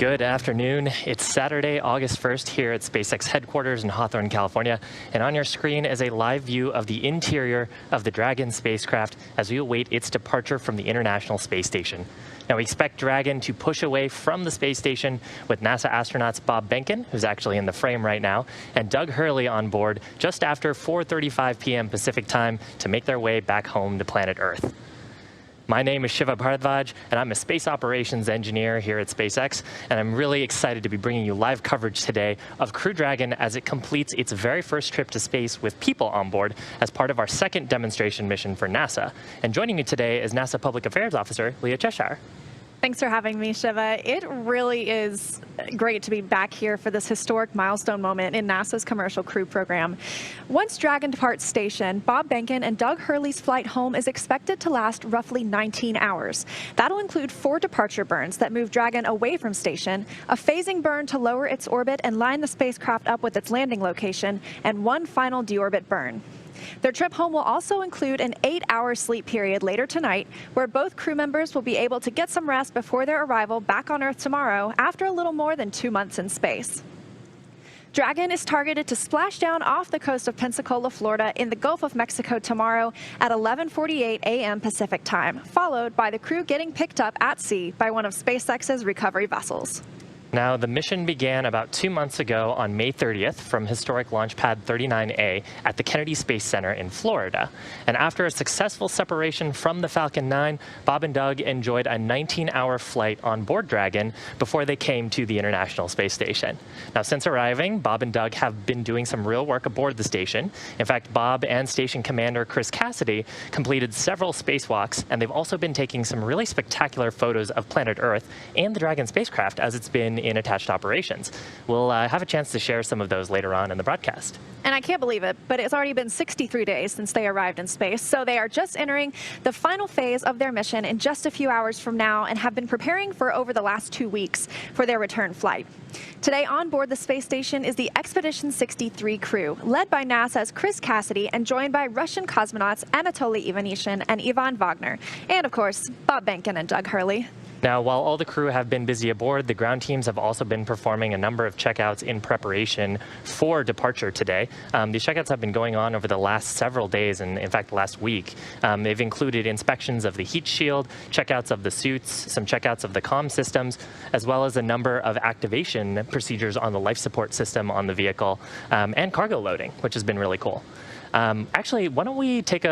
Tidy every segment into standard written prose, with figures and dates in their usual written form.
Good afternoon. It's Saturday, August 1st here at SpaceX headquarters in Hawthorne, California. And on your screen is a live view of the interior of the Dragon spacecraft as we await its departure from the International Space Station. Now, we expect Dragon to push away from the space station with NASA astronauts Bob Behnken, who's actually in the frame right now, and Doug Hurley on board just after 4:35 p.m. Pacific time to make their way back home to planet Earth. My name is Shiva Bharadwaj, and I'm a space operations engineer here at SpaceX, and I'm really excited to be bringing you live coverage today of Crew Dragon as it completes its very first trip to space with people on board as part of our second demonstration mission for NASA. And joining me today is NASA Public Affairs Officer Leah Cheshire. Thanks for having me, Shiva. It really is great to be back here for this historic milestone moment in NASA's Commercial Crew program. Once Dragon departs station, Bob Behnken and Doug Hurley's flight home is expected to last roughly 19 hours. That'll include 4 departure burns that move Dragon away from station, a phasing burn to lower its orbit and line the spacecraft up with its landing location, and 1 final deorbit burn. Their trip home will also include an 8-hour sleep period later tonight, where both crew members will be able to get some rest before their arrival back on Earth tomorrow after a little more than 2 months in space. Dragon is targeted to splash down off the coast of Pensacola, Florida in the Gulf of Mexico tomorrow at 11:48 a.m. Pacific time, followed by the crew getting picked up at sea by one of SpaceX's recovery vessels. Now, the mission began about 2 months ago on May 30th from historic Launch Pad 39A at the Kennedy Space Center in Florida. And after a successful separation from the Falcon 9, Bob and Doug enjoyed a 19-hour flight on board Dragon before they came to the International Space Station. Now, since arriving, Bob and Doug have been doing some real work aboard the station. In fact, Bob and Station Commander Chris Cassidy completed several spacewalks, and they've also been taking some really spectacular photos of planet Earth and the Dragon spacecraft as it's been in attached operations. We'll have a chance to share some of those later on in the broadcast. And I can't believe it, but it's already been 63 days since they arrived in space, so they are just entering the final phase of their mission in just a few hours from now and have been preparing for over the last 2 weeks for their return flight. Today on board the space station is the Expedition 63 crew, led by NASA's Chris Cassidy and joined by Russian cosmonauts Anatoly Ivanishin and Ivan Wagner, and of course, Bob Behnken and Doug Hurley. Now, while all the crew have been busy aboard, the ground teams have also been performing a number of checkouts in preparation for departure today. These checkouts have been going on over the last several days, and in fact, last week. They've included inspections of the heat shield, checkouts of the suits, some checkouts of the comm systems, as well as a number of activation procedures on the life support system on the vehicle, and cargo loading, which has been really cool. Actually, why don't we check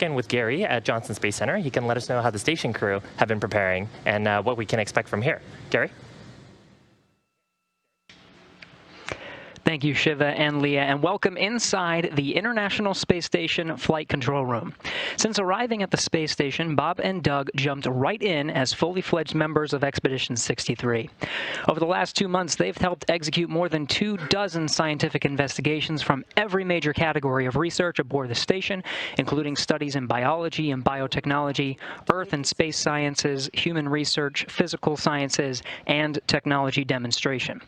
in with Gary at Johnson Space Center? He can let us know how the station crew have been preparing and what we can expect from here. Gary? Thank you, Shiva and Leah, and welcome inside the International Space Station Flight Control Room. Since arriving at the space station, Bob and Doug jumped right in as fully fledged members of Expedition 63. Over the last 2 months, they've helped execute more than 24 scientific investigations from every major category of research aboard the station, including studies in biology and biotechnology, earth and space sciences, human research, physical sciences, and technology demonstration.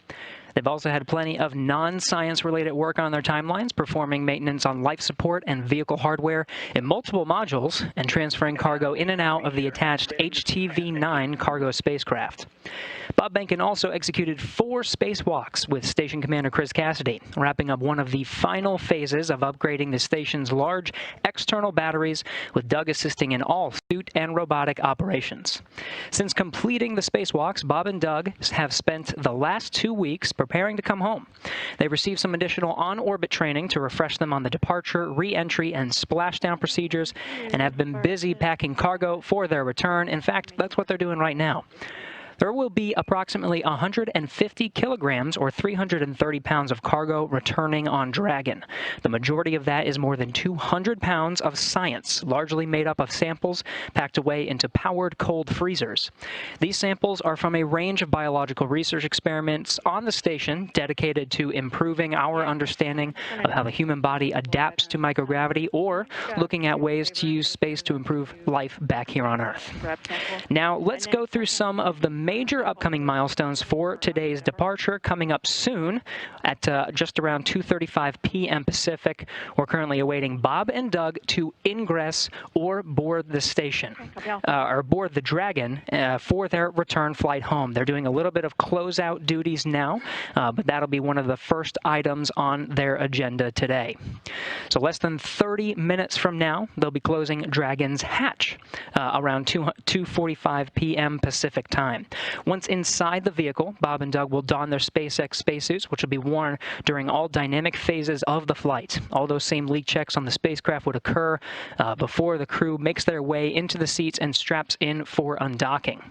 They've also had plenty of non-science-related work on their timelines, performing maintenance on life support and vehicle hardware in multiple modules and transferring cargo in and out of the attached HTV-9 cargo spacecraft. Bob Behnken also executed 4 spacewalks with Station Commander Chris Cassidy, wrapping up one of the final phases of upgrading the station's large external batteries, with Doug assisting in all suit and robotic operations. Since completing the spacewalks, Bob and Doug have spent the last 2 weeks preparing to come home. They received some additional on-orbit training to refresh them on the departure, re-entry, and splashdown procedures, and have been busy packing cargo for their return. In fact, that's what they're doing right now. There will be approximately 150 kilograms or 330 pounds of cargo returning on Dragon. The majority of that is more than 200 pounds of science, largely made up of samples packed away into powered cold freezers. These samples are from a range of biological research experiments on the station dedicated to improving our understanding of how the human body adapts to microgravity, or looking at ways to use space to improve life back here on Earth. Now, let's go through some of the major upcoming milestones for today's departure coming up soon at just around 2:35 p.m. Pacific. We're currently awaiting Bob and Doug to ingress or board the station, or board the Dragon for their return flight home. They're doing a little bit of closeout duties now, but that'll be one of the first items on their agenda today. So less than 30 minutes from now, they'll be closing Dragon's hatch around 2:45 p.m. Pacific time. Once inside the vehicle, Bob and Doug will don their SpaceX spacesuits, which will be worn during all dynamic phases of the flight. All those same leak checks on the spacecraft would occur before the crew makes their way into the seats and straps in for undocking.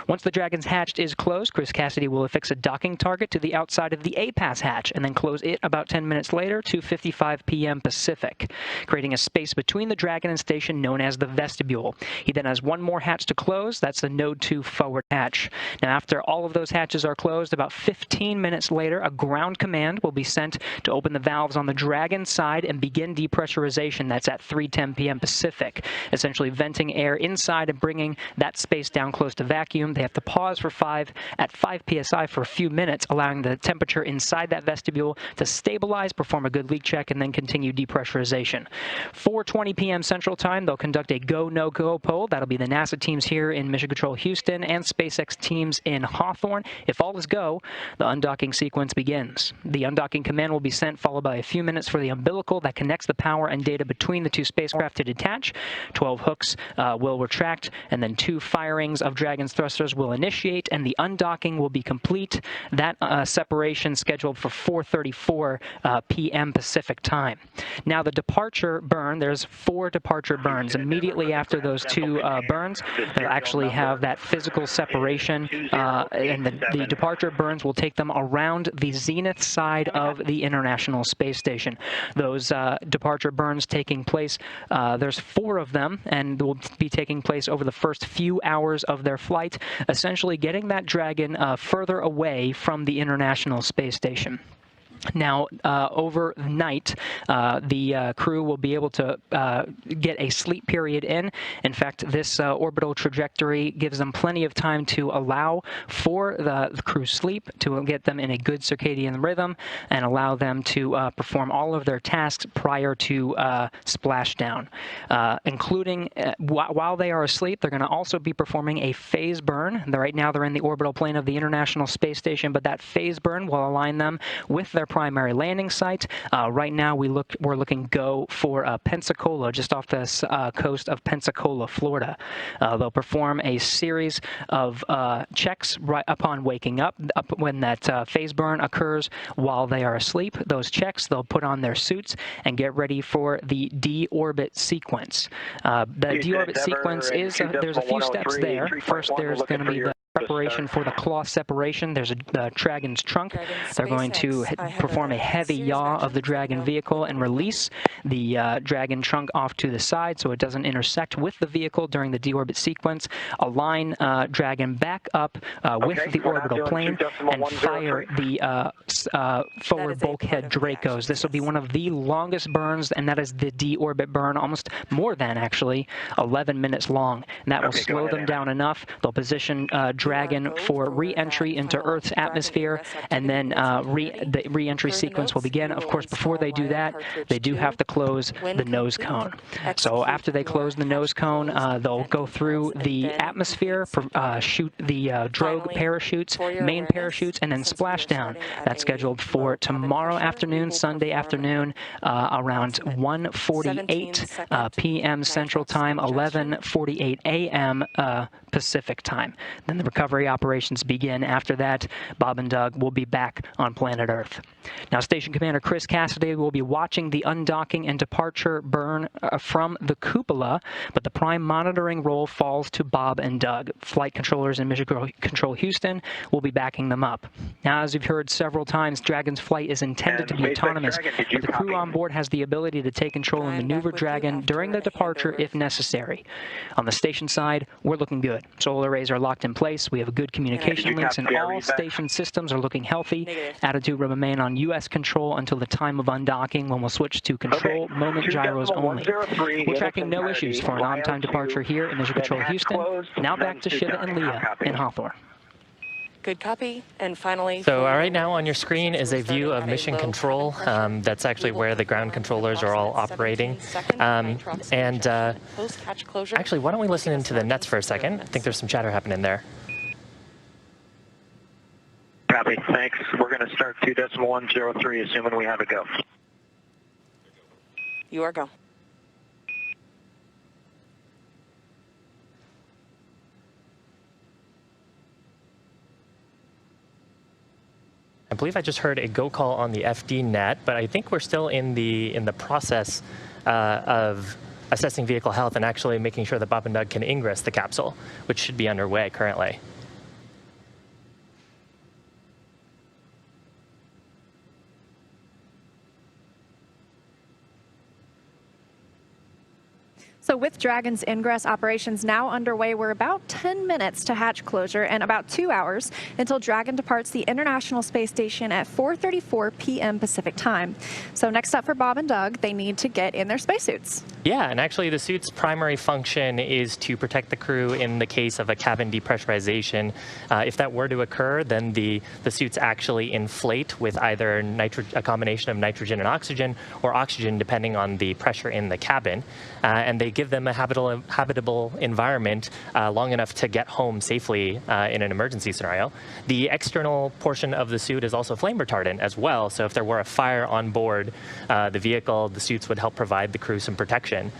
Once the Dragon's hatch is closed, Chris Cassidy will affix a docking target to the outside of the A-Pass hatch and then close it about 10 minutes later, 2:55 p.m. Pacific, creating a space between the Dragon and station known as the vestibule. He then has one more hatch to close. That's the Node 2 forward hatch. Now, after all of those hatches are closed, about 15 minutes later, a ground command will be sent to open the valves on the Dragon side and begin depressurization. That's at 3:10 p.m. Pacific, essentially venting air inside and bringing that space down close to vacuum. They have to pause for 5 psi for a few minutes, allowing the temperature inside that vestibule to stabilize, perform a good leak check, and then continue depressurization. 4:20 p.m. Central Time, they'll conduct a go, no-go poll. That'll be the NASA teams here in Mission Control Houston and SpaceX teams in Hawthorne. If all is go, the undocking sequence begins. The undocking command will be sent, followed by a few minutes for the umbilical that connects the power and data between the two spacecraft to detach. 12 hooks will retract, and then 2 firings of Dragon's thrusters will initiate, and the undocking will be complete. That separation scheduled for 4:34 p.m. Pacific time. Now, the departure burn, there's 4 departure burns. Immediately after those 2 burns, they'll actually have that physical separation, and the departure burns will take them around the zenith side of the International Space Station. Those departure burns taking place, there's 4 of them, and will be taking place over the first few hours of their flight, essentially getting that Dragon further away from the International Space Station. Now, overnight, the crew will be able to get a sleep period in. In fact, this orbital trajectory gives them plenty of time to allow for the crew's sleep, to get them in a good circadian rhythm, and allow them to perform all of their tasks prior to splashdown, including while they are asleep. They're going to also be performing a phase burn. Right now, they're in the orbital plane of the International Space Station, but that phase burn will align them with their primary landing site. Right now, we're looking go for Pensacola, just off the coast of Pensacola, Florida. They'll perform a series of checks right upon waking up when that phase burn occurs while they are asleep. Those checks, they'll put on their suits and get ready for the deorbit sequence. The deorbit sequence is, there's a few steps there. First, there's going to be the preparation for the claw separation. There's the Dragon's trunk. They're going to perform a heavy yaw of the Dragon vehicle and release the Dragon trunk off to the side so it doesn't intersect with the vehicle during the deorbit sequence. Align Dragon back up with the orbital plane and fire the forward bulkhead Dracos. This will be one of the longest burns, and that is the deorbit burn, almost more than actually 11 minutes long. And that will slow them down enough. They'll position Dragon for re-entry into Earth's atmosphere, and then the re-entry sequence will begin. Of course, before they do that, they do have to close the nose cone. So after they close the nose cone, they'll go through the atmosphere, shoot the drogue parachutes, main parachutes, and then splashdown. That's scheduled for tomorrow afternoon, Sunday afternoon, around 1:48 p.m. Central Time, 11:48 a.m. Pacific Time. Then the recovery operations begin. After that, Bob and Doug will be back on planet Earth. Now, Station Commander Chris Cassidy will be watching the undocking and departure burn from the cupola, but the prime monitoring role falls to Bob and Doug. Flight controllers in Mission Control Houston will be backing them up. Now, as you've heard several times, Dragon's flight is intended to be autonomous, but the crew on board has the ability to take control and maneuver Dragon during the departure if necessary. On the station side, we're looking good. Solar arrays are locked in place. We have good communication links, and all station systems are looking healthy. Attitude will remain on U.S. control until the time of undocking, when we'll switch to control moment gyros only. We're tracking no issues for an on-time departure here in Mission Control Houston. Now back to Shiva and Leah in Hawthorne. Good copy. And finally... So right now on your screen is a view of mission control. That's actually where the ground controllers are all operating. Actually, why don't we listen into the nets for a second? I think there's some chatter happening there. Copy. Thanks. We're going to start 2.103, assuming we have a go. You are go. I believe I just heard a go call on the FD net, but I think we're still in the process of assessing vehicle health and actually making sure that Bob and Doug can ingress the capsule, which should be underway currently. So with Dragon's ingress operations now underway, we're about 10 minutes to hatch closure and about 2 hours until Dragon departs the International Space Station at 4:34 p.m. Pacific time. So next up for Bob and Doug, they need to get in their spacesuits. Yeah, and actually the suit's primary function is to protect the crew in the case of a cabin depressurization. If that were to occur, then the suits actually inflate with either a combination of nitrogen and oxygen, or oxygen depending on the pressure in the cabin. And they give them a habitable environment long enough to get home safely in an emergency scenario. The external portion of the suit is also flame retardant as well, so if there were a fire on board the vehicle, the suits would help provide the crew some protection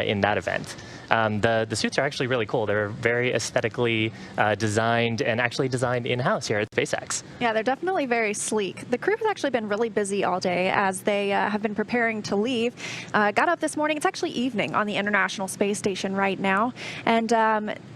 in that event. The suits are actually really cool. They're very aesthetically designed and actually designed in-house here at SpaceX. Yeah, they're definitely very sleek. The crew has actually been really busy all day as they have been preparing to leave. Got up this morning. It's actually evening on the International Space Station right now. And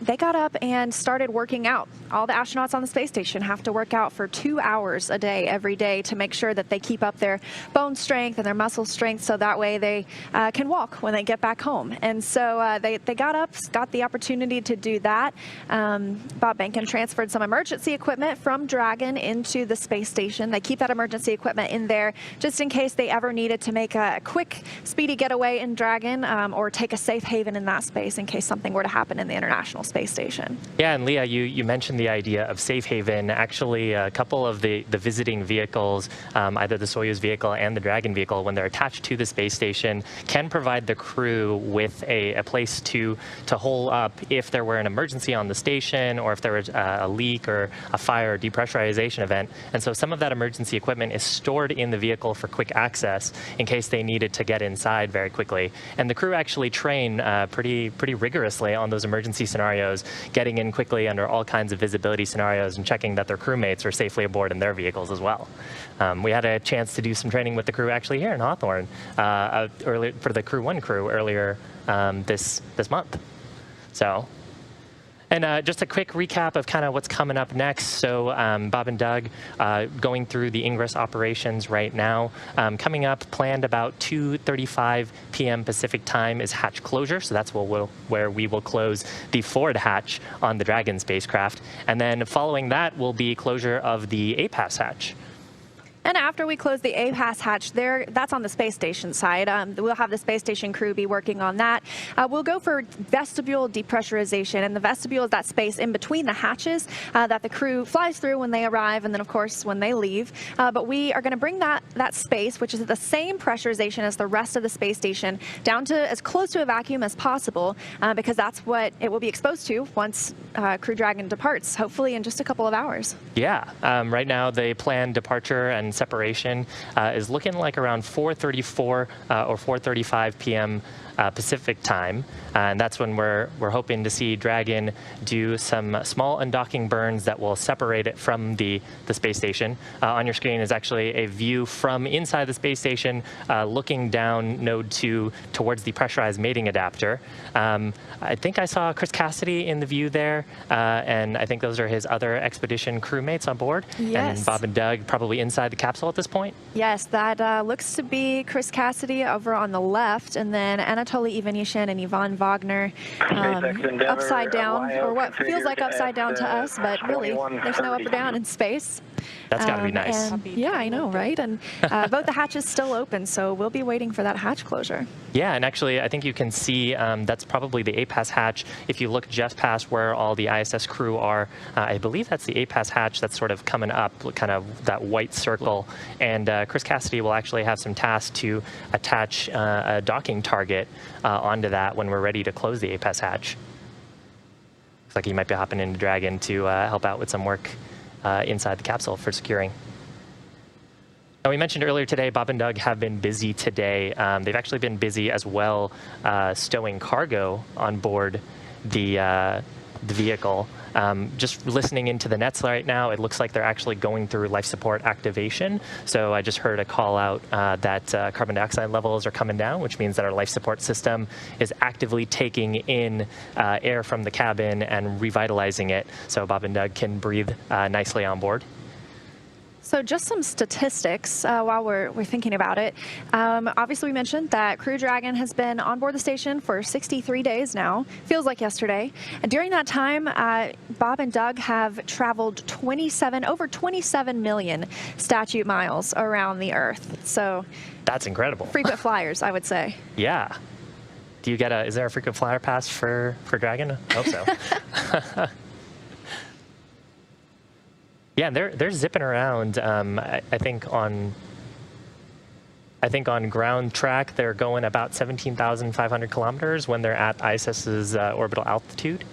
they got up and started working out. All the astronauts on the space station have to work out for 2 hours a day every day to make sure that they keep up their bone strength and their muscle strength so that way they can walk when they get back home. And so they got up, got the opportunity to do that. Bob Behnken transferred some emergency equipment from Dragon into the space station. They keep that emergency equipment in there just in case they ever needed to make a quick, speedy getaway in Dragon or take a safe haven in that space in case something were to happen in the International Space Station. Yeah, and Leah, you mentioned the idea of safe haven. Actually, a couple of the visiting vehicles, either the Soyuz vehicle and the Dragon vehicle, when they're attached to the space station, can provide the crew with a place to hole up if there were an emergency on the station or if there was a leak or a fire or depressurization event. And so some of that emergency equipment is stored in the vehicle for quick access in case they needed to get inside very quickly. And the crew actually train pretty rigorously on those emergency scenarios, getting in quickly under all kinds of visibility scenarios and checking that their crewmates are safely aboard in their vehicles as well. We had a chance to do some training with the crew actually here in Hawthorne earlier for the Crew 1 crew earlier this month. So, and just a quick recap of kind of what's coming up next. So Bob and Doug going through the ingress operations right now. Coming up, planned about 2:35 p.m. Pacific time is hatch closure. So that's where we will close the forward hatch on the Dragon spacecraft. And then following that will be closure of the APAS hatch. And after we close the APAS hatch there, that's on the space station side. We'll have the space station crew be working on that. We'll go for vestibule depressurization, and the vestibule is that space in between the hatches that the crew flies through when they arrive and then, of course, when they leave. But we are going to bring that space, which is at the same pressurization as the rest of the space station, down to as close to a vacuum as possible because that's what it will be exposed to once Crew Dragon departs, hopefully in just a couple of hours. Yeah. Right now, the planned departure and separation is looking like around 4:34 or 4:35 p.m. Pacific time, and that's when we're hoping to see Dragon do some small undocking burns that will separate it from the space station. On your screen is actually a view from inside the space station, looking down node 2 towards the pressurized mating adapter. I think I saw Chris Cassidy in the view there, and I think those are his other expedition crewmates on board. Yes. And Bob and Doug probably inside the capsule at this point. Yes, that looks to be Chris Cassidy over on the left, and then Anna Anatoly Ivanishyn and Yvonne Wagner SpaceX Endeavour, upside down, YO or what feels like upside down to us, but really there's no up or down in space. That's got to be nice. Yeah, I know, right? And both the hatches still open, so we'll be waiting for that hatch closure. Yeah, and actually, I think you can see that's probably the APAS hatch. If you look just past where all the ISS crew are, I believe that's the APAS hatch that's sort of coming up, kind of that white circle. And Chris Cassidy will actually have some tasks to attach a docking target onto that when we're ready to close the APAS hatch. Looks like he might be hopping into Dragon to help out with some work inside the capsule for securing. Now, we mentioned earlier today, Bob and Doug have been busy today. They've actually been busy as well stowing cargo on board the vehicle. Just listening into the nets right now, it looks like they're actually going through life support activation. So I just heard a call out that carbon dioxide levels are coming down, which means that our life support system is actively taking in air from the cabin and revitalizing it so Bob and Doug can breathe nicely on board. So just some statistics while we're thinking about it. Obviously, we mentioned that Crew Dragon has been on board the station for 63 days now. Feels like yesterday. And during that time, Bob and Doug have traveled over 27 million statute miles around the Earth. So that's incredible. Frequent flyers, I would say. Yeah. Do you get is there a frequent flyer pass for Dragon? I hope so. Yeah, they're zipping around. I think on ground track they're going about 17,500 kilometers when they're at ISS's orbital altitude.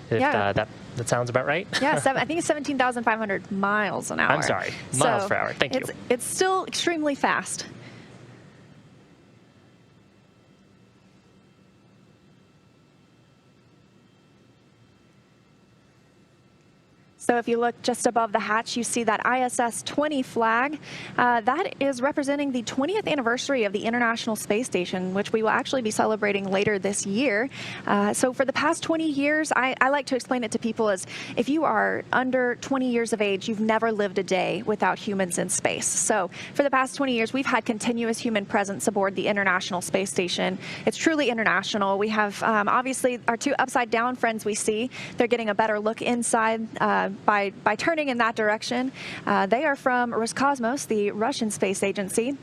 If that sounds about right. Yeah, I think it's 17,500 miles an hour. I'm sorry, miles per hour. Thank you. It's still extremely fast. So if you look just above the hatch, you see that ISS 20 flag. That is representing the 20th anniversary of the International Space Station, which we will actually be celebrating later this year. So for the past 20 years, I like to explain it to people as if you are under 20 years of age, you've never lived a day without humans in space. So for the past 20 years, we've had continuous human presence aboard the International Space Station. It's truly international. We have obviously our two upside down friends we see. They're getting a better look inside by turning in that direction. They are from Roscosmos, the Russian space agency.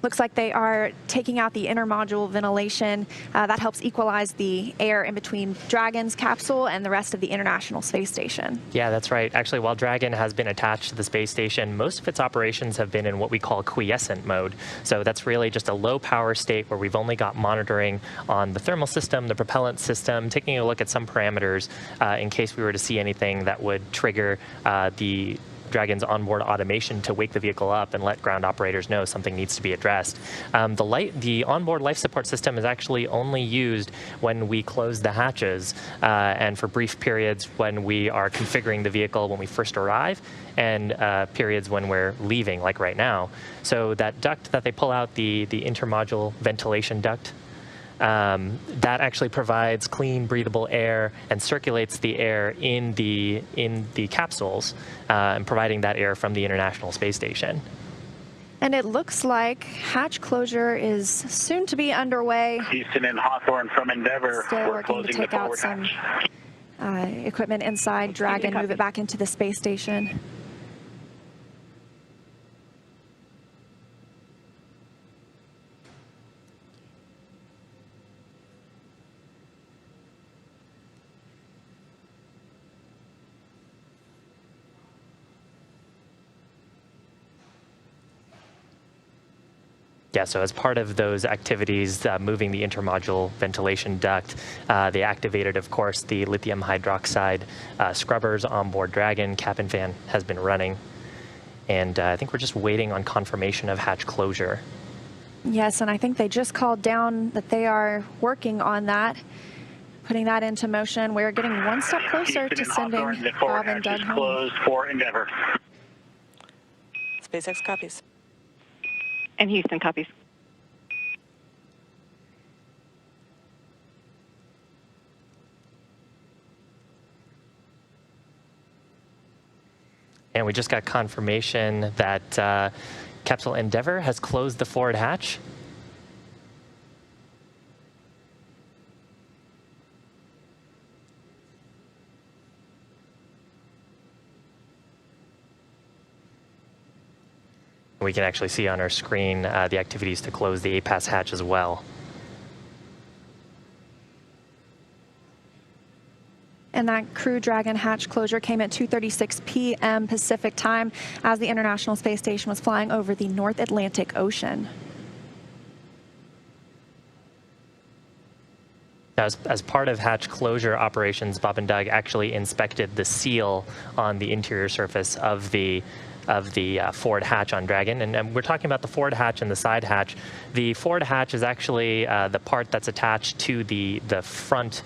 Looks like they are taking out the intermodule ventilation. That helps equalize the air in between Dragon's capsule and the rest of the International Space Station. Yeah, that's right. Actually, while Dragon has been attached to the space station, most of its operations have been in what we call quiescent mode. So that's really just a low power state where we've only got monitoring on the thermal system, the propellant system, taking a look at some parameters in case we were to see anything that would trigger the Dragon's onboard automation to wake the vehicle up and let ground operators know something needs to be addressed. The onboard life support system is actually only used when we close the hatches and for brief periods when we are configuring the vehicle when we first arrive and periods when we're leaving, like right now. So that duct that they pull out, the intermodule ventilation duct, that actually provides clean, breathable air and circulates the air in the capsules, and providing that air from the International Space Station. And it looks like hatch closure is soon to be underway. Houston and Hawthorne from Endeavour. Still working to take out some equipment inside Dragon, move it back into the space station. Yeah, so as part of those activities, moving the intermodule ventilation duct, they activated, of course, the lithium hydroxide scrubbers on board Dragon. Cap and fan has been running. And I think we're just waiting on confirmation of hatch closure. Yes, and I think they just called down that they are working on that, putting that into motion. We're getting one step closer to sending Bob and Doug home. Closed for Endeavour. SpaceX copies. And Houston copies. And we just got confirmation that capsule Endeavour has closed the forward hatch. We can actually see on our screen the activities to close the APAS hatch as well. And that Crew Dragon hatch closure came at 2:36 p.m. Pacific time as the International Space Station was flying over the North Atlantic Ocean. As part of hatch closure operations, Bob and Doug actually inspected the seal on the interior surface of the forward hatch on Dragon. And we're talking about the forward hatch and the side hatch. The forward hatch is actually the part that's attached to the front,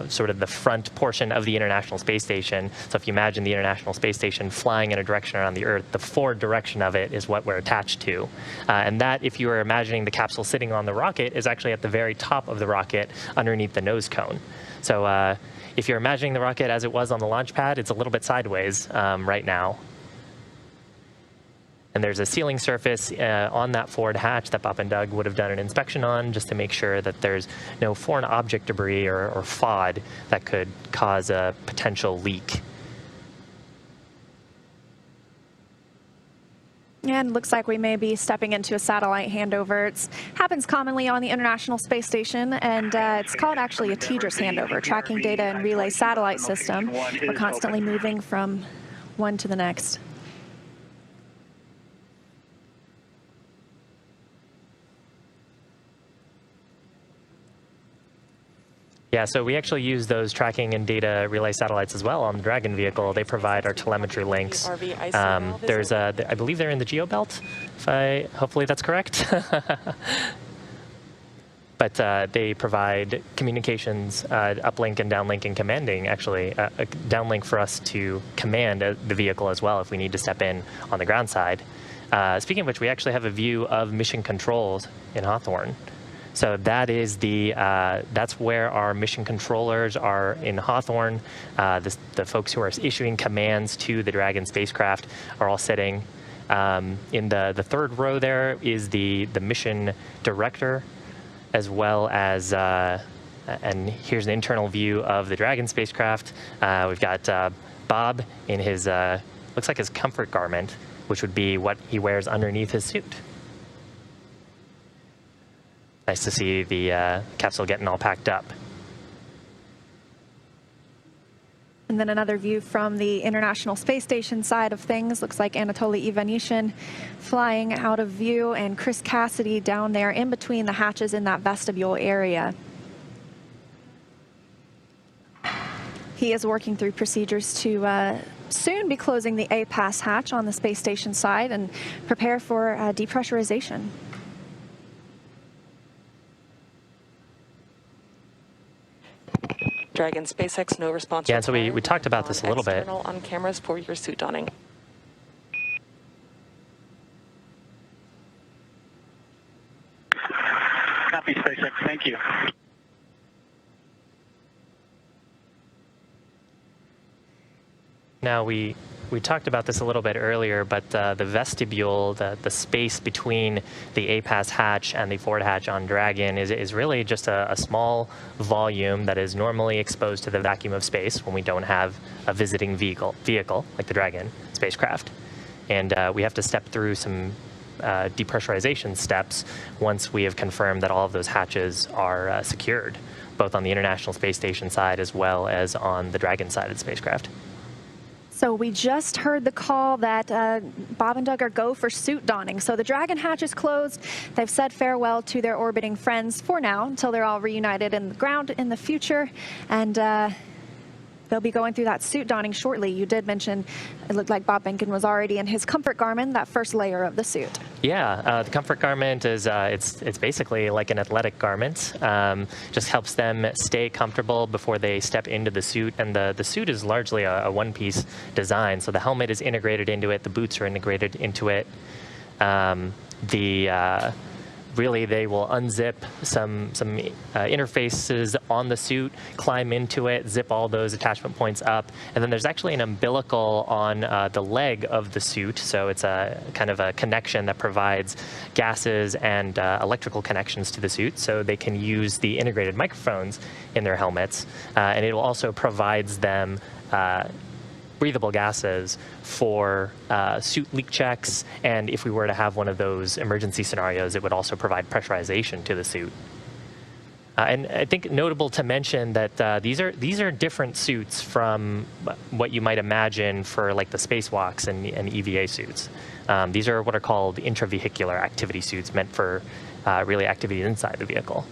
sort of the front portion of the International Space Station. So if you imagine the International Space Station flying in a direction around the Earth, the forward direction of it is what we're attached to. And that, if you were imagining the capsule sitting on the rocket, is actually at the very top of the rocket underneath the nose cone. So if you're imagining the rocket as it was on the launch pad, it's a little bit sideways right now. And there's a sealing surface on that forward hatch that Bob and Doug would have done an inspection on, just to make sure that there's no foreign object debris or FOD that could cause a potential leak. And looks like we may be stepping into a satellite handover. It happens commonly on the International Space Station, and it's called actually a TDRS handover, Tracking Data and Relay Satellite System. We're constantly moving from one to the next. Yeah, so we actually use those tracking and data relay satellites as well on the Dragon vehicle. They provide our telemetry links. I believe they're in the GeoBelt. Hopefully that's correct. But they provide communications, uplink and downlink and commanding, actually, a downlink for us to command the vehicle as well if we need to step in on the ground side. Speaking of which, we actually have a view of mission controls in Hawthorne. So that is that's where our mission controllers are in Hawthorne. The folks who are issuing commands to the Dragon spacecraft are all sitting. In the third row there is the mission director, as well as, and here's an internal view of the Dragon spacecraft. We've got Bob in his, looks like his comfort garment, which would be what he wears underneath his suit. Nice to see the capsule getting all packed up. And then another view from the International Space Station side of things. Looks like Anatoly Ivanishin flying out of view, and Chris Cassidy down there in between the hatches in that vestibule area. He is working through procedures to soon be closing the APAS hatch on the space station side and prepare for depressurization. Dragon, SpaceX, no response. Yeah, and so we talked about this a little bit. On cameras for your suit donning. Copy, SpaceX. Thank you. Now, we talked about this a little bit earlier, but the vestibule, the space between the APAS hatch and the forward hatch on Dragon is really just a small volume that is normally exposed to the vacuum of space when we don't have a visiting vehicle like the Dragon spacecraft. And we have to step through some depressurization steps once we have confirmed that all of those hatches are secured, both on the International Space Station side as well as on the Dragon side of the spacecraft. So we just heard the call that Bob and Doug are go for suit donning. So the Dragon hatch is closed. They've said farewell to their orbiting friends for now until they're all reunited in the ground in the future. And they'll be going through that suit donning shortly. You did mention it looked like Bob Behnken was already in his comfort garment, that first layer of the suit. Yeah, the comfort garment is it's basically like an athletic garment. Just helps them stay comfortable before they step into the suit. And the suit is largely a one-piece design. So the helmet is integrated into it. The boots are integrated into it. Really, they will unzip some interfaces on the suit, climb into it, zip all those attachment points up, and then there's actually an umbilical on the leg of the suit. So it's a kind of a connection that provides gases and electrical connections to the suit, so they can use the integrated microphones in their helmets, and it also provides them breathable gases for suit leak checks, and if we were to have one of those emergency scenarios, it would also provide pressurization to the suit. And I think notable to mention that these are different suits from what you might imagine for like the spacewalks and EVA suits. These are what are called intravehicular activity suits, meant for really activity inside the vehicle.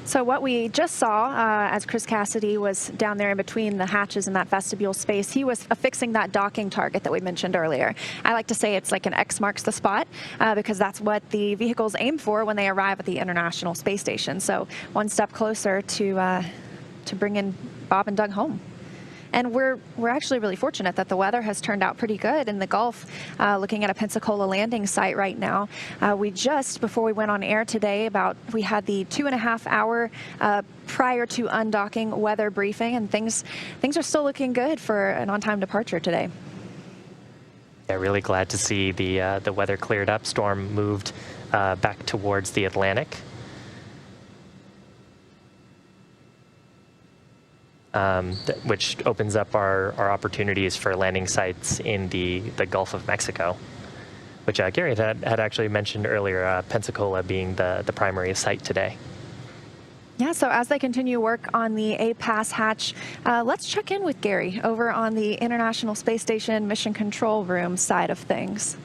So what we just saw as Chris Cassidy was down there in between the hatches in that vestibule space, he was affixing that docking target that we mentioned earlier. I like to say it's like an X marks the spot because that's what the vehicles aim for when they arrive at the International Space Station. So one step closer to bringing Bob and Doug home. And we're actually really fortunate that the weather has turned out pretty good in the Gulf. Looking at a Pensacola landing site right now, we just, before we went on air today, we had the 2.5 hour prior to undocking weather briefing, and things are still looking good for an on-time departure today. Yeah, really glad to see the weather cleared up. Storm moved back towards the Atlantic. Which opens up our opportunities for landing sites in the Gulf of Mexico, which Gary had actually mentioned earlier, Pensacola being the primary site today. Yeah, so as they continue work on the A-Pass hatch, let's check in with Gary over on the International Space Station Mission Control Room side of things.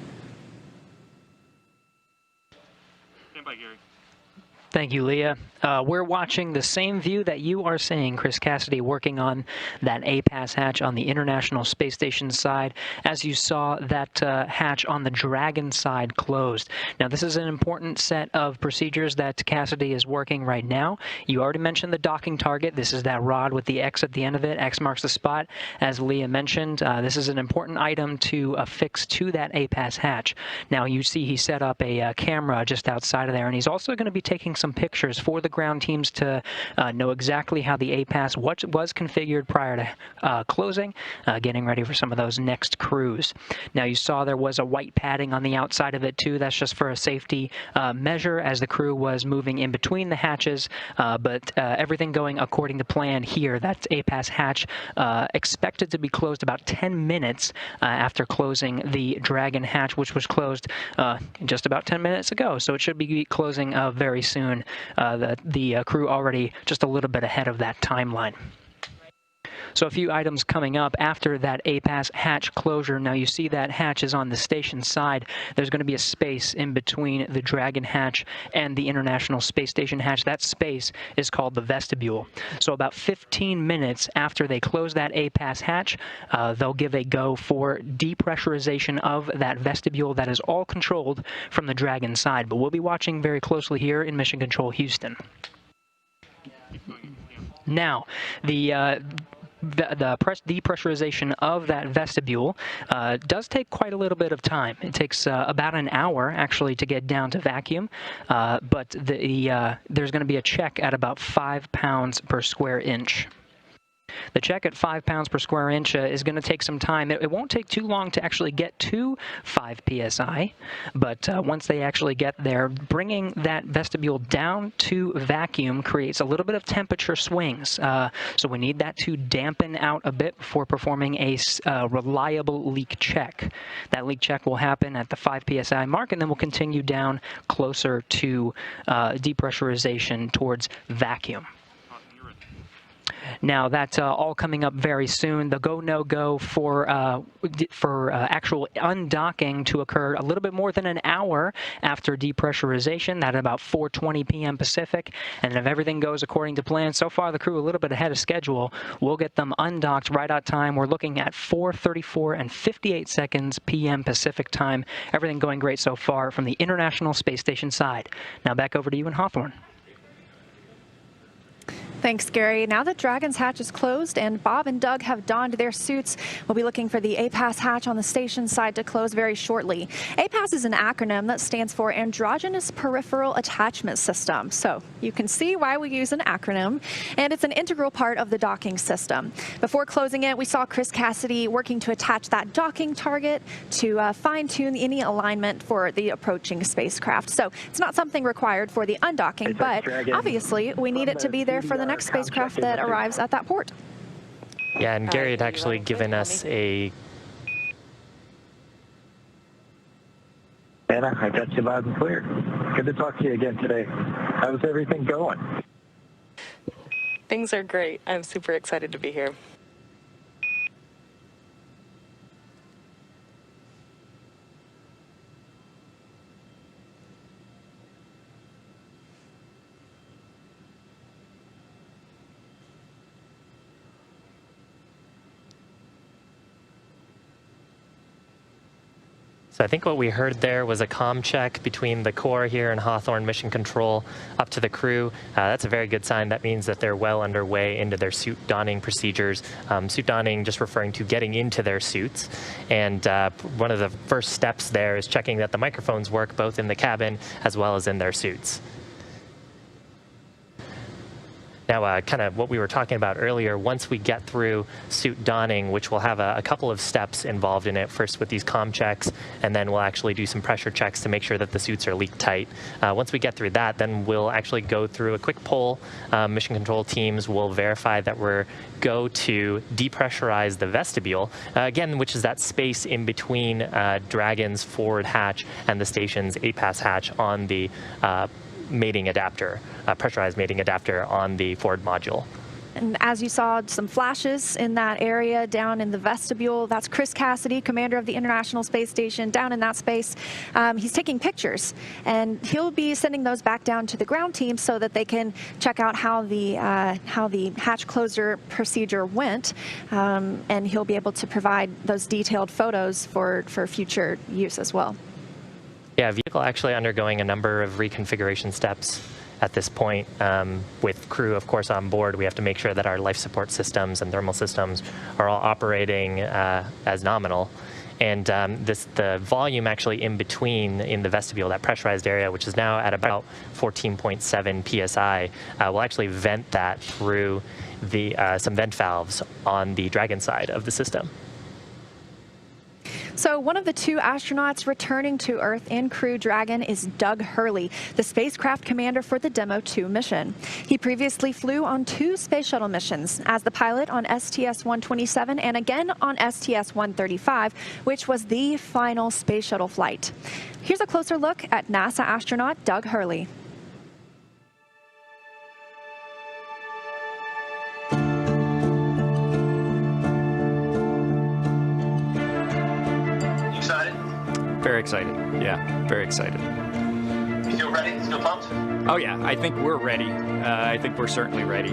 Stand by, Gary. Thank you, Leah. We're watching the same view that you are seeing, Chris Cassidy working on that A-Pass hatch on the International Space Station side. As you saw, that hatch on the Dragon side closed. Now, this is an important set of procedures that Cassidy is working right now. You already mentioned the docking target. This is that rod with the X at the end of it. X marks the spot. As Leah mentioned, this is an important item to affix to that A-Pass hatch. Now, you see he set up a camera just outside of there, and he's also going to be taking some pictures for the ground teams to know exactly how the A-Pass was configured prior to closing, getting ready for some of those next crews. Now, you saw there was a white padding on the outside of it too. That's just for a safety measure as the crew was moving in between the hatches, but everything going according to plan here. That A-Pass hatch expected to be closed about 10 minutes after closing the Dragon hatch, which was closed just about 10 minutes ago. So it should be closing very soon. The crew already just a little bit ahead of that timeline. So a few items coming up after that A-Pass hatch closure. Now you see that hatch is on the station side. There's going to be a space in between the Dragon hatch and the International Space Station hatch. That space is called the vestibule. So about 15 minutes after they close that A-Pass hatch, they'll give a go for depressurization of that vestibule. That is all controlled from the Dragon side. But we'll be watching very closely here in Mission Control Houston. Now, the depressurization of that vestibule does take quite a little bit of time. It takes about an hour, actually, to get down to vacuum, but there's going to be a check at about 5 pounds per square inch. The check at 5 pounds per square inch is going to take some time. It won't take too long to actually get to 5 psi, but once they actually get there, bringing that vestibule down to vacuum creates a little bit of temperature swings. So we need that to dampen out a bit before performing a reliable leak check. That leak check will happen at the 5 psi mark, and then we'll continue down closer to depressurization towards vacuum. Now, that's all coming up very soon. The go, no-go for actual undocking to occur a little bit more than an hour after depressurization. That at about 4:20 p.m. Pacific. And if everything goes according to plan, so far the crew a little bit ahead of schedule. We'll get them undocked right on time. We're looking at 4:34 and 58 seconds p.m. Pacific time. Everything going great so far from the International Space Station side. Now back over to you in Hawthorne. Thanks, Gary. Now that Dragon's hatch is closed and Bob and Doug have donned their suits, we'll be looking for the A-Pass hatch on the station side to close very shortly. A-Pass is an acronym that stands for Androgynous Peripheral Attachment System. So you can see why we use an acronym, and it's an integral part of the docking system. Before closing it, we saw Chris Cassidy working to attach that docking target to fine-tune any alignment for the approaching spacecraft. So it's not something required for the undocking, but obviously we need it to be there for the next spacecraft that arrives at that port. Yeah, and Gary had actually given us a... Anna, I got you loud and clear. Good to talk to you again today. How's everything going? Things are great. I'm super excited to be here. So I think what we heard there was a comm check between the core here and Hawthorne Mission Control up to the crew. That's a very good sign. That means that they're well underway into their suit donning procedures. Suit donning just referring to getting into their suits. And one of the first steps there is checking that the microphones work both in the cabin as well as in their suits. Now, kind of what we were talking about earlier, once we get through suit donning, which will have a couple of steps involved in it, first with these comm checks, and then we'll actually do some pressure checks to make sure that the suits are leak tight. Once we get through that, then we'll actually go through a quick poll. Mission control teams will verify that we're go to depressurize the vestibule, again, which is that space in between Dragon's forward hatch and the station's 8-pass hatch on the mating adapter, pressurized mating adapter on the forward module. And as you saw, some flashes in that area down in the vestibule. That's Chris Cassidy, commander of the International Space Station, down in that space. He's taking pictures, and he'll be sending those back down to the ground team so that they can check out how the hatch closure procedure went, and he'll be able to provide those detailed photos for future use as well. Yeah, vehicle actually undergoing a number of reconfiguration steps at this point. With crew, of course, on board, we have to make sure that our life support systems and thermal systems are all operating as nominal. And the volume actually in between in the vestibule, that pressurized area, which is now at about 14.7 psi, will actually vent that through some vent valves on the Dragon side of the system. So one of the 2 astronauts returning to Earth in Crew Dragon is Doug Hurley, the spacecraft commander for the Demo-2 mission. He previously flew on 2 space shuttle missions as the pilot on STS-127 and again on STS-135, which was the final space shuttle flight. Here's a closer look at NASA astronaut Doug Hurley. Very excited. Yeah, very excited. You feel ready? Still pumped? Oh yeah, I think we're ready. I think we're certainly ready.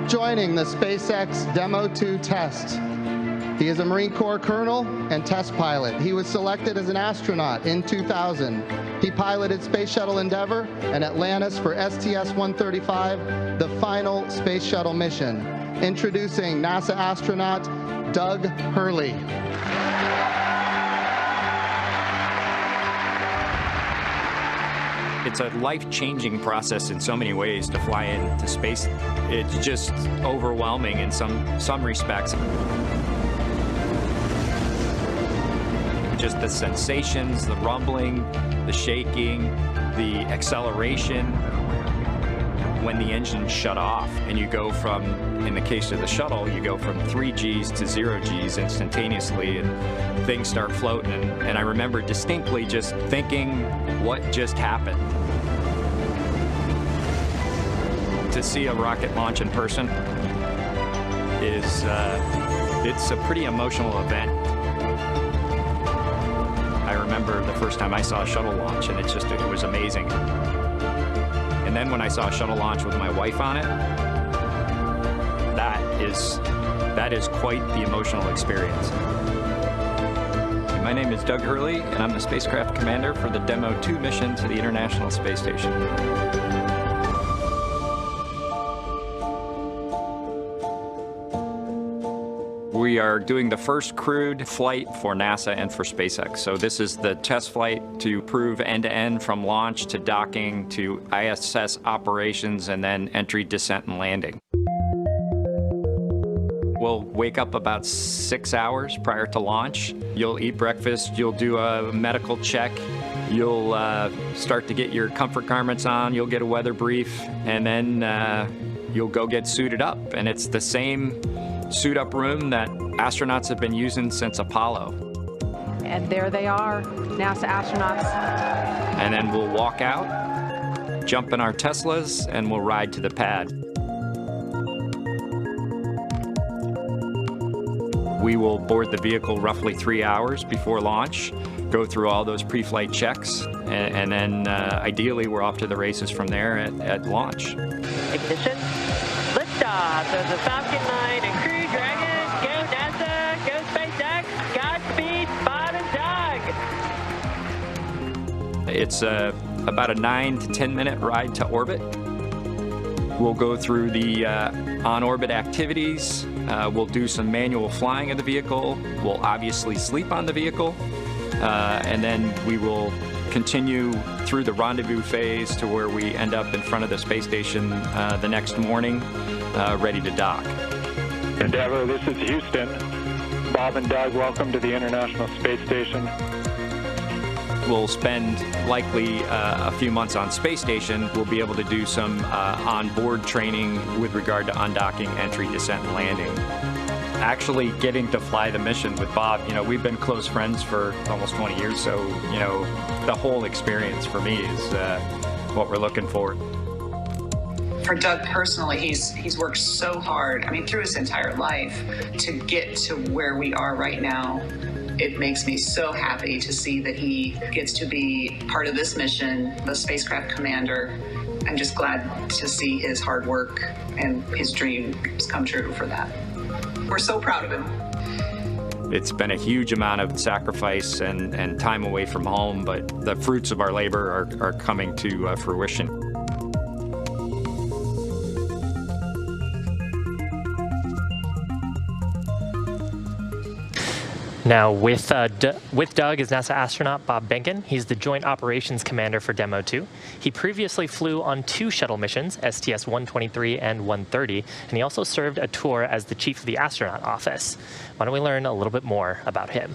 Joining the SpaceX Demo-2 test. He is a Marine Corps colonel and test pilot. He was selected as an astronaut in 2000. He piloted Space Shuttle Endeavour and Atlantis for STS-135, the final space shuttle mission. Introducing NASA astronaut Doug Hurley. It's a life-changing process in so many ways to fly into space. It's just overwhelming in some respects. Just the sensations, the rumbling, the shaking, the acceleration. When the engine shut off and you go from, in the case of the shuttle, you go from 3 Gs to 0 Gs instantaneously and things start floating. And I remember distinctly just thinking, what just happened? To see a rocket launch in person is, it's a pretty emotional event. I remember the first time I saw a shuttle launch and it was amazing. And then when I saw a shuttle launch with my wife on it, that is quite the emotional experience. My name is Doug Hurley, and I'm the spacecraft commander for the Demo-2 mission to the International Space Station. We are doing the first crewed flight for NASA and for SpaceX. So this is the test flight to prove end-to-end from launch to docking to ISS operations and then entry, descent, and landing. We'll wake up about 6 hours prior to launch. You'll eat breakfast, you'll do a medical check, you'll start to get your comfort garments on, you'll get a weather brief, and then you'll go get suited up. And it's the same suit-up room that astronauts have been using since Apollo. And there they are, NASA astronauts. And then we'll walk out, jump in our Teslas, and we'll ride to the pad. We will board the vehicle roughly 3 hours before launch, go through all those pre-flight checks, and then ideally we're off to the races from there at launch. Ignition, liftoff of the Falcon 9 and Crew Dragon. Go NASA, go SpaceX, Godspeed, Bob and Doug. It's about a 9 to 10 minute ride to orbit. We'll go through the on-orbit activities. We'll do some manual flying of the vehicle. We'll obviously sleep on the vehicle. And then we will continue through the rendezvous phase to where we end up in front of the space station the next morning, ready to dock. Endeavour, this is Houston. Bob and Doug, welcome to the International Space Station. We'll spend likely a few months on space station. We'll be able to do some on-board training with regard to undocking, entry, descent, and landing. Actually getting to fly the mission with Bob, we've been close friends for almost 20 years, so, the whole experience for me is what we're looking for. For Doug personally, he's worked so hard, through his entire life, to get to where we are right now. It makes me so happy to see that he gets to be part of this mission, the spacecraft commander. I'm just glad to see his hard work and his dreams come true for that. We're so proud of him. It's been a huge amount of sacrifice and time away from home, but the fruits of our labor are coming to fruition. Now, with Doug is NASA astronaut Bob Behnken. He's the Joint Operations Commander for Demo-2. He previously flew on 2 shuttle missions, STS-123 and 130, and he also served a tour as the Chief of the Astronaut Office. Why don't we learn a little bit more about him?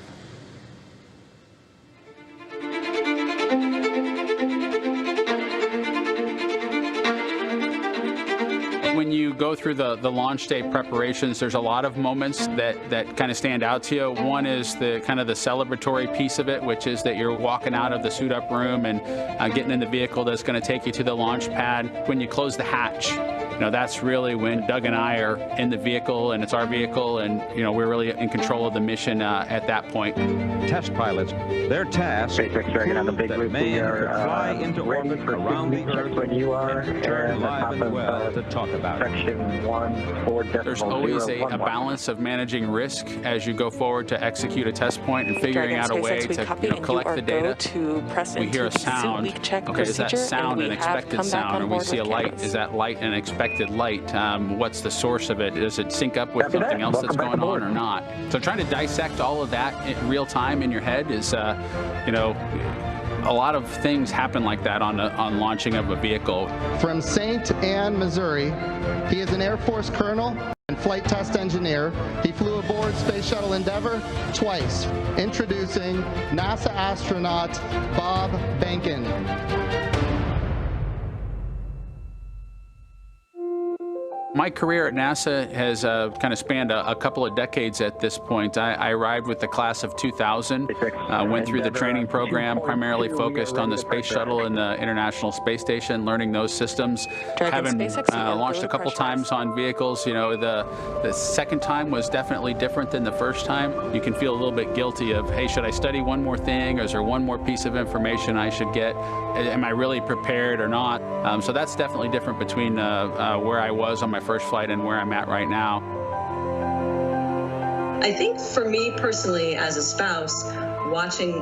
When you go through the launch day preparations, there's a lot of moments that kind of stand out to you. One is the kind of the celebratory piece of it, which is that you're walking out of the suit-up room and getting in the vehicle that's going to take you to the launch pad. When you close the hatch, that's really when Doug and I are in the vehicle, and it's our vehicle, and we're really in control of the mission at that point. Test pilots, their task SpaceX Dragon on the big that loop. man We are could fly into orbit around the Earth when you are, and return live and well to talk about it. Section 1, There's always a balance of managing risk as you go forward to execute a test point and figuring out a way to collect the data. We hear a sound. Okay, is that sound an expected sound? Or we see a light. Is that light an expected light? What's the source of it? Does it sync up with something else that's going on or not? So trying to dissect all of that in real time in your head is, a lot of things happen like that on launching of a vehicle. From St. Anne, Missouri, he is an Air Force colonel and flight test engineer. He flew aboard Space Shuttle Endeavour twice. Introducing NASA astronaut Bob Behnken. My career at NASA has kind of spanned a couple of decades at this point. I arrived with the class of 2000, went through the training program, primarily focused on the Space Shuttle and the International Space Station, learning those systems. Having launched a couple times on vehicles, the second time was definitely different than the first time. You can feel a little bit guilty of, hey, should I study one more thing? Or is there one more piece of information I should get? Am I really prepared or not? So that's definitely different between where I was on my first flight and where I'm at right now. I think for me personally as a spouse, watching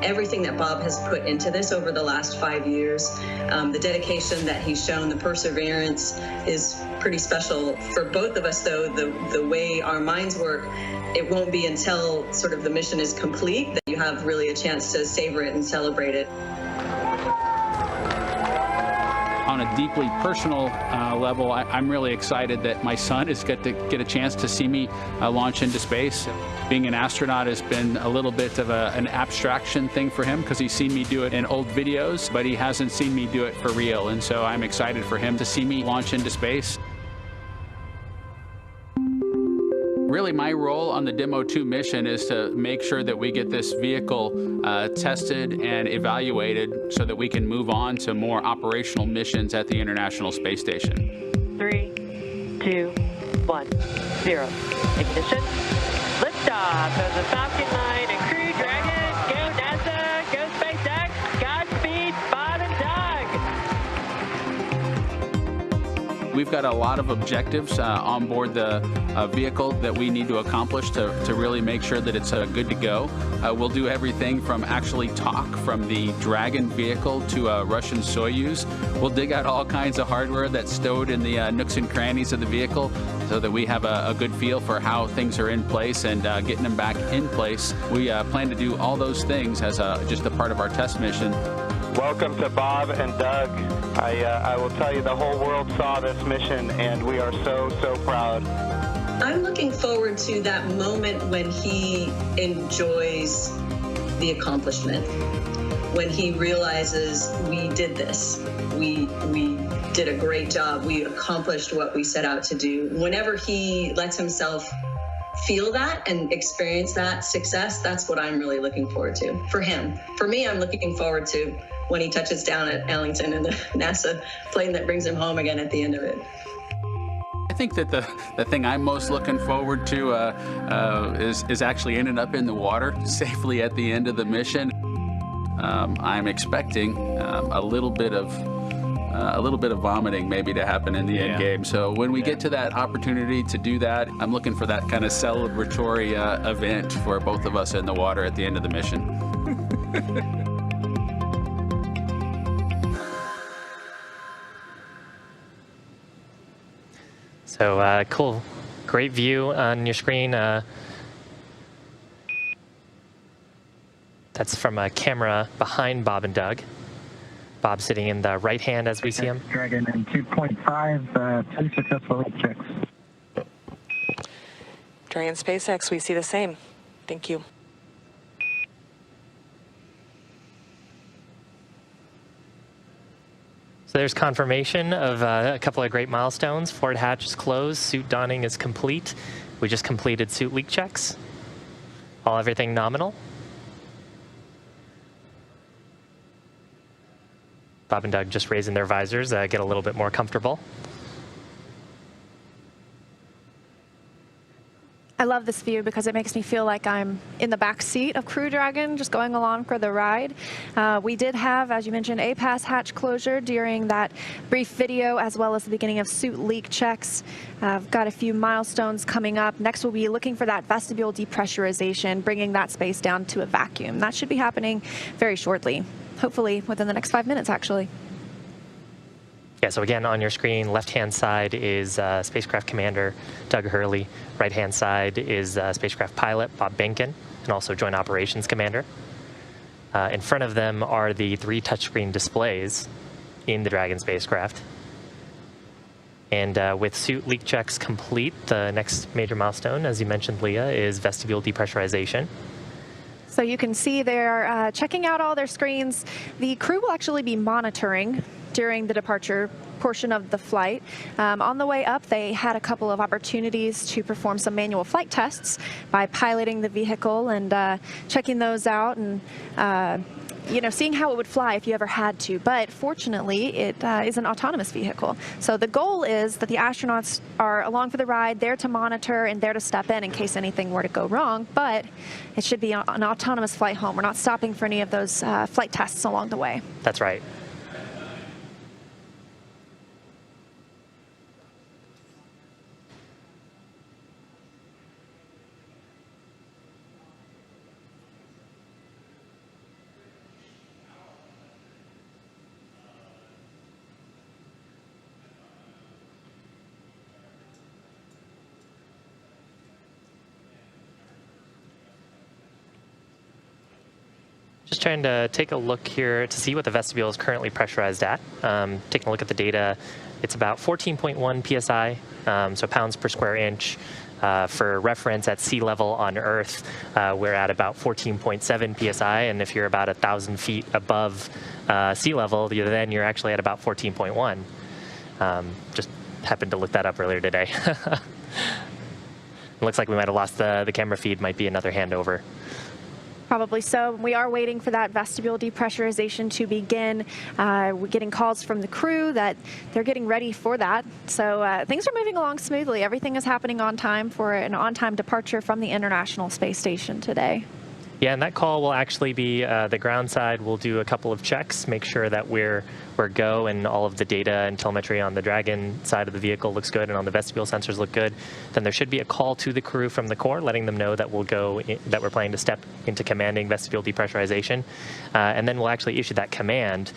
everything that Bob has put into this over the last 5 years, the dedication that he's shown, the perseverance is pretty special. For both of us though, the way our minds work, it won't be until sort of the mission is complete that you have really a chance to savor it and celebrate it. On a deeply personal level, I'm really excited that my son is going to get a chance to see me launch into space. Being an astronaut has been a little bit of an abstraction thing for him because he's seen me do it in old videos, but he hasn't seen me do it for real. And so I'm excited for him to see me launch into space. Really, my role on the Demo-2 mission is to make sure that we get this vehicle tested and evaluated so that we can move on to more operational missions at the International Space Station. 3, 2, 1, 0. Ignition. Liftoff of the Falcon 9 and Crew Dragon. Go NASA. Go SpaceX. Godspeed, Bob and Doug. We've got a lot of objectives on board the vehicle that we need to accomplish to really make sure that it's good to go. We'll do everything from actually talk from the Dragon vehicle to a Russian Soyuz. We'll dig out all kinds of hardware that's stowed in the nooks and crannies of the vehicle so that we have a good feel for how things are in place and getting them back in place. We plan to do all those things as just a part of our test mission. Welcome to Bob and Doug. I will tell you, the whole world saw this mission, and we are so proud. I'm looking forward to that moment when he enjoys the accomplishment, when he realizes we did this, we did a great job, we accomplished what we set out to do. Whenever he lets himself feel that and experience that success, that's what I'm really looking forward to for him. For me, I'm looking forward to when he touches down at Ellington and the NASA plane that brings him home again at the end of it. I think that the thing I'm most looking forward to is actually ending up in the water safely at the end of the mission. I'm expecting a little bit of vomiting maybe to happen in the end game. So when we get to that opportunity to do that, I'm looking for that kind of celebratory event for both of us in the water at the end of the mission. So cool, great view on your screen. That's from a camera behind Bob and Doug. Bob sitting in the right hand as we see him. Dragon in 2.5, 2 successful leak checks. Dragon SpaceX, we see the same. Thank you. So there's confirmation of a couple of great milestones. Forward hatch is closed, suit donning is complete. We just completed suit leak checks. Everything nominal. Bob and Doug just raising their visors, get a little bit more comfortable. I love this view because it makes me feel like I'm in the back seat of Crew Dragon, just going along for the ride. We did have, as you mentioned, a pass hatch closure during that brief video, as well as the beginning of suit leak checks. I've got a few milestones coming up. Next, we'll be looking for that vestibule depressurization, bringing that space down to a vacuum. That should be happening very shortly, hopefully within the next 5 minutes, actually. Yeah, so again, on your screen, left-hand side is spacecraft commander Doug Hurley. Right-hand side is spacecraft pilot Bob Behnken, and also joint operations commander. In front of them are the 3 touchscreen displays in the Dragon spacecraft. And with suit leak checks complete, the next major milestone, as you mentioned, Leah, is vestibule depressurization. So you can see they're checking out all their screens. The crew will actually be monitoring during the departure portion of the flight. On the way up, they had a couple of opportunities to perform some manual flight tests by piloting the vehicle and checking those out and seeing how it would fly if you ever had to. But fortunately, it is an autonomous vehicle. So the goal is that the astronauts are along for the ride, there to monitor and there to step in case anything were to go wrong. But it should be an autonomous flight home. We're not stopping for any of those flight tests along the way. That's right. Just trying to take a look here to see what the vestibule is currently pressurized at. Taking a look at the data, it's about 14.1 psi, so pounds per square inch. For reference, at sea level on Earth, we're at about 14.7 psi, and if you're about 1,000 feet above sea level, then you're actually at about 14.1. Just happened to look that up earlier today. It looks like we might have lost the camera feed, might be another handover. Probably so. We are waiting for that vestibule depressurization to begin. We're getting calls from the crew that they're getting ready for that. So things are moving along smoothly. Everything is happening on time for an on-time departure from the International Space Station today. Yeah, and that call will actually be the ground side. We'll do a couple of checks, make sure that we're go, and all of the data and telemetry on the Dragon side of the vehicle looks good, and on the vestibule sensors look good. Then there should be a call to the crew from the core, letting them know that that we're planning to step into commanding vestibule depressurization, and then we'll actually issue that command.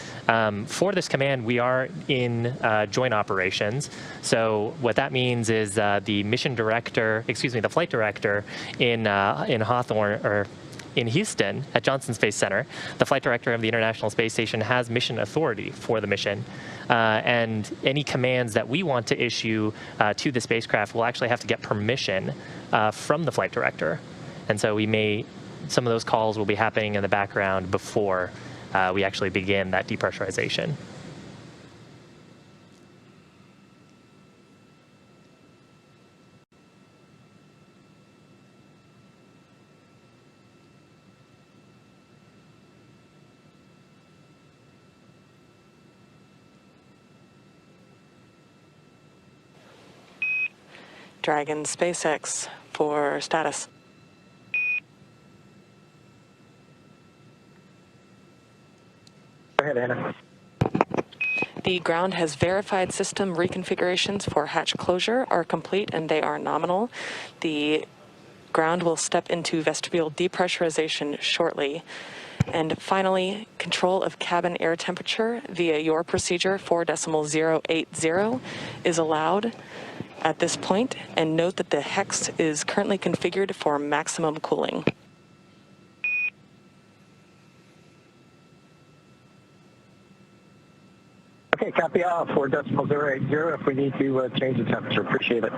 For this command, we are in joint operations. So what that means is the flight director in Hawthorne, or in Houston at Johnson Space Center, the flight director of the International Space Station has mission authority for the mission. And any commands that we want to issue to the spacecraft will actually have to get permission from the flight director. And so some of those calls will be happening in the background before we actually begin that depressurization. Dragon SpaceX for status. Go ahead, Anna. The ground has verified system reconfigurations for hatch closure are complete and they are nominal. The ground will step into vestibule depressurization shortly. And finally, control of cabin air temperature via your procedure 4.080 is allowed at this point, and note that the hex is currently configured for maximum cooling. Okay, copy all, 4.080 if we need to change the temperature. Appreciate it.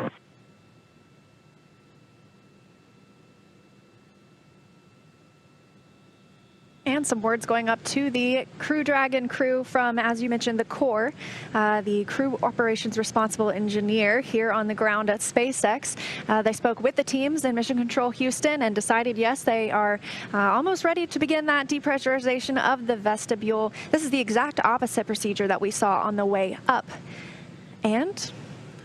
And some words going up to the Crew Dragon crew from, as you mentioned, the core, the crew operations responsible engineer here on the ground at SpaceX. They spoke with the teams in Mission Control Houston and decided, yes, they are almost ready to begin that depressurization of the vestibule. This is the exact opposite procedure that we saw on the way up. And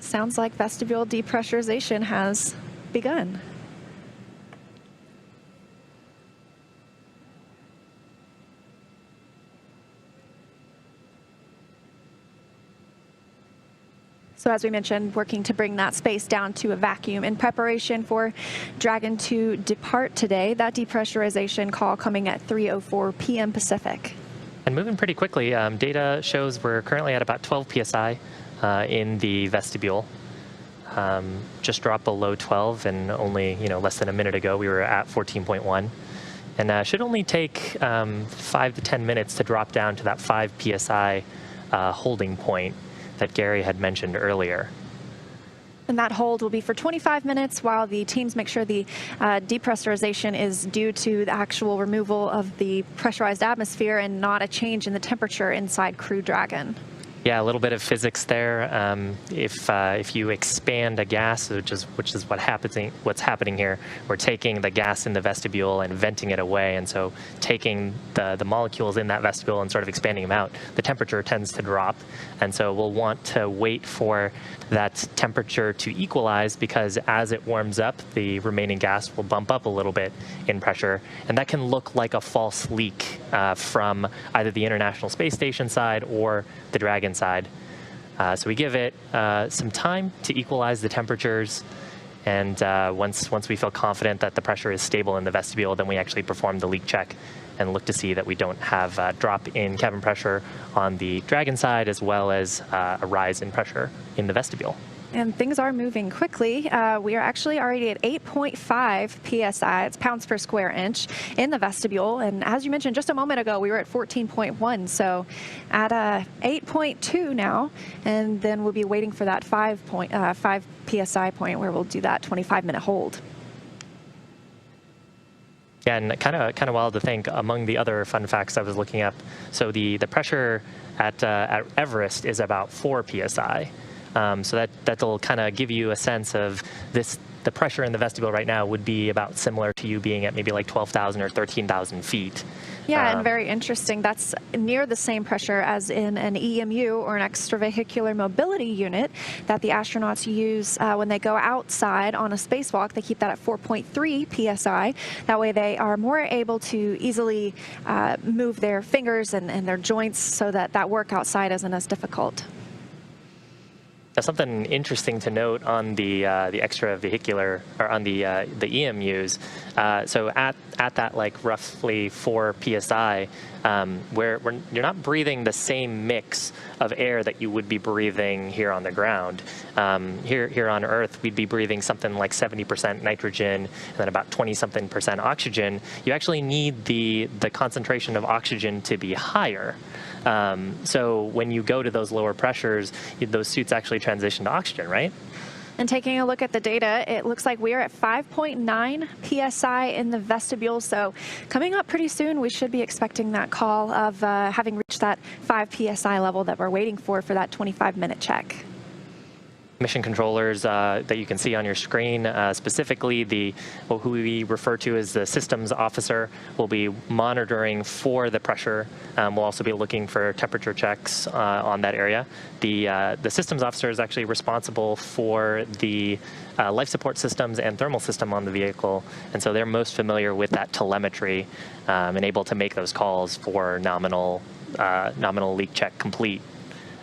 sounds like vestibule depressurization has begun. So as we mentioned, working to bring that space down to a vacuum in preparation for Dragon to depart today. That depressurization call coming at 3:04 p.m. Pacific. And moving pretty quickly, data shows we're currently at about 12 psi in the vestibule. Just dropped below 12, and only less than a minute ago we were at 14.1. And should only take 5 to 10 minutes to drop down to that 5 psi holding point that Gary had mentioned earlier. And that hold will be for 25 minutes while the teams make sure the depressurization is due to the actual removal of the pressurized atmosphere and not a change in the temperature inside Crew Dragon. Yeah, a little bit of physics there. If you expand a gas, which is what's happening here, we're taking the gas in the vestibule and venting it away, and so taking the molecules in that vestibule and sort of expanding them out, the temperature tends to drop, and so we'll want to wait for that temperature to equalize, because as it warms up, the remaining gas will bump up a little bit in pressure, and that can look like a false leak from either the International Space Station side or the Dragon side. So we give it some time to equalize the temperatures, and once we feel confident that the pressure is stable in the vestibule, then we actually perform the leak check and look to see that we don't have a drop in cabin pressure on the Dragon side, as well as a rise in pressure in the vestibule. And things are moving quickly. We are actually already at 8.5 psi, it's pounds per square inch, in the vestibule. And as you mentioned just a moment ago, we were at 14.1. So at 8.2 now, and then we'll be waiting for that 5 psi point where we'll do that 25-minute hold. Yeah, and kind of wild to think, among the other fun facts I was looking up, so the pressure at Everest is about 4 psi. So that'll kind of give you a sense of this the pressure in the vestibule right now would be about similar to you being at maybe like 12,000 or 13,000 feet. Yeah, and very interesting. That's near the same pressure as in an EMU, or an extravehicular mobility unit, that the astronauts use when they go outside on a spacewalk. They keep that at 4.3 psi. That way they are more able to easily move their fingers and their joints, so that that work outside isn't as difficult. Now, something interesting to note on the extravehicular, or on the EMUs. So at that like roughly 4 psi, where you're not breathing the same mix of air that you would be breathing here on the ground. Here on Earth, we'd be breathing something like 70% nitrogen and then about 20-something% oxygen. You actually need the concentration of oxygen to be higher. So when you go to those lower pressures, those suits actually transition to oxygen, right? And taking a look at the data, it looks like we are at 5.9 psi in the vestibule. So coming up pretty soon, we should be expecting that call of having reached that 5 psi level that we're waiting for that 25-minute check. Mission controllers that you can see on your screen, specifically who we refer to as the systems officer, will be monitoring for the pressure. We'll also be looking for temperature checks on that area. The systems officer is actually responsible for the life support systems and thermal system on the vehicle, and so they're most familiar with that telemetry and able to make those calls for nominal leak check complete.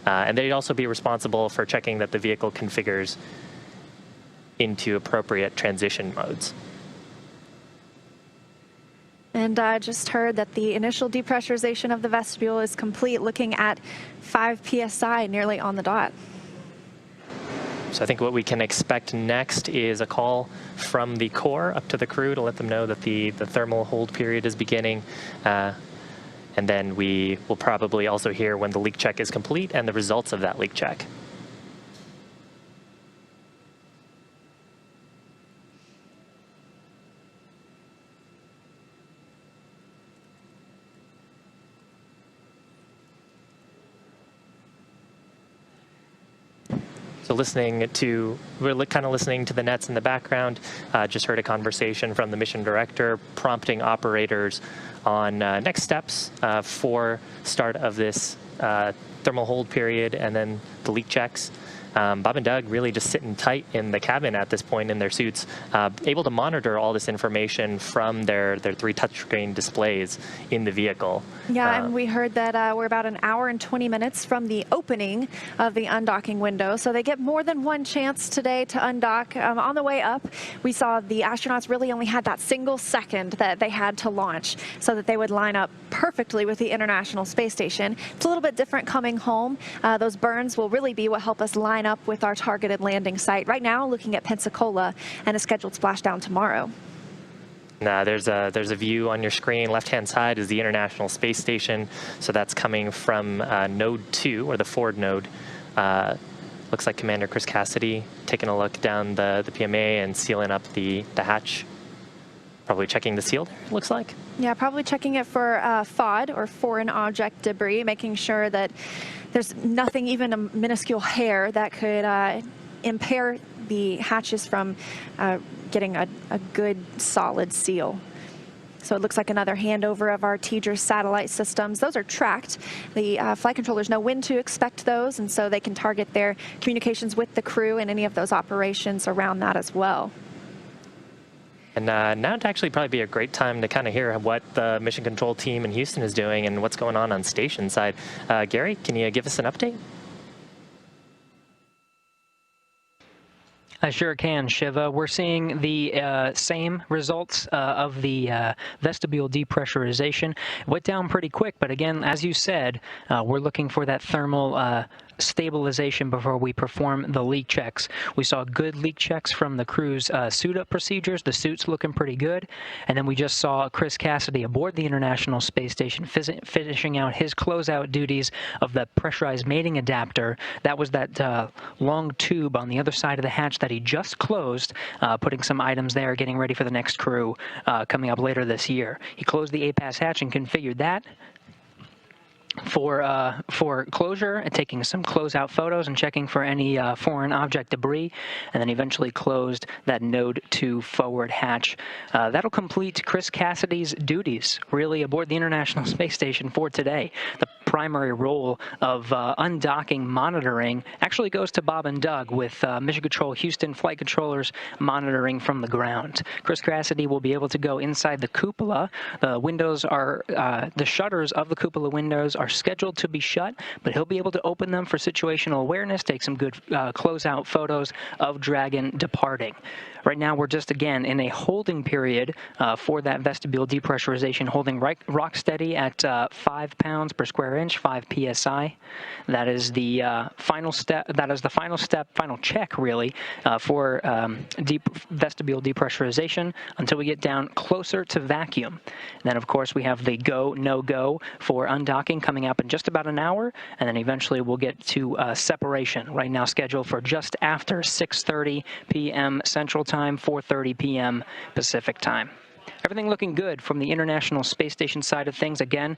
And they'd also be responsible for checking that the vehicle configures into appropriate transition modes. And I just heard that the initial depressurization of the vestibule is complete, looking at 5 psi, nearly on the dot. So I think what we can expect next is a call from the core up to the crew to let them know that the thermal hold period is beginning. And then we will probably also hear when the leak check is complete and the results of that leak check. So we're kind of listening to the nets in the background. Just heard a conversation from the mission director prompting operators on next steps for start of this thermal hold period and then the leak checks. Bob and Doug really just sitting tight in the cabin at this point in their suits, able to monitor all this information from their 3 touchscreen displays in the vehicle. Yeah, and we heard that we're about an hour and 20 minutes from the opening of the undocking window, so they get more than one chance today to undock. On the way up, we saw the astronauts really only had that single second that they had to launch so that they would line up perfectly with the International Space Station. It's a little bit different coming home. Those burns will really be what help us line up with our targeted landing site. Right now, looking at Pensacola and a scheduled splashdown tomorrow. There's a view on your screen. Left-hand side is the International Space Station. So that's coming from Node 2, or the forward node. Looks like Commander Chris Cassidy taking a look down the PMA and sealing up the hatch. Probably checking the seal there, it looks like. Yeah, probably checking it for FOD, or foreign object debris, making sure that there's nothing, even a minuscule hair, that could impair the hatches from getting a good solid seal. So it looks like another handover of our TEDRS satellite systems. Those are tracked. The flight controllers know when to expect those, and so they can target their communications with the crew and any of those operations around that as well. And now would actually probably be a great time to kind of hear what the mission control team in Houston is doing and what's going on station side. Gary, can you give us an update? I sure can, Shiva. We're seeing the same results of the vestibule depressurization. It went down pretty quick, but again, as you said, we're looking for that thermal stabilization before we perform the leak checks. We saw good leak checks from the crew's suit-up procedures. The suit's looking pretty good. And then we just saw Chris Cassidy aboard the International Space Station finishing out his closeout duties of the pressurized mating adapter. That was that long tube on the other side of the hatch that he just closed, putting some items there, getting ready for the next crew coming up later this year. He closed the APAS hatch and configured that. for closure and taking some closeout photos and checking for any foreign object debris, and then eventually closed that node 2 forward hatch. That'll complete Chris Cassidy's duties really aboard the International Space Station for today. The primary role of undocking monitoring actually goes to Bob and Doug, with Mission Control Houston flight controllers monitoring from the ground. Chris Cassidy will be able to go inside the cupola. The windows are the shutters of the cupola windows are scheduled to be shut, but he'll be able to open them for situational awareness, take some good closeout photos of Dragon departing. Right now, we're just, again, in a holding period for that vestibule depressurization, holding rock steady at 5 pounds per square inch, 5 psi. That is the final step. That is the final step, final check, really, for deep vestibule depressurization until we get down closer to vacuum. And then, of course, we have the go, no go for undocking coming up in just about an hour, and then eventually we'll get to separation. Right now, scheduled for just after 6:30 p.m. Central Time, 4:30 p.m. Pacific Time. Everything looking good from the International Space Station side of things. Again,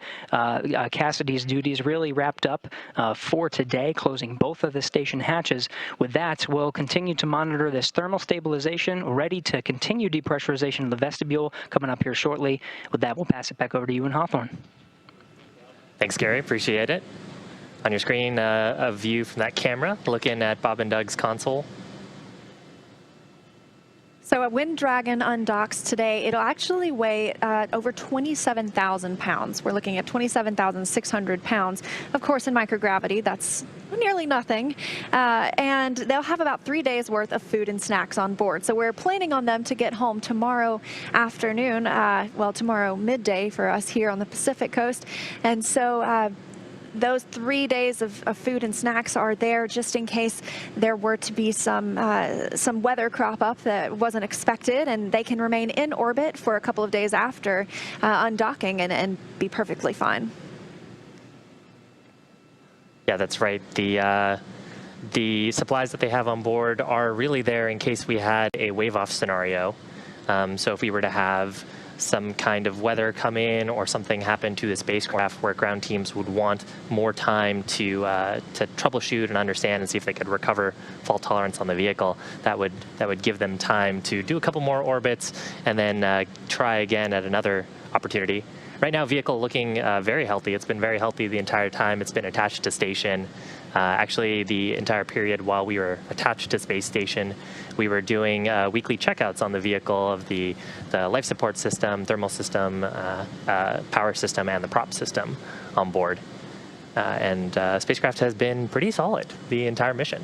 Cassidy's duties really wrapped up for today, closing both of the station hatches. With that, we'll continue to monitor this thermal stabilization, ready to continue depressurization of the vestibule coming up here shortly. With that, we'll pass it back over to you in Hawthorne. Thanks, Gary. Appreciate it. On your screen, a view from that camera looking at Bob and Doug's console. So when Dragon undocks today, it'll actually weigh over 27,000 pounds. We're looking at 27,600 pounds. Of course, in microgravity, that's nearly nothing. And they'll have about 3 days worth of food and snacks on board. So we're planning on them to get home tomorrow afternoon, well, tomorrow midday for us here on the Pacific Coast. And so those 3 days of food and snacks are there just in case there were to be some weather crop up that wasn't expected, and they can remain in orbit for a couple of days after undocking and be perfectly fine. Yeah, that's right. The supplies that they have on board are really there in case we had a wave-off scenario. So if we were to have some kind of weather come in or something happen to the spacecraft where ground teams would want more time to troubleshoot and understand and see if they could recover fault tolerance on the vehicle, that would give them time to do a couple more orbits and then try again at another opportunity. Right now, vehicle looking very healthy. It's been very healthy the entire time it's been attached to station. Actually, the entire period while we were attached to space station, we were doing weekly checkouts on the vehicle of the life support system, thermal system, power system, and the prop system on board. And spacecraft has been pretty solid the entire mission.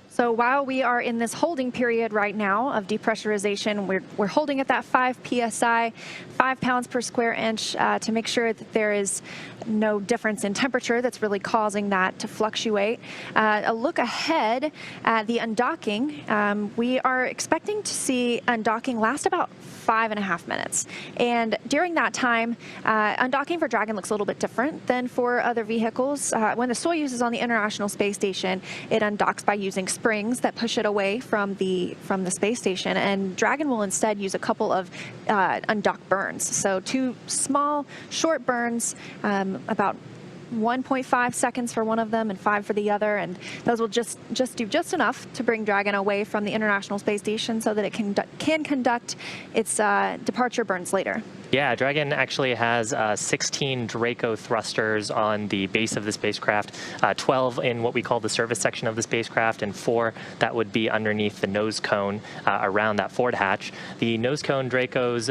So while we are in this holding period right now of depressurization, we're holding at that 5 psi, 5 pounds per square inch to make sure that there is no difference in temperature that's really causing that to fluctuate. A look ahead at the undocking, we are expecting to see undocking last about 5.5 minutes. And during that time, undocking for Dragon looks a little bit different than for other vehicles. When the Soyuz is on the International Space Station, it undocks by using springs that push it away from the space station, and Dragon will instead use a couple of undock burns. So 2 small, short burns, about 1.5 seconds for one of them and 5 for the other, and those will just do just enough to bring Dragon away from the International Space Station so that it can conduct its departure burns later. Yeah, Dragon actually has 16 Draco thrusters on the base of the spacecraft, 12 in what we call the service section of the spacecraft, and 4 that would be underneath the nose cone around that forward hatch. The nose cone Dracos,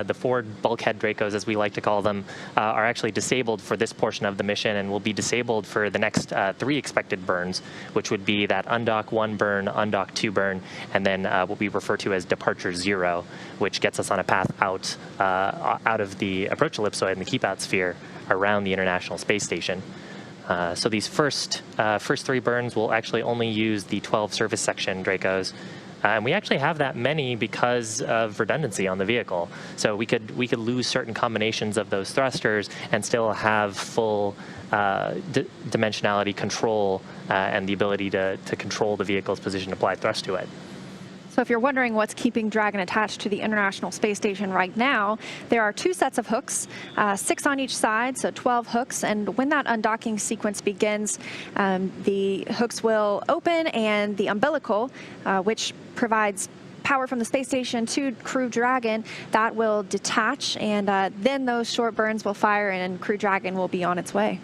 the forward bulkhead Dracos, as we like to call them, are actually disabled for this portion of the mission and will be disabled for the next 3 expected burns, which would be that undock 1 burn, undock 2 burn, and then what we refer to as departure 0, which gets us on a path out of the approach ellipsoid and the keep-out sphere around the International Space Station. So these first 3 burns will actually only use the 12 surface section Dracos. And we actually have that many because of redundancy on the vehicle. So we could lose certain combinations of those thrusters and still have full dimensionality control and the ability to control the vehicle's position, apply thrust to it. So if you're wondering what's keeping Dragon attached to the International Space Station right now, there are 2 sets of hooks, 6 on each side, so 12 hooks. And when that undocking sequence begins, the hooks will open and the umbilical, which provides power from the space station to Crew Dragon, that will detach, and then those short burns will fire and Crew Dragon will be on its way.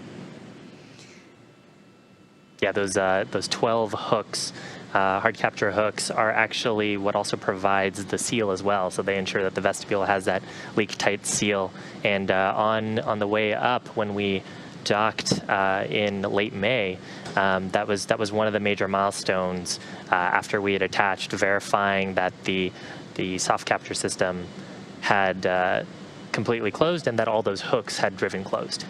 Yeah, those 12 hooks, hard capture hooks, are actually what also provides the seal as well. So they ensure that the vestibule has that leak-tight seal. And on the way up, when we docked in late May, that was one of the major milestones after we had attached, verifying that the soft capture system had completely closed and that all those hooks had driven closed.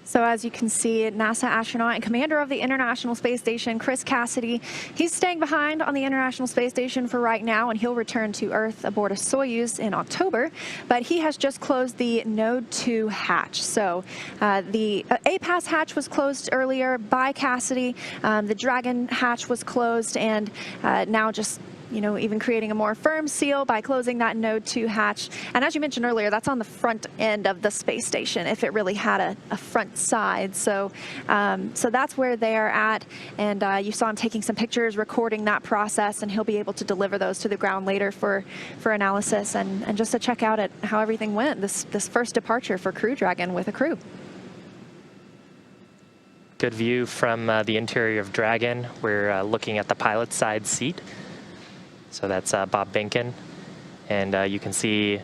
So as you can see, NASA astronaut and commander of the International Space Station, Chris Cassidy, he's staying behind on the International Space Station for right now, and he'll return to Earth aboard a Soyuz in October. But he has just closed the Node 2 hatch. So the APAS hatch was closed earlier by Cassidy. The Dragon hatch was closed, and now just even creating a more firm seal by closing that Node 2 hatch. And as you mentioned earlier, that's on the front end of the space station, if it really had a front side. So so that's where they're at. And you saw him taking some pictures, recording that process, and he'll be able to deliver those to the ground later for analysis and just to check out at how everything went, this first departure for Crew Dragon with a crew. Good view from the interior of Dragon. We're looking at the pilot's side seat. So that's Bob Behnken, and you can see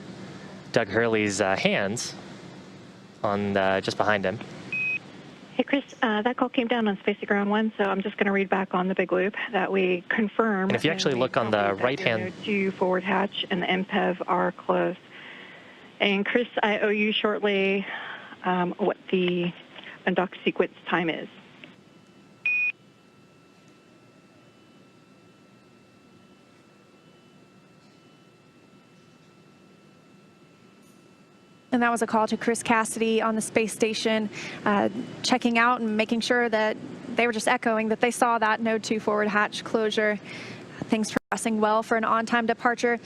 Doug Hurley's hands on just behind him. Hey, Chris, that call came down on Space Ground 1, so I'm just going to read back on the big loop that we confirm. And if you actually look on the right hand, Node 2 forward hatch and the MPEV are closed. And Chris, I owe you shortly what the undock sequence time is. And that was a call to Chris Cassidy on the space station, checking out and making sure that they were just echoing that they saw that Node 2 forward hatch closure. Things progressing well for an on-time departure.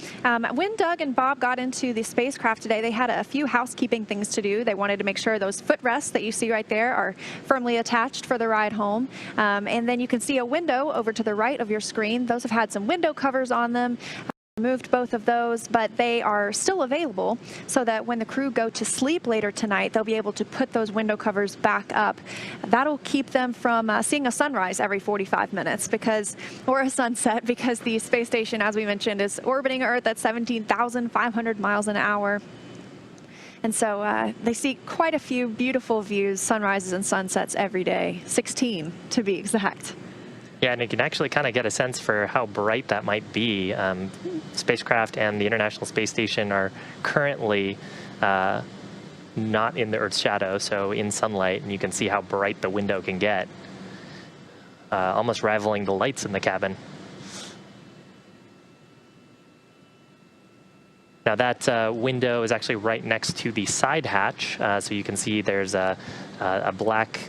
When Doug and Bob got into the spacecraft today, they had a few housekeeping things to do. They wanted to make sure those footrests that you see right there are firmly attached for the ride home. And then you can see a window over to the right of your screen. Those have had some window covers on them. Removed both of those, but they are still available so that when the crew go to sleep later tonight, they'll be able to put those window covers back up. That'll keep them from seeing a sunrise every 45 minutes or a sunset, because the space station, as we mentioned, is orbiting Earth at 17,500 miles an hour. And so they see quite a few beautiful views, sunrises and sunsets every day, 16 to be exact. Yeah, and you can actually kind of get a sense for how bright that might be. Spacecraft and the International Space Station are currently not in the Earth's shadow, so in sunlight, and you can see how bright the window can get, almost rivaling the lights in the cabin. Now that window is actually right next to the side hatch, so you can see there's a black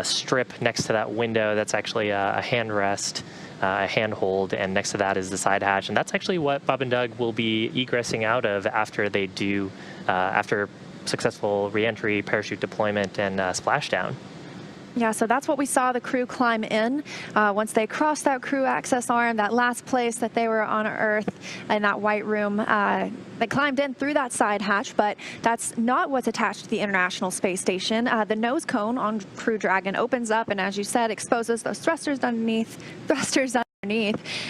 strip next to that window. That's actually a handrest, a handhold, and next to that is the side hatch. And that's actually what Bob and Doug will be egressing out of after they do, after successful reentry, parachute deployment, and splashdown. Yeah, so that's what we saw the crew climb in. Once they crossed that crew access arm, that last place that they were on Earth in that white room, they climbed in through that side hatch, but that's not what's attached to the International Space Station. The nose cone on Crew Dragon opens up and, as you said, exposes those thrusters underneath,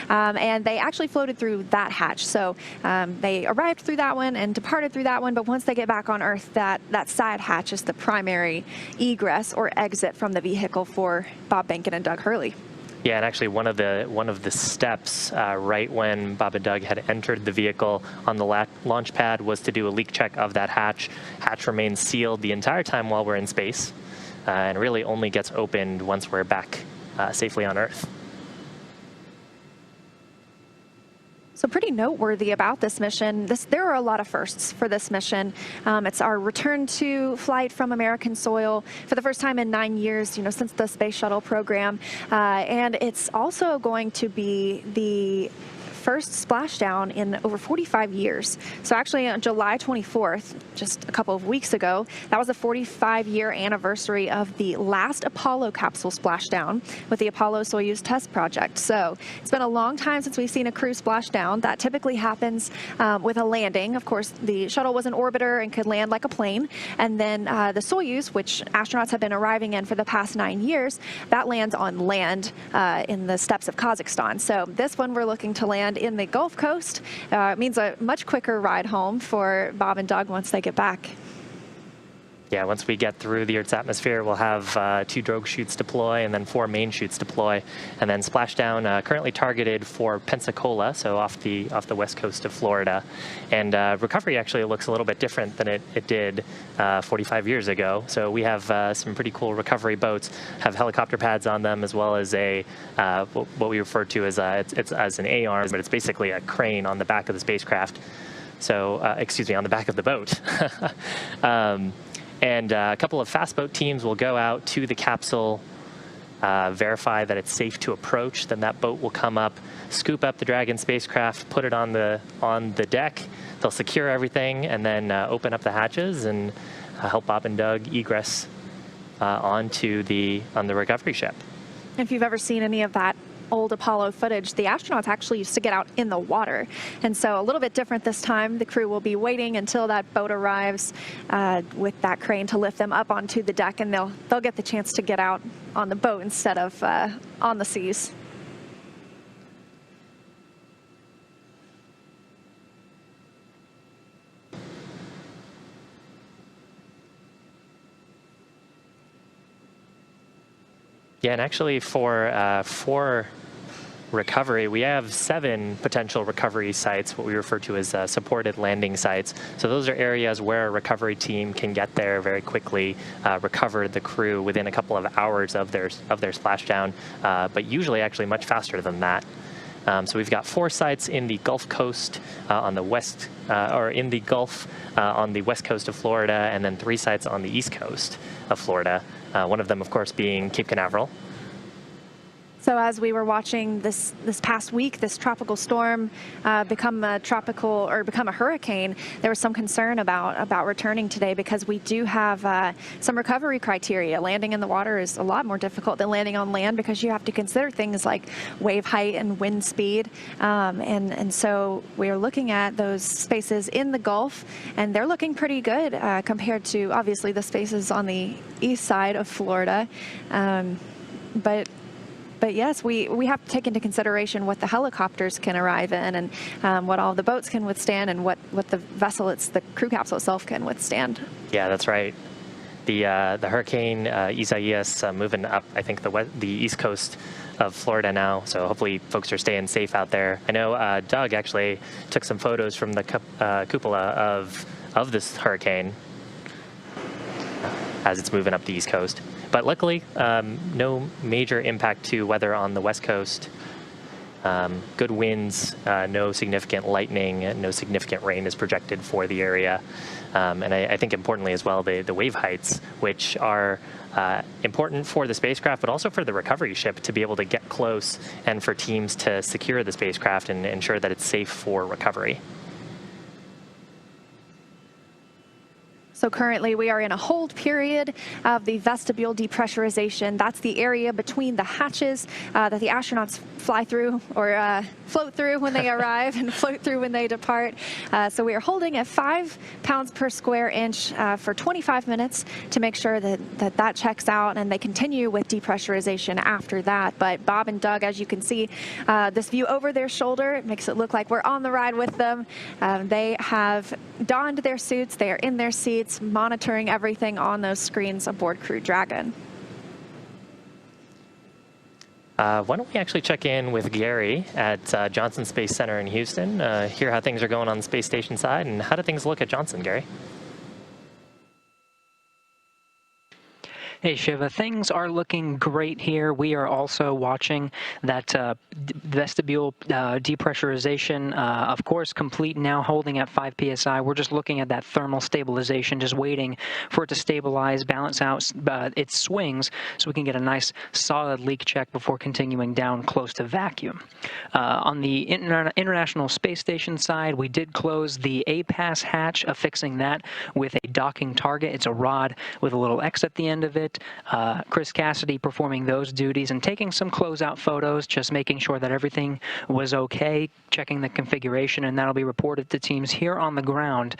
and they actually floated through that hatch. So they arrived through that one and departed through that one, but once they get back on Earth, that side hatch is the primary egress or exit from the vehicle for Bob Behnken and Doug Hurley. Yeah, and actually one of the steps right when Bob and Doug had entered the vehicle on the launch pad was to do a leak check of that hatch. Hatch remains sealed the entire time while we're in space, and really only gets opened once we're back safely on Earth. So pretty noteworthy about this mission, there are a lot of firsts for this mission. It's our return to flight from American soil for the first time in 9 years, since the space shuttle program. And it's also going to be the first splashdown in over 45 years. So actually on July 24th, just a couple of weeks ago, that was the 45-year anniversary of the last Apollo capsule splashdown with the Apollo-Soyuz test project. So it's been a long time since we've seen a crew splashdown. That typically happens with a landing. Of course, the shuttle was an orbiter and could land like a plane. And then the Soyuz, which astronauts have been arriving in for the past 9 years, that lands on land in the steppes of Kazakhstan. So this one we're looking to land in the Gulf Coast. It means a much quicker ride home for Bob and Doug once they get back. Yeah, once we get through the Earth's atmosphere, we'll have 2 drogue chutes deploy and then 4 main chutes deploy. And then splashdown currently targeted for Pensacola, so off the west coast of Florida. And recovery actually looks a little bit different than it did 45 years ago. So we have some pretty cool recovery boats, have helicopter pads on them, as well as a what we refer to as it's as an A-arm, but it's basically a crane on the back of the spacecraft. So, excuse me, on the back of the boat. And a couple of fast boat teams will go out to the capsule, verify that it's safe to approach. Then that boat will come up, scoop up the Dragon spacecraft, put it on the deck. They'll secure everything and then open up the hatches and help Bob and Doug egress onto the recovery ship. If you've ever seen any of that old Apollo footage, the astronauts actually used to get out in the water. And so a little bit different this time. The crew will be waiting until that boat arrives with that crane to lift them up onto the deck, and they'll get the chance to get out on the boat instead of on the seas. Yeah, and actually for recovery, we have 7 potential recovery sites, what we refer to as supported landing sites. So those are areas where a recovery team can get there very quickly, recover the crew within a couple of hours of their splashdown, but usually actually much faster than that. So we've got 4 sites in the Gulf Coast on the west, or in the Gulf on the west coast of Florida, and then 3 sites on the east coast of Florida. One of them, of course, being Cape Canaveral. So as we were watching this past week, this tropical storm become a hurricane, there was some concern about returning today because we do have some recovery criteria. Landing in the water is a lot more difficult than landing on land because you have to consider things like wave height and wind speed. And so we're looking at those spaces in the Gulf, and they're looking pretty good compared to, obviously, the spaces on the east side of Florida. But yes, we have to take into consideration what the helicopters can arrive in and what all the boats can withstand and what the vessel, the crew capsule itself can withstand. Yeah, that's right. The hurricane Isaias moving up, I think, the east coast of Florida now. So hopefully folks are staying safe out there. I know Doug actually took some photos from the cupola of this hurricane as it's moving up the east coast. But luckily, no major impact to weather on the west coast. Good winds, no significant lightning, no significant rain is projected for the area. And I think importantly as well, the wave heights, which are important for the spacecraft, but also for the recovery ship to be able to get close and for teams to secure the spacecraft and ensure that it's safe for recovery. So currently we are in a hold period of the vestibule depressurization. That's the area between the hatches that the astronauts fly through or float through when they arrive and float through when they depart. So we are holding at 5 pounds per square inch for 25 minutes to make sure that checks out, and they continue with depressurization after that. But Bob and Doug, as you can see, this view over their shoulder, it makes it look like we're on the ride with them. They have donned their suits. They are in their seats, monitoring everything on those screens aboard Crew Dragon. Why don't we actually check in with Gary at Johnson Space Center in Houston, hear how things are going on the space station side, and how do things look at Johnson, Gary? Hey Shiva, things are looking great here. We are also watching that vestibule depressurization, of course, complete now, holding at 5 psi. We're just looking at that thermal stabilization, just waiting for it to stabilize, balance out its swings, so we can get a nice solid leak check before continuing down close to vacuum. On the International Space Station side, we did close the A-pass hatch, affixing that with a docking target. It's a rod with a little X at the end of it. Chris Cassidy performing those duties and taking some closeout photos, just making sure that everything was okay, checking the configuration, and that'll be reported to teams here on the ground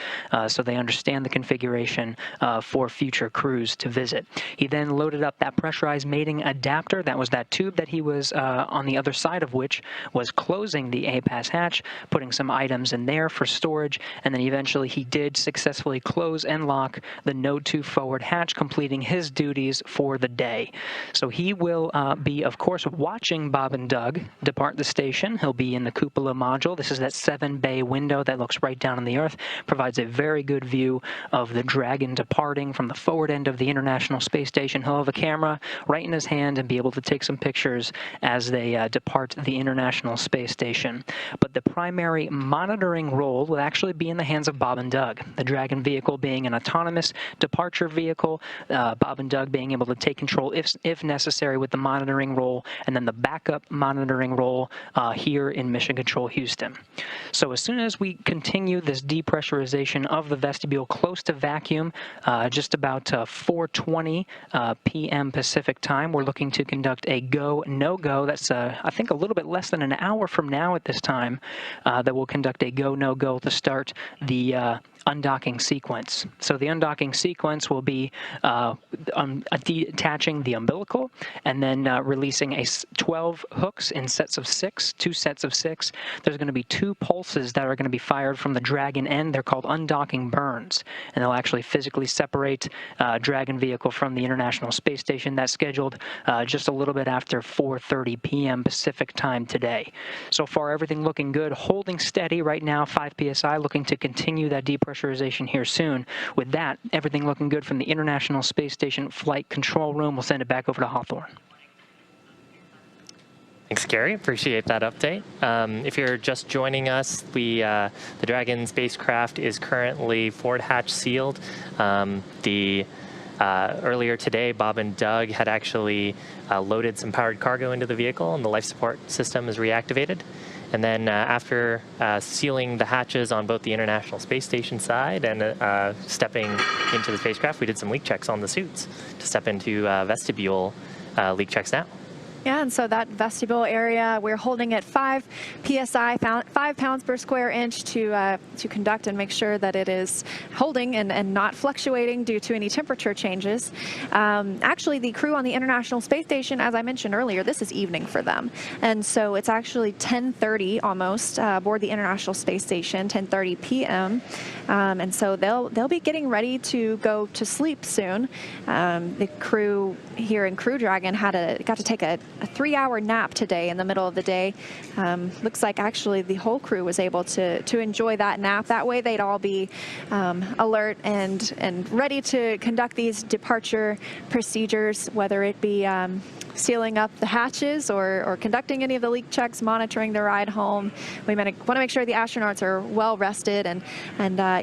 so they understand the configuration for future crews to visit. He then loaded up that pressurized mating adapter. That was that tube that he was on the other side of which was closing the A-pass hatch, putting some items in there for storage, and then eventually he did successfully close and lock the Node 2 forward hatch, completing his duties for the day. So he will be, of course, watching Bob and Doug depart the station. He'll be in the cupola module. This is that 7-bay window that looks right down on the Earth, provides a very good view of the Dragon departing from the forward end of the International Space Station. He'll have a camera right in his hand and be able to take some pictures as they depart the International Space Station. But the primary monitoring role will actually be in the hands of Bob and Doug, the Dragon vehicle being an autonomous departure vehicle, Bob and Doug being able to take control if necessary with the monitoring role, and then the backup monitoring role here in Mission Control Houston. So as soon as we continue this depressurization of the vestibule close to vacuum, just about 4:20 p.m. Pacific time, we're looking to conduct a go, no-go. That's, I think, a little bit less than an hour from now at this time that we'll conduct a go, no-go to start the undocking sequence. So the undocking sequence will be detaching the umbilical and then releasing 12 hooks in sets of 6, 2 sets of 6. There's going to be 2 pulses that are going to be fired from the Dragon end. They're called undocking burns, and they'll actually physically separate Dragon vehicle from the International Space Station. That's scheduled just a little bit after 4:30 p.m. Pacific time today. So far, everything looking good, holding steady right now, 5 psi, looking to continue that depressurization here soon. With that, everything looking good from the International Space Station Flight Control Room. We'll send it back over to Hawthorne. Thanks, Gary. Appreciate that update. If you're just joining us, the Dragon spacecraft is currently forward hatch sealed. Earlier today, Bob and Doug had actually loaded some powered cargo into the vehicle, and the life support system is reactivated. And then after sealing the hatches on both the International Space Station side and stepping into the spacecraft, we did some leak checks on the suits to step into vestibule leak checks now. Yeah, and so that vestibule area, we're holding at 5 psi, 5 pounds per square inch to conduct and make sure that it is holding and not fluctuating due to any temperature changes. Actually, the crew on the International Space Station, as I mentioned earlier, this is evening for them. And so it's actually 10:30 almost aboard the International Space Station, 10:30 p.m. And so they'll be getting ready to go to sleep soon. The crew here in Crew Dragon got to take a 3-hour nap today in the middle of the day. Looks like actually the whole crew was able to enjoy that nap. That way they'd all be alert and ready to conduct these departure procedures, whether it be sealing up the hatches or conducting any of the leak checks, monitoring the ride home. We want to make sure the astronauts are well rested, and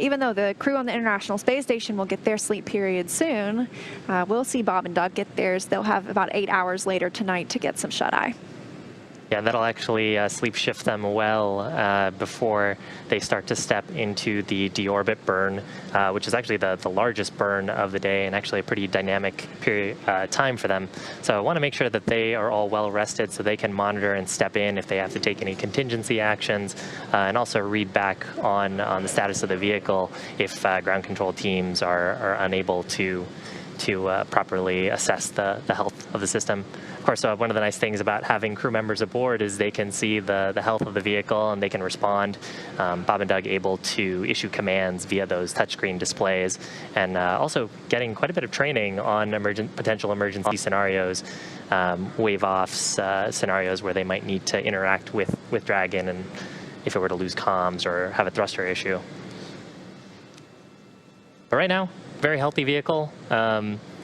even though the crew on the International Space Station will get their sleep period soon, we'll see Bob and Doug get theirs. They'll have about 8 hours later tonight to get some shut-eye. Yeah, that'll actually sleep shift them well before they start to step into the deorbit burn, which is actually the largest burn of the day and actually a pretty dynamic period time for them. So I want to make sure that they are all well rested so they can monitor and step in if they have to take any contingency actions, and also read back on the status of the vehicle if ground control teams are unable to properly assess the health of the system. Of course, one of the nice things about having crew members aboard is they can see the health of the vehicle and they can respond. Bob and Doug able to issue commands via those touchscreen displays, and also getting quite a bit of training on potential emergency scenarios, wave-offs, scenarios where they might need to interact with Dragon, and if it were to lose comms or have a thruster issue. But right now, very healthy vehicle.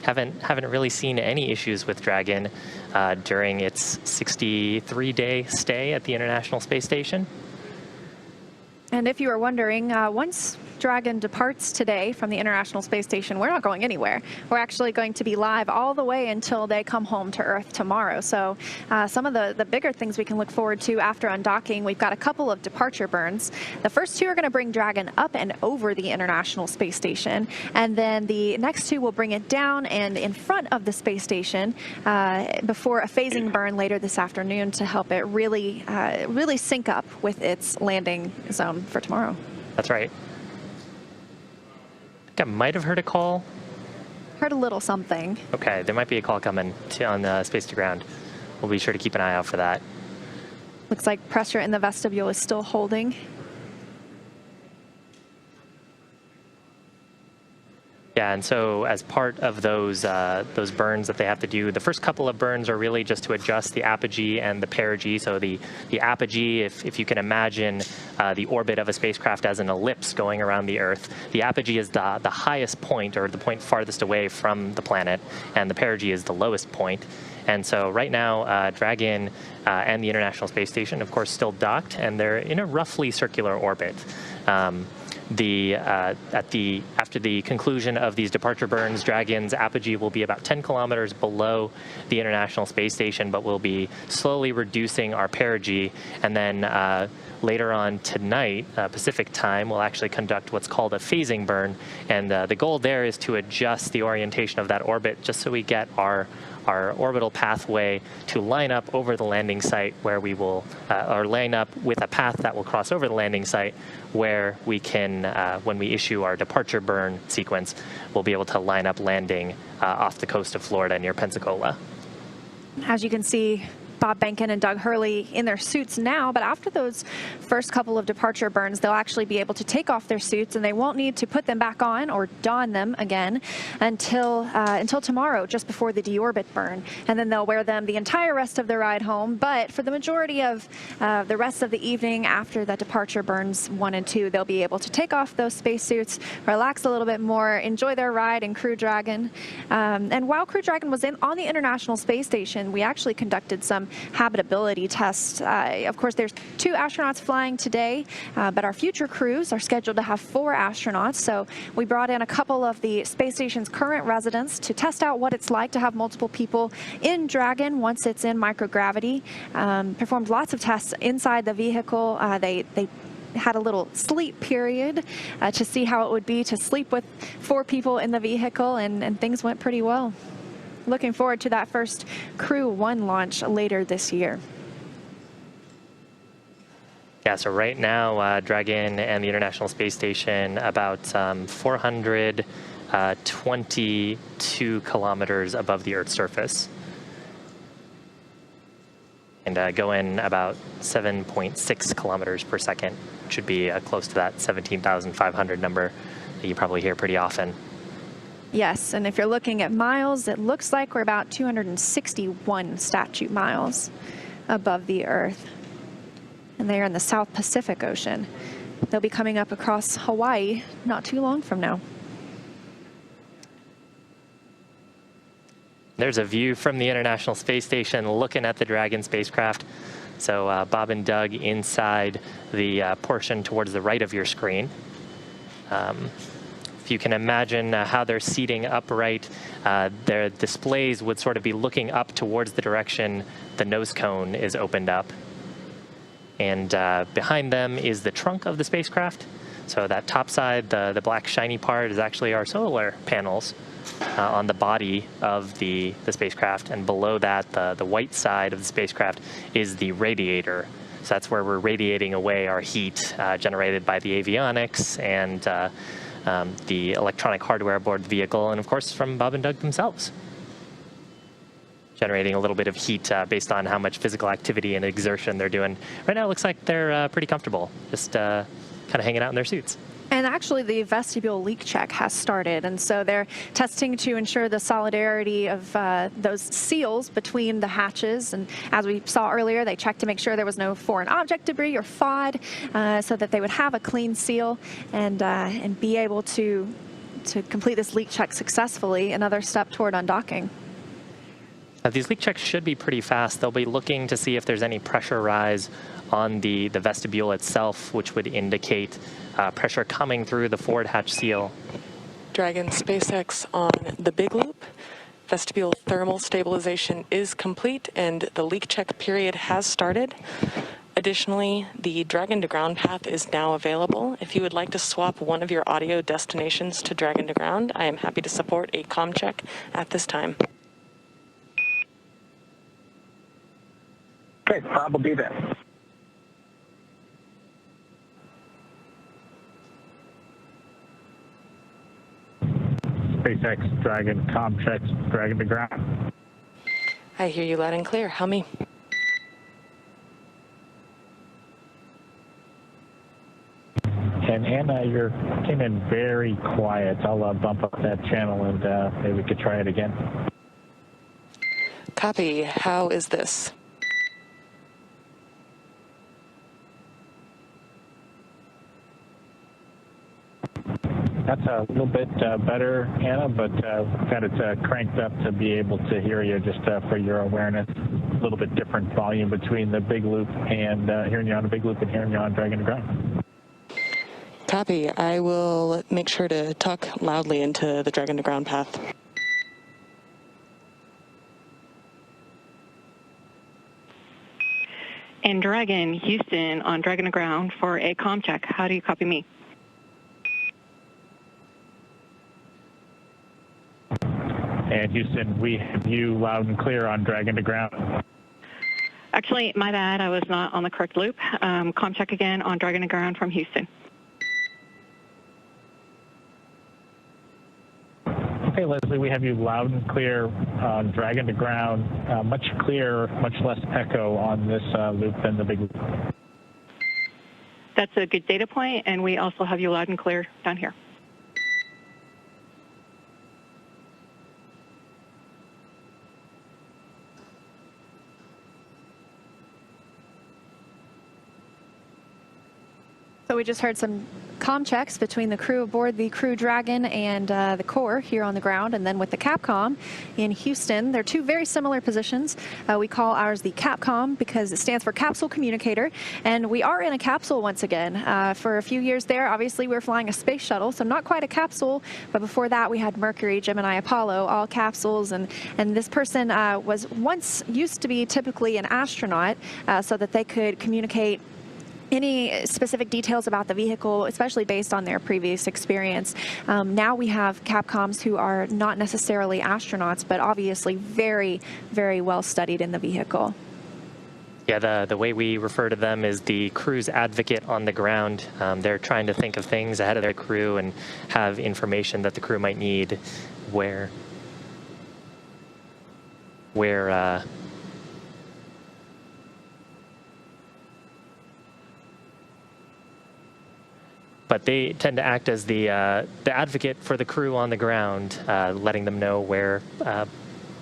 haven't really seen any issues with Dragon during its 63-day stay at the International Space Station. And if you were wondering, once Dragon departs today from the International Space Station, we're not going anywhere. We're actually going to be live all the way until they come home to Earth tomorrow. So some of the bigger things we can look forward to after undocking, we've got a couple of departure burns. The first two are going to bring Dragon up and over the International Space Station, and then the next two will bring it down and in front of the space station before a phasing burn later this afternoon to help it really sync up with its landing zone for tomorrow. That's right. I think I might have heard a call. Heard a little something. Okay, there might be a call coming on Space to Ground. We'll be sure to keep an eye out for that. Looks like pressure in the vestibule is still holding. Yeah, and so as part of those burns that they have to do, the first couple of burns are really just to adjust the apogee and the perigee. So the apogee, if you can imagine the orbit of a spacecraft as an ellipse going around the Earth, the apogee is the highest point, or the point farthest away from the planet, and the perigee is the lowest point. And so right now, Dragon and the International Space Station, of course, still docked, and they're in a roughly circular orbit. After the conclusion of these departure burns, Dragon's apogee will be about 10 kilometers below the International Space Station, but we'll be slowly reducing our perigee. And then later on tonight, Pacific time, we'll actually conduct what's called a phasing burn. And the goal there is to adjust the orientation of that orbit just so we get our orbital pathway to line up over the landing site, where we will, or line up with a path that will cross over the landing site, where we can, when we issue our departure burn sequence, we'll be able to line up landing off the coast of Florida near Pensacola. As you can see, Bob Behnken and Doug Hurley in their suits now, but after those first couple of departure burns, they'll actually be able to take off their suits, and they won't need to put them back on or don them again until tomorrow, just before the deorbit burn. And then they'll wear them the entire rest of their ride home. But for the majority of the rest of the evening after the departure burns 1 and 2, they'll be able to take off those spacesuits, relax a little bit more, enjoy their ride in Crew Dragon. And while Crew Dragon was on the International Space Station, we actually conducted some habitability tests. Of course, there's 2 astronauts flying today, but our future crews are scheduled to have 4 astronauts. So we brought in a couple of the space station's current residents to test out what it's like to have multiple people in Dragon once it's in microgravity. Performed lots of tests inside the vehicle. They had a little sleep period to see how it would be to sleep with 4 people in the vehicle, and things went pretty well. Looking forward to that first Crew 1 launch later this year. Yeah, so right now, Dragon and the International Space Station about 422 kilometers above the Earth's surface. And going about 7.6 kilometers per second. Should be close to that 17,500 number that you probably hear pretty often. Yes, and if you're looking at miles, it looks like we're about 261 statute miles above the Earth. And they are in the South Pacific Ocean. They'll be coming up across Hawaii not too long from now. There's a view from the International Space Station looking at the Dragon spacecraft. So Bob and Doug inside the portion towards the right of your screen. If you can imagine how they're seating upright, their displays would sort of be looking up towards the direction the nose cone is opened up. And behind them is the trunk of the spacecraft. So that top side, the black shiny part, is actually our solar panels on the body of the spacecraft. And below that, the white side of the spacecraft is the radiator. So that's where we're radiating away our heat generated by the avionics and the electronic hardware aboard the vehicle, and of course from Bob and Doug themselves, generating a little bit of heat based on how much physical activity and exertion they're doing. Right now it looks like they're pretty comfortable, just kind of hanging out in their suits. And actually the vestibule leak check has started, and so they're testing to ensure the solidarity of those seals between the hatches. And as we saw earlier, they checked to make sure there was no foreign object debris or FOD, so that they would have a clean seal and be able to to complete this leak check successfully, another step toward undocking. These leak checks should be pretty fast. They'll be looking to see if there's any pressure rise on the vestibule itself, which would indicate pressure coming through the forward hatch seal. Dragon SpaceX on the big loop. Vestibule thermal stabilization is complete and the leak check period has started. Additionally, the Dragon to ground path is now available. If you would like to swap one of your audio destinations to Dragon to ground, I am happy to support a comm check at this time. Okay, Bob will do that. SpaceX Dragon comm checks Dragon to ground. I hear you loud and clear. How me? And Anna, you came in very quiet. I'll bump up that channel and maybe we could try it again. Copy. How is this? That's a little bit better, Anna, but got it cranked up to be able to hear you just for your awareness. A little bit different volume between the big loop and hearing you on the big loop and hearing you on Dragon to ground. Copy. I will make sure to talk loudly into the Dragon to ground path. And Dragon, Houston on Dragon to ground for a comm check. How do you copy me? And Houston, we have you loud and clear on Dragon to ground. Actually, my bad. I was not on the correct loop. Comm check again on Dragon to ground from Houston. Okay, Leslie, we have you loud and clear on Dragon to ground. Much clearer, much less echo on this loop than the big loop. That's a good data point, and we also have you loud and clear down here. So we just heard some comm checks between the crew aboard the Crew Dragon and the core here on the ground, and then with the Capcom in Houston. They're two very similar positions. We call ours the Capcom because it stands for Capsule Communicator, and we are in a capsule once again. For a few years there, obviously we were flying a space shuttle, so not quite a capsule, but before that we had Mercury, Gemini, Apollo, all capsules, and this person was once used to be typically an astronaut so that they could communicate any specific details about the vehicle, especially based on their previous experience. Now we have Capcoms who are not necessarily astronauts, but obviously very, very well studied in the vehicle. Yeah, the way we refer to them is the crew's advocate on the ground. They're trying to think of things ahead of their crew and have information that the crew might need where but they tend to act as the advocate for the crew on the ground, letting them know where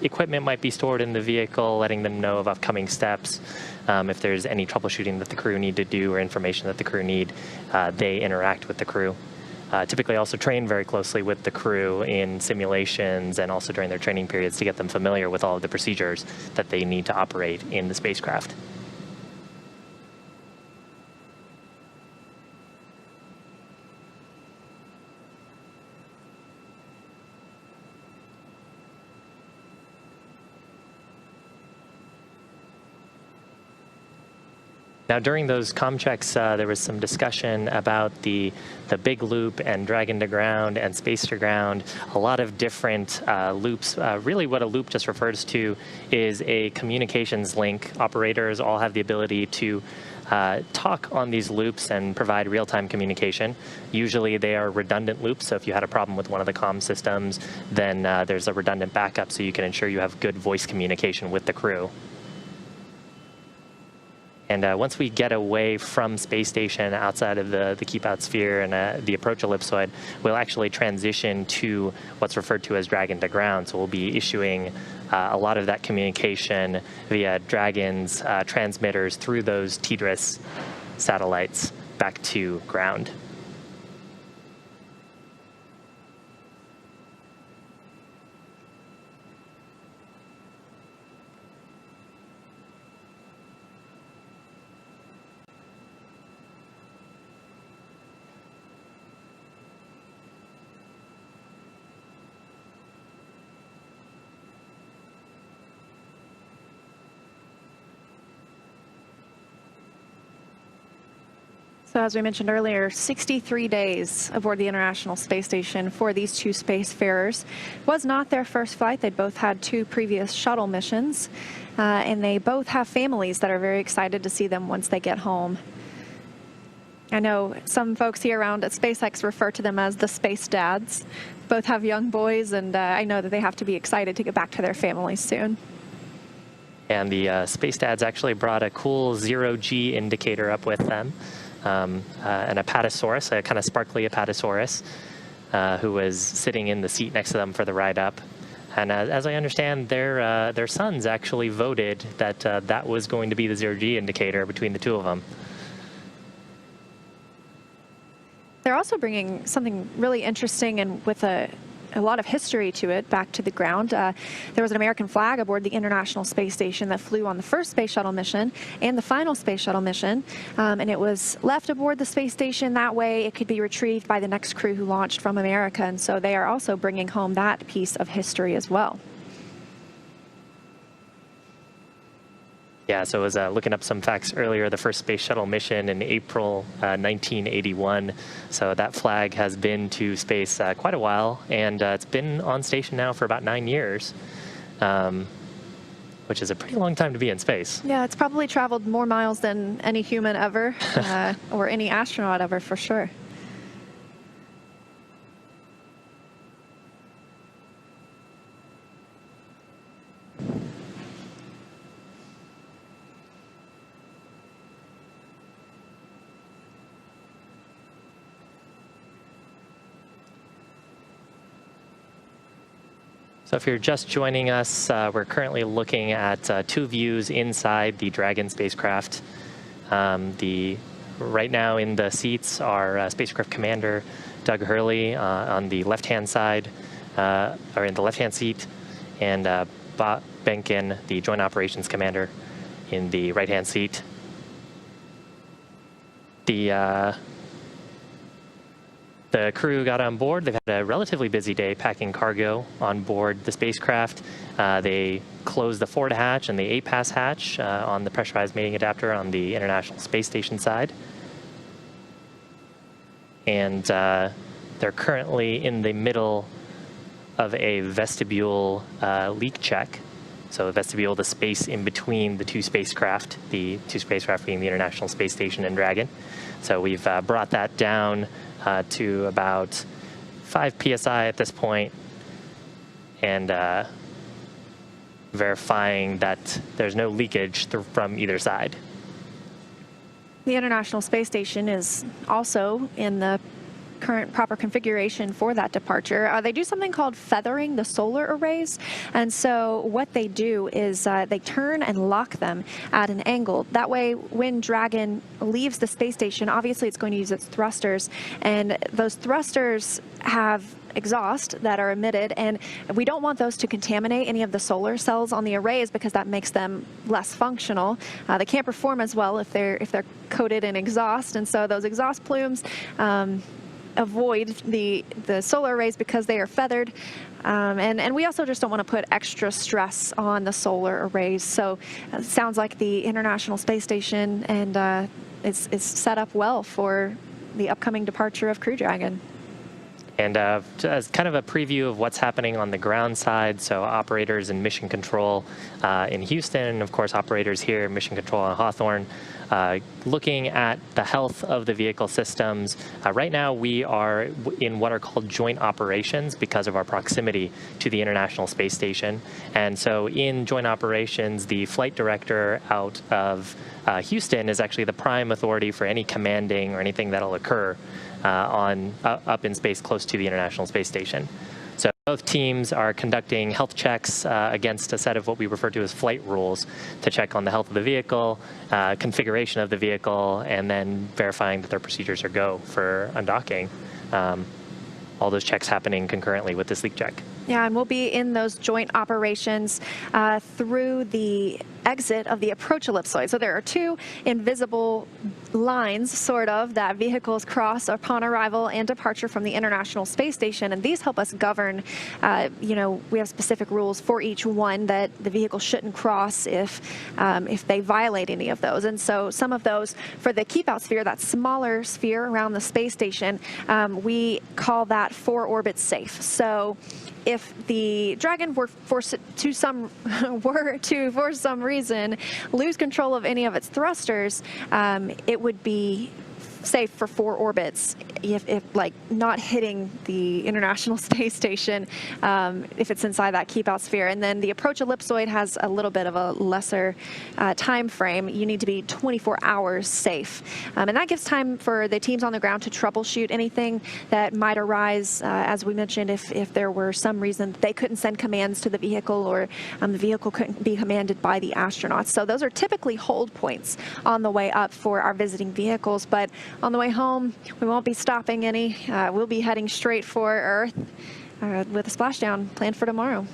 equipment might be stored in the vehicle, letting them know of upcoming steps. If there's any troubleshooting that the crew need to do or information that the crew need, they interact with the crew. Typically also train very closely with the crew in simulations and also during their training periods to get them familiar with all of the procedures that they need to operate in the spacecraft. Now, during those comm checks, there was some discussion about the big loop and Dragon to ground and space to ground, a lot of different loops. Really what a loop just refers to is a communications link. Operators all have the ability to talk on these loops and provide real-time communication. Usually they are redundant loops, so if you had a problem with one of the comm systems, then there's a redundant backup so you can ensure you have good voice communication with the crew. And once we get away from space station outside of the keep-out sphere and the approach ellipsoid, we'll actually transition to what's referred to as Dragon to ground. So we'll be issuing a lot of that communication via Dragon's transmitters through those TDRS satellites back to ground. So as we mentioned earlier, 63 days aboard the International Space Station for these two spacefarers. It was not their first flight. They both had 2 previous shuttle missions, and they both have families that are very excited to see them once they get home. I know some folks here around at SpaceX refer to them as the space dads. Both have young boys, and I know that they have to be excited to get back to their families soon. And the space dads actually brought a cool zero-G indicator up with them. An apatosaurus, a kind of sparkly apatosaurus, who was sitting in the seat next to them for the ride up. And as I understand, their sons actually voted that that was going to be the zero-G indicator between the 2 of them. They're also bringing something really interesting and with a lot of history to it back to the ground. There was an American flag aboard the International Space Station that flew on the first space shuttle mission and the final space shuttle mission, and it was left aboard the space station. That way it could be retrieved by the next crew who launched from America, and so they are also bringing home that piece of history as well. Yeah, so I was looking up some facts earlier. The first space shuttle mission in April 1981. So that flag has been to space quite a while, and it's been on station now for about 9 years, which is a pretty long time to be in space. Yeah, it's probably traveled more miles than any human ever, or any astronaut ever, for sure. So if you're just joining us, we're currently looking at 2 views inside the Dragon spacecraft. Right now in the seats are spacecraft commander Doug Hurley on the left-hand side, or in the left-hand seat, and Bob Behnken, the joint operations commander, in the right-hand seat. The crew got on board. They've had a relatively busy day packing cargo on board the spacecraft. They closed the forward hatch and the 8-pass hatch on the pressurized mating adapter on the International Space Station side. And they're currently in the middle of a vestibule leak check. So the vestibule, the space in between the 2 spacecraft, the 2 spacecraft being the International Space Station and Dragon. So we've brought that down to about 5 psi at this point, and verifying that there's no leakage from either side. The International Space Station is also in the current proper configuration for that departure. They do something called feathering the solar arrays, and so what they do is they turn and lock them at an angle. That way, when Dragon leaves the space station, obviously it's going to use its thrusters, and those thrusters have exhaust that are emitted, and we don't want those to contaminate any of the solar cells on the arrays because that makes them less functional. They can't perform as well if they're coated in exhaust, and so those exhaust plumes avoid the solar arrays because they are feathered, and we also just don't want to put extra stress on the solar arrays. So it sounds like the International Space Station and it's set up well for the upcoming departure of Crew Dragon. And as kind of a preview of what's happening on the ground side, so operators and mission control in Houston, and of course operators here in mission control on Hawthorne, looking at the health of the vehicle systems. Right now we are in what are called joint operations because of our proximity to the International Space Station. And so in joint operations, the flight director out of Houston is actually the prime authority for any commanding or anything that'll occur up in space close to the International Space Station. So both teams are conducting health checks against a set of what we refer to as flight rules to check on the health of the vehicle, configuration of the vehicle, and then verifying that their procedures are go for undocking. All those checks happening concurrently with this leak check. Yeah, and we'll be in those joint operations through the exit of the approach ellipsoid. So there are two invisible lines, sort of, that vehicles cross upon arrival and departure from the International Space Station, and these help us govern, we have specific rules for each one that the vehicle shouldn't cross if they violate any of those. And so some of those, for the keep out sphere, that smaller sphere around the space station, we call that 4 orbits safe. So if the Dragon were for some reason lose control of any of its thrusters, it would be safe for 4 orbits if like not hitting the International Space Station if it's inside that keep out sphere. And then the approach ellipsoid has a little bit of a lesser time frame. You need to be 24 hours safe, and that gives time for the teams on the ground to troubleshoot anything that might arise, as we mentioned, if there were some reason they couldn't send commands to the vehicle, or the vehicle couldn't be commanded by the astronauts. So those are typically hold points on the way up for our visiting vehicles, but on the way home, we won't be stopping any. We'll be heading straight for Earth with a splashdown planned for tomorrow.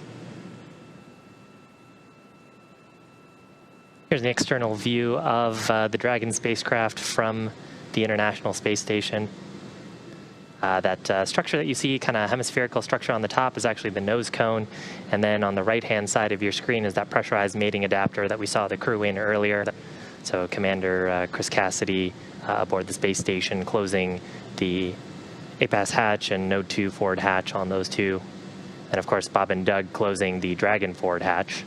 Here's an external view of the Dragon spacecraft from the International Space Station. That structure that you see, kind of hemispherical structure on the top, is actually the nose cone. And then on the right-hand side of your screen is that pressurized mating adapter that we saw the crew in earlier. So Commander Chris Cassidy aboard the space station, closing the APAS hatch and Node 2 forward hatch on those two. And of course, Bob and Doug closing the Dragon forward hatch.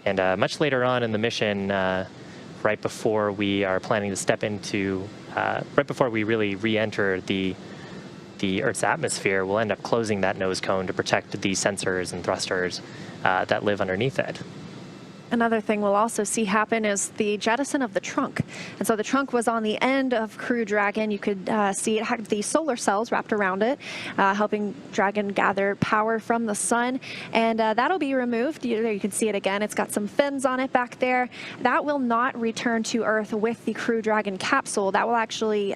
And much later on in the mission, right before we are planning to step into, right before we really re-enter the Earth's atmosphere, we'll end up closing that nose cone to protect the sensors and thrusters that live underneath it. Another thing we'll also see happen is the jettison of the trunk. And so the trunk was on the end of Crew Dragon. You could see it had the solar cells wrapped around it, helping Dragon gather power from the sun. And that'll be removed. You can see it again. It's got some fins on it back there. That will not return to Earth with the Crew Dragon capsule. That will actually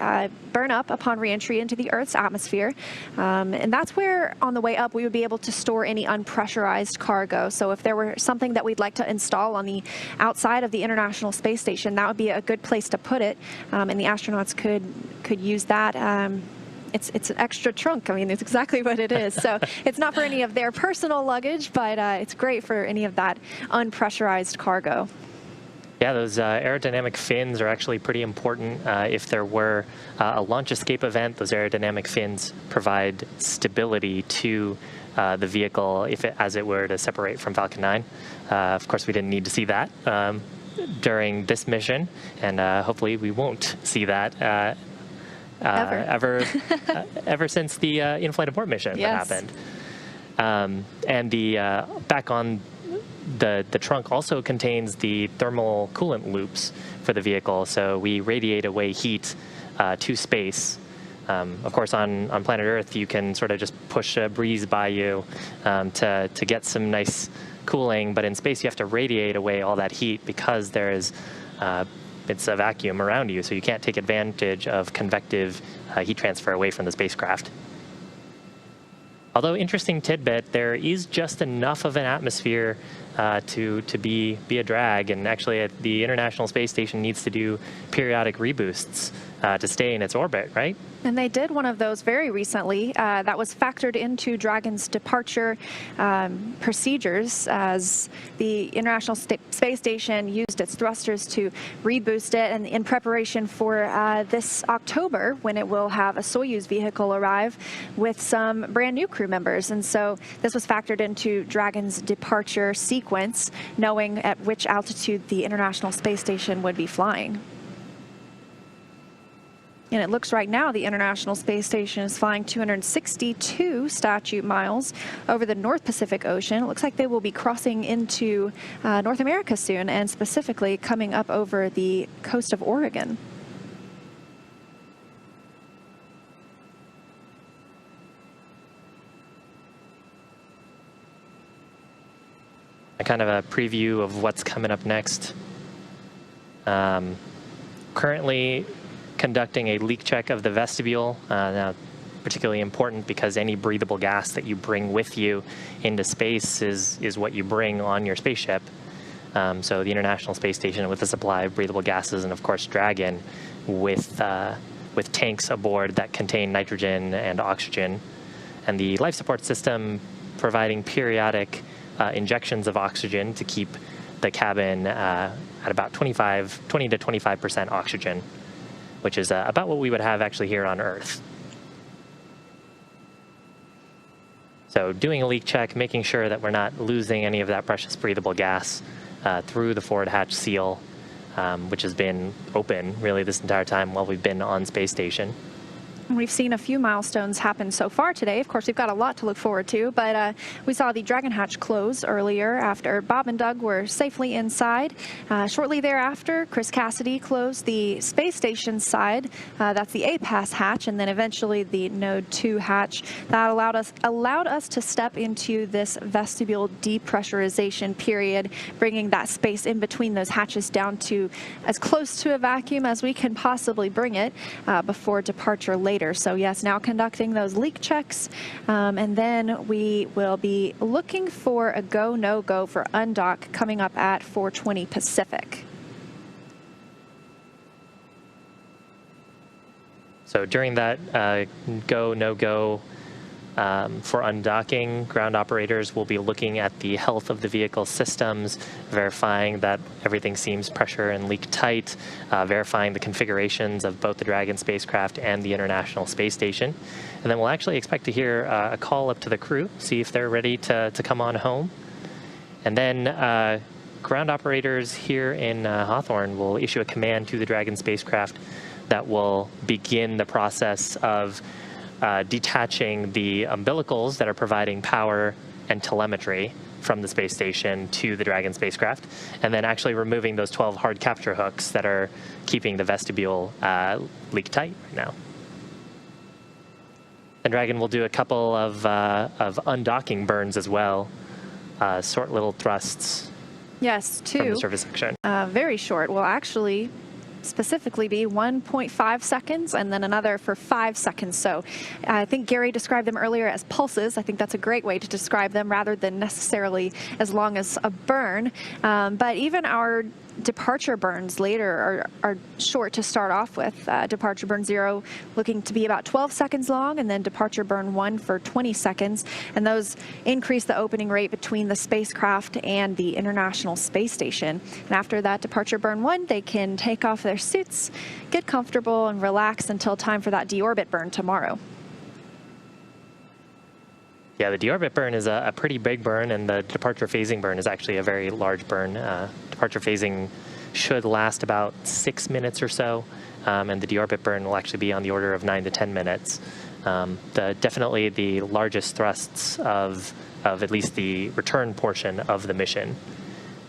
burn up upon reentry into the Earth's atmosphere. And that's where, on the way up, we would be able to store any unpressurized cargo. So if there were something that we'd like to install on the outside of the International Space Station, that would be a good place to put it, and the astronauts could use that. It's an extra trunk. I mean, it's exactly what it is. So it's not for any of their personal luggage, but it's great for any of that unpressurized cargo. Yeah, those aerodynamic fins are actually pretty important. If there were a launch escape event, those aerodynamic fins provide stability to the vehicle as it were to separate from Falcon 9. Of course, we didn't need to see that during this mission, and hopefully we won't see that ever since the in-flight abort mission that happened. And the back on the trunk also contains the thermal coolant loops for the vehicle, so we radiate away heat to space. Of course, on planet Earth, you can sort of just push a breeze by you to get some nice cooling, but in space you have to radiate away all that heat because there is it's a vacuum around you, so you can't take advantage of convective heat transfer away from the spacecraft. Although, interesting tidbit, there is just enough of an atmosphere to be a drag, and actually the International Space Station needs to do periodic reboosts to stay in its orbit, right? And they did one of those very recently. That was factored into Dragon's departure procedures as the International Space Station used its thrusters to reboost it, and in preparation for this October, when it will have a Soyuz vehicle arrive with some brand new crew members. And so this was factored into Dragon's departure sequence, knowing at which altitude the International Space Station would be flying. And it looks right now the International Space Station is flying 262 statute miles over the North Pacific Ocean. It looks like they will be crossing into North America soon, and specifically coming up over the coast of Oregon. A kind of a preview of what's coming up next. Currently conducting a leak check of the vestibule. Now, particularly important because any breathable gas that you bring with you into space is what you bring on your spaceship. So the International Space Station with a supply of breathable gases, and of course Dragon with tanks aboard that contain nitrogen and oxygen, and the life support system providing periodic injections of oxygen to keep the cabin at about 20 to 25% oxygen, which is about what we would have actually here on Earth. So doing a leak check, making sure that we're not losing any of that precious breathable gas through the forward hatch seal, which has been open really this entire time while we've been on space station. We've seen a few milestones happen so far today. Of course, we've got a lot to look forward to, but we saw the Dragon hatch close earlier after Bob and Doug were safely inside. Shortly thereafter, Chris Cassidy closed the space station side. That's the APAS hatch, and then eventually the Node 2 hatch. That allowed us to step into this vestibule depressurization period, bringing that space in between those hatches down to as close to a vacuum as we can possibly bring it before departure later. So yes, now conducting those leak checks, and then we will be looking for a go, no go for undock coming up at 4:20 Pacific. So during that go, no go for undocking, ground operators will be looking at the health of the vehicle systems, verifying that everything seems pressure and leak tight, verifying the configurations of both the Dragon spacecraft and the International Space Station. And then we'll actually expect to hear a call up to the crew, see if they're ready to come on home. And then ground operators here in Hawthorne will issue a command to the Dragon spacecraft that will begin the process of detaching the umbilicals that are providing power and telemetry from the space station to the Dragon spacecraft, and then actually removing those 12 hard capture hooks that are keeping the vestibule leak tight right now. And Dragon will do a couple of undocking burns as well, short little thrusts. Yes, two. From the surface section. Very short. Will actually specifically be 1.5 seconds and then another for 5 seconds. So I think Gary described them earlier as pulses. I think that's a great way to describe them rather than necessarily as long as a burn. But even our departure burns later are short to start off with. Departure burn 0 looking to be about 12 seconds long, and then departure burn 1 for 20 seconds. And those increase the opening rate between the spacecraft and the International Space Station. And after that departure burn 1, they can take off their suits, get comfortable, and relax until time for that deorbit burn tomorrow. Yeah, the deorbit burn is a pretty big burn, and the departure phasing burn is actually a very large burn. Departure phasing should last about 6 minutes or so, and the deorbit burn will actually be on the order of 9 to 10 minutes. Definitely the largest thrusts of at least the return portion of the mission.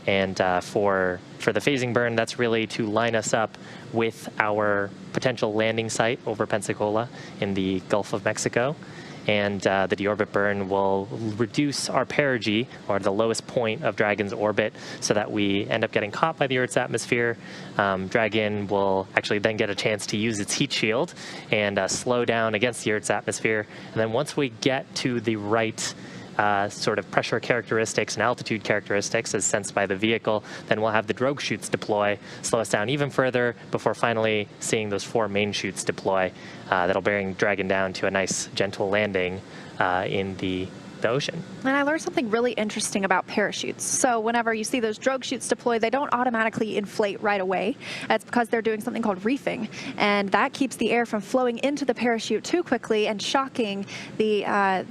And for the phasing burn, that's really to line us up with our potential landing site over Pensacola in the Gulf of Mexico. And the deorbit burn will reduce our perigee, or the lowest point of Dragon's orbit, so that we end up getting caught by the Earth's atmosphere. Dragon will actually then get a chance to use its heat shield and slow down against the Earth's atmosphere. And then once we get to the right sort of pressure characteristics and altitude characteristics as sensed by the vehicle, then we'll have the drogue chutes deploy, slow us down even further before finally seeing those 4 main chutes deploy. That'll bring Dragon down to a nice gentle landing in the ocean. And I learned something really interesting about parachutes. So whenever you see those drogue chutes deploy, they don't automatically inflate right away. That's because they're doing something called reefing, and that keeps the air from flowing into the parachute too quickly and shocking the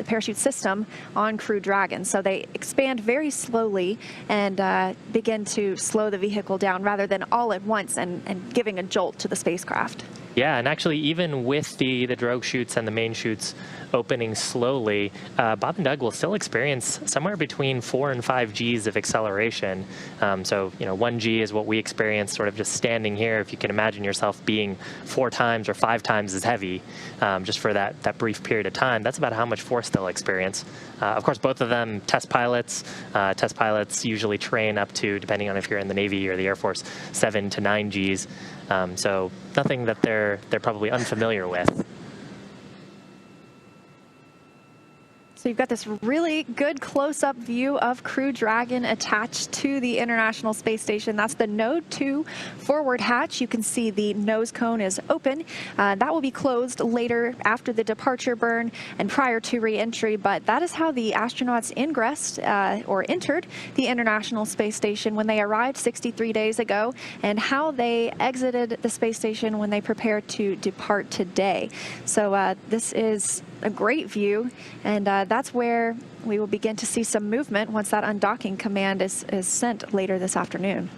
parachute system on Crew Dragon. So they expand very slowly and begin to slow the vehicle down rather than all at once and giving a jolt to the spacecraft. Yeah, and actually even with the drogue chutes and the main chutes opening slowly, Bob and Doug will still experience somewhere between 4 and 5 Gs of acceleration. So, 1 G is what we experience sort of just standing here. If you can imagine yourself being 4 times or 5 times as heavy just for that brief period of time, that's about how much force they'll experience. Of course, both of them test pilots. Test pilots usually train up to, depending on if you're in the Navy or the Air Force, 7 to 9 Gs. So nothing that they're probably unfamiliar with. So you've got this really good close-up view of Crew Dragon attached to the International Space Station. That's the Node 2 forward hatch. You can see the nose cone is open. That will be closed later after the departure burn and prior to re-entry, but that is how the astronauts ingressed or entered the International Space Station when they arrived 63 days ago, and how they exited the space station when they prepare to depart today. So this is a great view, and that's where we will begin to see some movement once that undocking command is sent later this afternoon.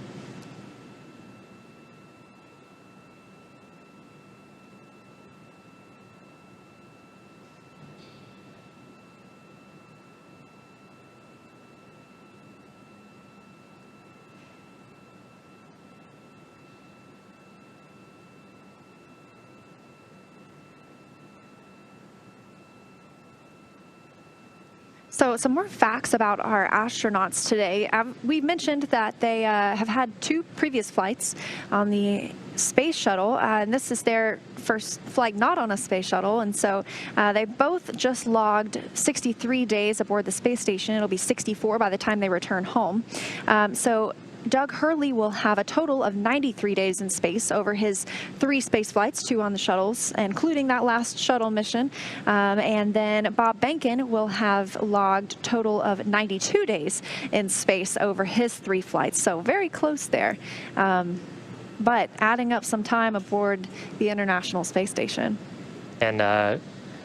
So some more facts about our astronauts today. We mentioned that they have had 2 previous flights on the space shuttle, and this is their first flight not on a space shuttle, and so they both just logged 63 days aboard the space station. It'll be 64 by the time they return home. So Doug Hurley will have a total of 93 days in space over his 3 space flights, 2 on the shuttles, including that last shuttle mission. And then Bob Behnken will have logged a total of 92 days in space over his 3 flights. So very close there. But adding up some time aboard the International Space Station. And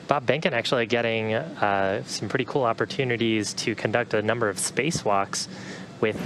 Bob Behnken actually getting some pretty cool opportunities to conduct a number of spacewalks with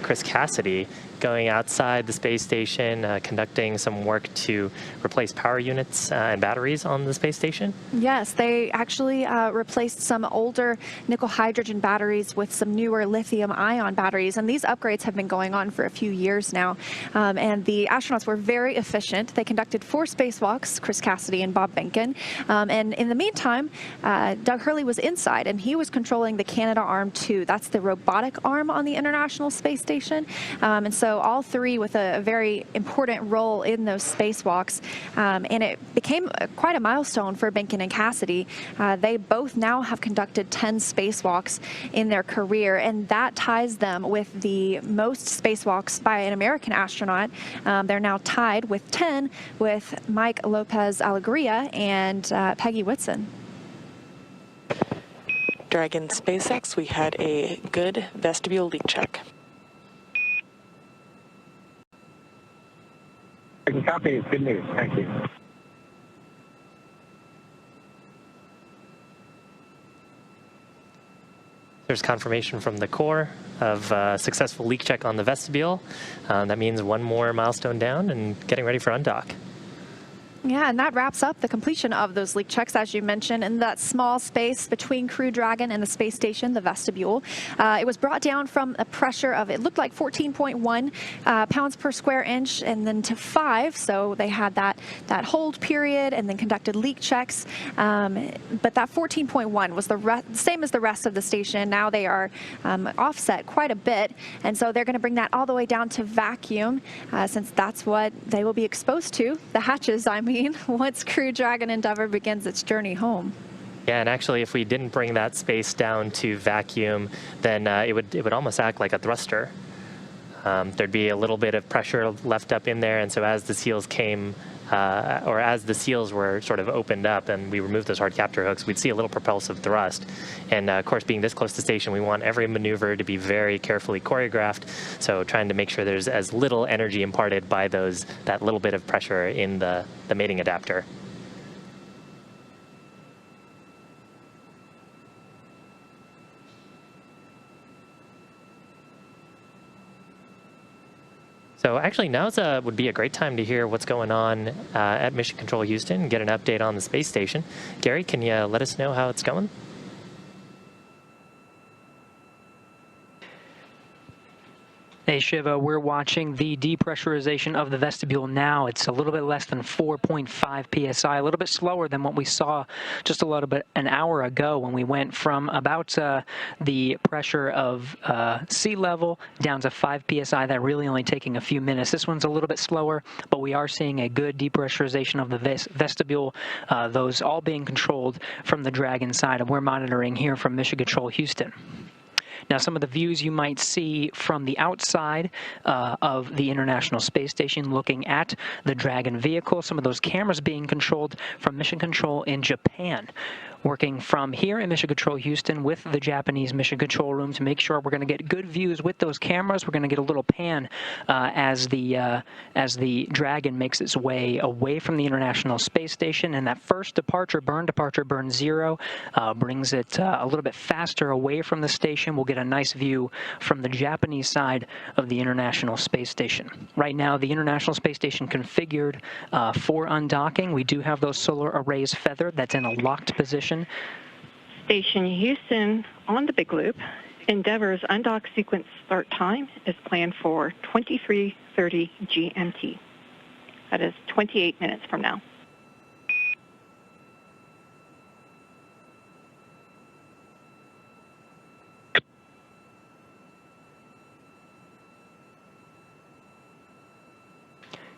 Chris Cassidy, going outside the space station, conducting some work to replace power units and batteries on the space station? Yes, they actually replaced some older nickel hydrogen batteries with some newer lithium ion batteries, and these upgrades have been going on for a few years now. And the astronauts were very efficient. They conducted 4 spacewalks, Chris Cassidy and Bob Behnken. And in the meantime, Doug Hurley was inside, and he was controlling the Canadarm2. That's the robotic arm on the International Space Station. And so all 3 with a very important role in those spacewalks. And it became quite a milestone for Behnken and Cassidy. They both now have conducted 10 spacewalks in their career, and that ties them with the most spacewalks by an American astronaut. They're now tied with 10 with Mike Lopez Alegria and Peggy Whitson. Dragon SpaceX, we had a good vestibule leak check. I can copy. It's good news. Thank you. There's confirmation from the core of successful leak check on the vestibule. That means 1 more milestone down and getting ready for undock. Yeah, and that wraps up the completion of those leak checks, as you mentioned, in that small space between Crew Dragon and the space station, the vestibule. It was brought down from a pressure of, it looked like 14.1 pounds per square inch, and then to 5. So they had that hold period and then conducted leak checks. But that 14.1 was the same as the rest of the station. Now they are offset quite a bit, and so they're going to bring that all the way down to vacuum, since that's what they will be exposed to, the hatches, I mean, once Crew Dragon Endeavour begins its journey home. Yeah, and actually, if we didn't bring that space down to vacuum, then it would almost act like a thruster. There'd be a little bit of pressure left up in there, and so as the seals came, or as the seals were sort of opened up and we removed those hard capture hooks, we'd see a little propulsive thrust. And of course, being this close to station, we want every maneuver to be very carefully choreographed. So trying to make sure there's as little energy imparted by that little bit of pressure in the mating adapter. So actually, now would be a great time to hear what's going on at Mission Control Houston and get an update on the space station. Gary, can you let us know how it's going? Hey, Shiva, we're watching the depressurization of the vestibule now. It's a little bit less than 4.5 psi, a little bit slower than what we saw just a little bit an hour ago when we went from about the pressure of sea level down to 5 psi. That really only taking a few minutes. This one's a little bit slower, but we are seeing a good depressurization of the vestibule, those all being controlled from the Dragon side, and we're monitoring here from Mission Control Houston. Now, some of the views you might see from the outside of the International Space Station looking at the Dragon vehicle, some of those cameras being controlled from Mission Control in Japan. Working from here in Mission Control Houston with the Japanese Mission Control Room to make sure we're going to get good views with those cameras. We're going to get a little pan as the Dragon makes its way away from the International Space Station, and that first departure burn 0, brings it a little bit faster away from the station. We'll get a nice view from the Japanese side of the International Space Station. Right now, the International Space Station configured for undocking. We do have those solar arrays feathered. That's in a locked position. Station Houston on the Big Loop. Endeavour's undock sequence start time is planned for 23:30 GMT. That is 28 minutes from now.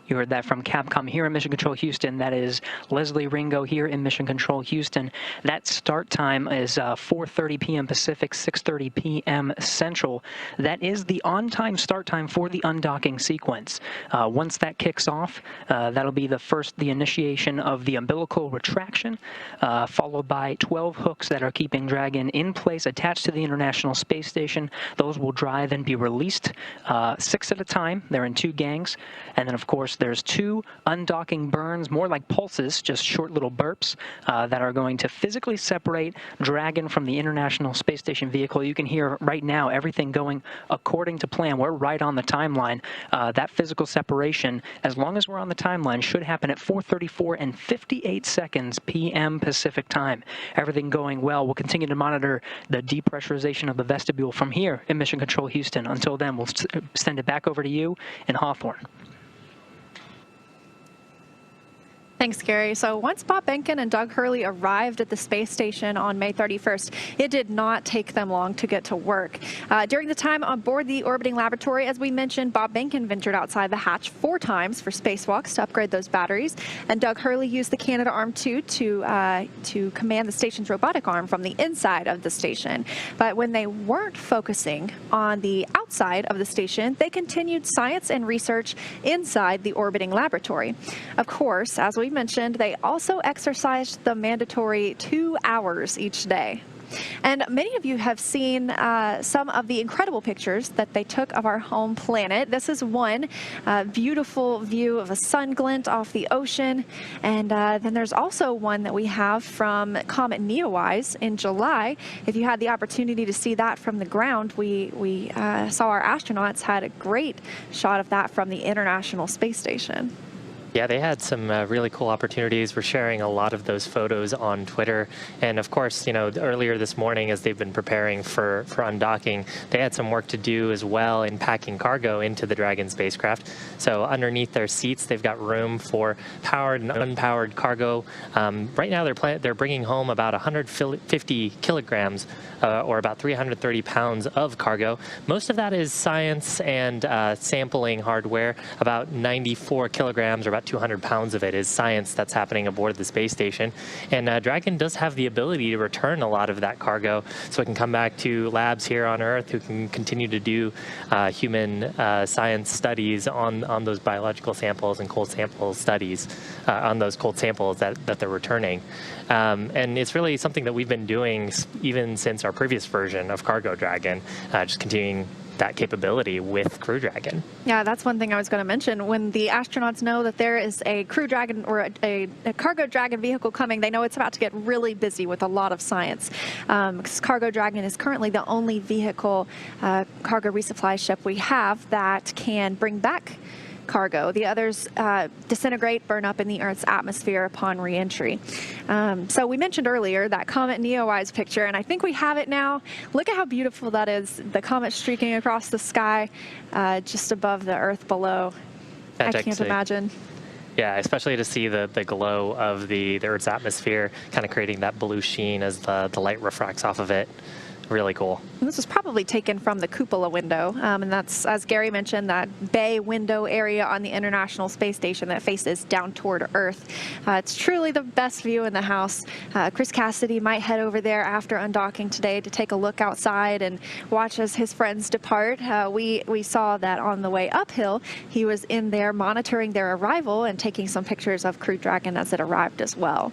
You heard that from Capcom here in Mission Control Houston. That is Leslie Ringo here in Mission Control Houston. That start time is 4:30 p.m. Pacific, 6:30 p.m. Central. That is the on-time start time for the undocking sequence. Once that kicks off, that'll be the initiation of the umbilical retraction, followed by 12 hooks that are keeping Dragon in place attached to the International Space Station. Those will drive and be released 6 at a time. They're in 2 gangs. And then, of course, there's 2 undocking burns, more like pulses, just short little burps, that are going to physically separate Dragon from the International Space Station vehicle. You can hear right now everything going according to plan. We're right on the timeline. That physical separation, as long as we're on the timeline, should happen at 4:34 and 58 seconds p.m. Pacific time. Everything going well. We'll continue to monitor the depressurization of the vestibule from here in Mission Control Houston. Until then, we'll send it back over to you in Hawthorne. Thanks, Gary. So once Bob Behnken and Doug Hurley arrived at the space station on May 31st, it did not take them long to get to work. During the time on board the orbiting laboratory, as we mentioned, Bob Behnken ventured outside the hatch 4 times for spacewalks to upgrade those batteries, and Doug Hurley used the Canadarm2 to command the station's robotic arm from the inside of the station. But when they weren't focusing on the outside of the station, they continued science and research inside the orbiting laboratory. Of course, as we mentioned, they also exercised the mandatory 2 hours each day. And many of you have seen some of the incredible pictures that they took of our home planet. This is one beautiful view of a sun glint off the ocean. And then there's also one that we have from Comet Neowise in July. If you had the opportunity to see that from the ground, we saw our astronauts had a great shot of that from the International Space Station. Yeah, they had some really cool opportunities. We're sharing a lot of those photos on Twitter. And of course, you know, earlier this morning as they've been preparing for undocking, they had some work to do as well in packing cargo into the Dragon spacecraft. So underneath their seats, they've got room for powered and unpowered cargo. Right now, they're bringing home about 150 kilograms or about 330 pounds of cargo. Most of that is science and sampling hardware. About 94 kilograms or about 200 pounds of it is science that's happening aboard the space station. And Dragon does have the ability to return a lot of that cargo, so it can come back to labs here on Earth who can continue to do human science studies on those biological samples and cold sample studies on those cold samples that they're returning. And it's really something that we've been doing even since our previous version of Cargo Dragon, just continuing that capability with Crew Dragon. Yeah, that's one thing I was going to mention. When the astronauts know that there is a Crew Dragon or a Cargo Dragon vehicle coming, they know it's about to get really busy with a lot of science. Because Cargo Dragon is currently the only vehicle cargo resupply ship we have that can bring back cargo. The others disintegrate, burn up in the Earth's atmosphere upon re-entry. So we mentioned earlier that Comet Neowise picture, and I think we have it now. Look at how beautiful that is, the comet streaking across the sky just above the Earth below. I can't imagine. Yeah, especially to see the glow of the Earth's atmosphere kind of creating that blue sheen as the light refracts off of it. Really cool. And this was probably taken from the cupola window, and that's, as Gary mentioned, that bay window area on the International Space Station that faces down toward Earth. It's truly the best view in the house. Chris Cassidy might head over there after undocking today to take a look outside and watch as his friends depart. We saw that on the way uphill, he was in there monitoring their arrival and taking some pictures of Crew Dragon as it arrived as well.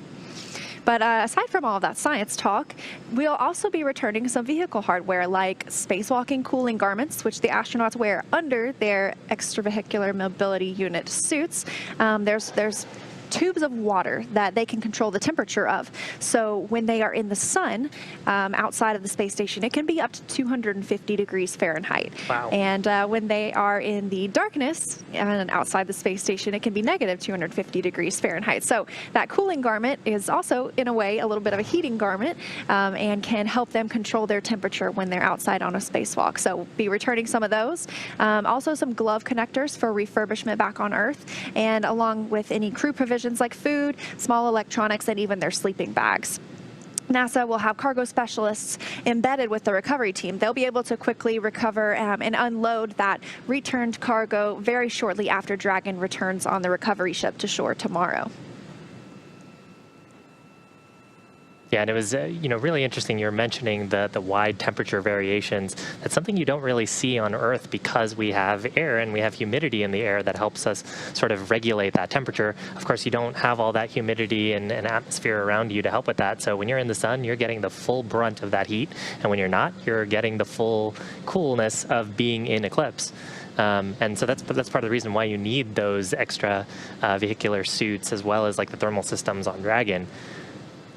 But aside from all of that science talk, we'll also be returning some vehicle hardware like spacewalking cooling garments, which the astronauts wear under their extravehicular mobility unit suits. There's tubes of water that they can control the temperature of. So when they are in the sun outside of the space station, it can be up to 250 degrees Fahrenheit. Wow. And when they are in the darkness and outside the space station, it can be negative 250 degrees Fahrenheit. So that cooling garment is also, in a way, a little bit of a heating garment and can help them control their temperature when they're outside on a spacewalk. So we'll be returning some of those. Also some glove connectors for refurbishment back on Earth, and along with any crew provisions like food, small electronics, and even their sleeping bags. NASA will have cargo specialists embedded with the recovery team. They'll be able to quickly recover and unload that returned cargo very shortly after Dragon returns on the recovery ship to shore tomorrow. Yeah, and it was really interesting. You're mentioning the wide temperature variations. That's something you don't really see on Earth because we have air and we have humidity in the air that helps us sort of regulate that temperature. Of course, you don't have all that humidity and atmosphere around you to help with that. So when you're in the sun, you're getting the full brunt of that heat, and when you're not, you're getting the full coolness of being in eclipse. And so that's part of the reason why you need those extra vehicular suits, as well as like the thermal systems on Dragon,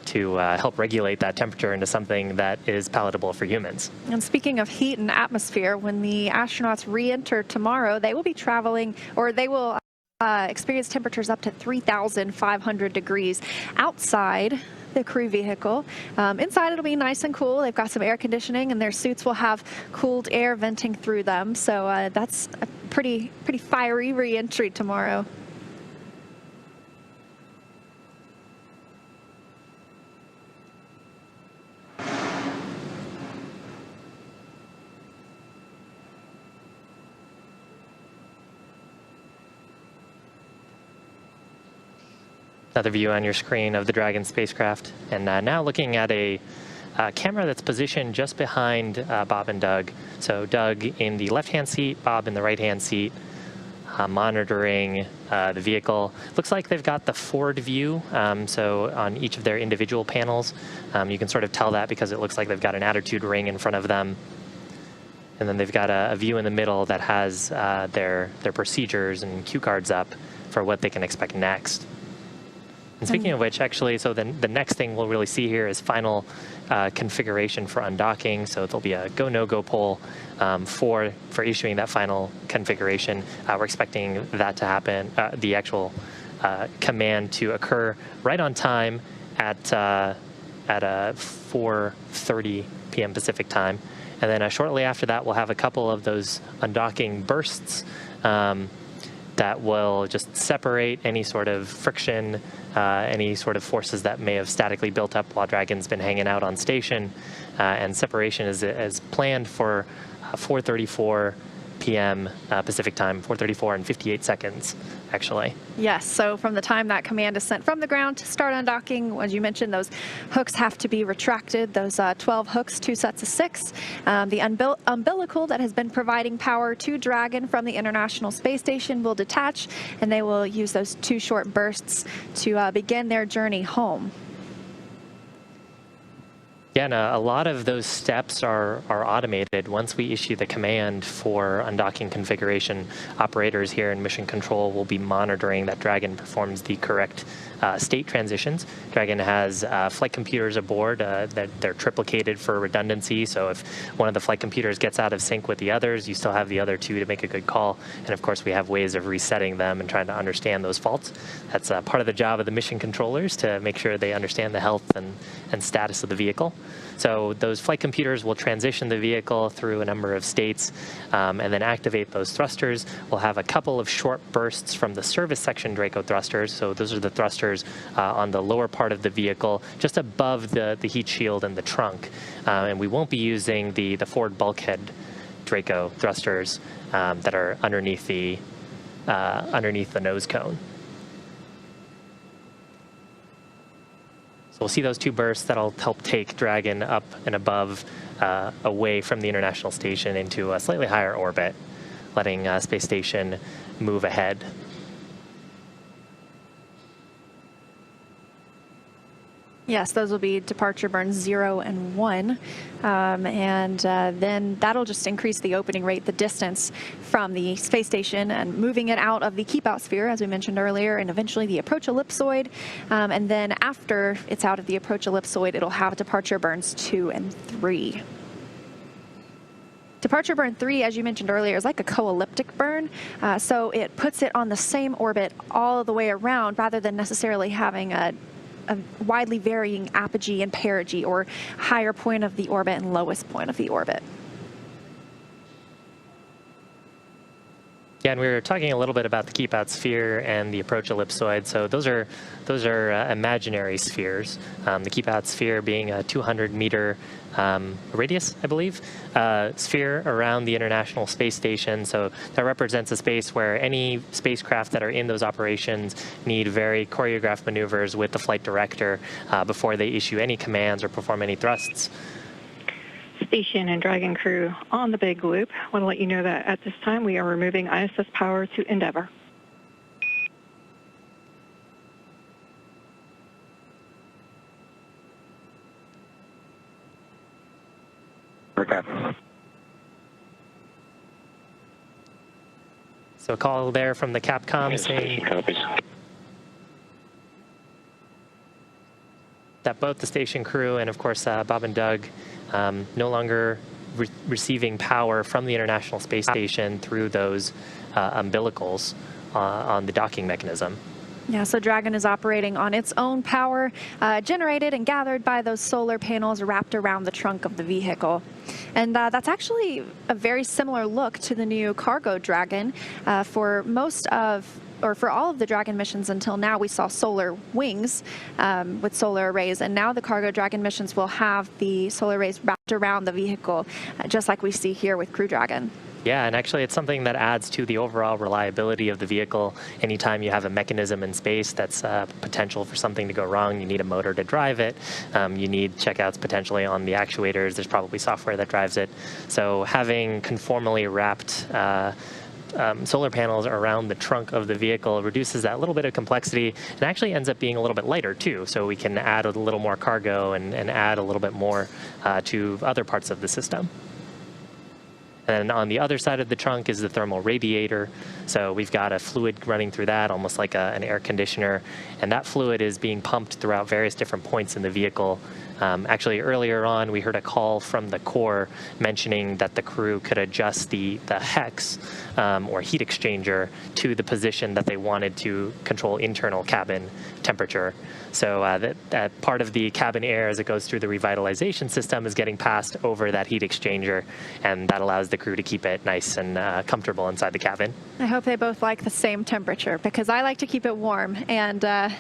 to help regulate that temperature into something that is palatable for humans. And speaking of heat and atmosphere, when the astronauts re-enter tomorrow, they will be traveling, or they will experience temperatures up to 3,500 degrees outside the crew vehicle. Inside it'll be nice and cool. They've got some air conditioning, and their suits will have cooled air venting through them. So that's a pretty fiery re-entry tomorrow. Another view on your screen of the Dragon spacecraft, and now looking at a camera that's positioned just behind Bob and Doug. So Doug in the left-hand seat, Bob in the right-hand seat, monitoring the vehicle. Looks like they've got the forward view, so on each of their individual panels. You can sort of tell that because it looks like they've got an attitude ring in front of them. And then they've got a view in the middle that has their procedures and cue cards up for what they can expect next. And speaking of which, actually, so the next thing we'll really see here is final configuration for undocking. So there'll be a go, no-go poll for issuing that final configuration. We're expecting that to happen, the actual command to occur right on time at 4:30 p.m. Pacific time. And then shortly after that, we'll have a couple of those undocking bursts that will just separate any sort of friction, any sort of forces that may have statically built up while Dragon's been hanging out on station. And separation is planned for 4:34 p.m. Pacific time, 4:34 and 58 seconds, actually. Yes, so from the time that command is sent from the ground to start undocking, as you mentioned, those hooks have to be retracted, those 12 hooks, 2 sets of 6. The umbilical that has been providing power to Dragon from the International Space Station will detach, and they will use those 2 short bursts to begin their journey home. Again, a lot of those steps are automated. Once we issue the command for undocking configuration, operators here in Mission Control will be monitoring that Dragon performs the correct state transitions. Dragon has flight computers aboard that they're triplicated for redundancy, so if one of the flight computers gets out of sync with the others, you still have the other two to make a good call. And of course, we have ways of resetting them and trying to understand those faults. That's part of the job of the mission controllers, to make sure they understand the health and status of the vehicle. So those flight computers will transition the vehicle through a number of states and then activate those thrusters. We'll have a couple of short bursts from the service section Draco thrusters. So those are the thrusters on the lower part of the vehicle, just above the heat shield and the trunk. And we won't be using the forward bulkhead Draco thrusters that are underneath the nose cone. We'll see those two bursts that'll help take Dragon up and above, away from the International Station into a slightly higher orbit, letting Space Station move ahead. Yes, those will be departure burns 0 and 1. Then that'll just increase the opening rate, the distance from the space station, and moving it out of the keep out sphere, as we mentioned earlier, and eventually the approach ellipsoid. And then after it's out of the approach ellipsoid, it'll have departure burns 2 and 3. Departure burn 3, as you mentioned earlier, is like a co-elliptic burn. So it puts it on the same orbit all the way around, rather than necessarily having a widely varying apogee and perigee, or higher point of the orbit and lowest point of the orbit. Yeah, and we were talking a little bit about the keep out sphere and the approach ellipsoid. So those are imaginary spheres. The keep out sphere being a 200-meter radius, I believe, sphere around the International Space Station. So that represents a space where any spacecraft that are in those operations need very choreographed maneuvers with the flight director before they issue any commands or perform any thrusts. Station and Dragon crew on the big loop. I want to let you know that at this time we are removing ISS power to Endeavour. Okay. So a call there from the Capcom saying that both the station crew and, of course, Bob and Doug no longer receiving power from the International Space Station through those umbilicals on the docking mechanism. Yeah, so Dragon is operating on its own power, generated and gathered by those solar panels wrapped around the trunk of the vehicle. And that's actually a very similar look to the new cargo Dragon. For all of the Dragon missions until now, we saw solar wings with solar arrays, and now the cargo Dragon missions will have the solar arrays wrapped around the vehicle, just like we see here with Crew Dragon. Yeah, and actually it's something that adds to the overall reliability of the vehicle. Anytime you have a mechanism in space that's potential for something to go wrong, you need a motor to drive it. You need checkouts potentially on the actuators. There's probably software that drives it. So having conformally wrapped solar panels around the trunk of the vehicle reduces that little bit of complexity, and actually ends up being a little bit lighter too. So we can add a little more cargo and add a little bit more to other parts of the system. And on the other side of the trunk is the thermal radiator. So we've got a fluid running through that, almost like an air conditioner. And that fluid is being pumped throughout various different points in the vehicle. Actually, earlier on, we heard a call from the core mentioning that the crew could adjust the hex or heat exchanger to the position that they wanted to control internal cabin temperature. So that part of the cabin air, as it goes through the revitalization system, is getting passed over that heat exchanger, and that allows the crew to keep it nice and comfortable inside the cabin. I hope they both like the same temperature, because I like to keep it warm, and I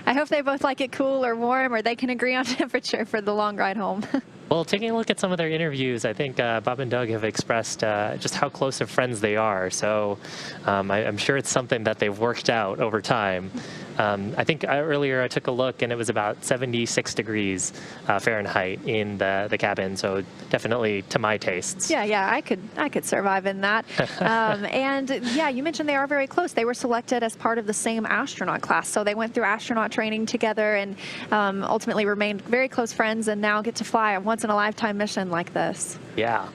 hope they both like it cool or warm, or they can agree on temperature for the long ride home. Well, taking a look at some of their interviews, I think Bob and Doug have expressed just how close of friends they are. So I'm sure it's something that they've worked out over time. I think earlier I took a look and it was about 76 degrees Fahrenheit in the cabin. So definitely to my tastes. Yeah, I could survive in that. And yeah, you mentioned they are very close. They were selected as part of the same astronaut class. So they went through astronaut training together and ultimately remained very close friends and now get to fly a once-in-a-lifetime mission like this. Yeah.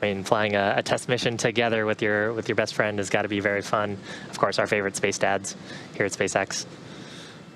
I mean, flying a test mission together with your best friend has got to be very fun. Of course, our favorite space dads here at SpaceX.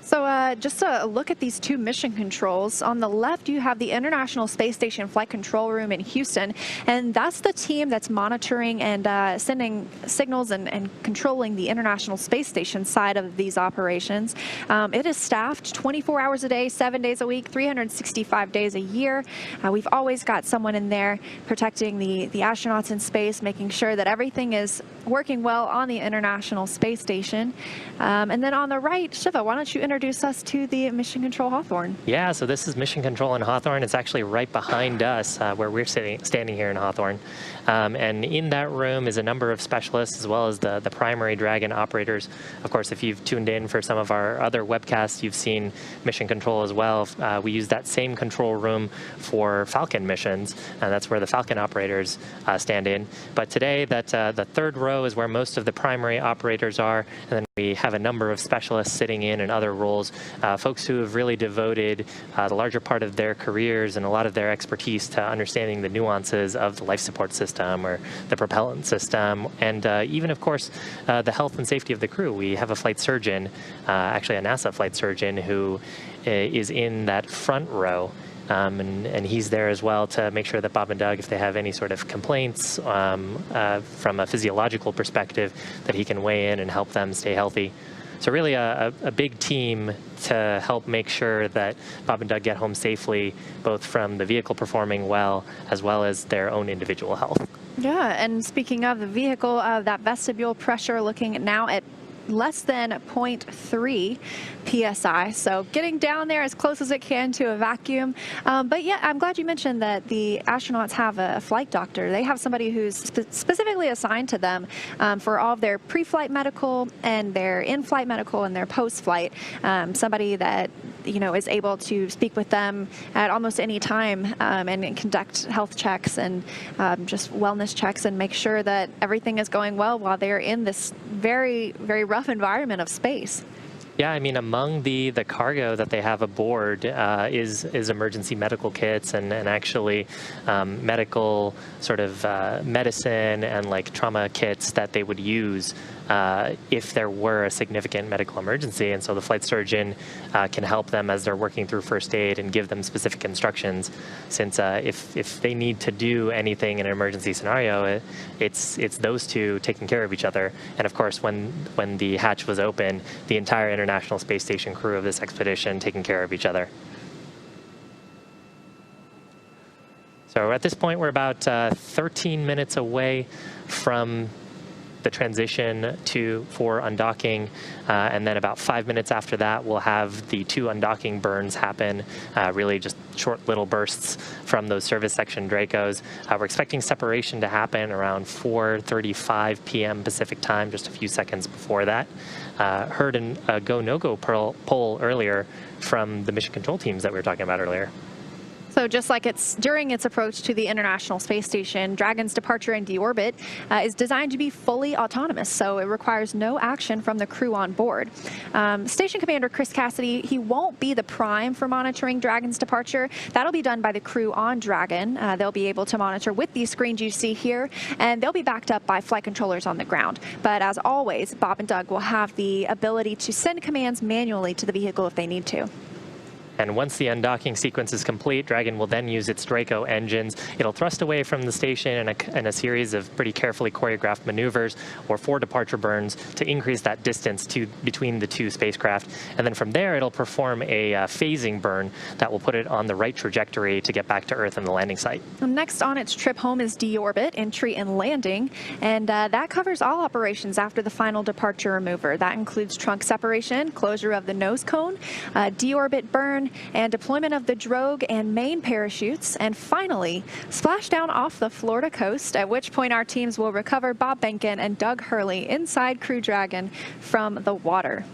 So just a look at these two mission controls. On the left, you have the International Space Station Flight Control Room in Houston, and that's the team that's monitoring and sending signals and controlling the International Space Station side of these operations. It is staffed 24 hours a day, 7 days a week, 365 days a year. We've always got someone in there protecting the astronauts in space, making sure that everything is working well on the International Space Station. And then on the right, Shiva, why don't you introduce us to the Mission Control Hawthorne? Yeah, so this is Mission Control in Hawthorne. It's actually right behind us where we're standing here in Hawthorne. And in that room is a number of specialists as well as the primary Dragon operators. Of course, if you've tuned in for some of our other webcasts, you've seen Mission Control as well. We use that same control room for Falcon missions, and that's where the Falcon operators stand in. But today, the third row is where most of the primary operators are, and then we have a number of specialists sitting in other roles, folks who have really devoted the larger part of their careers and a lot of their expertise to understanding the nuances of the life support system or the propellant system, and even, of course, the health and safety of the crew. We have a flight surgeon, actually a NASA flight surgeon, who is in that front row. And he's there as well to make sure that Bob and Doug, if they have any sort of complaints from a physiological perspective, that he can weigh in and help them stay healthy. So really a big team to help make sure that Bob and Doug get home safely, both from the vehicle performing well as their own individual health. Yeah, and speaking of the vehicle, that vestibule pressure looking now at less than 0.3 psi, so getting down there as close as it can to a vacuum. But yeah, I'm glad you mentioned that the astronauts have a flight doctor. They have somebody who's specifically assigned to them for all of their pre-flight medical and their in-flight medical and their post-flight. Somebody that is able to speak with them at almost any time and conduct health checks and just wellness checks and make sure that everything is going well while they're in this very, very rough environment of space. Yeah, I mean, among the cargo that they have aboard is emergency medical kits and actually medical sort of medicine and like trauma kits that they would use if there were a significant medical emergency. And so the flight surgeon can help them as they're working through first aid and give them specific instructions, since if they need to do anything in an emergency scenario, it's those two taking care of each other. And of course, when the hatch was open, the entire International Space Station crew of this expedition taking care of each other. So at this point, we're about 13 minutes away from the transition for undocking, and then about 5 minutes after that, we'll have the 2 undocking burns happen, really just short little bursts from those service section Dracos. We're expecting separation to happen around 4:35 p.m. Pacific time, just a few seconds before that. Heard a go, no-go poll earlier from the mission control teams that we were talking about earlier. So just like during its approach to the International Space Station, Dragon's departure and deorbit is designed to be fully autonomous, so it requires no action from the crew on board. Station Commander Chris Cassidy, he won't be the prime for monitoring Dragon's departure. That'll be done by the crew on Dragon. They'll be able to monitor with these screens you see here, and they'll be backed up by flight controllers on the ground. But as always, Bob and Doug will have the ability to send commands manually to the vehicle if they need to. And once the undocking sequence is complete, Dragon will then use its Draco engines. It'll thrust away from the station in a series of pretty carefully choreographed maneuvers or 4 departure burns to increase that distance between the 2 spacecraft. And then from there, it'll perform a phasing burn that will put it on the right trajectory to get back to Earth and the landing site. Next on its trip home is deorbit, entry and landing. And that covers all operations after the final departure remover. That includes trunk separation, closure of the nose cone, deorbit burn, station, and deployment of the drogue and main parachutes, and finally, splashdown off the Florida coast, at which point our teams will recover Bob Behnken and Doug Hurley inside Crew Dragon from the water.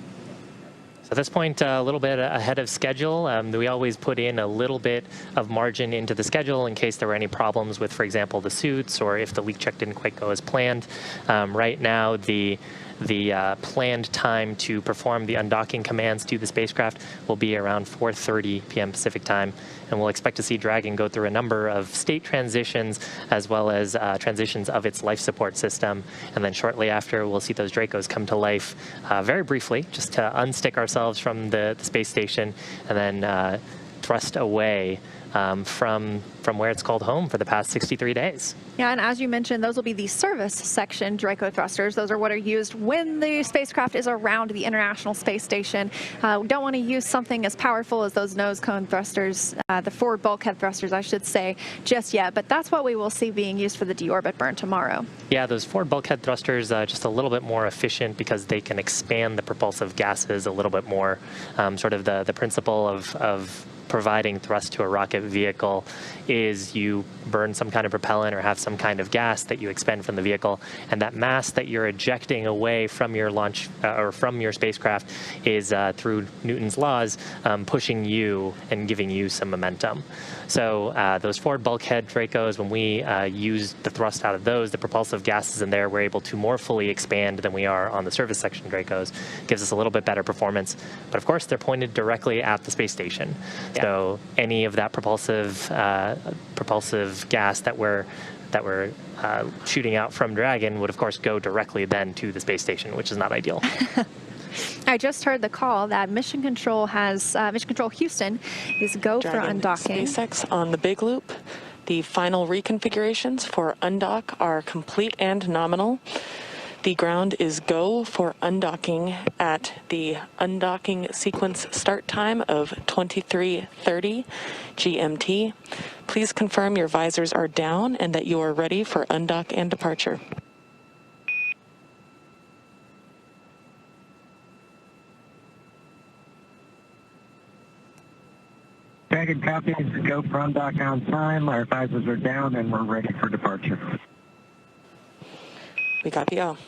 So at this point, a little bit ahead of schedule. We always put in a little bit of margin into the schedule in case there were any problems with, for example, the suits, or if the leak check didn't quite go as planned. Right now, the planned time to perform the undocking commands to the spacecraft will be around 4:30 p.m. Pacific time, and we'll expect to see Dragon go through a number of state transitions as well as transitions of its life support system, and then shortly after we'll see those Dracos come to life very briefly, just to unstick ourselves from the space station and then thrust away from where it's called home for the past 63 days. Yeah, and as you mentioned, those will be the service section Draco thrusters. Those are what are used when the spacecraft is around the International Space Station. We don't want to use something as powerful as those nose cone thrusters, the forward bulkhead thrusters, I should say, just yet. But that's what we will see being used for the deorbit burn tomorrow. Yeah, those forward bulkhead thrusters just a little bit more efficient because they can expand the propulsive gases a little bit more. Sort of the principle of providing thrust to a rocket vehicle is you burn some kind of propellant or have some kind of gas that you expend from the vehicle, and that mass that you're ejecting away from your launch or from your spacecraft is through Newton's laws pushing you and giving you some momentum. So those forward bulkhead Dracos, when we use the thrust out of those, the propulsive gases in there, we're able to more fully expand than we are on the service section Dracos. Gives us a little bit better performance, but of course they're pointed directly at the space station. Yeah. So any of that propulsive gas that we're shooting out from Dragon would of course go directly then to the space station, which is not ideal. I just heard the call that Mission Control Houston is go Dragon for undocking. SpaceX on the big loop. The final reconfigurations for undock are complete and nominal. The ground is go for undocking at the undocking sequence start time of 23:30 GMT. Please confirm your visors are down and that you are ready for undock and departure. Dragon copies, go for undock on time. Our visors are down and we're ready for departure. We copy all.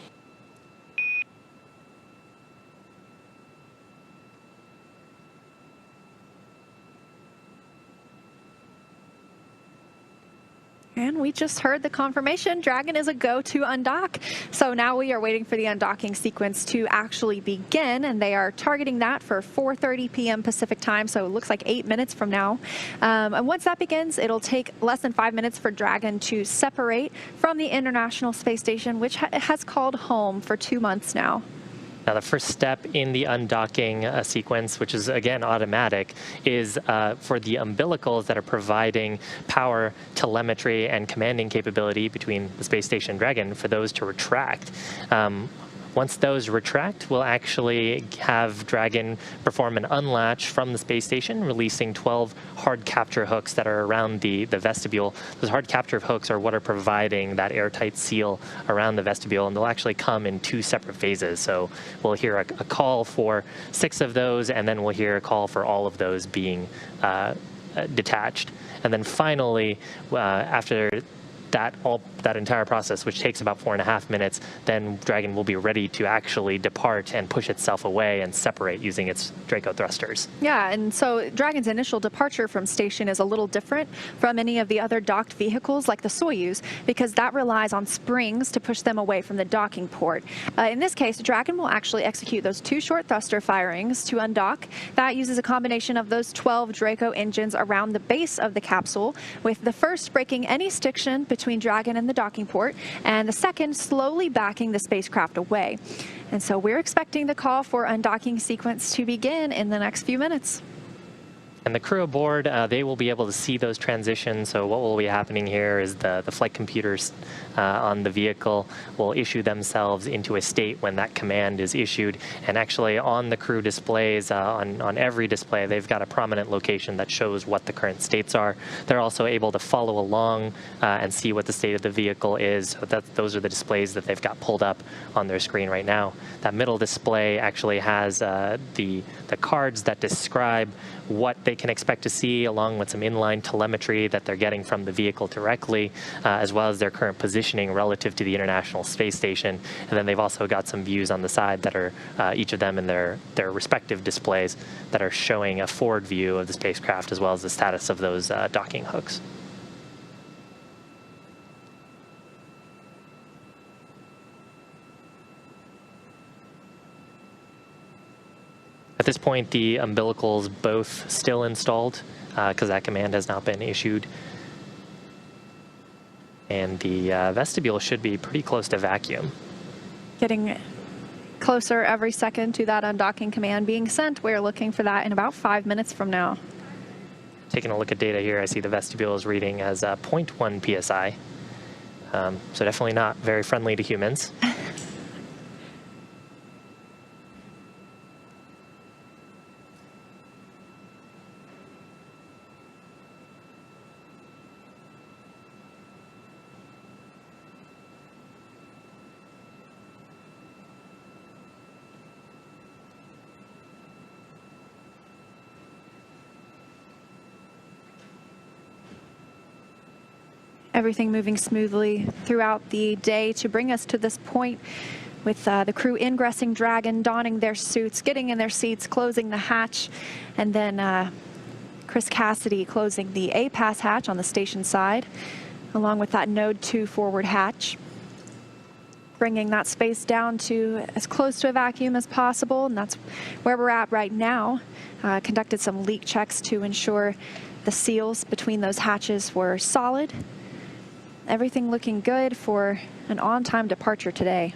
And we just heard the confirmation. Dragon is a go to undock. So now we are waiting for the undocking sequence to actually begin, and they are targeting that for 4:30 p.m. Pacific time, so it looks like 8 minutes from now. And once that begins, it'll take less than 5 minutes for Dragon to separate from the International Space Station, which has called home for 2 months now. Now, the first step in the undocking sequence, which is, again, automatic, is for the umbilicals that are providing power, telemetry, and commanding capability between the space station and Dragon, for those to retract. Once those retract, we'll actually have Dragon perform an unlatch from the space station, releasing 12 hard capture hooks that are around the vestibule. Those hard capture hooks are what are providing that airtight seal around the vestibule, and they'll actually come in 2 separate phases. So we'll hear a call for 6 of those, and then we'll hear a call for all of those being detached. And then finally, after that entire process, which takes about 4.5 minutes, then Dragon will be ready to actually depart and push itself away and separate using its Draco thrusters. Yeah, and so Dragon's initial departure from station is a little different from any of the other docked vehicles like the Soyuz, because that relies on springs to push them away from the docking port. In this case, Dragon will actually execute those 2 short thruster firings to undock. That uses a combination of those 12 Draco engines around the base of the capsule, with the first breaking any stiction between Dragon and the docking port, and the second slowly backing the spacecraft away. And so we're expecting the call for undocking sequence to begin in the next few minutes. And the crew aboard, they will be able to see those transitions. So what will be happening here is the flight computers on the vehicle will issue themselves into a state when that command is issued. And actually on the crew displays, on every display, they've got a prominent location that shows what the current states are. They're also able to follow along and see what the state of the vehicle is. So those are the displays that they've got pulled up on their screen right now. That middle display actually has the cards that describe what they can expect to see, along with some inline telemetry that they're getting from the vehicle directly, as well as their current positioning relative to the International Space Station. And then they've also got some views on the side that are each of them in their respective displays that are showing a forward view of the spacecraft as well as the status of those docking hooks. At this point, the umbilicals both still installed because that command has not been issued. And the vestibule should be pretty close to vacuum. Getting closer every second to that undocking command being sent. We're looking for that in about 5 minutes from now. Taking a look at data here, I see the vestibule is reading as 0.1 psi. So definitely not very friendly to humans. Everything moving smoothly throughout the day to bring us to this point with the crew ingressing Dragon, donning their suits, getting in their seats, closing the hatch, and then Chris Cassidy closing the A-Pass hatch on the station side, along with that Node 2 forward hatch, bringing that space down to as close to a vacuum as possible, and that's where we're at right now. Conducted some leak checks to ensure the seals between those hatches were solid. Everything looking good for an on-time departure today.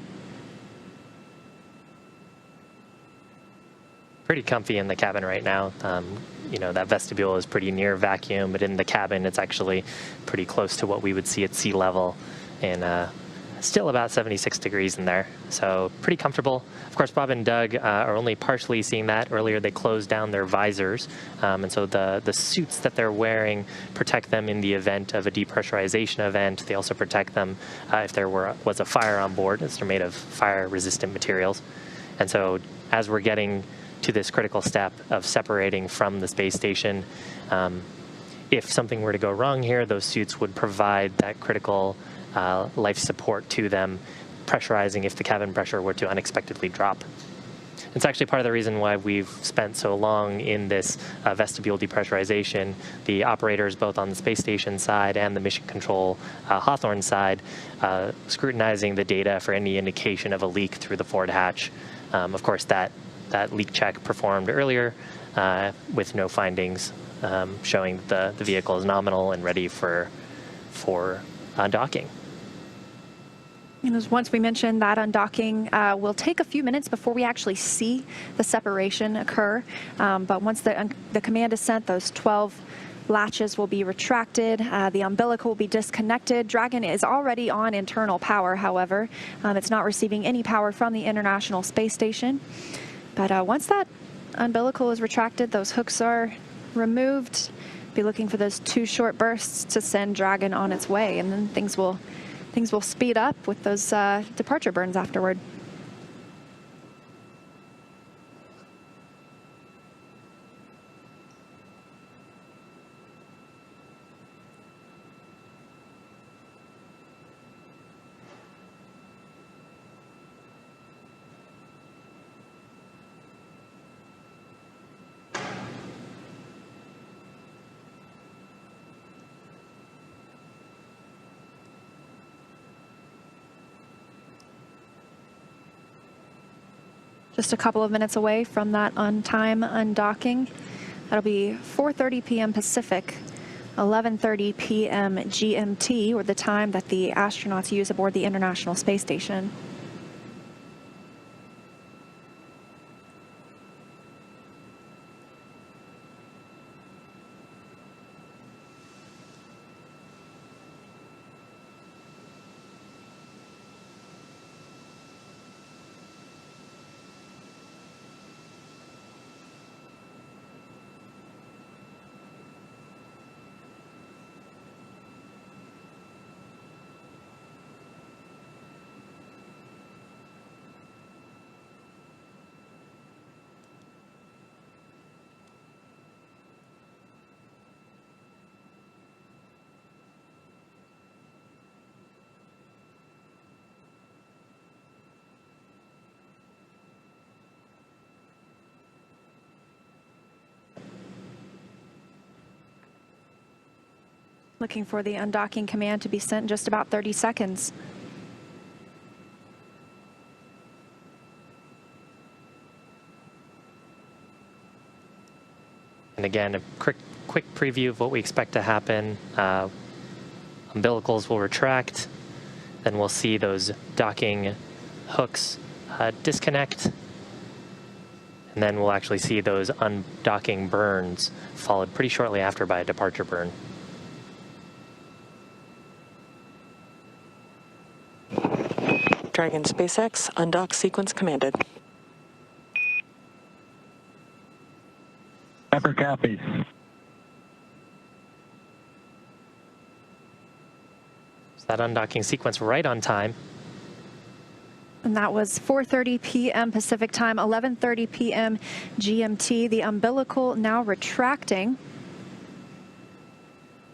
Pretty comfy in the cabin right now. You know, that vestibule is pretty near vacuum, but in the cabin, it's actually pretty close to what we would see at sea level, and still about 76 degrees in there. So pretty comfortable. Of course, Bob and Doug are only partially seeing that. Earlier, they closed down their visors, and so the suits that they're wearing protect them in the event of a depressurization event. They also protect them if there was a fire on board, as they're made of fire-resistant materials. And so as we're getting to this critical step of separating from the space station, if something were to go wrong here, those suits would provide that critical life support to them, pressurizing if the cabin pressure were to unexpectedly drop. It's actually part of the reason why we've spent so long in this vestibule depressurization. The operators, both on the space station side and the mission control Hawthorne side, scrutinizing the data for any indication of a leak through the forward hatch. Of course, that leak check performed earlier with no findings, showing that the vehicle is nominal and ready for docking. And as once we mentioned, that undocking will take a few minutes before we actually see the separation occur. But once the command is sent, those 12 latches will be retracted. The umbilical will be disconnected. Dragon is already on internal power, however. It's not receiving any power from the International Space Station. But once that umbilical is retracted, those hooks are removed. Be looking for those 2 short bursts to send Dragon on its way, and then things will speed up with those departure burns afterward. Just a couple of minutes away from that on-time undocking. That'll be 4:30 p.m. Pacific, 11:30 p.m. GMT, or the time that the astronauts use aboard the International Space Station. Looking for the undocking command to be sent in just about 30 seconds. And again, a quick preview of what we expect to happen. Umbilicals will retract, then we'll see those docking hooks disconnect, and then we'll actually see those undocking burns followed pretty shortly after by a departure burn. Dragon SpaceX, undock sequence commanded. Pepper copies. So that undocking sequence right on time. And that was 4:30 p.m. Pacific time, 11:30 p.m. GMT. The umbilical now retracting.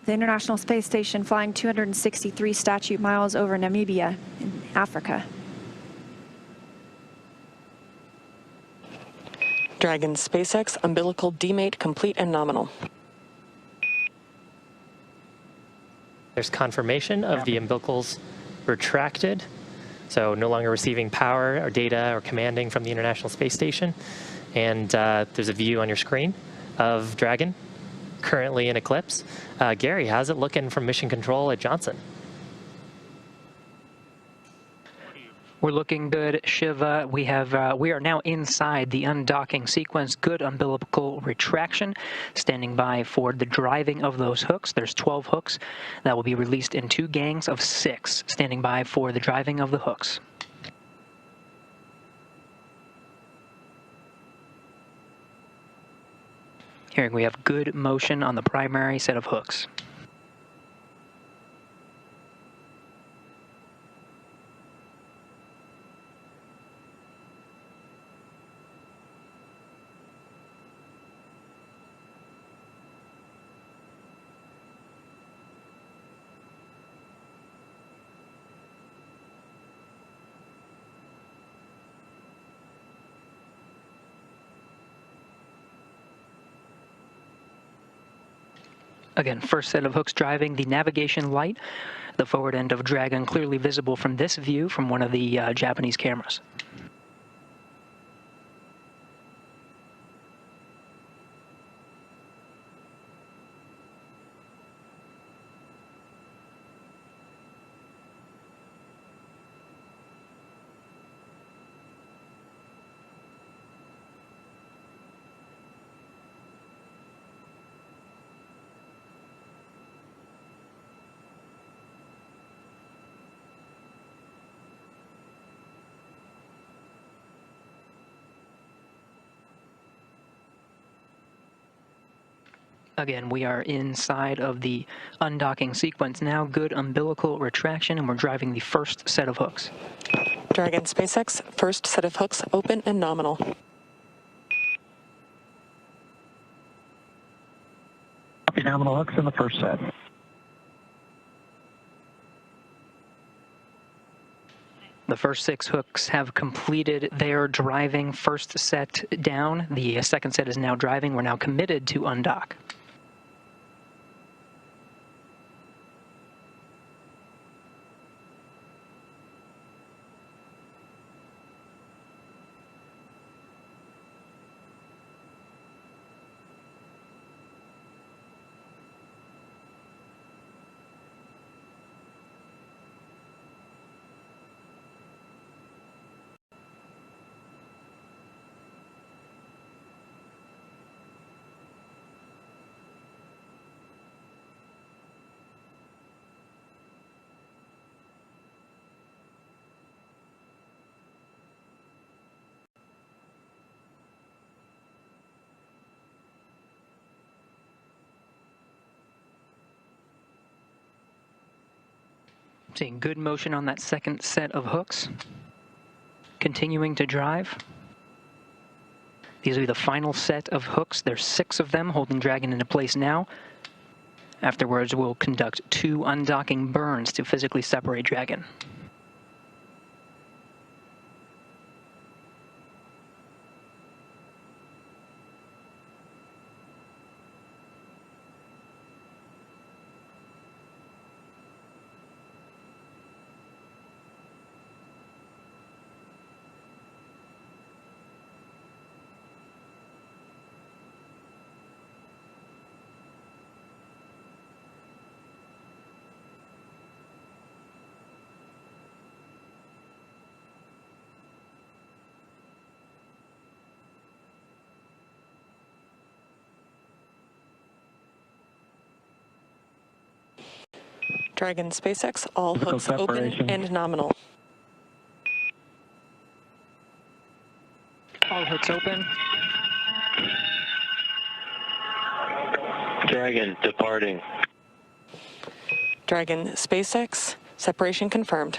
The International Space Station flying 263 statute miles over Namibia in Africa. Dragon SpaceX, umbilical demate complete and nominal. There's confirmation of the umbilicals retracted, so no longer receiving power or data or commanding from the International Space Station. And there's a view on your screen of Dragon, currently in eclipse. Gary, how's it looking from Mission Control at Johnson? We're looking good, Shiva. We are now inside the undocking sequence. Good umbilical retraction. Standing by for the driving of those hooks. There's 12 hooks that will be released in 2 gangs of 6. Standing by for the driving of the hooks. Here we have good motion on the primary set of hooks. Again, first set of hooks driving the navigation light, the forward end of Dragon clearly visible from this view from one of the Japanese cameras. Again, we are inside of the undocking sequence now. Good umbilical retraction, and we're driving the first set of hooks. Dragon SpaceX, first set of hooks open and nominal. Copy nominal hooks in the first set. The first 6 hooks have completed their driving first set down. The second set is now driving. We're now committed to undock. Seeing good motion on that second set of hooks. Continuing to drive. These will be the final set of hooks. There's 6 of them holding Dragon into place now. Afterwards, we'll conduct 2 undocking burns to physically separate Dragon. Dragon SpaceX, all hooks open and nominal. All hooks open. Dragon departing. Dragon SpaceX, separation confirmed.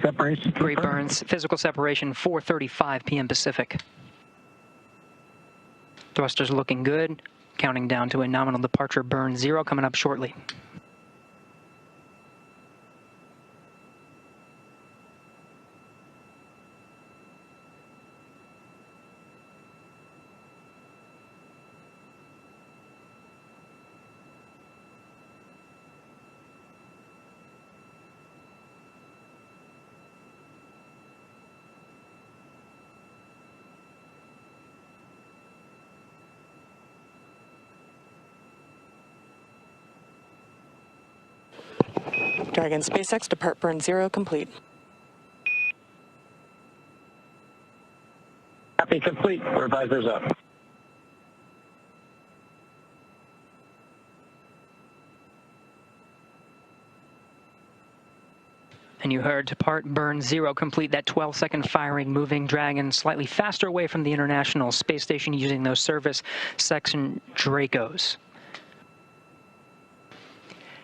Separation. Great burns. Physical separation 4:35 p.m. Pacific. Thrusters looking good. Counting down to a nominal departure burn 0 coming up shortly. Dragon SpaceX, depart burn 0 complete. Copy complete. We're visors up. And you heard depart burn 0 complete, that 12-second firing, moving Dragon slightly faster away from the International Space Station using those service section Dracos.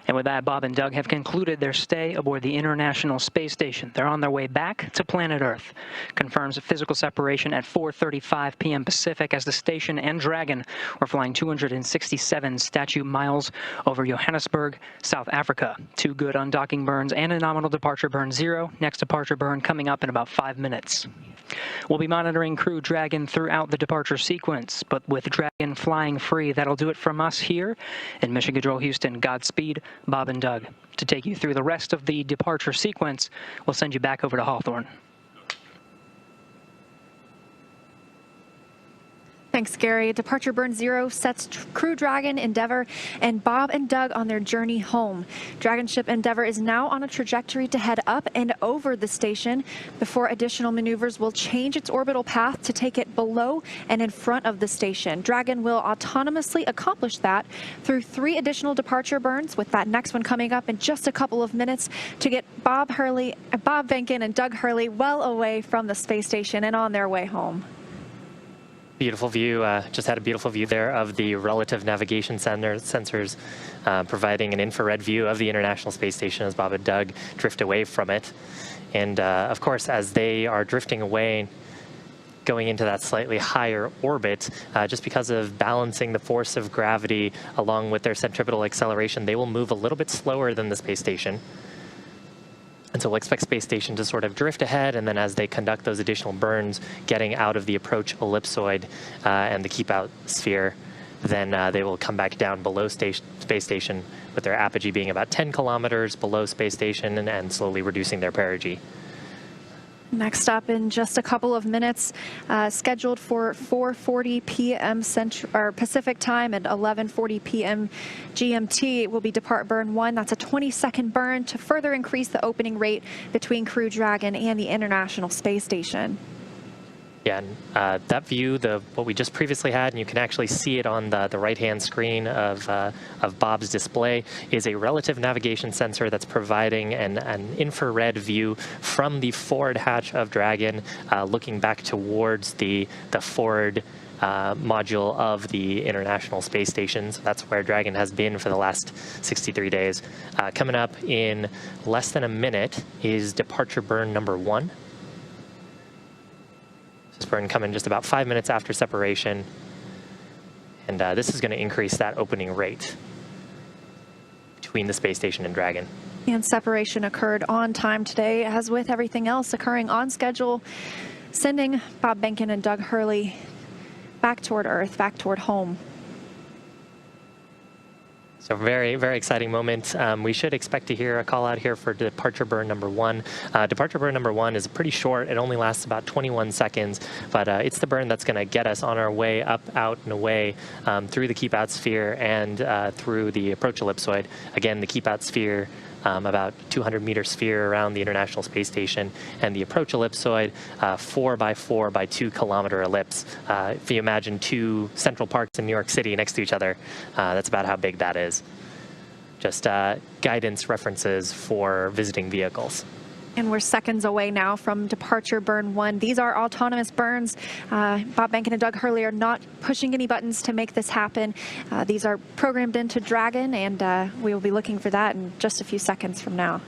And with that, Bob and Doug have concluded their stay aboard the International Space Station. They're on their way back to planet Earth. Confirms a physical separation at 4:35 p.m. Pacific as the station and Dragon were flying 267 statute miles over Johannesburg, South Africa. 2 good undocking burns and a nominal departure burn 0. Next departure burn coming up in about 5 minutes. We'll be monitoring Crew Dragon throughout the departure sequence, but with Dragon flying free, that'll do it from us here in Mission Control Houston. Godspeed, Bob and Doug. To take you through the rest of the departure sequence, we'll send you back over to Hawthorne. Thanks, Gary. Departure burn 0 sets Crew Dragon, Endeavour, and Bob and Doug on their journey home. Dragon ship Endeavour is now on a trajectory to head up and over the station before additional maneuvers will change its orbital path to take it below and in front of the station. Dragon will autonomously accomplish that through 3 additional departure burns, with that next one coming up in just a couple of minutes to get Bob Behnken and Doug Hurley well away from the space station and on their way home. Beautiful view. Just had a beautiful view there of the relative navigation sensors providing an infrared view of the International Space Station as Bob and Doug drift away from it. And of course, as they are drifting away, going into that slightly higher orbit, just because of balancing the force of gravity along with their centripetal acceleration, they will move a little bit slower than the space station. And so we'll expect space station to sort of drift ahead, and then as they conduct those additional burns, getting out of the approach ellipsoid and the keep out sphere, then they will come back down below space station with their apogee being about 10 kilometers below space station and slowly reducing their perigee. Next up in just a couple of minutes, scheduled for 4:40 p.m. Pacific time and 11:40 p.m. GMT will be depart burn 1. That's a 20-second burn to further increase the opening rate between Crew Dragon and the International Space Station. Yeah, and that view, what we just previously had, and you can actually see it on the right-hand screen of Bob's display, is a relative navigation sensor that's providing an infrared view from the forward hatch of Dragon, looking back towards the forward module of the International Space Station. So that's where Dragon has been for the last 63 days. Coming up in less than a minute is departure burn number 1. This burn coming just about 5 minutes after separation. And this is going to increase that opening rate between the space station and Dragon. And separation occurred on time today, as with everything else occurring on schedule, sending Bob Behnken and Doug Hurley back toward Earth, back toward home. So very, very exciting moment. We should expect to hear a call out here for departure burn number 1. Departure burn number 1 is pretty short. It only lasts about 21 seconds, but it's the burn that's going to get us on our way up, out, and away through the keep out sphere and through the approach ellipsoid. Again, the keep out sphere about 200-meter sphere around the International Space Station, and the approach ellipsoid, 4 by 4 by 2 kilometer ellipse. If you imagine 2 Central Parks in New York City next to each other, that's about how big that is. Just guidance references for visiting vehicles. And we're seconds away now from departure burn 1. These are autonomous burns. Bob Behnken and Doug Hurley are not pushing any buttons to make this happen. These are programmed into Dragon, and we will be looking for that in just a few seconds from now.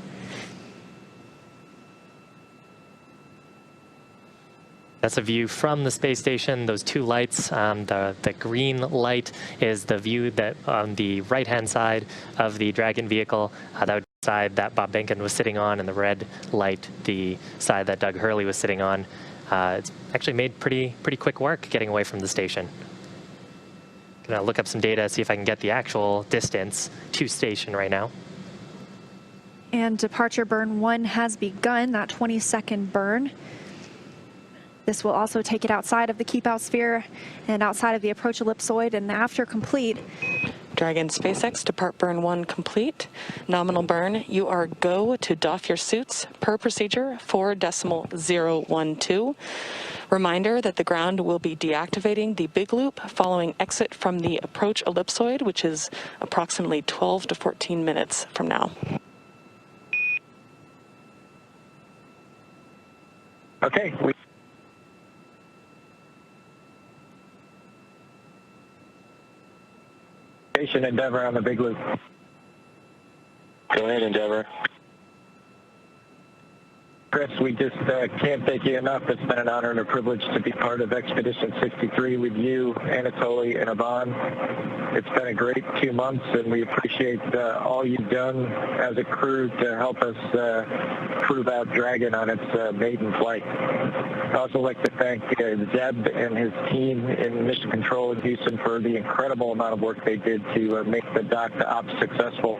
That's a view from the space station. Those 2 lights, the green light is the view that on the right-hand side of the Dragon vehicle, that would be the side that Bob Behnken was sitting on, and the red light, the side that Doug Hurley was sitting on. It's actually made pretty quick work getting away from the station. Gonna look up some data, see if I can get the actual distance to station right now. And departure burn 1 has begun, that 20-second burn. This will also take it outside of the keep-out sphere and outside of the approach ellipsoid, and after complete. Dragon SpaceX, depart burn 1 complete. Nominal burn, you are go to doff your suits per procedure 4.012. Reminder that the ground will be deactivating the big loop following exit from the approach ellipsoid, which is approximately 12 to 14 minutes from now. Okay. Station Endeavor on the big loop. Go ahead, Endeavor. Chris, we just can't thank you enough. It's been an honor and a privilege to be part of Expedition 63 with you, Anatoly, and Ivan. It's been a great 2 months, and we appreciate all you've done as a crew to help us prove out Dragon on its maiden flight. I'd also like to thank Zeb and his team in Mission Control in Houston for the incredible amount of work they did to make the dock to ops successful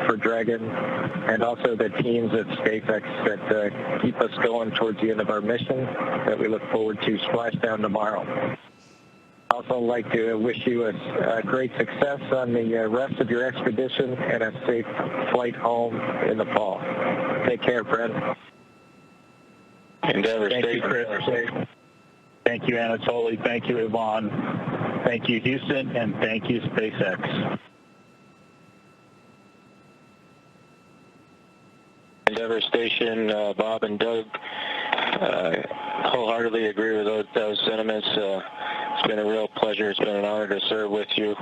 for Dragon, and also the teams at SpaceX that keep us going towards the end of our mission that we look forward to Splashdown tomorrow. I'd also like to wish you a great success on the rest of your expedition and a safe flight home in the fall. Take care, friend. Endeavor, thank you, Chris. Thank you, Anatoly. Thank you, Ivan. Thank you, Houston, and thank you, SpaceX. Endeavor Station, Bob and Doug, wholeheartedly agree with those sentiments. It's been a real pleasure. It's been an honor to serve with you.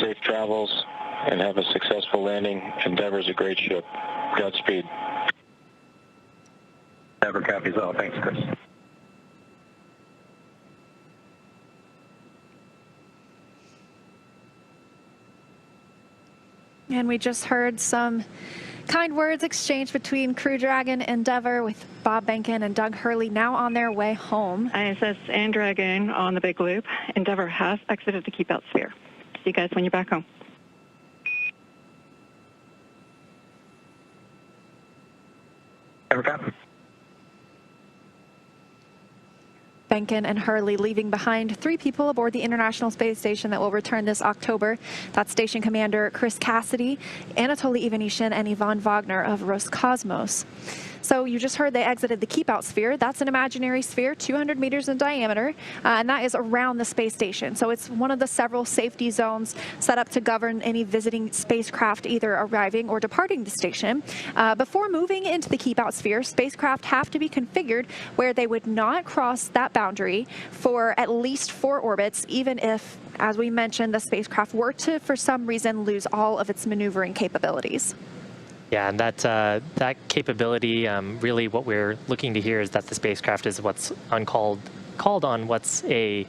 Safe travels and have a successful landing. Endeavor's a great ship. Godspeed. Endeavor copies all. Thanks, Chris. And we just heard some kind words exchanged between Crew Dragon Endeavor with Bob Behnken and Doug Hurley now on their way home. ISS and Dragon on the big loop. Endeavor has exited the keep-out sphere. See you guys when you're back home. Endeavor copy. Behnken and Hurley leaving behind 3 people aboard the International Space Station that will return this October. That's Station Commander Chris Cassidy, Anatoly Ivanishin, and Ivan Wagner of Roscosmos. So you just heard they exited the keep-out sphere. That's an imaginary sphere, 200 meters in diameter, and that is around the space station. So it's one of the several safety zones set up to govern any visiting spacecraft either arriving or departing the station. Before moving into the keep-out sphere, spacecraft have to be configured where they would not cross that boundary for at least 4 orbits, even if, as we mentioned, the spacecraft were to, for some reason, lose all of its maneuvering capabilities. Yeah, and that capability, really what we're looking to hear is that the spacecraft is what's called on what's a,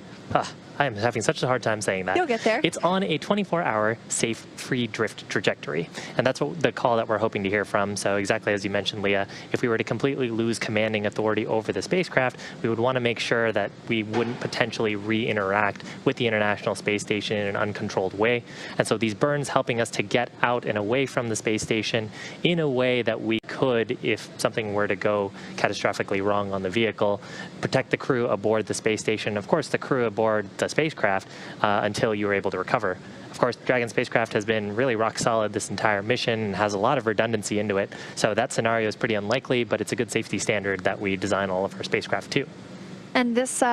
I am having such a hard time saying that. You'll get there. It's on a 24-hour safe free drift trajectory. And that's what the call that we're hoping to hear from. So exactly as you mentioned, Leah, if we were to completely lose commanding authority over the spacecraft, we would want to make sure that we wouldn't potentially re-interact with the International Space Station in an uncontrolled way. And so these burns helping us to get out and away from the space station in a way that we could, if something were to go catastrophically wrong on the vehicle, protect the crew aboard the space station, of course the crew aboard the spacecraft, until you were able to recover Of course, Dragon spacecraft has been really rock solid this entire mission and has a lot of redundancy into it. So that scenario is pretty unlikely, but it's a good safety standard that we design all of our spacecraft to. And this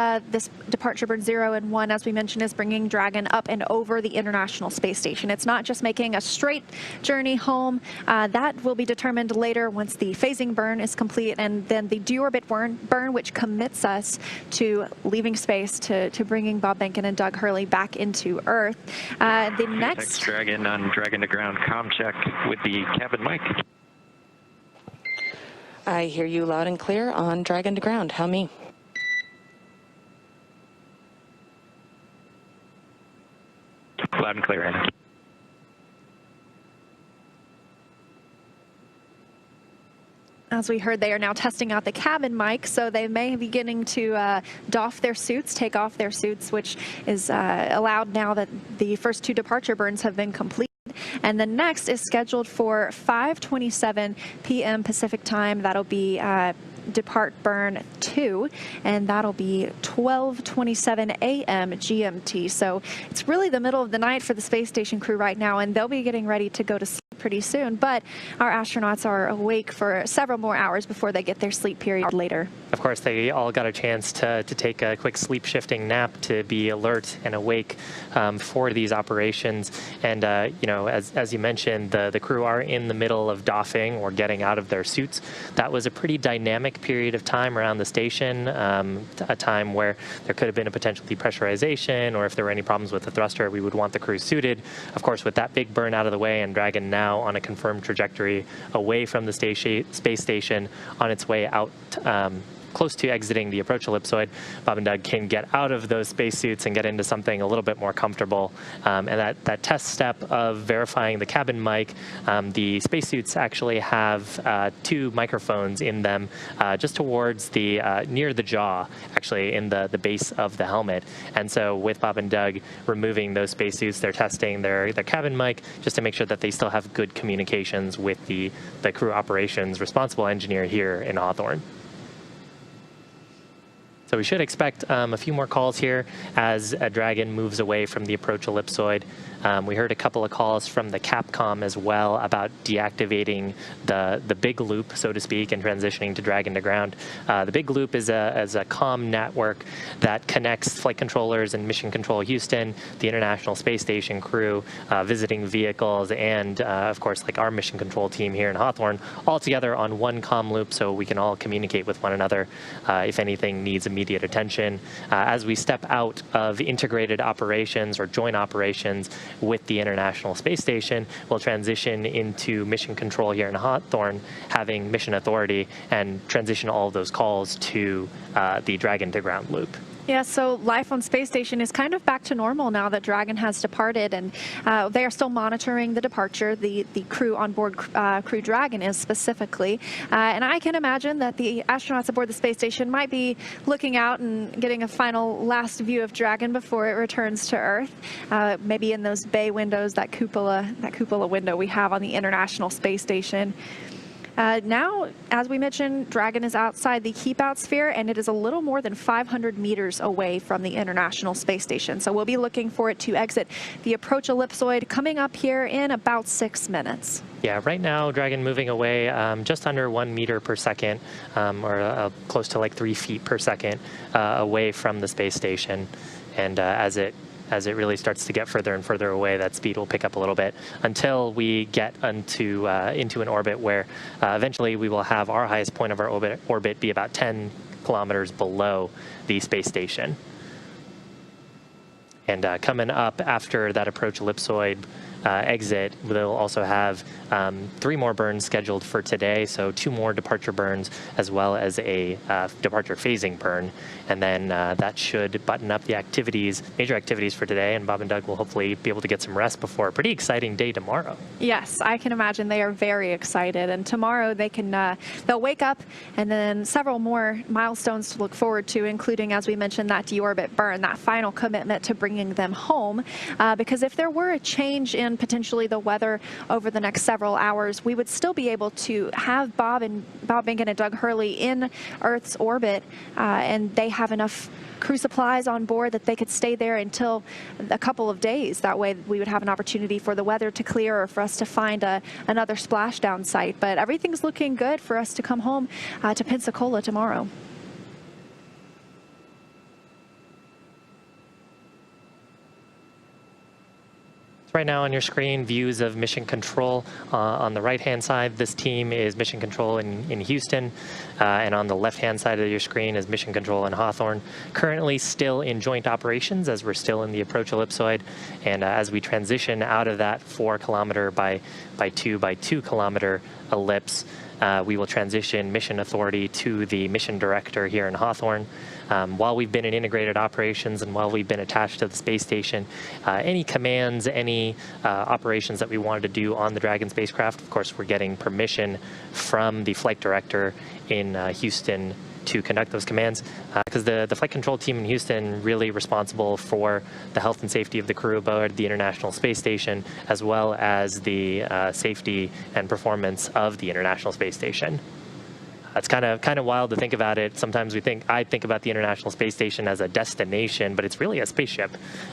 departure burn 0 and 1, as we mentioned, is bringing Dragon up and over the International Space Station. It's not just making a straight journey home. That will be determined later once the phasing burn is complete, and then the deorbit burn, which commits us to leaving space to bringing Bob Behnken and Doug Hurley back into Earth. The next Dragon on Dragon to ground comm check with the cabin mic. I hear you loud and clear on Dragon to ground. How me? Loud and clear, Anna. As we heard, they are now testing out the cabin mic, so they may be beginning to doff their suits, take off their suits, which is allowed now that the first 2 departure burns have been completed. And the next is scheduled for 5:27 p.m. Pacific time. That'll be depart burn 2, and that'll be 12:27 a.m. GMT. So it's really the middle of the night for the space station crew right now, and they'll be getting ready to go to sleep pretty soon. But our astronauts are awake for several more hours before they get their sleep period later. Of course, they all got a chance to take a quick sleep shifting nap to be alert and awake for these operations. And you know, as you mentioned, the crew are in the middle of doffing or getting out of their suits. That was a pretty dynamic period of time around the station, a time where there could have been a potential depressurization, or if there were any problems with the thruster, we would want the crew suited. Of course, with that big burn out of the way and Dragon now on a confirmed trajectory away from the space station on its way out close to exiting the approach ellipsoid, Bob and Doug can get out of those spacesuits and get into something a little bit more comfortable. And that test step of verifying the cabin mic, the spacesuits actually have 2 microphones in them just towards the near the jaw, actually in the base of the helmet. And so with Bob and Doug removing those spacesuits, they're testing their cabin mic just to make sure that they still have good communications with the crew operations responsible engineer here in Hawthorne. So we should expect a few more calls here as Dragon moves away from the approach ellipsoid. We heard a couple of calls from the Capcom as well about deactivating the big loop, so to speak, and transitioning to Dragon to ground. The big loop is a comm network that connects flight controllers and Mission Control Houston, the International Space Station crew, visiting vehicles, and of course, like our Mission Control team here in Hawthorne, all together on one comm loop so we can all communicate with one another if anything needs immediate attention. As we step out of integrated operations or joint operations with the International Space Station, we'll transition into Mission Control here in Hawthorne, having mission authority, and transition all of those calls to the Dragon to ground loop. Yeah, so life on space station is kind of back to normal now that Dragon has departed, and they are still monitoring the departure. The crew on board Crew Dragon is specifically, and I can imagine that the astronauts aboard the space station might be looking out and getting a final last view of Dragon before it returns to Earth, maybe in those bay windows, that cupola window we have on the International Space Station. Now, as we mentioned, Dragon is outside the keep-out sphere, and it is a little more than 500 meters away from the International Space Station. So we'll be looking for it to exit the approach ellipsoid coming up here in about 6 minutes. Yeah, right now, Dragon moving away just under 1 meter per second, or close to like 3 feet per second away from the space station. And as it really starts to get further and further away, that speed will pick up a little bit until we get into an orbit where eventually we will have our highest point of our orbit be about 10 kilometers below the space station. And coming up after that approach ellipsoid exit, we'll also have 3 more burns scheduled for today, so 2 more departure burns as well as a departure phasing burn, and then that should button up the major activities for today, and Bob and Doug will hopefully be able to get some rest before a pretty exciting day tomorrow. Yes, I can imagine they are very excited, and tomorrow they'll wake up, and then several more milestones to look forward to, including, as we mentioned, that deorbit burn, that final commitment to bringing them home, because if there were a change in and potentially the weather over the next several hours, we would still be able to have Bob Behnken and Doug Hurley in Earth's orbit, and they have enough crew supplies on board that they could stay there until a couple of days. That way we would have an opportunity for the weather to clear or for us to find another splashdown site. But everything's looking good for us to come home to Pensacola tomorrow. Right now on your screen, views of Mission Control. On the right-hand side, this team is Mission Control in Houston, and on the left-hand side of your screen is Mission Control in Hawthorne. Currently still in joint operations as we're still in the approach ellipsoid, and as we transition out of that 4 kilometer by 2 kilometer ellipse, we will transition mission authority to the mission director here in Hawthorne. While we've been in integrated operations and while we've been attached to the space station, any commands, any operations that we wanted to do on the Dragon spacecraft, of course, we're getting permission from the flight director in Houston to conduct those commands, because the flight control team in Houston really responsible for the health and safety of the crew aboard the International Space Station, as well as the safety and performance of the International Space Station. It's kind of wild to think about it. Sometimes I think about the International Space Station as a destination, but it's really a spaceship.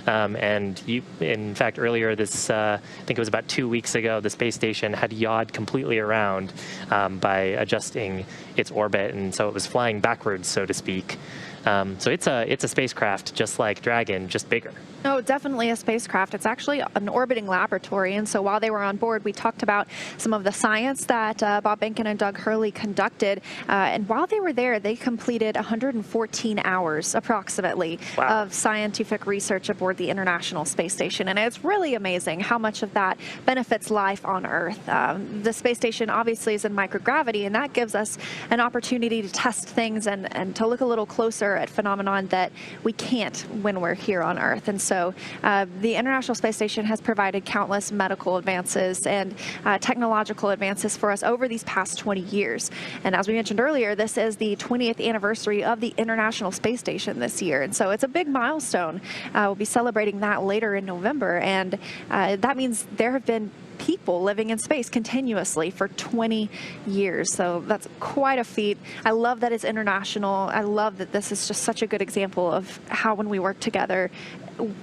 And in fact, earlier this, I think it was about 2 weeks ago, the space station had yawed completely around by adjusting its orbit, and so it was flying backwards, so to speak. So it's a spacecraft just like Dragon, just bigger. No, definitely a spacecraft. It's actually an orbiting laboratory, and so while they were on board, we talked about some of the science that Bob Behnken and Doug Hurley conducted, and while they were there, they completed 114 hours, approximately, of scientific research aboard the International Space Station, and it's really amazing how much of that benefits life on Earth. The space station obviously is in microgravity, and that gives us an opportunity to test things and to look a little closer at phenomenon that we can't when we're here on Earth. And so the International Space Station has provided countless medical advances and technological advances for us over these past 20 years. And as we mentioned earlier, this is the 20th anniversary of the International Space Station this year. And so it's a big milestone. We'll be celebrating that later in November. And that means there have been people living in space continuously for 20 years. So that's quite a feat. I love that it's international. I love that this is just such a good example of how when we work together,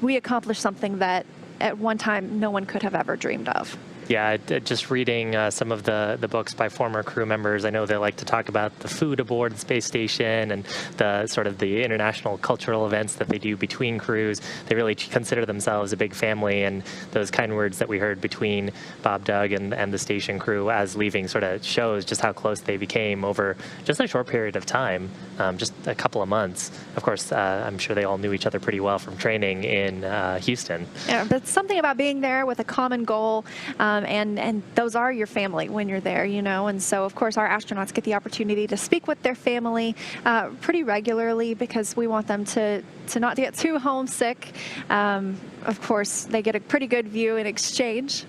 we accomplish something that at one time no one could have ever dreamed of. Yeah, just reading some of the books by former crew members, I know they like to talk about the food aboard the space station and the sort of the international cultural events that they do between crews. They really consider themselves a big family, and those kind words that we heard between Bob, Doug, and the station crew as leaving sort of shows just how close they became over just a short period of time, just a couple of months. Of course, I'm sure they all knew each other pretty well from training in Houston. Yeah, but something about being there with a common goal, and those are your family when you're there, you know. And so, of course, our astronauts get the opportunity to speak with their family pretty regularly because we want them to not get too homesick. Of course, they get a pretty good view in exchange.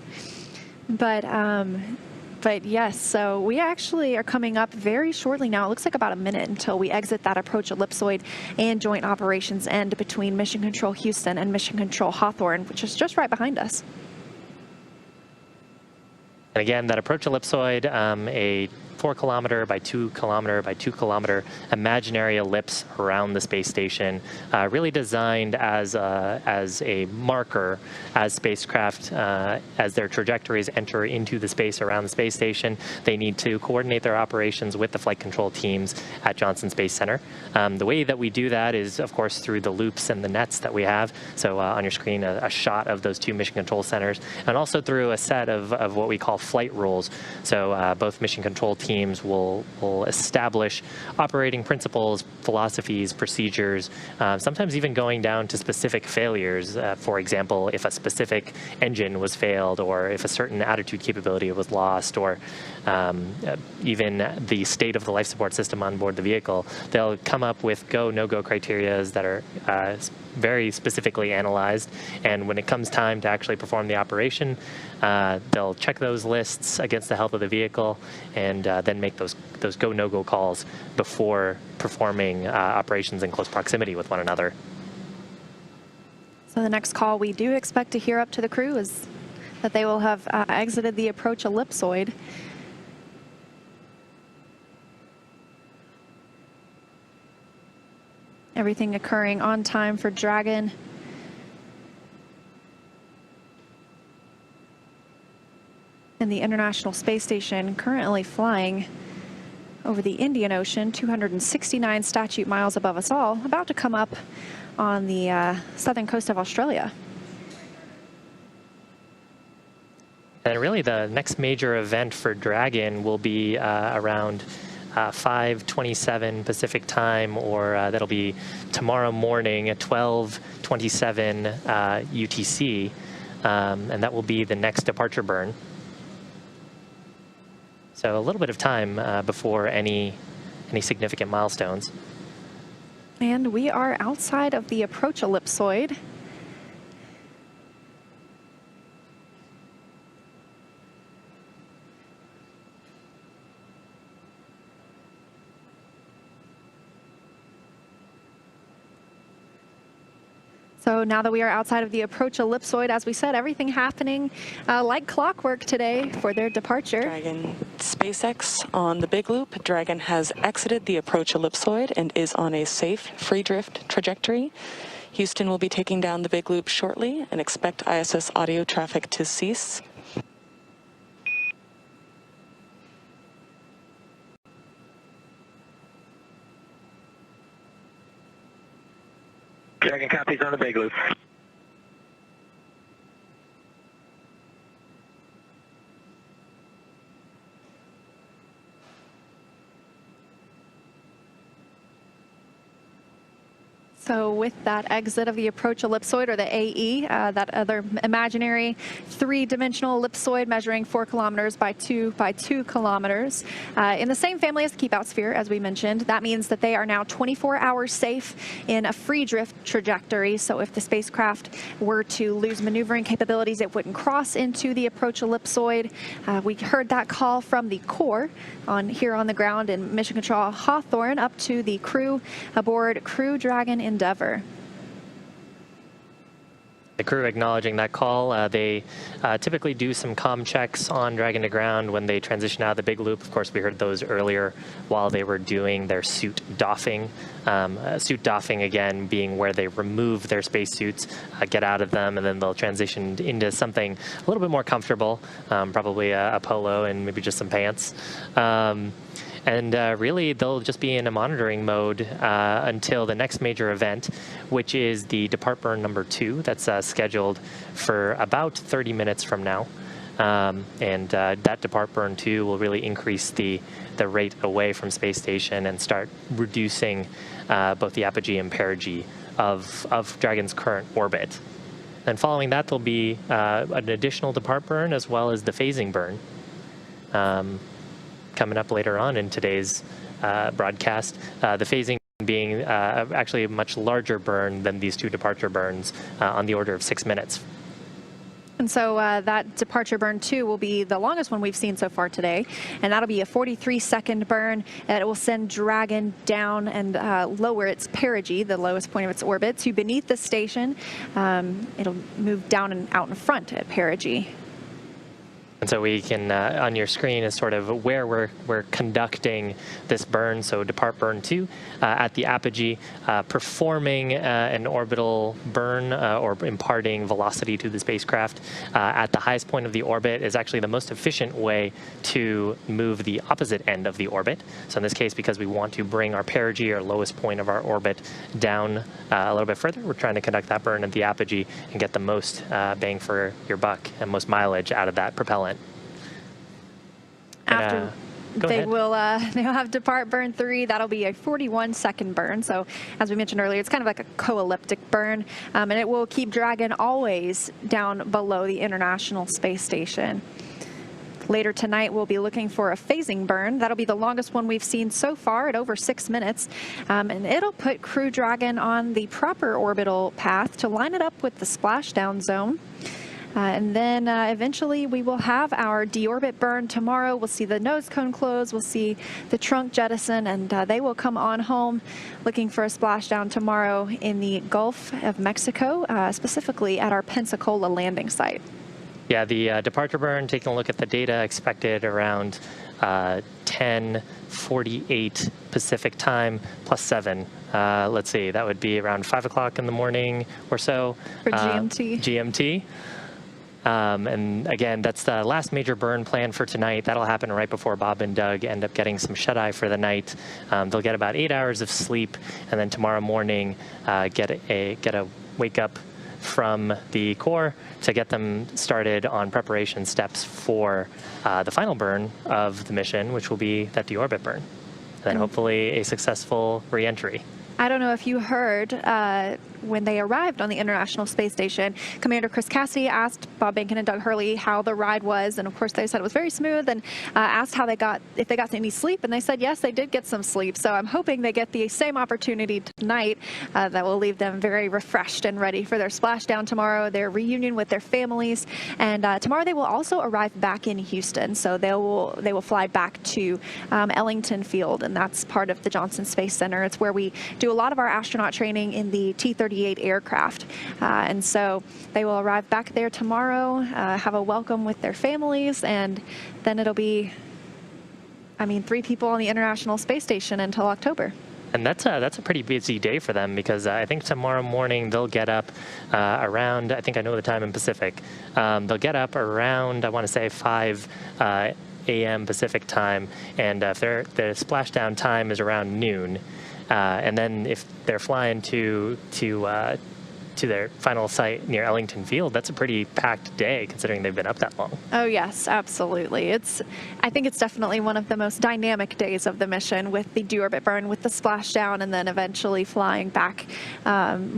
But yes, so we actually are coming up very shortly now. It looks like about a minute until we exit that approach ellipsoid and joint operations end between Mission Control Houston and Mission Control Hawthorne, which is just right behind us. And again, that approach ellipsoid, a 4 kilometer by 2 kilometer by 2 kilometer imaginary ellipse around the space station, really designed as a marker as spacecraft, as their trajectories enter into the space around the space station. They need to coordinate their operations with the flight control teams at Johnson Space Center. The way that we do that is, of course, through the loops and the nets that we have. So on your screen, a shot of those 2 mission control centers, and also through a set of what we call flight rules. So both mission control teams will establish operating principles, philosophies, procedures, sometimes even going down to specific failures. For example, if a specific engine was failed, or if a certain attitude capability was lost, or even the state of the life support system on board the vehicle, they'll come up with go, no-go criteria that are very specifically analyzed. And when it comes time to actually perform the operation, they'll check those lists against the health of the vehicle, and then make those go, no-go calls before performing operations in close proximity with one another. So the next call we do expect to hear up to the crew is that they will have exited the approach ellipsoid. Everything occurring on time for Dragon. And the International Space Station currently flying over the Indian Ocean, 269 statute miles above us all, about to come up on the southern coast of Australia. And really the next major event for Dragon will be around 5:27 Pacific time, or that'll be tomorrow morning at 12:27 UTC, and that will be the next departure burn. So a little bit of time before any significant milestones. And we are outside of the approach ellipsoid. So now that we are outside of the approach ellipsoid, as we said, everything happening like clockwork today for their departure. Dragon SpaceX on the big loop. Dragon has exited the approach ellipsoid and is on a safe free drift trajectory. Houston will be taking down the big loop shortly, and expect ISS audio traffic to cease. Dragon copies on the big loop. So with that exit of the approach ellipsoid, or the AE, that other imaginary three-dimensional ellipsoid measuring 4 kilometers by 2 kilometers, in the same family as the keep-out sphere, as we mentioned, that means that they are now 24 hours safe in a free drift trajectory. So if the spacecraft were to lose maneuvering capabilities, it wouldn't cross into the approach ellipsoid. We heard that call from the core here on the ground in Mission Control Hawthorne up to the crew aboard Crew Dragon Endeavour. The crew acknowledging that call. They typically do some comm checks on Dragon to ground when they transition out of the big loop. Of course, we heard those earlier while they were doing their suit doffing. Suit doffing, again, being where they remove their spacesuits, get out of them, and then they'll transition into something a little bit more comfortable, probably a polo and maybe just some pants. And really, they'll just be in a monitoring mode until the next major event, which is the depart burn number 2. That's scheduled for about 30 minutes from now. And that depart burn 2 will really increase the rate away from space station and start reducing both the apogee and perigee of Dragon's current orbit. And following that, there'll be an additional depart burn as well as the phasing burn. Coming up later on in today's broadcast, the phasing being actually a much larger burn than these 2 departure burns, on the order of 6 minutes. And so that departure burn 2 will be the longest one we've seen so far today, and that'll be a 43-second burn. It will send Dragon down and lower its perigee, the lowest point of its orbit, to beneath the station. It'll move down and out in front at perigee. And so we can, on your screen, is sort of where we're conducting this burn. So depart burn 2 at the apogee, performing an orbital burn or imparting velocity to the spacecraft at the highest point of the orbit is actually the most efficient way to move the opposite end of the orbit. So in this case, because we want to bring our perigee, or lowest point of our orbit, down a little bit further, we're trying to conduct that burn at the apogee and get the most bang for your buck and most mileage out of that propellant. After they'll have depart burn 3. That'll be a 41-second burn. So as we mentioned earlier, it's kind of like a co-elliptic burn, and it will keep Dragon always down below the International Space Station. Later tonight, we'll be looking for a phasing burn. That'll be the longest one we've seen so far at over 6 minutes. And it'll put Crew Dragon on the proper orbital path to line it up with the splashdown zone. And then eventually we will have our deorbit burn tomorrow. We'll see the nose cone close. We'll see the trunk jettison, and they will come on home looking for a splashdown tomorrow in the Gulf of Mexico, specifically at our Pensacola landing site. Yeah, the departure burn, taking a look at the data, expected around 10:48 Pacific time plus 7. Let's see, that would be around 5 o'clock in the morning or so. For GMT. GMT. And again, that's the last major burn plan for tonight. That'll happen right before Bob and Doug end up getting some shut-eye for the night. They'll get about 8 hours of sleep, and then tomorrow morning get a wake up from the core to get them started on preparation steps for the final burn of the mission, which will be that deorbit burn. And then hopefully a successful re-entry. I don't know if you heard when they arrived on the International Space Station, Commander Chris Cassidy asked Bob Behnken and Doug Hurley how the ride was, and of course they said it was very smooth, and asked how if they got any sleep, and they said yes, they did get some sleep. So I'm hoping they get the same opportunity tonight that will leave them very refreshed and ready for their splashdown tomorrow, their reunion with their families, and tomorrow they will also arrive back in Houston. So they will fly back to Ellington Field, and that's part of the Johnson Space Center. It's where we do a lot of our astronaut training in the T-38 aircraft. And so they will arrive back there tomorrow, have a welcome with their families, and then it'll be, 3 people on the International Space Station until October. And that's a pretty busy day for them, because I think tomorrow morning they'll get up around, I think I know the time in Pacific, they'll get up around, I want to say 5 a.m. Pacific time, and if their splashdown time is around noon. And then if they're flying to their final site near Ellington Field, that's a pretty packed day considering they've been up that long. Oh yes, absolutely. I think it's definitely one of the most dynamic days of the mission, with the deorbit burn, with the splashdown, and then eventually flying back,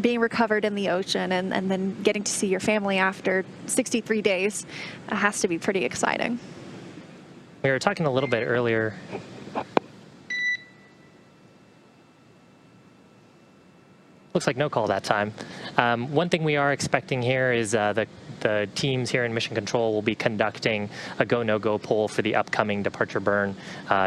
being recovered in the ocean, and then getting to see your family after 63 days. It has to be pretty exciting. We were talking a little bit earlier. Looks like no call that time. One thing we are expecting here is the teams here in Mission Control will be conducting a go, no-go poll for the upcoming departure burn,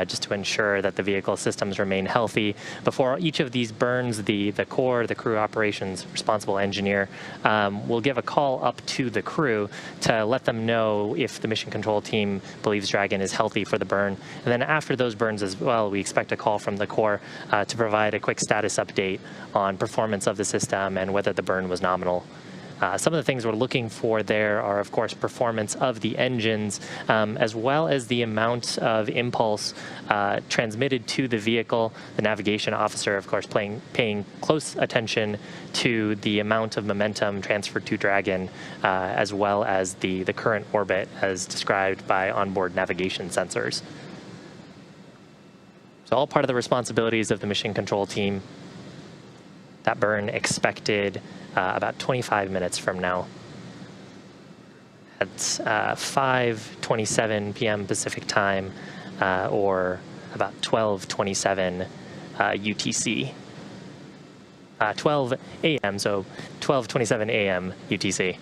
just to ensure that the vehicle systems remain healthy. Before each of these burns, the core, the crew operations responsible engineer, will give a call up to the crew to let them know if the Mission Control team believes Dragon is healthy for the burn. And then after those burns as well, we expect a call from the core to provide a quick status update on performance of the system and whether the burn was nominal. Some of the things we're looking for there are, of course, performance of the engines, as well as the amount of impulse transmitted to the vehicle. The navigation officer, of course, paying close attention to the amount of momentum transferred to Dragon, as well as the current orbit as described by onboard navigation sensors. So all part of the responsibilities of the mission control team. That burn expected about 25 minutes from now at 5:27 p.m. Pacific time, or about 12:27 UTC. 12 a.m., so 12:27 a.m. UTC.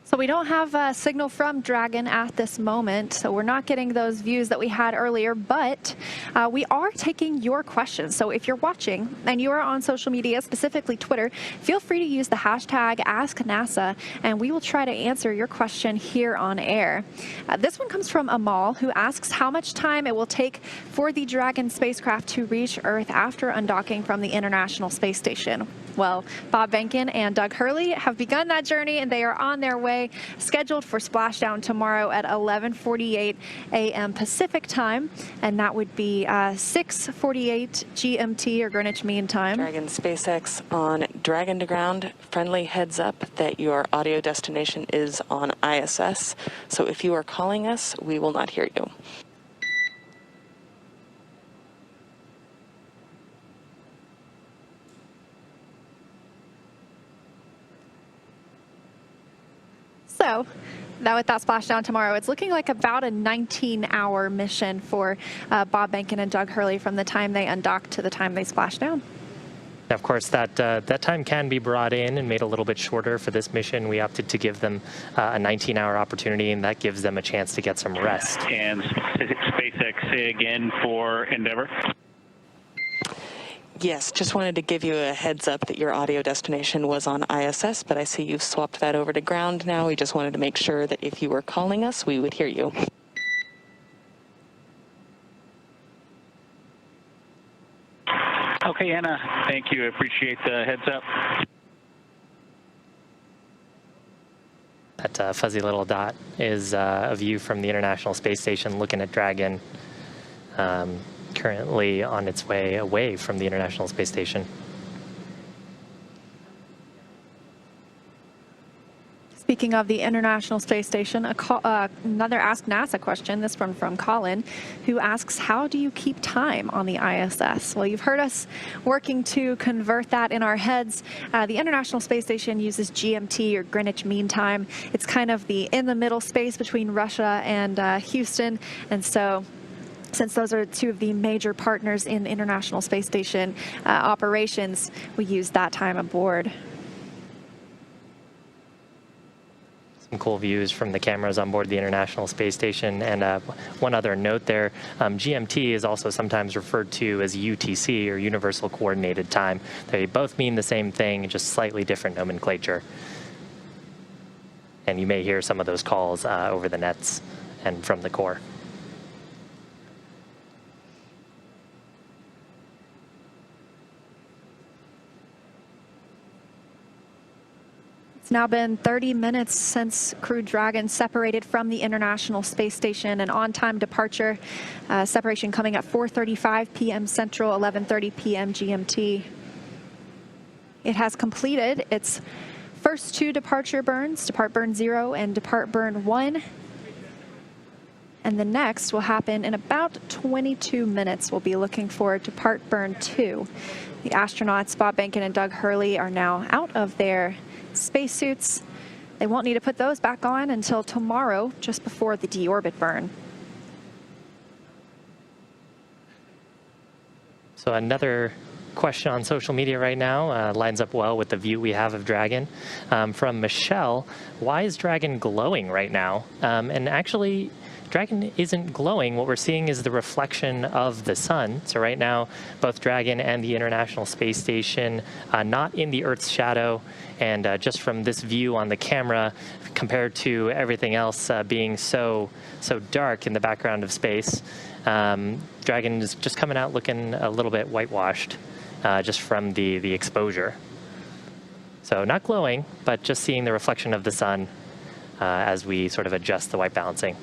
So we don't have a signal from Dragon at this moment, so we're not getting those views that we had earlier, but we are taking your questions. So if you're watching and you are on social media, specifically Twitter, feel free to use the hashtag AskNASA, and we will try to answer your question here on air. This one comes from Amal, who asks how much time it will take for the Dragon spacecraft to reach Earth after undocking from the International Space Station. Well, Bob Behnken and Doug Hurley have begun that journey, and they are on their way, scheduled for splashdown tomorrow at 11:48 a.m. Pacific time, and that would be 6:48 GMT, or Greenwich Mean Time. Dragon SpaceX on Dragon to ground. Friendly heads up that your audio destination is on ISS. So if you are calling us, we will not hear you. So, now with that splashdown tomorrow, it's looking like about a 19-hour mission for Bob Behnken and Doug Hurley from the time they undock to the time they splash down. Of course, that time can be brought in and made a little bit shorter. For this mission, we opted to give them a 19-hour opportunity, and that gives them a chance to get some rest. And SpaceX, say again for Endeavour. Yes, just wanted to give you a heads up that your audio destination was on ISS, but I see you've swapped that over to ground now. We just wanted to make sure that if you were calling us, we would hear you. Okay, Anna, thank you. I appreciate the heads up. That fuzzy little dot is a view from the International Space Station looking at Dragon, currently on its way away from the International Space Station. Speaking of the International Space Station, another Ask NASA question, this one from Colin, who asks, how do you keep time on the ISS? Well, you've heard us working to convert that in our heads. The International Space Station uses GMT, or Greenwich Mean Time. It's kind of the in-the-middle space between Russia and Houston, and so since those are two of the major partners in International Space Station operations, we use that time aboard. Some cool views from the cameras on board the International Space Station. And one other note there, GMT is also sometimes referred to as UTC, or Universal Coordinated Time. They both mean the same thing, just slightly different nomenclature. And you may hear some of those calls over the nets and from the core. It's now been 30 minutes since Crew Dragon separated from the International Space Station, an on-time departure. Separation coming at 4:35 p.m. Central, 11:30 p.m. GMT. It has completed its first two departure burns, Depart Burn 0 and Depart Burn 1. And the next will happen in about 22 minutes. We'll be looking for Depart Burn 2. The astronauts, Bob Behnken and Doug Hurley, are now out of their spacesuits. They won't need to put those back on until tomorrow, just before the deorbit burn. So another question on social media right now lines up well with the view we have of Dragon. From Michelle, why is Dragon glowing right now? And actually, Dragon isn't glowing. What we're seeing is the reflection of the sun. So right now, both Dragon and the International Space Station not in the Earth's shadow. And just from this view on the camera, compared to everything else being so dark in the background of space, Dragon is just coming out looking a little bit whitewashed just from the exposure. So not glowing, but just seeing the reflection of the sun as we sort of adjust the white balancing.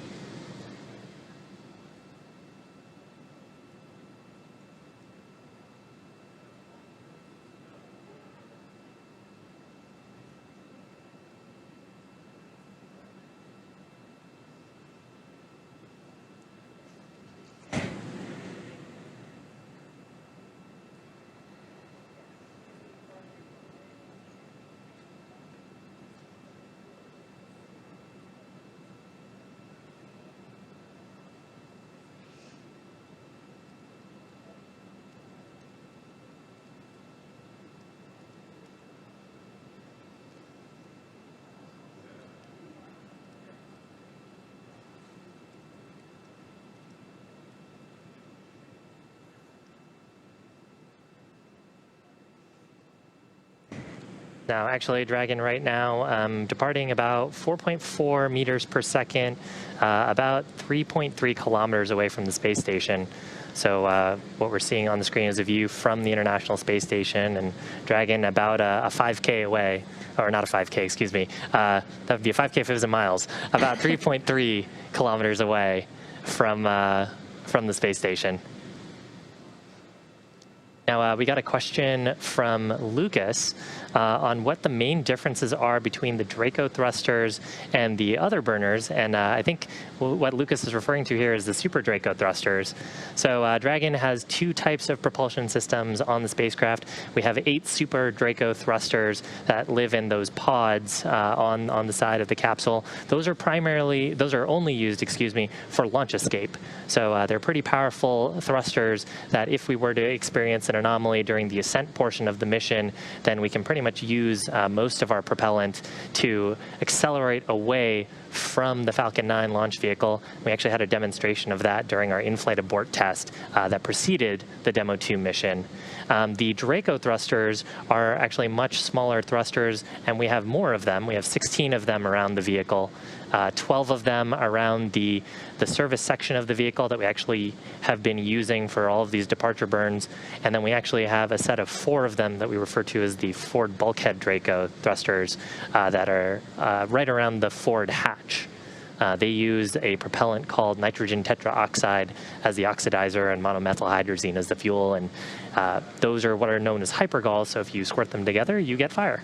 Now, actually, Dragon right now departing about 4.4 meters per second, about 3.3 kilometers away from the space station. So what we're seeing on the screen is a view from the International Space Station, and Dragon about a 5K away, or not a 5K, excuse me. That would be a 5K if it was in miles. About 3.3 kilometers away from the space station. Now, we got a question from Lucas on what the main differences are between the Draco thrusters and the other burners. And I think what Lucas is referring to here is the Super Draco thrusters. So Dragon has two types of propulsion systems on the spacecraft. We have 8 Super Draco thrusters that live in those pods on the side of the capsule. Those are only used, for launch escape. So they're pretty powerful thrusters that if we were to experience an anomaly during the ascent portion of the mission, then we can pretty much use most of our propellant to accelerate away from the Falcon 9 launch vehicle. We actually had a demonstration of that during our in-flight abort test that preceded the Demo 2 mission. The Draco thrusters are actually much smaller thrusters, and we have more of them. We have 16 of them around the vehicle, 12 of them around the service section of the vehicle that we actually have been using for all of these departure burns. And then we actually have a set of 4 of them that we refer to as the forward bulkhead Draco thrusters that are right around the forward hatch. They use a propellant called nitrogen tetraoxide as the oxidizer and monomethylhydrazine as the fuel, and those are what are known as hypergalls, so if you squirt them together, you get fire.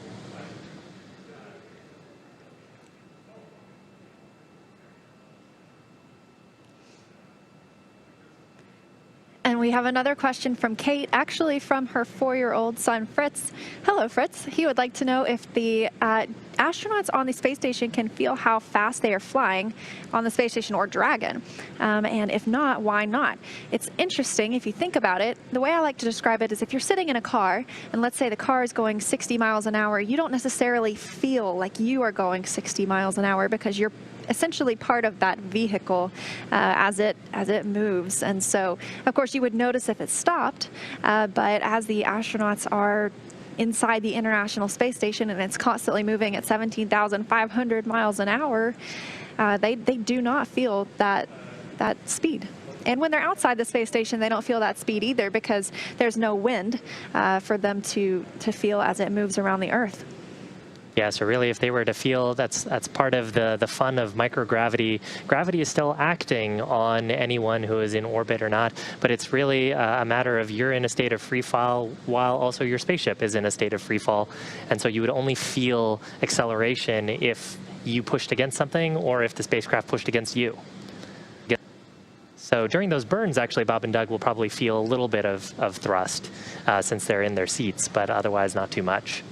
And we have another question from Kate, actually from her 4-year-old son, Fritz. Hello, Fritz. He would like to know if the astronauts on the space station can feel how fast they are flying on the space station or Dragon. And if not, why not? It's interesting if you think about it. The way I like to describe it is if you're sitting in a car, and let's say the car is going 60 miles an hour, you don't necessarily feel like you are going 60 miles an hour because you're essentially part of that vehicle as it moves. And so, of course, you would notice if it stopped, but as the astronauts are inside the International Space Station and it's constantly moving at 17,500 miles an hour, they do not feel that speed. And when they're outside the space station, they don't feel that speed either because there's no wind for them to feel as it moves around the Earth. Yeah, so really if they were to feel, that's part of the fun of microgravity. Gravity is still acting on anyone who is in orbit or not, but it's really a matter of you're in a state of free fall while also your spaceship is in a state of free fall. And so you would only feel acceleration if you pushed against something or if the spacecraft pushed against you. So during those burns, actually, Bob and Doug will probably feel a little bit of thrust since they're in their seats, but otherwise not too much.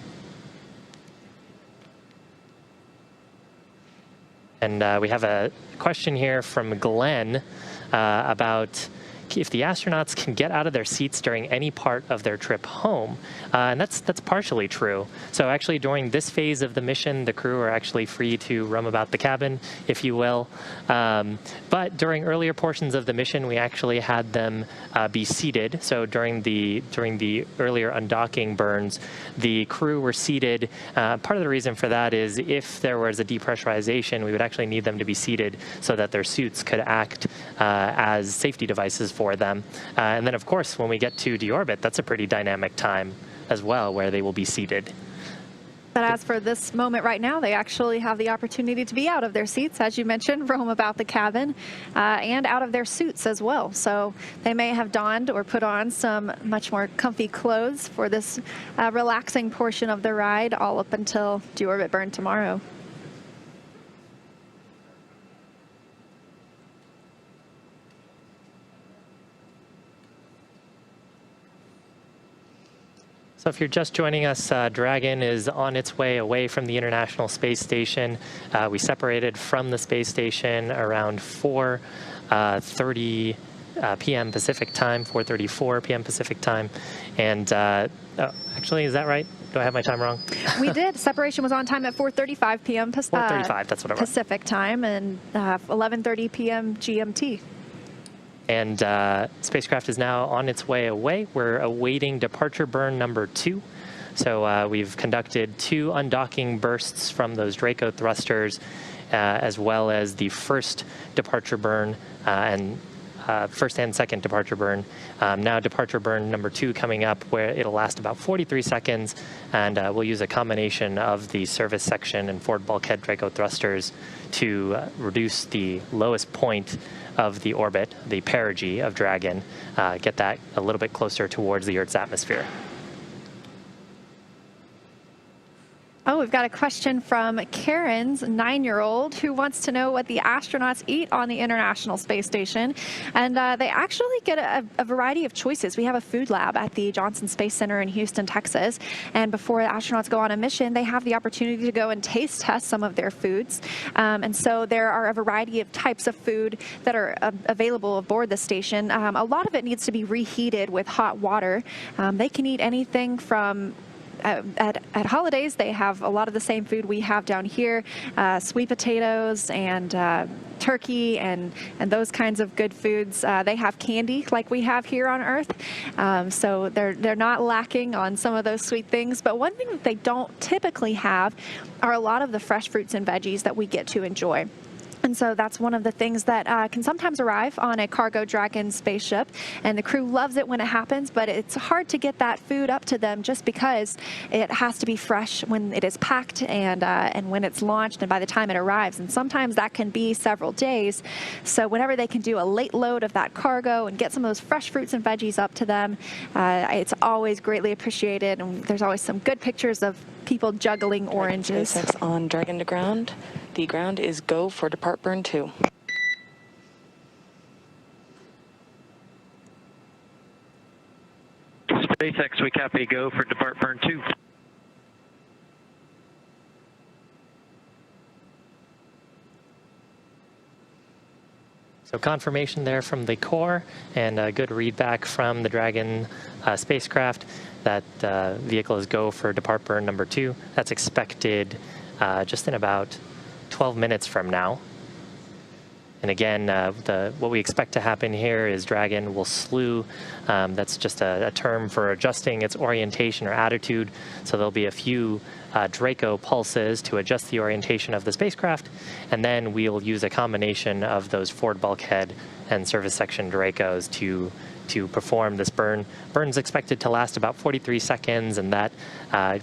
And we have a question here from Glenn about if the astronauts can get out of their seats during any part of their trip home. And that's partially true. So actually during this phase of the mission, the crew are actually free to roam about the cabin, if you will. But during earlier portions of the mission, we actually had them be seated. So during the earlier undocking burns, the crew were seated. Part of the reason for that is if there was a depressurization, we would actually need them to be seated so that their suits could act as safety devices for them. And then, of course, when we get to deorbit, that's a pretty dynamic time as well, where they will be seated. But as for this moment right now, they actually have the opportunity to be out of their seats, as you mentioned, roam about the cabin, and out of their suits as well. So they may have donned or put on some much more comfy clothes for this relaxing portion of the ride, all up until deorbit burn tomorrow. So if you're just joining us, Dragon is on its way away from the International Space Station. We separated from the space station around 4:30 p.m. Pacific time, 4:34 p.m. Pacific time. And actually, is that right? Do I have my time wrong? We did. Separation was on time at 4:35 p.m. 4:35, that's what it was. Pacific time, and 11:30 p.m. GMT. And spacecraft is now on its way away. We're awaiting departure burn number 2. So we've conducted 2 undocking bursts from those Draco thrusters, as well as the first departure burn and first and second departure burn. Now departure burn number 2 coming up, where it'll last about 43 seconds, and we'll use a combination of the service section and forward bulkhead Draco thrusters to reduce the lowest point of the orbit, the perigee of Dragon, get that a little bit closer towards the Earth's atmosphere. Oh, we've got a question from Karen's 9-year-old who wants to know what the astronauts eat on the International Space Station. And they actually get a variety of choices. We have a food lab at the Johnson Space Center in Houston, Texas. And before the astronauts go on a mission, they have the opportunity to go and taste test some of their foods. And so there are a variety of types of food that are available aboard the station. A lot of it needs to be reheated with hot water. They can eat anything from at holidays, they have a lot of the same food we have down here, sweet potatoes and turkey and those kinds of good foods. They have candy like we have here on Earth, so they're not lacking on some of those sweet things. But one thing that they don't typically have are a lot of the fresh fruits and veggies that we get to enjoy. And so that's one of the things that can sometimes arrive on a cargo Dragon spaceship, and the crew loves it when it happens, but it's hard to get that food up to them just because it has to be fresh when it is packed and when it's launched and by the time it arrives. And sometimes that can be several days. So whenever they can do a late load of that cargo and get some of those fresh fruits and veggies up to them, it's always greatly appreciated. And there's always some good pictures of people juggling oranges. SpaceX on Dragon to ground. The ground is go for depart burn 2. SpaceX, we copy go for depart burn 2. So confirmation there from the core and a good readback from the Dragon spacecraft that vehicle is go for depart burn number 2. That's expected just in about 12 minutes from now. And again, what we expect to happen here is Dragon will slew. That's just a term for adjusting its orientation or attitude. So there'll be a few Draco pulses to adjust the orientation of the spacecraft. And then we'll use a combination of those forward bulkhead and service section Dracos to perform this burn. Burn's expected to last about 43 seconds, and that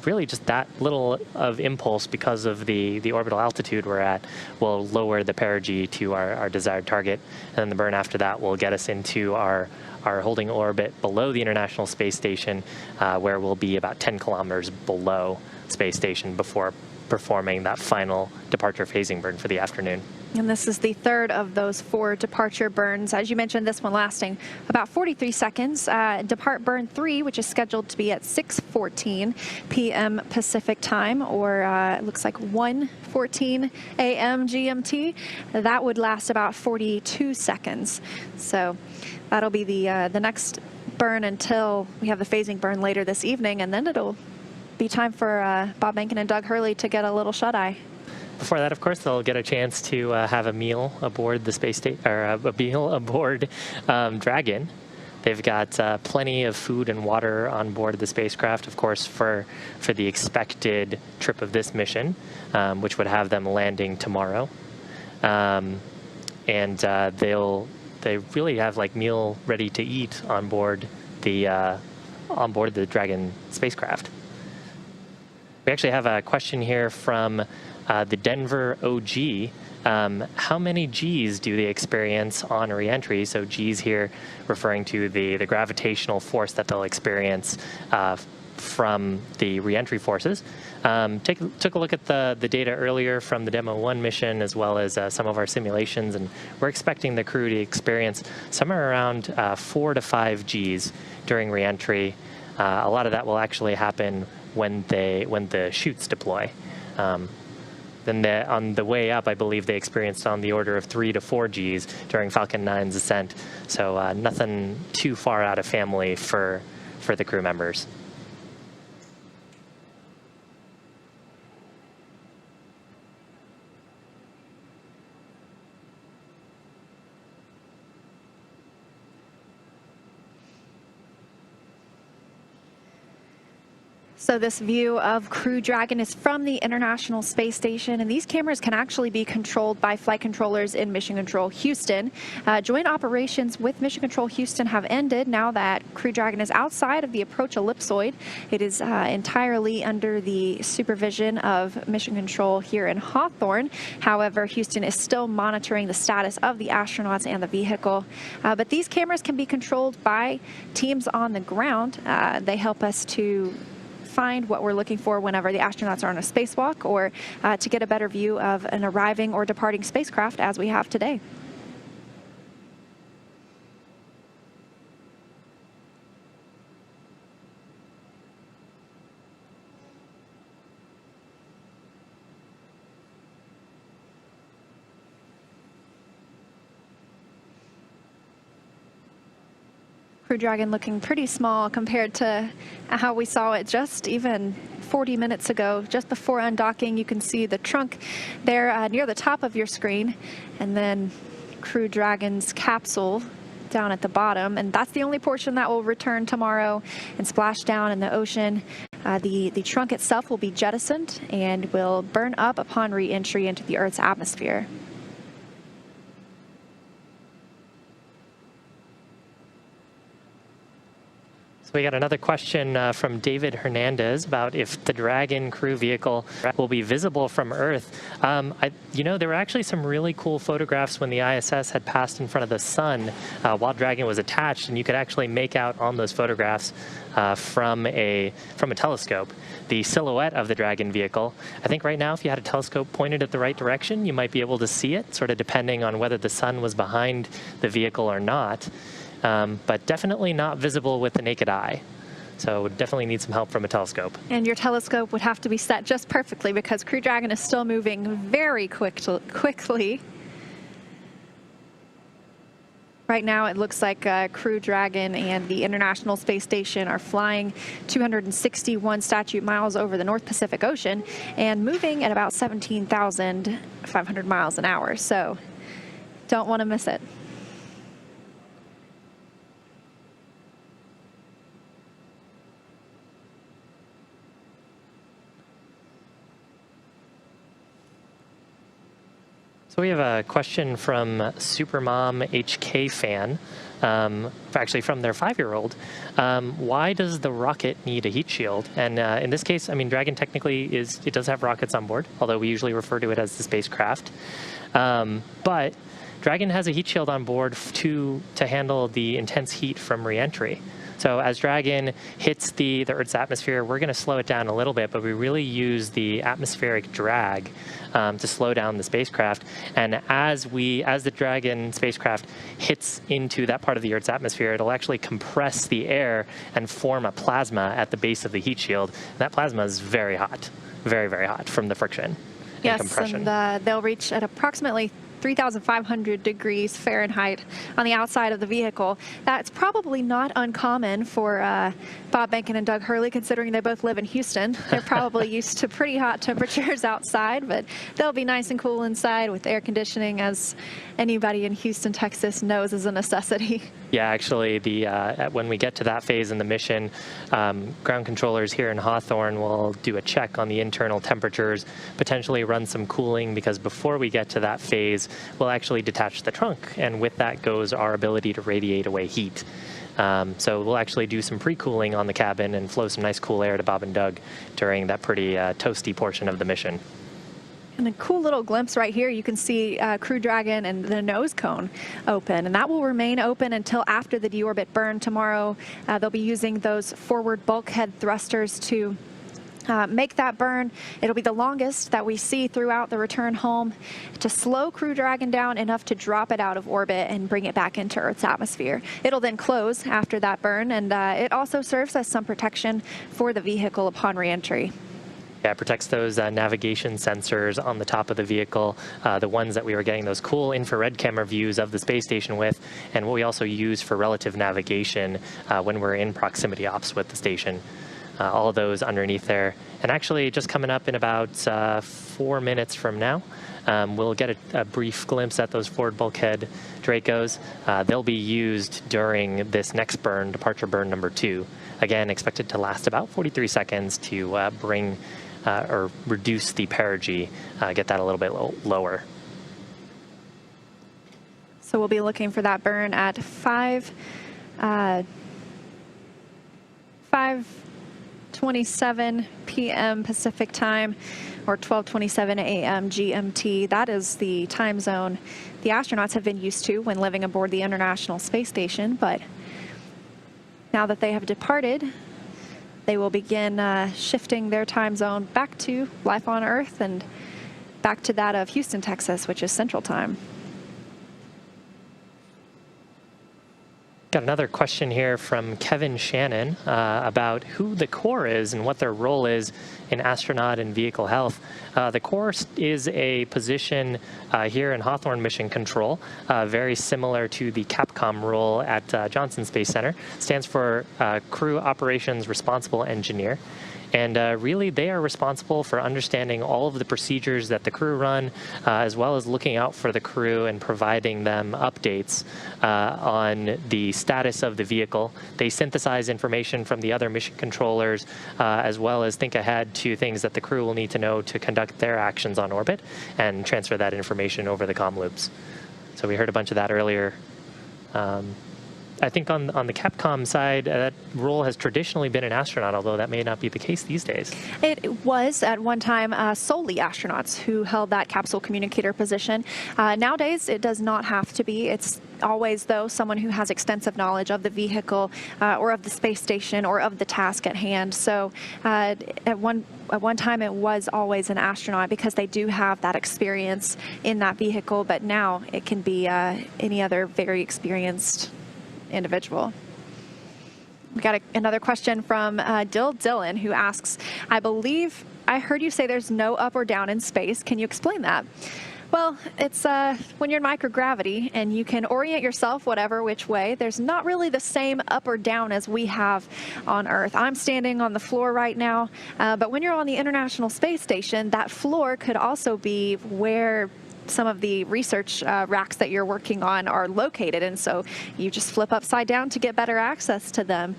really just that little of impulse because of the orbital altitude we're at will lower the perigee to our desired target. And then the burn after that will get us into our holding orbit below the International Space Station, where we'll be about 10 kilometers below Space Station before performing that final departure phasing burn for the afternoon. And this is the third of those 4 departure burns. As you mentioned, this one lasting about 43 seconds. Depart burn 3, which is scheduled to be at 6:14 p.m. Pacific time, or it looks like 1:14 a.m. GMT. That would last about 42 seconds. So that'll be the next burn until we have the phasing burn later this evening, and then it'll be time for Bob Behnken and Doug Hurley to get a little shut-eye. Before that, of course, they'll get a chance to have a meal aboard the space station, or a meal aboard Dragon. They've got plenty of food and water on board the spacecraft, of course, for the expected trip of this mission, which would have them landing tomorrow. And they really have like meal ready to eat on board the Dragon spacecraft. We actually have a question here from the Denver OG. How many G's do they experience on reentry? So G's here referring to the gravitational force that they'll experience from the reentry forces. Took a look at the data earlier from the Demo 1 mission as well as some of our simulations, and we're expecting the crew to experience somewhere around 4 to 5 G's during reentry. A lot of that will actually happen when the chutes deploy. Then on the way up, I believe they experienced on the order of 3 to 4 Gs during Falcon 9's ascent. So nothing too far out of family for the crew members. So this view of Crew Dragon is from the International Space Station, and these cameras can actually be controlled by flight controllers in Mission Control Houston. Joint operations with Mission Control Houston have ended now that Crew Dragon is outside of the approach ellipsoid. It is entirely under the supervision of Mission Control here in Hawthorne. However, Houston is still monitoring the status of the astronauts and the vehicle. But these cameras can be controlled by teams on the ground. They help us to find what we're looking for whenever the astronauts are on a spacewalk, or to get a better view of an arriving or departing spacecraft as we have today. Crew Dragon looking pretty small compared to how we saw it just even 40 minutes ago. Just before undocking, you can see the trunk there near the top of your screen, and then Crew Dragon's capsule down at the bottom, and that's the only portion that will return tomorrow and splash down in the ocean. The trunk itself will be jettisoned and will burn up upon re-entry into the Earth's atmosphere. We got another question from David Hernandez about if the Dragon crew vehicle will be visible from Earth. You know, there were actually some really cool photographs when the ISS had passed in front of the sun while Dragon was attached, and you could actually make out on those photographs from a telescope the silhouette of the Dragon vehicle. I think right now, if you had a telescope pointed at the right direction, you might be able to see it, sort of depending on whether the sun was behind the vehicle or not. But definitely not visible with the naked eye. So definitely need some help from a telescope. And your telescope would have to be set just perfectly because Crew Dragon is still moving very quickly. Right now it looks like Crew Dragon and the International Space Station are flying 261 statute miles over the North Pacific Ocean and moving at about 17,500 miles an hour. So don't want to miss it. So we have a question from Supermom HK fan, actually from their 5-year-old. Why does the rocket need a heat shield? And in this case, I mean, Dragon technically it does have rockets on board, although we usually refer to it as the spacecraft. But Dragon has a heat shield on board to handle the intense heat from re-entry. So as Dragon hits the Earth's atmosphere, we're going to slow it down a little bit, but we really use the atmospheric drag to slow down the spacecraft. And as the Dragon spacecraft hits into that part of the Earth's atmosphere, it'll actually compress the air and form a plasma at the base of the heat shield. And that plasma is very hot, very, very hot from the friction and compression. And they'll reach at approximately 3,500 degrees Fahrenheit on the outside of the vehicle. That's probably not uncommon for Bob Behnken and Doug Hurley, considering they both live in Houston. They're probably used to pretty hot temperatures outside, but they'll be nice and cool inside with air conditioning, as anybody in Houston, Texas knows is a necessity. Yeah, actually, when we get to that phase in the mission, ground controllers here in Hawthorne will do a check on the internal temperatures, potentially run some cooling, because before we get to that phase, we'll actually detach the trunk, and with that goes our ability to radiate away heat. So we'll actually do some pre-cooling on the cabin and flow some nice cool air to Bob and Doug during that pretty toasty portion of the mission. And a cool little glimpse right here, you can see Crew Dragon and the nose cone open, and that will remain open until after the deorbit burn tomorrow. They'll be using those forward bulkhead thrusters to make that burn. It'll be the longest that we see throughout the return home to slow Crew Dragon down enough to drop it out of orbit and bring it back into Earth's atmosphere. It'll then close after that burn, and it also serves as some protection for the vehicle upon re-entry. Yeah, it protects those navigation sensors on the top of the vehicle, the ones that we were getting those cool infrared camera views of the space station with, and what we also use for relative navigation when we're in proximity ops with the station. All of those underneath there. And actually, just coming up in about 4 minutes from now, we'll get a brief glimpse at those forward bulkhead Dracos. They'll be used during this next burn, departure burn number 2. Again, expected to last about 43 seconds to bring or reduce the perigee, get that a little bit lower. So we'll be looking for that burn at 5:27 p.m. Pacific time, or 12:27 a.m. GMT. That is the time zone the astronauts have been used to when living aboard the International Space Station, but now that they have departed, they will begin shifting their time zone back to life on Earth and back to that of Houston, Texas, which is Central Time. Got another question here from Kevin Shannon about who the core is and what their role is in astronaut and vehicle health. The core is a position here in Hawthorne Mission Control, very similar to the Capcom role at Johnson Space Center. Stands for Crew Operations Responsible Engineer. And really, they are responsible for understanding all of the procedures that the crew run, as well as looking out for the crew and providing them updates on the status of the vehicle. They synthesize information from the other mission controllers, as well as think ahead to things that the crew will need to know to conduct their actions on orbit and transfer that information over the comm loops. So we heard a bunch of that earlier. I think on the Capcom side, that role has traditionally been an astronaut, although that may not be the case these days. It was at one time solely astronauts who held that capsule communicator position. Nowadays, it does not have to be. It's always, though, someone who has extensive knowledge of the vehicle or of the space station or of the task at hand. So at one time, it was always an astronaut because they do have that experience in that vehicle, but now it can be any other very experienced individual. We got another question from Dylan, who asks, I believe I heard you say there's no up or down in space. Can you explain that? Well, it's when you're in microgravity and you can orient yourself whatever which way, there's not really the same up or down as we have on Earth. I'm standing on the floor right now, but when you're on the International Space Station, that floor could also be where some of the research racks that you're working on are located, and so you just flip upside down to get better access to them.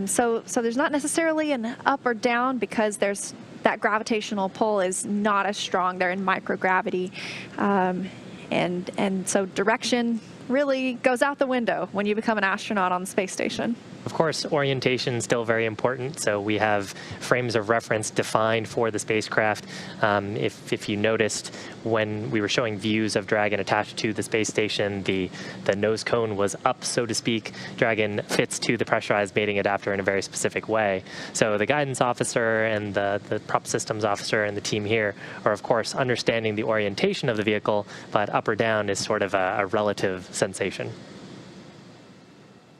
So there's not necessarily an up or down because there's that gravitational pull is not as strong there in microgravity, and so direction really goes out the window when you become an astronaut on the space station. Of course, orientation is still very important, so we have frames of reference defined for the spacecraft. If you noticed when we were showing views of Dragon attached to the space station, the nose cone was up, so to speak. Dragon fits to the pressurized mating adapter in a very specific way. So the guidance officer and the prop systems officer and the team here are, of course, understanding the orientation of the vehicle, but up or down is sort of a relative sensation.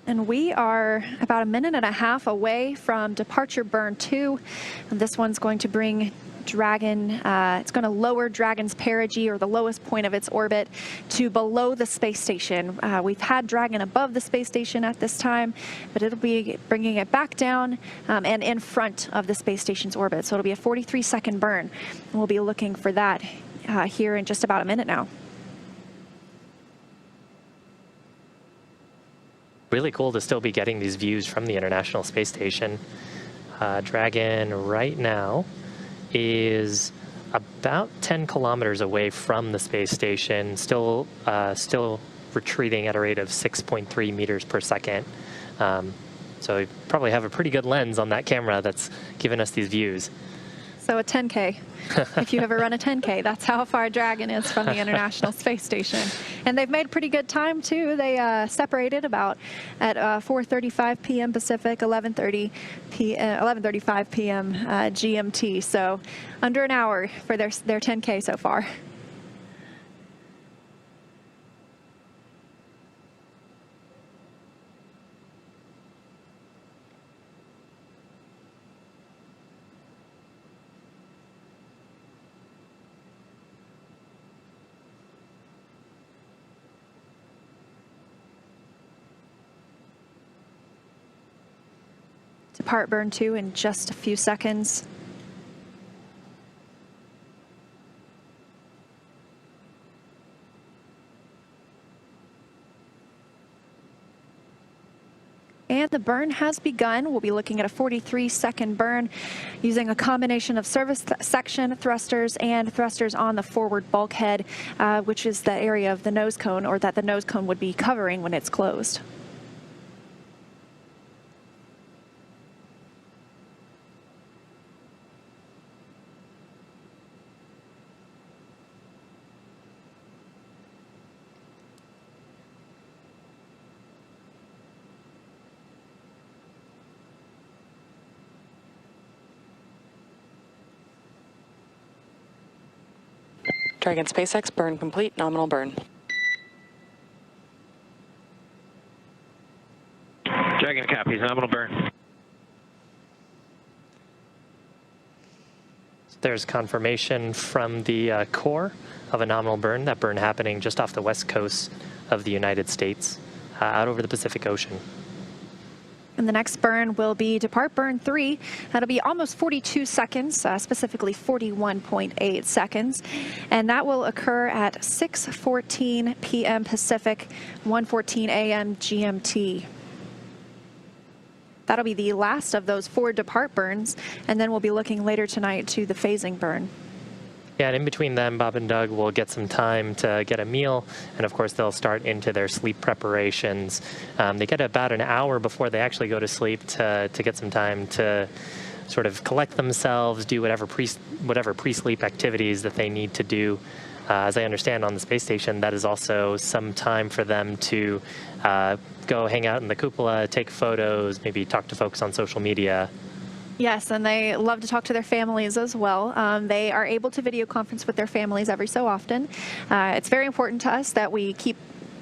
And we are about 1.5 minutes away from departure burn 2. And this one's going to bring Dragon, it's going to lower Dragon's perigee, or the lowest point of its orbit, to below the space station. We've had Dragon above the space station at this time, but it'll be bringing it back down and in front of the space station's orbit. So it'll be a 43-second burn. And we'll be looking for that here in just about a minute now. Really cool to still be getting these views from the International Space Station. Dragon right now is about 10 kilometers away from the space station, still retreating at a rate of 6.3 meters per second. So we probably have a pretty good lens on that camera that's giving us these views. So a 10K. If you ever run a 10K, that's how far Dragon is from the International Space Station. And they've made pretty good time, too. They separated about at 4:35 p.m. Pacific, 11:35 p.m. GMT. So under an hour for their 10K so far. Depart burn 2 in just a few seconds. And the burn has begun. We'll be looking at a 43-second burn using a combination of service section thrusters and thrusters on the forward bulkhead, which is the area of the nose cone, or that the nose cone would be covering when it's closed. Dragon SpaceX, burn complete, nominal burn. copies. Nominal burn. There's confirmation from the core of a nominal burn, that burn happening just off the west coast of the United States, out over the Pacific Ocean. And the next burn will be Depart Burn 3. That'll be almost 42 seconds, specifically 41.8 seconds. And that will occur at 6:14 p.m. Pacific, 1:14 a.m. GMT. That'll be the last of those 4 depart burns, and then we'll be looking later tonight to the phasing burn. Yeah, and in between them, Bob and Doug will get some time to get a meal, and of course they'll start into their sleep preparations. They get about an hour before they actually go to sleep to get some time to sort of collect themselves, do whatever pre-sleep activities that they need to do. As I understand on the space station, that is also some time for them to go hang out in the cupola, take photos, maybe talk to folks on social media. Yes, and they love to talk to their families as well. They are able to video conference with their families every so often. It's very important to us that we keep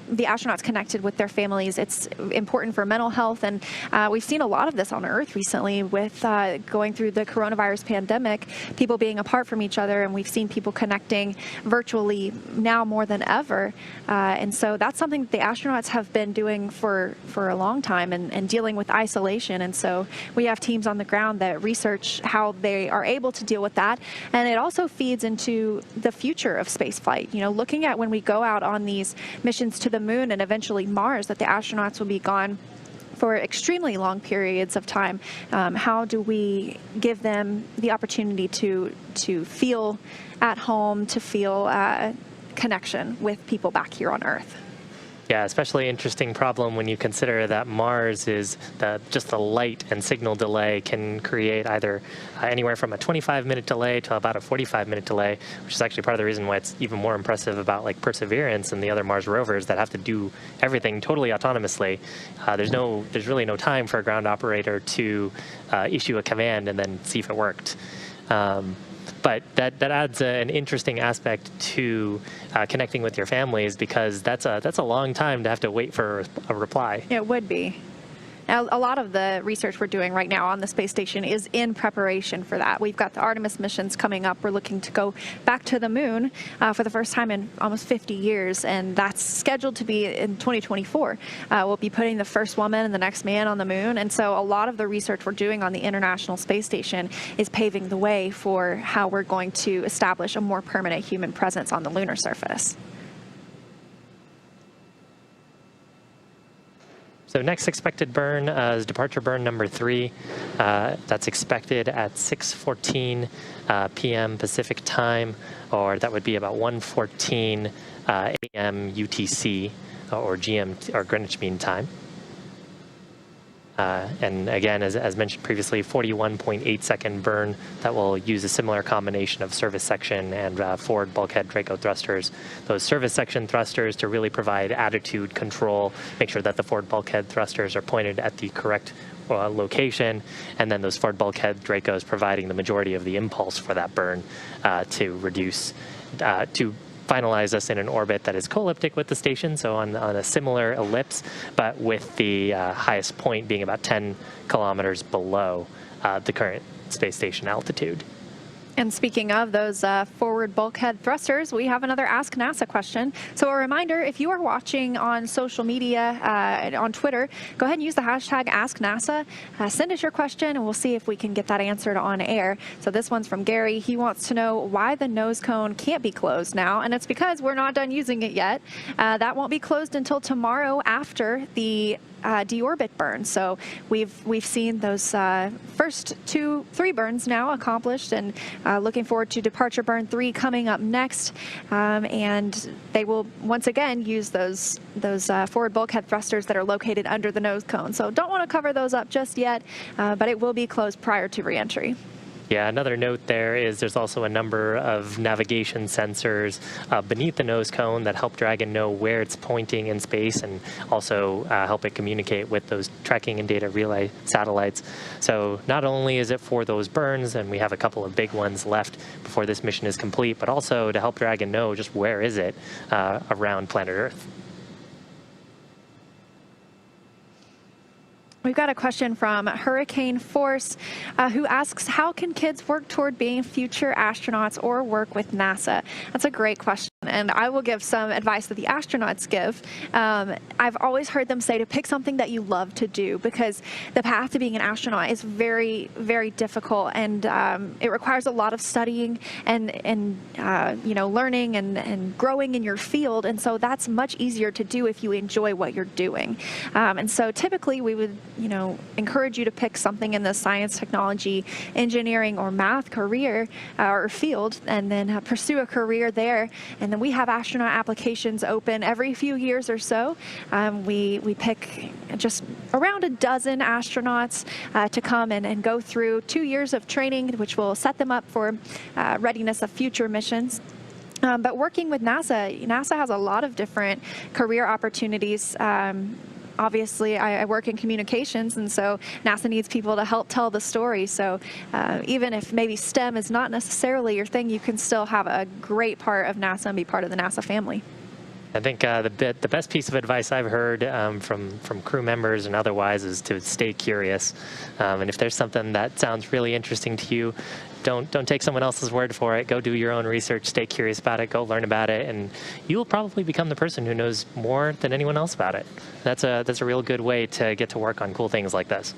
the astronauts connected with their families. It's important for mental health, and we've seen a lot of this on Earth recently with going through the coronavirus pandemic, people being apart from each other, and we've seen people connecting virtually now more than ever. And so that's something that the astronauts have been doing for a long time, and dealing with isolation. And so we have teams on the ground that research how they are able to deal with that. And it also feeds into the future of spaceflight. You know, looking at when we go out on these missions to the moon and eventually Mars, that the astronauts will be gone for extremely long periods of time. How do we give them the opportunity to feel at home, to feel connection with people back here on Earth? Yeah, especially interesting problem when you consider that Mars is just the light and signal delay can create either anywhere from a 25-minute delay to about a 45-minute delay, which is actually part of the reason why it's even more impressive about like Perseverance and the other Mars rovers that have to do everything totally autonomously. There's really no time for a ground operator to issue a command and then see if it worked. But that adds an interesting aspect to connecting with your families, because that's a long time to have to wait for a reply. It would be. Now, a lot of the research we're doing right now on the space station is in preparation for that. We've got the Artemis missions coming up. We're looking to go back to the moon for the first time in almost 50 years, and that's scheduled to be in 2024. We'll be putting the first woman and the next man on the moon, and so a lot of the research we're doing on the International Space Station is paving the way for how we're going to establish a more permanent human presence on the lunar surface. So next expected burn is departure burn number 3. That's expected at 6:14 p.m. Pacific time, or that would be about 1:14 a.m. UTC or GMT or Greenwich Mean Time. And again, as mentioned previously, 41.8-second burn that will use a similar combination of service section and forward bulkhead Draco thrusters. Those service section thrusters to really provide attitude control, make sure that the forward bulkhead thrusters are pointed at the correct location, and then those forward bulkhead Dracos providing the majority of the impulse for that burn to reduce, to finalize us in an orbit that is co-elliptic with the station, so on a similar ellipse, but with the highest point being about 10 kilometers below the current space station altitude. And speaking of those forward bulkhead thrusters, we have another Ask NASA question. So a reminder, if you are watching on social media, on Twitter, go ahead and use the hashtag AskNASA. Send us your question, and we'll see if we can get that answered on air. So this one's from Gary. He wants to know why the nose cone can't be closed now, and it's because we're not done using it yet. That won't be closed until tomorrow after the deorbit burn. So we've seen those first 2-3 burns now accomplished, and looking forward to departure burn 3 coming up next. And they will once again use those forward bulkhead thrusters that are located under the nose cone. So don't want to cover those up just yet, but it will be closed prior to reentry. Yeah, another note there is there's also a number of navigation sensors beneath the nose cone that help Dragon know where it's pointing in space, and also help it communicate with those tracking and data relay satellites. So not only is it for those burns, and we have a couple of big ones left before this mission is complete, but also to help Dragon know just where is it around planet Earth. We've got a question from Hurricane Force who asks, how can kids work toward being future astronauts or work with NASA? That's a great question, and I will give some advice that the astronauts give. I've always heard them say to pick something that you love to do, because the path to being an astronaut is very, very difficult, and it requires a lot of studying and learning and growing in your field, and so that's much easier to do if you enjoy what you're doing. And so typically we would encourage you to pick something in the science, technology, engineering, or math career or field, and then pursue a career there. And then we have astronaut applications open every few years or so. We pick just around a dozen astronauts to come and go through 2 years of training, which will set them up for readiness of future missions. But working with NASA has a lot of different career opportunities. Obviously, I work in communications, and so NASA needs people to help tell the story. So even if maybe STEM is not necessarily your thing, you can still have a great part of NASA and be part of the NASA family. I think the best piece of advice I've heard from crew members and otherwise is to stay curious. And if there's something that sounds really interesting to you, don't take someone else's word for it. Go do your own research, stay curious about it, go learn about it, and you will probably become the person who knows more than anyone else about it. That's a real good way to get to work on cool things like this.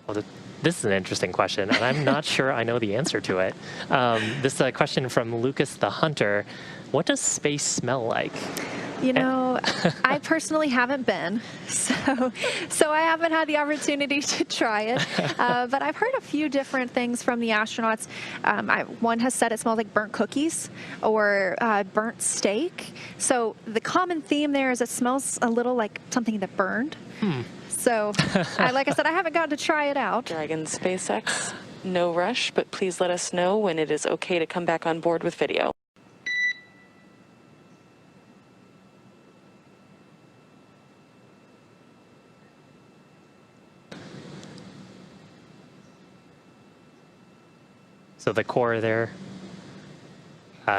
Well, this is an interesting question, and I'm not sure I know the answer to it. This is a question from Lucas the Hunter. What does space smell like? You know, I personally haven't been, so I haven't had the opportunity to try it. But I've heard a few different things from the astronauts. One has said it smells like burnt cookies or burnt steak. So the common theme there is it smells a little like something that burned. So, like I said, I haven't gotten to try it out. Dragon SpaceX, no rush, but please let us know when it is okay to come back on board with video. So the core there,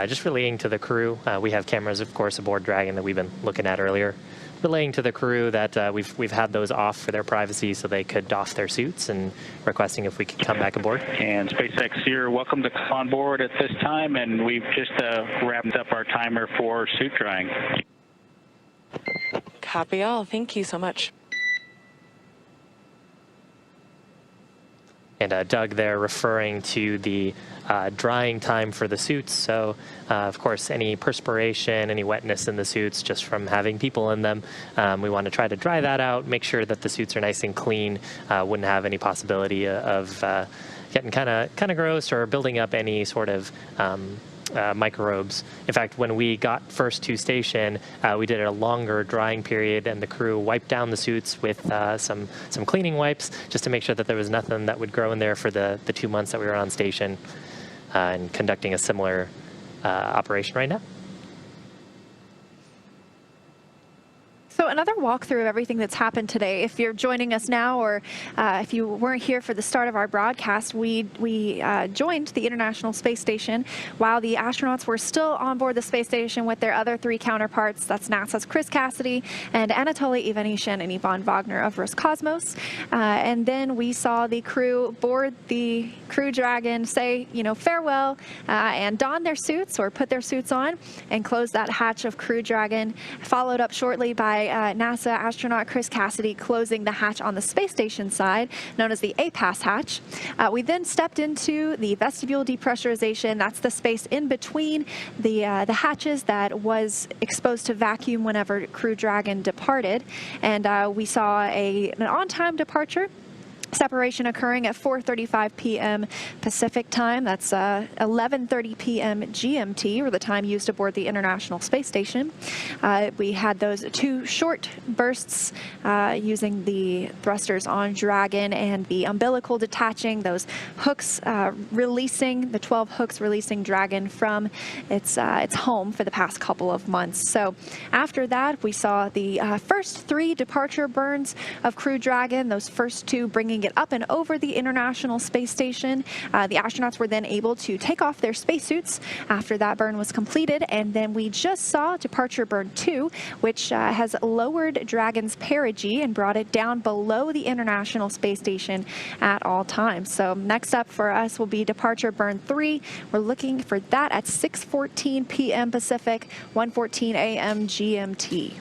just relaying to the crew. We have cameras, of course, aboard Dragon that we've been looking at earlier. Relaying to the crew that we've had those off for their privacy so they could doff their suits, and requesting if we could come back aboard. And SpaceX, you're welcome to come on board at this time, and we've just wrapped up our timer for suit drying. Copy all. Thank you so much. And Doug there referring to the drying time for the suits. So, of course, any perspiration, any wetness in the suits just from having people in them, we want to try to dry that out, make sure that the suits are nice and clean, wouldn't have any possibility of getting kind of gross or building up any sort of microbes. In fact, when we got first to station, we did a longer drying period, and the crew wiped down the suits with some cleaning wipes just to make sure that there was nothing that would grow in there for the 2 months that we were on station, and conducting a similar operation right now. So another walkthrough of everything that's happened today. If you're joining us now, or if you weren't here for the start of our broadcast, we joined the International Space Station while the astronauts were still on board the space station with their other three counterparts. That's NASA's Chris Cassidy and Anatoly Ivanishin and Ivan Wagner of Roscosmos. And then we saw the crew board the Crew Dragon, say, farewell, and don their suits or put their suits on and close that hatch of Crew Dragon, followed up shortly by NASA astronaut Chris Cassidy closing the hatch on the space station side, known as the APAS hatch. We then stepped into the vestibule depressurization. That's the space in between the hatches that was exposed to vacuum whenever Crew Dragon departed. And we saw an on-time departure. Separation occurring at 4:35 p.m. Pacific time. That's 11:30 p.m. GMT, or the time used aboard the International Space Station. We had those two short bursts using the thrusters on Dragon and the umbilical detaching, those hooks releasing, the 12 hooks releasing Dragon from its home for the past couple of months. So after that, we saw the first three departure burns of Crew Dragon, those first two bringing it up and over the International Space Station. The astronauts were then able to take off their spacesuits after that burn was completed, and then we just saw departure burn 2, which has lowered Dragon's perigee and brought it down below the International Space Station at all times. So next up for us will be departure burn 3. We're looking for that at 6:14 p.m. Pacific, 1:14 a.m. GMT.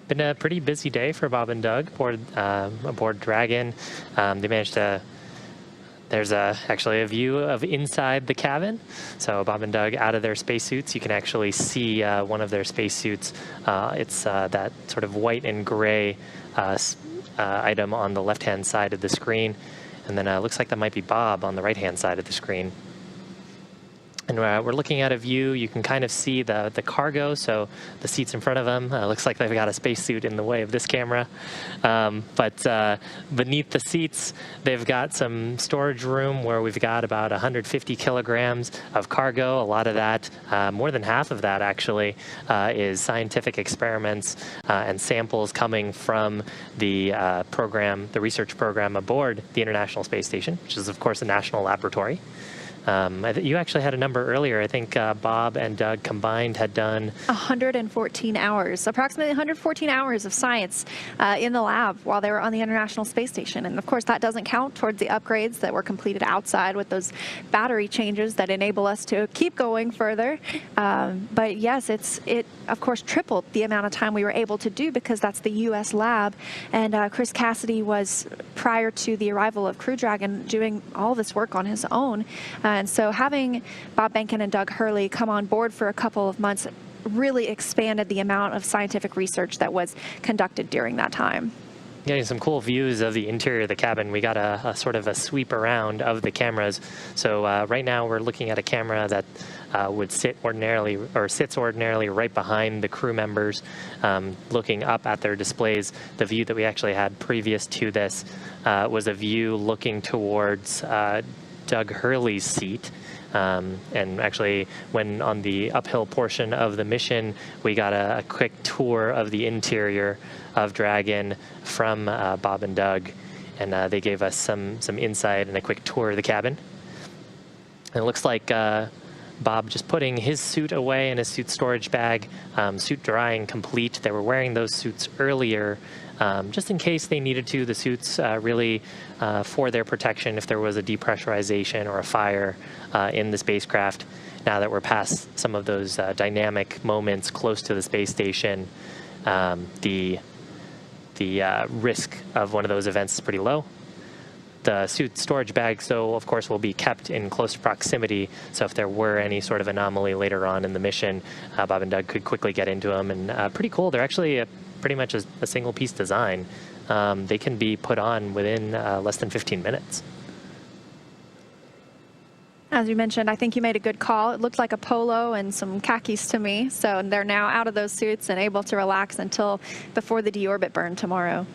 Been a pretty busy day for Bob and Doug aboard Dragon. They managed to. There's actually a view of inside the cabin. So Bob and Doug out of their spacesuits. You can actually see one of their spacesuits. It's that sort of white and gray item on the left-hand side of the screen. And then it looks like that might be Bob on the right-hand side of the screen. And we're looking at a view. You can kind of see the cargo, so the seats in front of them. Looks like they've got a spacesuit in the way of this camera. But beneath the seats, they've got some storage room where we've got about 150 kilograms of cargo. A lot of that, more than half of that actually, is scientific experiments and samples coming from the research program aboard the International Space Station, which is, of course, a national laboratory. You actually had a number earlier. I think Bob and Doug combined had done 114 hours, approximately 114 hours of science in the lab while they were on the International Space Station. And of course, that doesn't count towards the upgrades that were completed outside with those battery changes that enable us to keep going further. But yes, it of course tripled the amount of time we were able to do because that's the U.S. lab. And Chris Cassidy was, prior to the arrival of Crew Dragon, doing all this work on his own. And so having Bob Behnken and Doug Hurley come on board for a couple of months really expanded the amount of scientific research that was conducted during that time. Getting some cool views of the interior of the cabin. We got a sort of a sweep around of the cameras. So right now we're looking at a camera that would sits ordinarily right behind the crew members, looking up at their displays. The view that we actually had previous to this was a view looking towards Doug Hurley's seat. And actually, when on the uphill portion of the mission, we got a quick tour of the interior of Dragon from Bob and Doug, and they gave us some insight and a quick tour of the cabin. And it looks like Bob just putting his suit away in his suit storage bag, suit drying complete. They were wearing those suits earlier, just in case they needed to. The suits really for their protection if there was a depressurization or a fire in the spacecraft. Now that we're past some of those dynamic moments close to the space station, the risk of one of those events is pretty low. The suit storage bags, though, of course, will be kept in close proximity. So if there were any sort of anomaly later on in the mission, Bob and Doug could quickly get into them. And pretty cool. They're actually pretty much a single-piece design. They can be put on within less than 15 minutes. As you mentioned, I think you made a good call. It looked like a polo and some khakis to me. So they're now out of those suits and able to relax until before the deorbit burn tomorrow.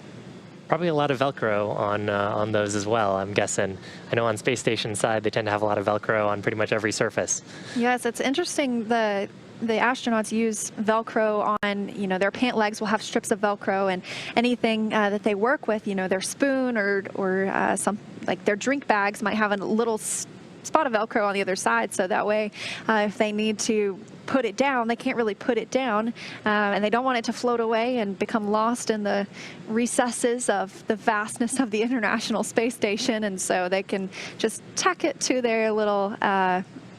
Probably a lot of Velcro on those as well, I'm guessing. I know on space station side, they tend to have a lot of Velcro on pretty much every surface. Yes, it's interesting. The astronauts use Velcro on, their pant legs will have strips of Velcro, and anything that they work with, their spoon or some, like their drink bags might have a little spot of Velcro on the other side, so that way if they need to put it down, they can't really put it down, and they don't want it to float away and become lost in the recesses of the vastness of the International Space Station, and so they can just tack it to their little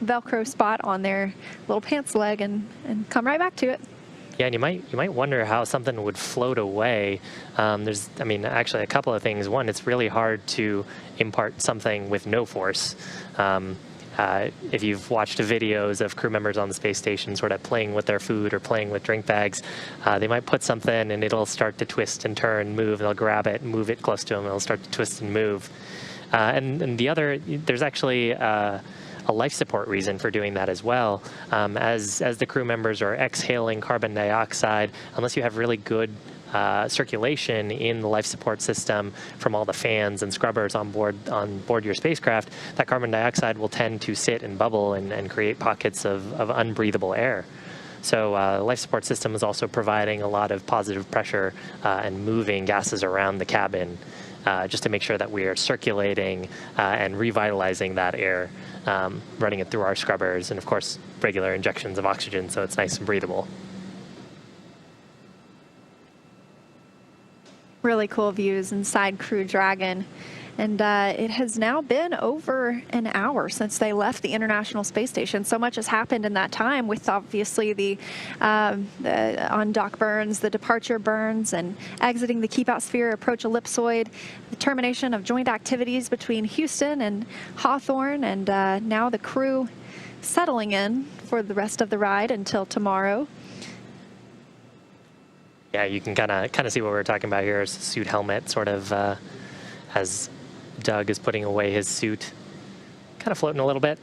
Velcro spot on their little pants leg and come right back to it. Yeah, and you might wonder how something would float away. There's, actually a couple of things. One, it's really hard to impart something with no force. If you've watched videos of crew members on the space station sort of playing with their food or playing with drink bags, they might put something and it'll start to twist and turn, move, and they'll grab it and move it close to them, and it'll start to twist and move. And the other, there's actually a life support reason for doing that as well. As the crew members are exhaling carbon dioxide, unless you have really good circulation in the life support system from all the fans and scrubbers on board your spacecraft, that carbon dioxide will tend to sit and bubble and create pockets of unbreathable air. So the life support system is also providing a lot of positive pressure and moving gases around the cabin. just to make sure that we are circulating and revitalizing that air, running it through our scrubbers, and of course, regular injections of oxygen so it's nice and breathable. Really cool views inside Crew Dragon. And it has now been over an hour since they left the International Space Station. So much has happened in that time, with obviously the on-dock burns, the departure burns, and exiting the keep-out sphere, approach ellipsoid, the termination of joint activities between Houston and Hawthorne, and now the crew settling in for the rest of the ride until tomorrow. Yeah, you can kind of see what we're talking about here. Is suit helmet, sort of as Doug is putting away his suit, kind of floating a little bit.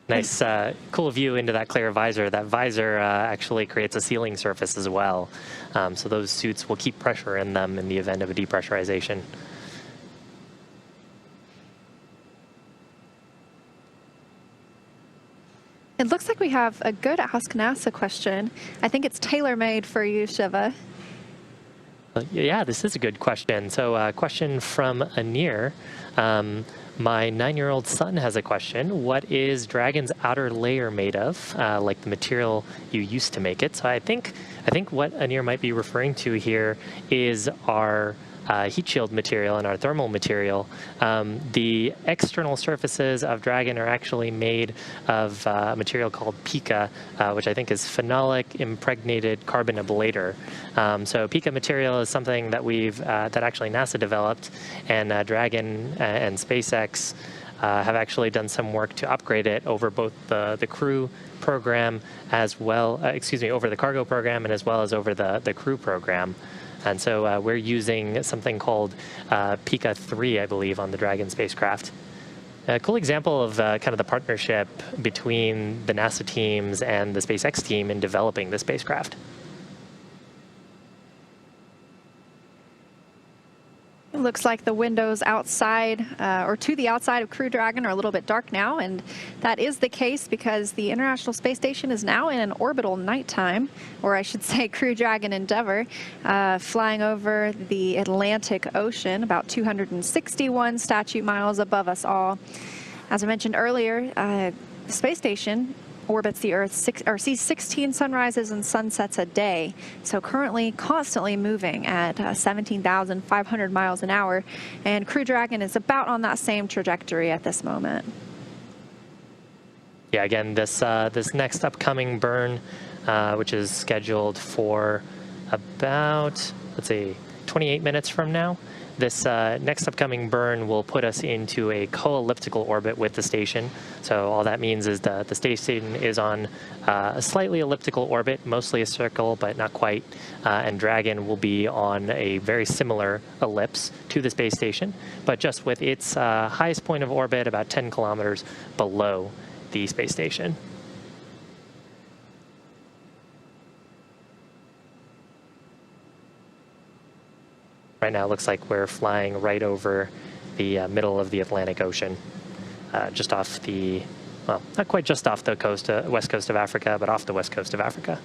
Nice, cool view into that clear visor. That visor actually creates a sealing surface as well, so those suits will keep pressure in them in the event of a depressurization. It looks like we have a good Ask NASA question. I think it's tailor-made for you, Shiva. Yeah, this is a good question. So a question from Anir. My 9-year-old son has a question. What is Dragon's outer layer made of, like the material you used to make it? So I think what Anir might be referring to here is our heat shield material and our thermal material. The external surfaces of Dragon are actually made of a material called pica, which I think is phenolic impregnated carbon ablator. So pica material is something that that actually NASA developed, and Dragon and SpaceX have actually done some work to upgrade it over both the crew program as well, over the cargo program and as well as over the crew program. And so we're using something called Pica 3, I believe, on the Dragon spacecraft. A cool example of kind of the partnership between the NASA teams and the SpaceX team in developing the spacecraft. It looks like the windows outside, or to the outside of Crew Dragon, are a little bit dark now, and that is the case because the International Space Station is now in an orbital nighttime, or I should say Crew Dragon Endeavour, flying over the Atlantic Ocean, about 261 statute miles above us all. As I mentioned earlier, the space station orbits the Earth, sees 16 sunrises and sunsets a day. So currently constantly moving at 17,500 miles an hour. And Crew Dragon is about on that same trajectory at this moment. Yeah, again, this next upcoming burn, which is scheduled for about, let's see, 28 minutes from now. This next upcoming burn will put us into a co-elliptical orbit with the station. So all that means is the station is on a slightly elliptical orbit, mostly a circle, but not quite. And Dragon will be on a very similar ellipse to the space station, but just with its highest point of orbit about 10 kilometers below the space station. Right now, it looks like we're flying right over the middle of the Atlantic Ocean, just off the, well, not quite just off the coast, west coast of Africa, but off the west coast of Africa.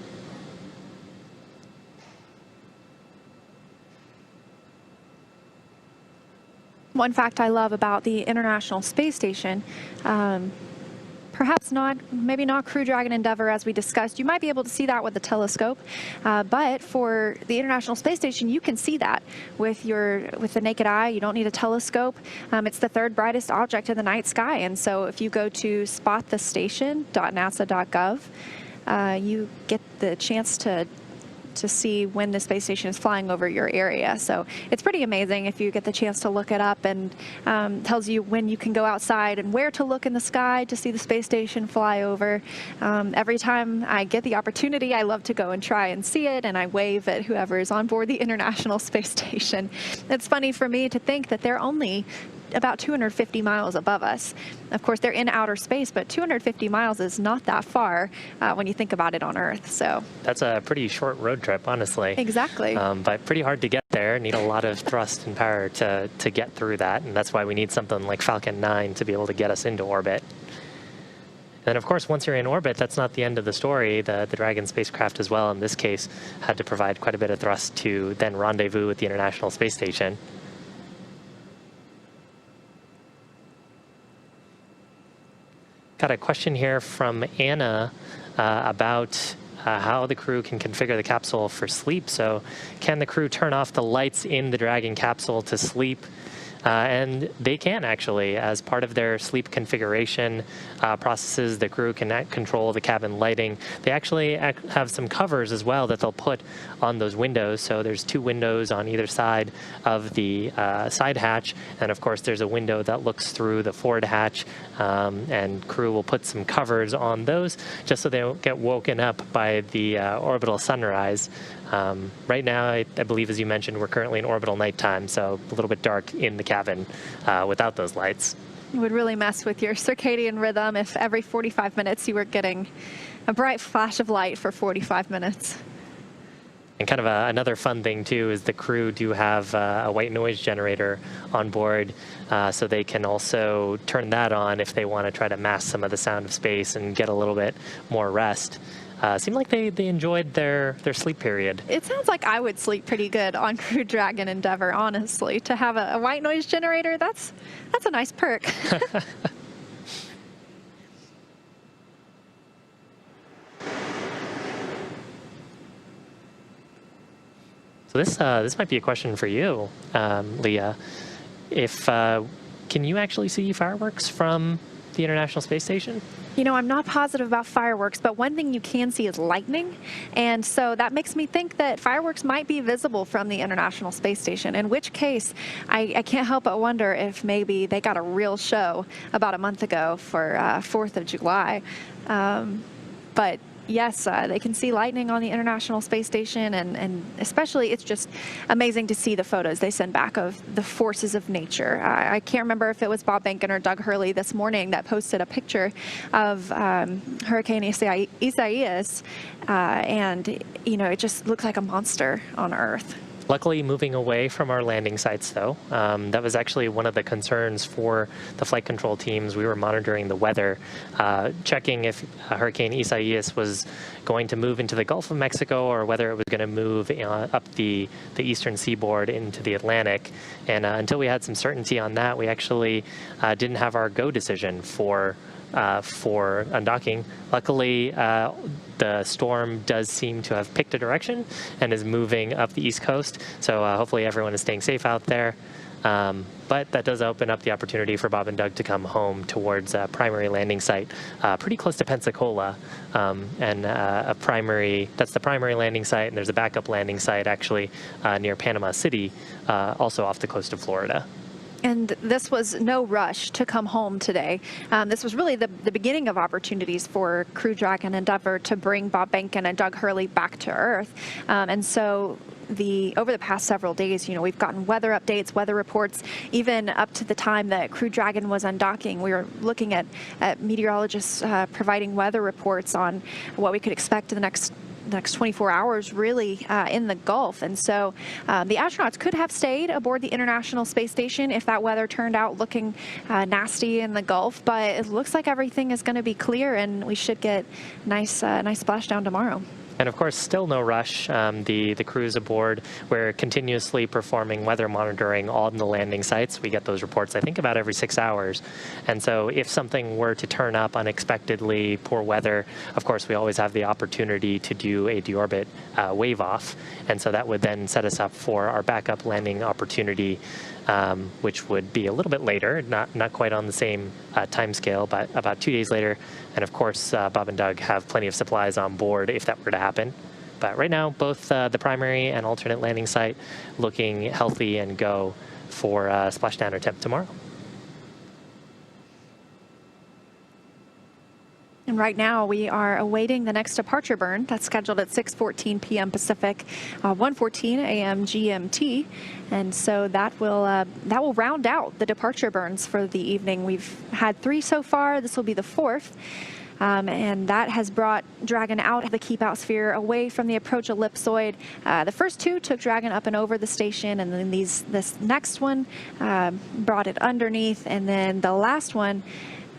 One fact I love about the International Space Station, perhaps not, maybe not Crew Dragon Endeavour as we discussed. You might be able to see that with a telescope, but for the International Space Station, you can see that with the naked eye. You don't need a telescope. It's the third brightest object in the night sky, and so if you go to spotthestation.nasa.gov, you get the chance to see when the space station is flying over your area. So it's pretty amazing if you get the chance to look it up, and tells you when you can go outside and where to look in the sky to see the space station fly over. Every time I get the opportunity, I love to go and try and see it, and I wave at whoever is on board the International Space Station. It's funny for me to think that they're only about 250 miles above us. Of course, they're in outer space, but 250 miles is not that far when you think about it on Earth. So that's a pretty short road trip, honestly. Exactly. But pretty hard to get there. Need a lot of thrust and power to get through that, and that's why we need something like Falcon 9 to be able to get us into orbit. And of course, once you're in orbit, that's not the end of the story. The Dragon spacecraft as well, in this case, had to provide quite a bit of thrust to then rendezvous with the International Space Station. Got a question here from Anna about how the crew can configure the capsule for sleep. So can the crew turn off the lights in the Dragon capsule to sleep? And they can, actually. As part of their sleep configuration processes, the crew can control the cabin lighting. They actually have some covers as well that they'll put on those windows. So there's 2 windows on either side of the side hatch. And of course, there's a window that looks through the forward hatch. And crew will put some covers on those just so they don't get woken up by the orbital sunrise. Right now, I believe, as you mentioned, we're currently in orbital nighttime, so a little bit dark in the cabin without those lights. It would really mess with your circadian rhythm if every 45 minutes you were getting a bright flash of light for 45 minutes. And kind of another fun thing, too, is the crew do have a white noise generator on board, so they can also turn that on if they want to try to mask some of the sound of space and get a little bit more rest. Seemed like they enjoyed their sleep period. It sounds like I would sleep pretty good on Crew Dragon Endeavour, honestly. To have a white noise generator, that's a nice perk. So this might be a question for you, Leah. Can you actually see fireworks from the International Space Station? You know, I'm not positive about fireworks, but one thing you can see is lightning. And so that makes me think that fireworks might be visible from the International Space Station, in which case I can't help but wonder if maybe they got a real show about a month ago for 4th of July. But yes, they can see lightning on the International Space Station, and especially it's just amazing to see the photos they send back of the forces of nature. I can't remember if it was Bob Behnken or Doug Hurley this morning that posted a picture of Hurricane Isaias, and, you know, it just looked like a monster on Earth. Luckily, moving away from our landing sites, though, that was actually one of the concerns for the flight control teams. We were monitoring the weather, checking if Hurricane Isaias was going to move into the Gulf of Mexico or whether it was going to move up the eastern seaboard into the Atlantic. And until we had some certainty on that, we actually didn't have our go decision for undocking. Luckily, the storm does seem to have picked a direction and is moving up the East Coast. So hopefully everyone is staying safe out there. But that does open up the opportunity for Bob and Doug to come home towards a primary landing site pretty close to Pensacola. And that's the primary landing site, and there's a backup landing site actually near Panama City, also off the coast of Florida. And this was no rush to come home today. This was really the beginning of opportunities for Crew Dragon Endeavour to bring Bob Behnken and Doug Hurley back to Earth. And so over the past several days, you know, we've gotten weather updates, weather reports, even up to the time that Crew Dragon was undocking. We were looking at meteorologists providing weather reports on what we could expect in the next 24 hours, really, in the Gulf. And so the astronauts could have stayed aboard the International Space Station if that weather turned out looking nasty in the Gulf. But it looks like everything is going to be clear, and we should get nice splashdown tomorrow. And of course, still no rush. The crews aboard, we're continuously performing weather monitoring on the landing sites. We get those reports, I think, about every 6 hours. And so if something were to turn up unexpectedly, poor weather, of course, we always have the opportunity to do a deorbit wave off. And so that would then set us up for our backup landing opportunity, which would be a little bit later, not quite on the same time scale, but about 2 days later. And of course, Bob and Doug have plenty of supplies on board if that were to happen. But right now, both the primary and alternate landing site looking healthy and go for splashdown attempt tomorrow. And right now we are awaiting the next departure burn. That's scheduled at 6:14 p.m. Pacific, 1:14 a.m. GMT. And so that will round out the departure burns for the evening. We've had 3 so far. This will be the 4th. And that has brought Dragon out of the keep out sphere, away from the approach ellipsoid. The first 2 took Dragon up and over the station, and then this next one brought it underneath, and then the last one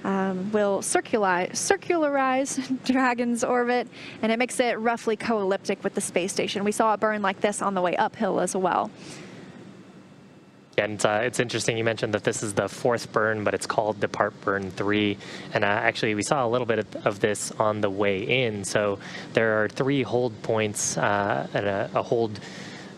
will circularize Dragon's orbit, and it makes it roughly co-elliptic with the space station. We saw it burn like this on the way uphill as well. And it's interesting you mentioned that this is the fourth burn, but it's called Depart Burn 3. And actually, we saw a little bit of this on the way in. So there are 3 hold points and a hold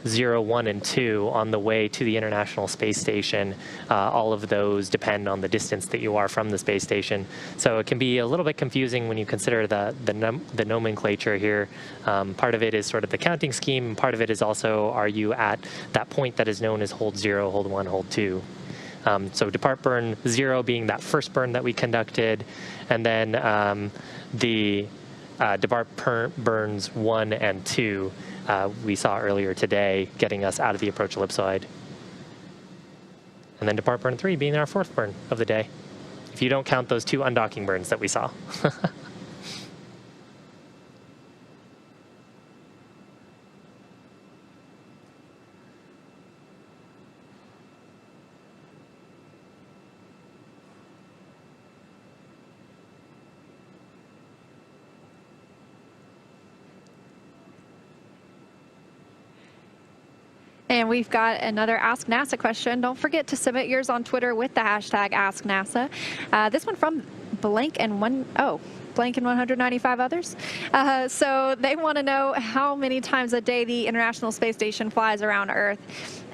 0, 1, and 2 on the way to the International Space Station. All of those depend on the distance that you are from the space station. So it can be a little bit confusing when you consider the nomenclature here. Part of it is sort of the counting scheme. Part of it is also, are you at that point that is known as hold 0, hold 1, hold 2. So Depart Burn 0 being that first burn that we conducted, and then the Depart Burns 1 and 2 we saw earlier today, getting us out of the approach ellipsoid. And then Depart Burn 3 being our fourth burn of the day, if you don't count those 2 undocking burns that we saw. And we've got another Ask NASA question. Don't forget to submit yours on Twitter with the hashtag AskNASA. This one from Blank and 195 others. So they want to know how many times a day the International Space Station flies around Earth.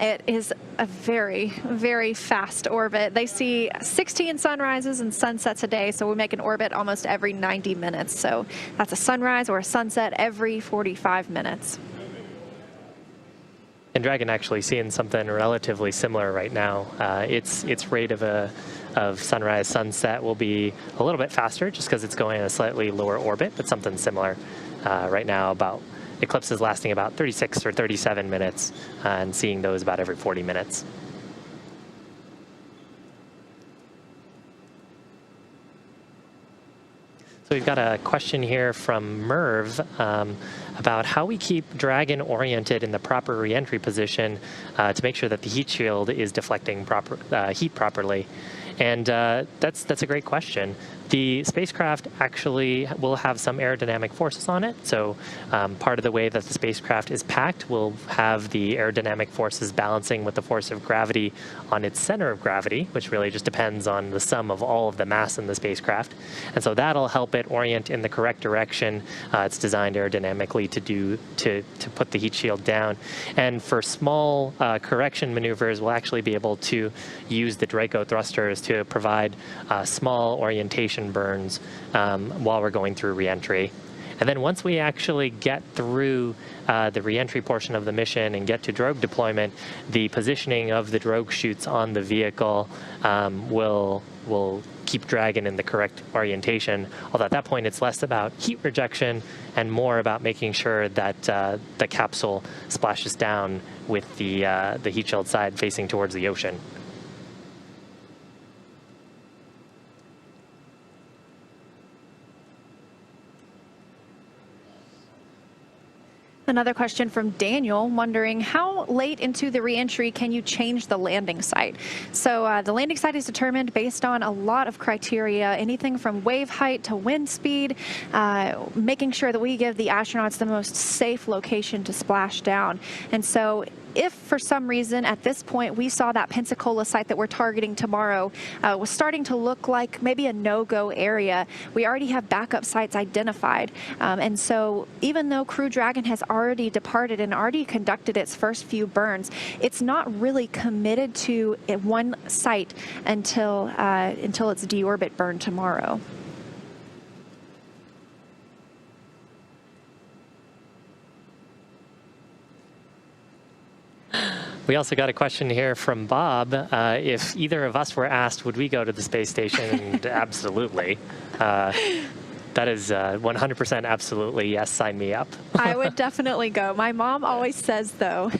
It is a very, very fast orbit. They see 16 sunrises and sunsets a day, so we make an orbit almost every 90 minutes. So that's a sunrise or a sunset every 45 minutes. And Dragon actually seeing something relatively similar right now. Its rate of sunrise sunset will be a little bit faster just because it's going in a slightly lower orbit, but something similar right now. About eclipses lasting about 36 or 37 minutes, and seeing those about every 40 minutes. So we've got a question here from Merv about how we keep Dragon oriented in the proper reentry position to make sure that the heat shield is deflecting heat properly. And that's a great question. The spacecraft actually will have some aerodynamic forces on it. So part of the way that the spacecraft is packed will have the aerodynamic forces balancing with the force of gravity on its center of gravity, which really just depends on the sum of all of the mass in the spacecraft. And so that'll help it orient in the correct direction. It's designed aerodynamically to put the heat shield down. And for small correction maneuvers, we'll actually be able to use the Draco thrusters to provide small orientation burns while we're going through reentry. And then once we actually get through the reentry portion of the mission and get to drogue deployment, the positioning of the drogue chutes on the vehicle will keep Dragon in the correct orientation. Although at that point it's less about heat rejection and more about making sure that the capsule splashes down with the heat shield side facing towards the ocean. Another question from Daniel, wondering how late into the reentry can you change the landing site? So the landing site is determined based on a lot of criteria, anything from wave height to wind speed, making sure that we give the astronauts the most safe location to splash down. And so if for some reason at this point we saw that Pensacola site that we're targeting tomorrow was starting to look like maybe a no-go area, we already have backup sites identified. And so even though Crew Dragon has already departed and already conducted its first few burns, it's not really committed to one site until its deorbit burn tomorrow. We also got a question here from Bob. If either of us were asked, would we go to the space station? And absolutely. That is 100% absolutely yes, sign me up. I would definitely go. My mom always says, though,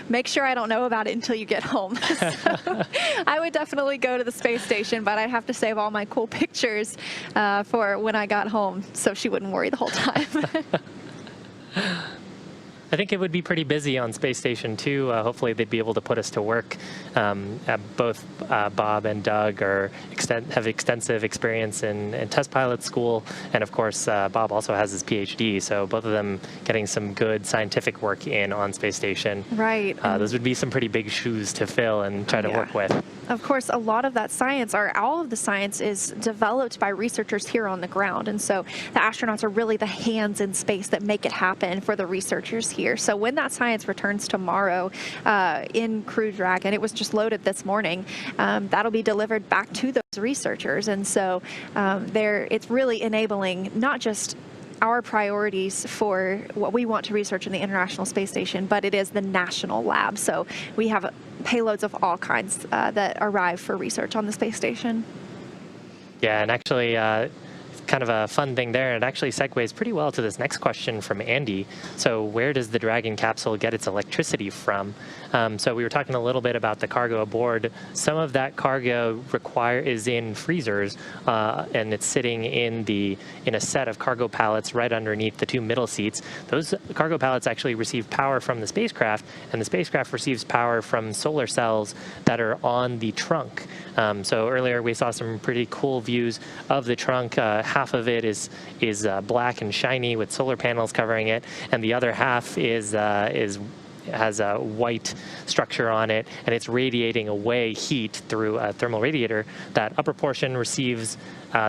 make sure I don't know about it until you get home. So I would definitely go to the space station, but I'd have to save all my cool pictures for when I got home so she wouldn't worry the whole time. I think it would be pretty busy on Space Station 2. Hopefully they'd be able to put us to work. Both Bob and Doug have extensive experience in test pilot school, and of course Bob also has his PhD, so both of them getting some good scientific work in on Space Station. Right. Those would be some pretty big shoes to fill and try to work with. Of course, a lot of that science, or all of the science, is developed by researchers here on the ground. And so the astronauts are really the hands in space that make it happen for the researchers here. So when that science returns tomorrow in Crew Dragon, it was just loaded this morning, that'll be delivered back to those researchers. And so it's really enabling not just our priorities for what we want to research in the International Space Station, but it is the national lab. So we have payloads of all kinds that arrive for research on the space station. Yeah, and actually, kind of a fun thing there, and it actually segues pretty well to this next question from Andy. So where does the Dragon capsule get its electricity from? So we were talking a little bit about the cargo aboard. Some of that cargo is in freezers, and it's sitting in a set of cargo pallets right underneath the two middle seats. Those cargo pallets actually receive power from the spacecraft, and the spacecraft receives power from solar cells that are on the trunk. So earlier we saw some pretty cool views of the trunk. Half of it is black and shiny with solar panels covering it, and the other half has a white structure on it, and it's radiating away heat through a thermal radiator. That upper portion receives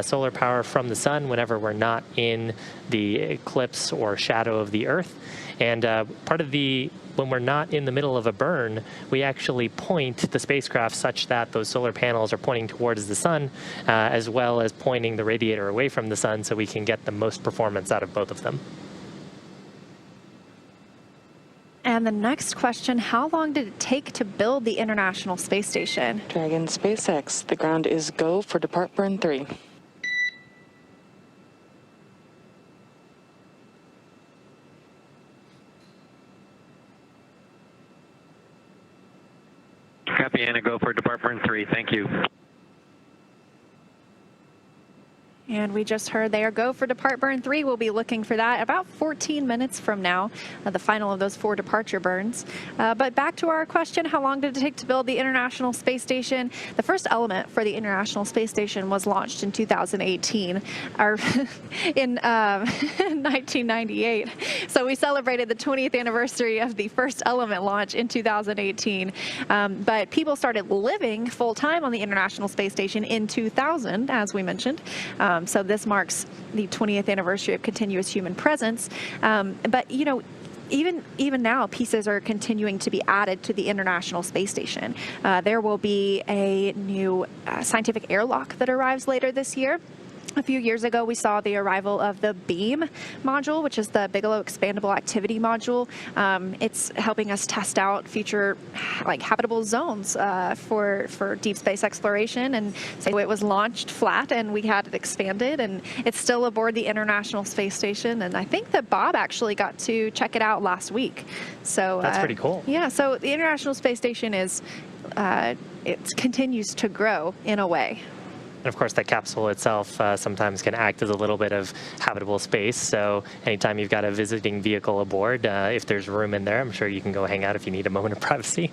solar power from the sun whenever we're not in the eclipse or shadow of the Earth. And when we're not in the middle of a burn, we actually point the spacecraft such that those solar panels are pointing towards the sun, as well as pointing the radiator away from the sun, so we can get the most performance out of both of them. And the next question, how long did it take to build the International Space Station? Dragon SpaceX, the ground is go for depart burn 3. Copy, Anna, go for depart burn 3. Thank you. And we just heard they are go for depart burn 3. We'll be looking for that about 14 minutes from now, the final of those 4 departure burns. But back to our question, how long did it take to build the International Space Station? The first element for the International Space Station was launched in 2018, or in 1998. So we celebrated the 20th anniversary of the first element launch in 2018. But people started living full-time on the International Space Station in 2000, as we mentioned. So this marks the 20th anniversary of continuous human presence. But, you know, even now, pieces are continuing to be added to the International Space Station. There will be a new scientific airlock that arrives later this year. A few years ago, we saw the arrival of the BEAM module, which is the Bigelow Expandable Activity Module. It's helping us test out future habitable zones for deep space exploration. And so it was launched flat, and we had it expanded, and it's still aboard the International Space Station. And I think that Bob actually got to check it out last week. So that's pretty cool. Yeah. So the International Space Station it continues to grow in a way. And of course, that capsule itself sometimes can act as a little bit of habitable space. So anytime you've got a visiting vehicle aboard, if there's room in there, I'm sure you can go hang out if you need a moment of privacy.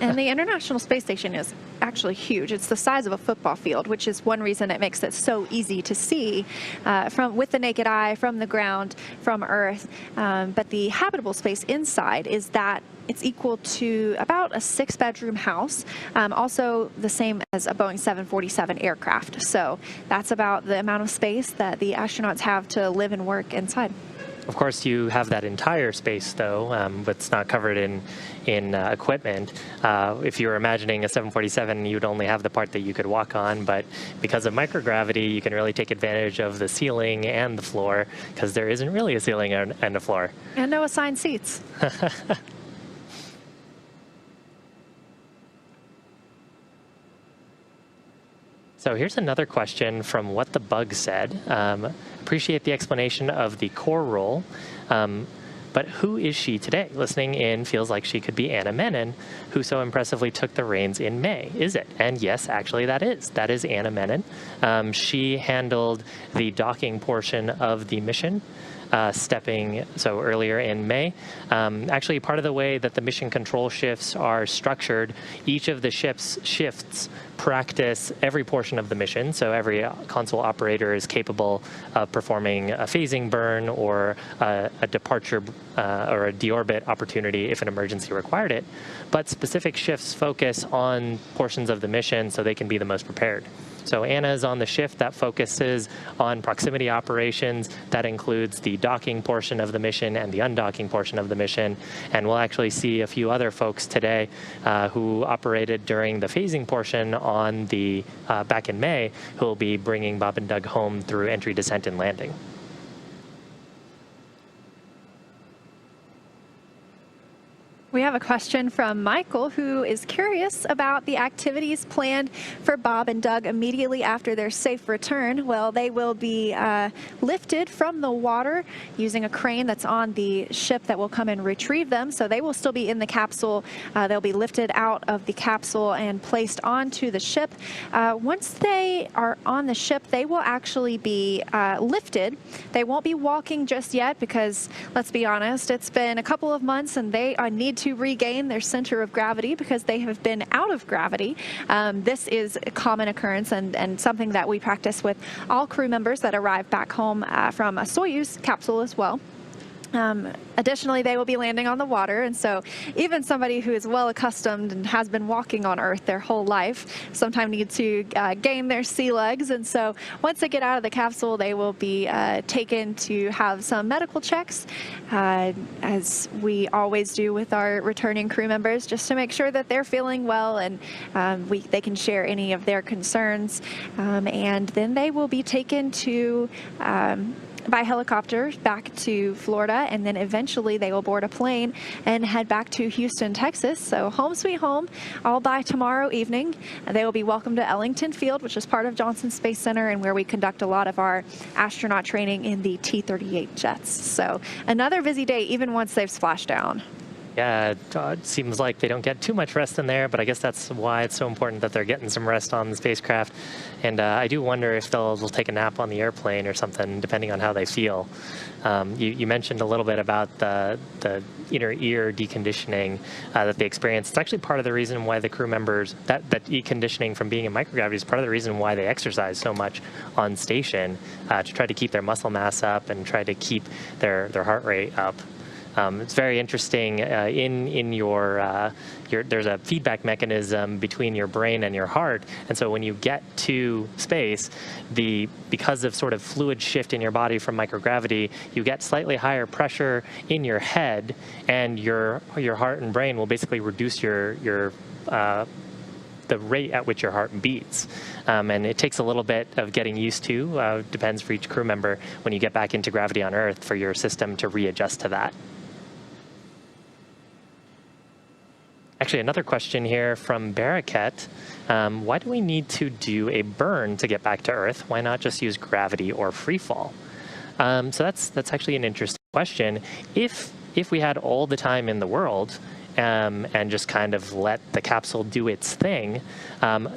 And the International Space Station is actually huge. It's the size of a football field, which is one reason it makes it so easy to see with the naked eye, from the ground, from Earth. But the habitable space inside is that it's equal to about a 6-bedroom house, also the same as a Boeing 747 aircraft. So that's about the amount of space that the astronauts have to live and work inside. Of course, you have that entire space, though, but it's not covered in equipment. If you were imagining a 747, you'd only have the part that you could walk on, but because of microgravity, you can really take advantage of the ceiling and the floor, because there isn't really a ceiling and a floor. And no assigned seats. So here's another question from What the Bug Said. Appreciate the explanation of the core role, but who is she today? Listening in feels like she could be Anna Menon, who so impressively took the reins in May. Is it? And yes, actually that is Anna Menon. She handled the docking portion of the mission. earlier in May. Actually, part of the way that the mission control shifts are structured, each of the shifts practice every portion of the mission. So every console operator is capable of performing a phasing burn or a departure or a deorbit opportunity if an emergency required it. But specific shifts focus on portions of the mission so they can be the most prepared. So Anna is on the shift that focuses on proximity operations. That includes the docking portion of the mission and the undocking portion of the mission. And we'll actually see a few other folks today who operated during the phasing portion on the back in May, who will be bringing Bob and Doug home through entry, descent, and landing. We have a question from Michael, who is curious about the activities planned for Bob and Doug immediately after their safe return. Well, they will be lifted from the water using a crane that's on the ship that will come and retrieve them. So they will still be in the capsule. They'll be lifted out of the capsule and placed onto the ship. Once they are on the ship, they will actually be lifted. They won't be walking just yet because, let's be honest, it's been a couple of months and they need to regain their center of gravity because they have been out of gravity. This is a common occurrence and something that we practice with all crew members that arrive back home from a Soyuz capsule as well. Additionally, they will be landing on the water, and so even somebody who is well accustomed and has been walking on Earth their whole life sometimes needs to gain their sea legs. And so once they get out of the capsule, they will be taken to have some medical checks, as we always do with our returning crew members, just to make sure that they're feeling well and they can share any of their concerns. And then they will be taken to by helicopter back to Florida, and then eventually they will board a plane and head back to Houston, Texas. So home sweet home, all by tomorrow evening. They will be welcomed to Ellington Field, which is part of Johnson Space Center and where we conduct a lot of our astronaut training in the T-38 jets. So another busy day even once they've splashed down. Yeah, it seems like they don't get too much rest in there, but I guess that's why it's so important that they're getting some rest on the spacecraft. And I do wonder if they'll take a nap on the airplane or something, depending on how they feel. You mentioned a little bit about the inner ear deconditioning that they experience. It's actually part of the reason why the crew members, that deconditioning from being in microgravity is part of the reason why they exercise so much on station, to try to keep their muscle mass up and try to keep their heart rate up. It's very interesting. In your there's a feedback mechanism between your brain and your heart, and so when you get to space, because of sort of fluid shift in your body from microgravity, you get slightly higher pressure in your head, and your heart and brain will basically reduce the rate at which your heart beats. And it takes a little bit of getting used to, depends for each crew member, when you get back into gravity on Earth, for your system to readjust to that. Actually, another question here from Baraket. Why do we need to do a burn to get back to Earth? Why not just use gravity or free fall? So that's actually an interesting question. If we had all the time in the world, and just kind of let the capsule do its thing,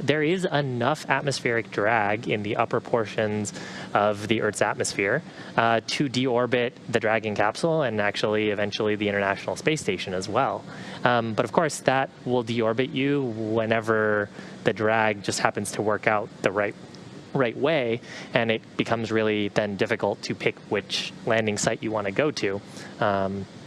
there is enough atmospheric drag in the upper portions of the Earth's atmosphere to deorbit the Dragon capsule and actually eventually the International Space Station as well. But of course, that will deorbit you whenever the drag just happens to work out the right way, and it becomes really then difficult to pick which landing site you want to go to.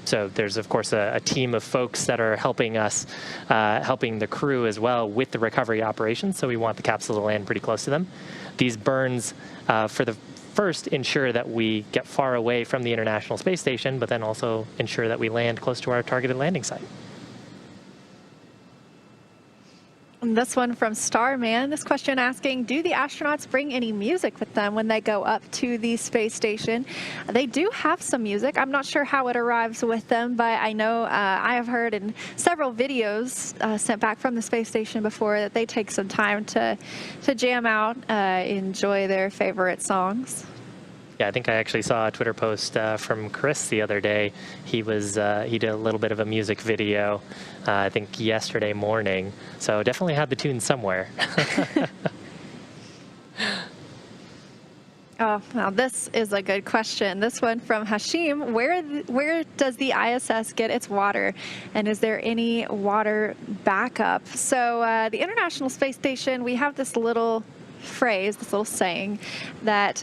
So there's, of course, a team of folks that are helping us, helping the crew as well with the recovery operations. So we want the capsule to land pretty close to them. These burns, for the first, ensure that we get far away from the International Space Station, but then also ensure that we land close to our targeted landing site. And this one from Starman, this question asking, do the astronauts bring any music with them when they go up to the space station? They do have some music. I'm not sure how it arrives with them, but I know I have heard in several videos sent back from the space station before that they take some time to jam out, enjoy their favorite songs. Yeah, I think I actually saw a Twitter post from Chris the other day. He did a little bit of a music video, I think yesterday morning. So definitely had the tune somewhere. Oh, now this is a good question. This one from Hashim. Where does the ISS get its water? And is there any water backup? So the International Space Station, we have this little phrase, this little saying that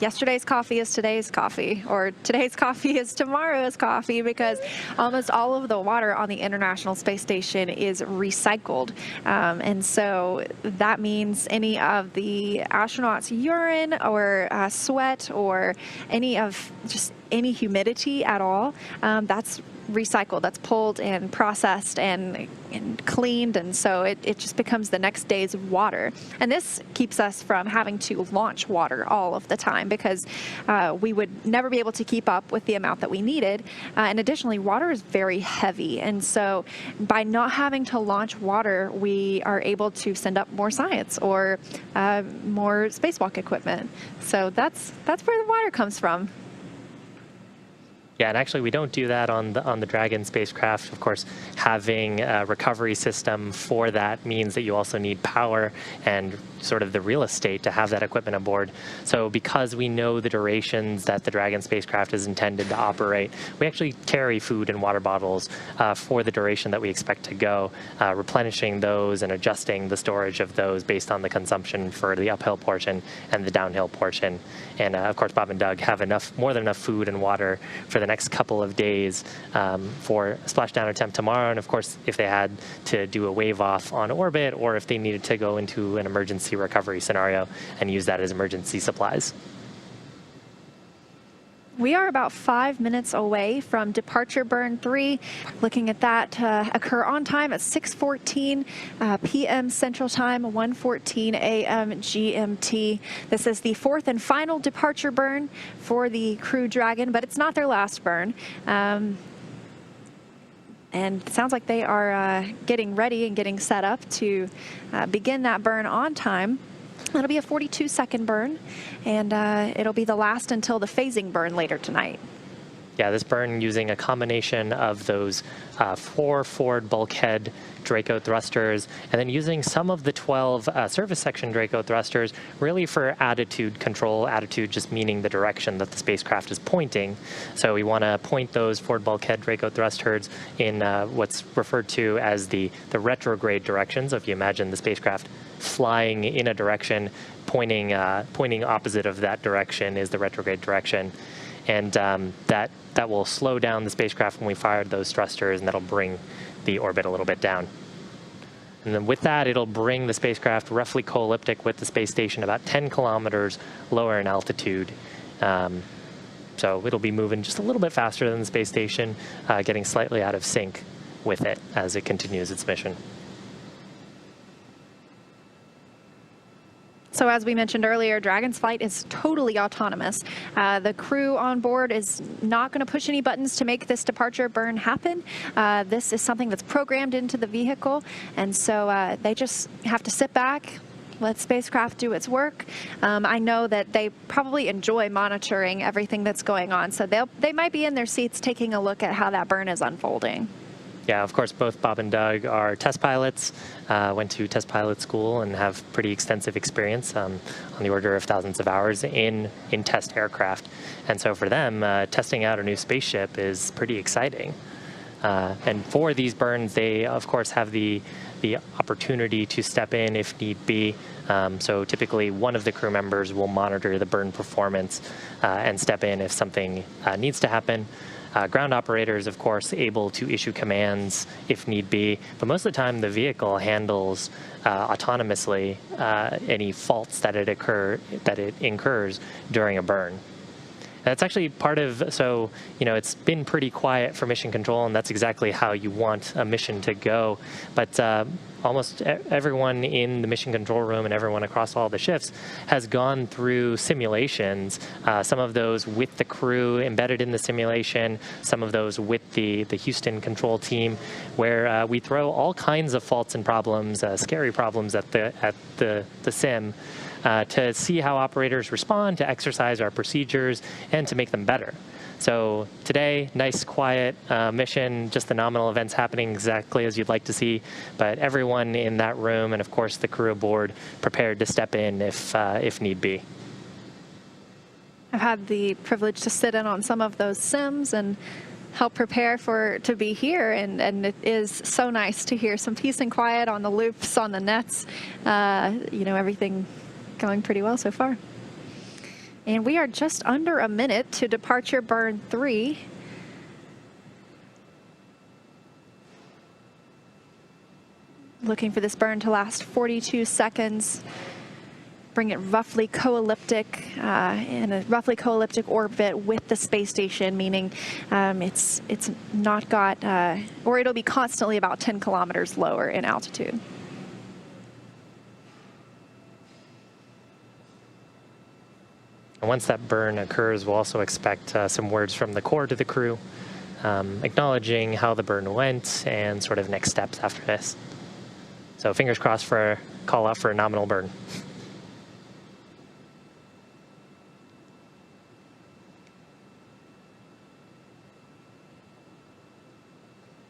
yesterday's coffee is today's coffee, or today's coffee is tomorrow's coffee, because almost all of the water on the International Space Station is recycled. And so that means any of the astronauts' urine or sweat or just any humidity at all, that's recycled, that's pulled and processed and cleaned, and so it just becomes the next day's water. And this keeps us from having to launch water all of the time, because we would never be able to keep up with the amount that we needed. And additionally, water is very heavy, and so by not having to launch water, we are able to send up more science or more spacewalk equipment. So that's where the water comes from. Yeah, and actually we don't do that on the Dragon spacecraft. Of course, having a recovery system for that means that you also need power and sort of the real estate to have that equipment aboard. So because we know the durations that the Dragon spacecraft is intended to operate, we actually carry food and water bottles for the duration that we expect to go, replenishing those and adjusting the storage of those based on the consumption for the uphill portion and the downhill portion. And of course, Bob and Doug have more than enough food and water for the next couple of days for a splashdown attempt tomorrow. And of course, if they had to do a wave off on orbit, or if they needed to go into an emergency recovery scenario and use that as emergency supplies. We are about 5 minutes away from departure burn 3. Looking at that occur on time at 6:14 p.m. Central Time, 1:14 a.m. GMT. This is the fourth and final departure burn for the Crew Dragon, but it's not their last burn. And it sounds like they are getting ready and getting set up to begin that burn on time. It'll be a 42-second burn, and it'll be the last until the phasing burn later tonight. Yeah, this burn using a combination of those 4 forward bulkhead Draco thrusters, and then using some of the 12 surface section Draco thrusters really for attitude control, attitude just meaning the direction that the spacecraft is pointing. So we want to point those forward bulkhead Draco thrusters in what's referred to as the retrograde direction. So if you imagine the spacecraft flying in a direction, pointing opposite of that direction is the retrograde direction. And that will slow down the spacecraft when we fire those thrusters, and that'll bring the orbit a little bit down. And then with that, it'll bring the spacecraft roughly co-elliptic with the space station, about 10 kilometers lower in altitude. So it'll be moving just a little bit faster than the space station, getting slightly out of sync with it as it continues its mission. So as we mentioned earlier, Dragon's flight is totally autonomous. The crew on board is not going to push any buttons to make this departure burn happen. This is something that's programmed into the vehicle, and so they just have to sit back, let spacecraft do its work. I know that they probably enjoy monitoring everything that's going on, so they might be in their seats taking a look at how that burn is unfolding. Yeah, of course, both Bob and Doug are test pilots, went to test pilot school and have pretty extensive experience on the order of thousands of hours in test aircraft. And so for them, testing out a new spaceship is pretty exciting. And for these burns, they, of course, have the opportunity to step in if need be. So typically, one of the crew members will monitor the burn performance and step in if something needs to happen. Ground operators, of course, able to issue commands if need be, but most of the time the vehicle handles autonomously any faults that it incurs during a burn. That's actually part of, so, it's been pretty quiet for mission control, and that's exactly how you want a mission to go. But almost everyone in the mission control room and everyone across all the shifts has gone through simulations, some of those with the crew embedded in the simulation, some of those with the Houston control team, where we throw all kinds of faults and problems, scary problems at the sim, to see how operators respond, to exercise our procedures, and to make them better. So today, nice, quiet mission, just the nominal events happening exactly as you'd like to see, but everyone in that room and, of course, the crew aboard prepared to step in if need be. I've had the privilege to sit in on some of those sims and help prepare to be here, and it is so nice to hear some peace and quiet on the loops, on the nets. Everything going pretty well so far. And we are just under a minute to departure burn 3. Looking for this burn to last 42 seconds. Bring it roughly co-elliptic, in a roughly co-elliptic orbit with the space station, meaning it's not got, or it'll be constantly about 10 kilometers lower in altitude. And once that burn occurs, we'll also expect some words from the core to the crew, acknowledging how the burn went and sort of next steps after this. So fingers crossed for a call out for a nominal burn.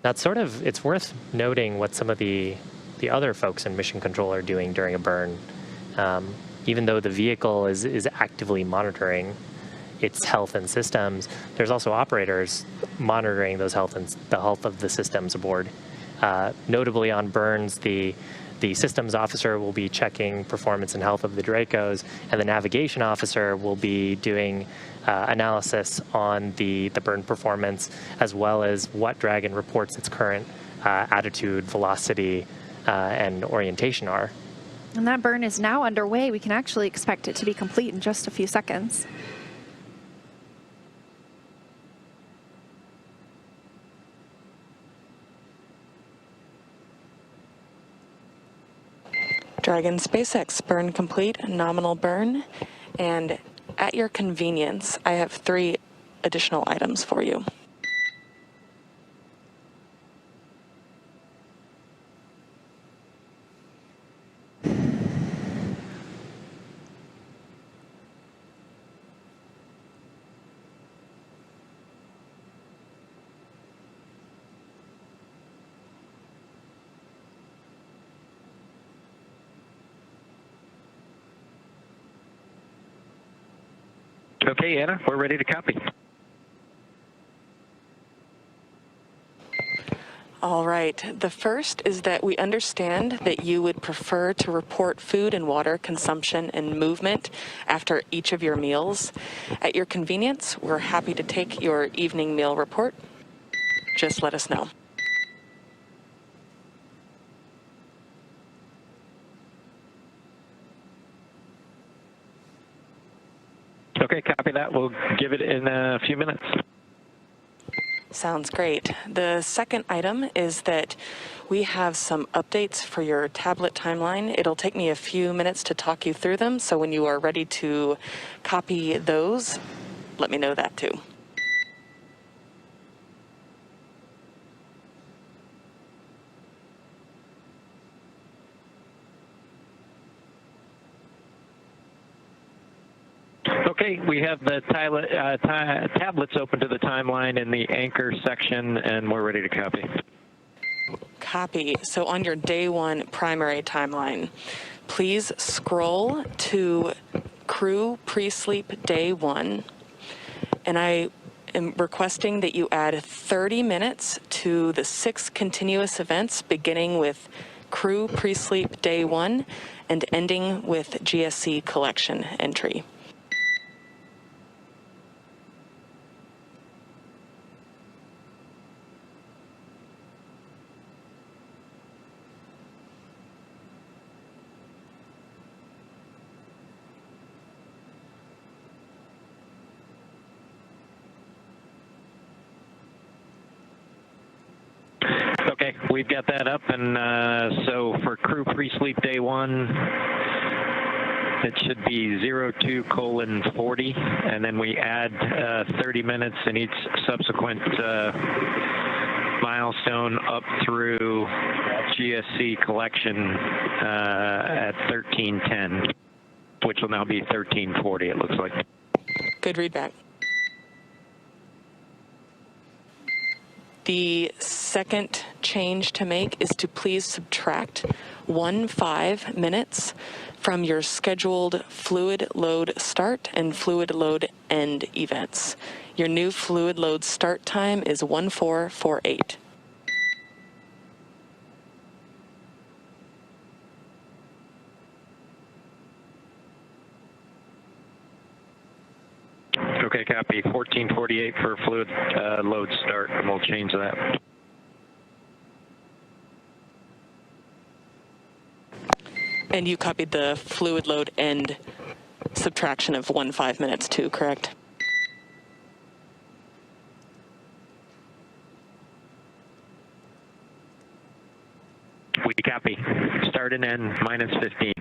It's worth noting what some of the other folks in mission control are doing during a burn. Even though the vehicle is actively monitoring its health and systems, there's also operators monitoring those the health of the systems aboard. Notably on burns, the systems officer will be checking performance and health of the Dracos, and the navigation officer will be doing analysis on the burn performance, as well as what Dragon reports its current attitude, velocity, and orientation are. And that burn is now underway. We can actually expect it to be complete in just a few seconds. Dragon SpaceX burn complete, nominal burn, and at your convenience, I have 3 additional items for you. Okay, Anna, we're ready to copy. All right. The first is that we understand that you would prefer to report food and water consumption and movement after each of your meals. At your convenience, we're happy to take your evening meal report. Just let us know. Okay, copy that. We'll give it in a few minutes. Sounds great. The second item is that we have some updates for your tablet timeline. It'll take me a few minutes to talk you through them, so when you are ready to copy those, let me know that too. Okay, we have the tablets open to the timeline in the anchor section, and we're ready to copy. Copy. So on your day 1 primary timeline, please scroll to crew pre-sleep day 1, and I am requesting that you add 30 minutes to the 6 continuous events, beginning with crew pre-sleep day 1 and ending with GSC collection entry. Okay, we've got that up, and so for crew pre-sleep day 1, it should be 02:40, and then we add 30 minutes in each subsequent milestone up through GSC collection at 13:10, which will now be 13:40, it looks like. Good readback. The second change to make is to please subtract 15 minutes from your scheduled fluid load start and fluid load end events. Your new fluid load start time is 1448. Okay, copy. 1448 for fluid load start, and we'll change that. And you copied the fluid load end subtraction of 15 minutes too, correct? We copy. Start and end minus 15.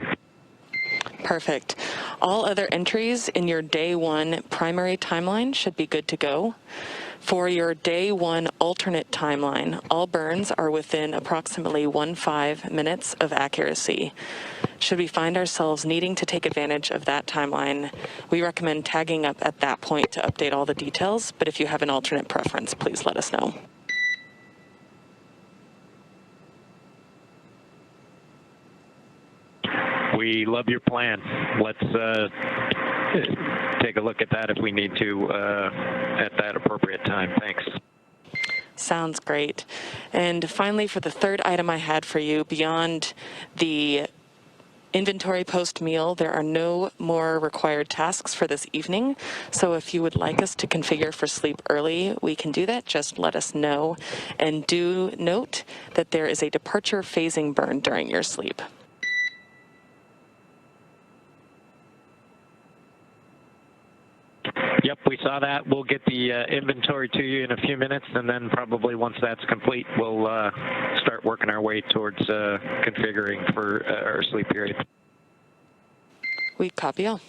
Perfect. All other entries in your day one primary timeline should be good to go. For your day one alternate timeline, all burns are within approximately 15 minutes of accuracy. Should we find ourselves needing to take advantage of that timeline, we recommend tagging up at that point to update all the details, but if you have an alternate preference, please let us know. We love your plan. Let's take a look at that if we need to at that appropriate time. Thanks. Sounds great. And finally, for the third item I had for you, beyond the inventory post-meal, there are no more required tasks for this evening. So if you would like us to configure for sleep early, we can do that. Just let us know. And do note that there is a departure phasing burn during your sleep. Yep, we saw that. We'll get the inventory to you in a few minutes, and then probably once that's complete, we'll start working our way towards configuring for our sleep period. We copy all.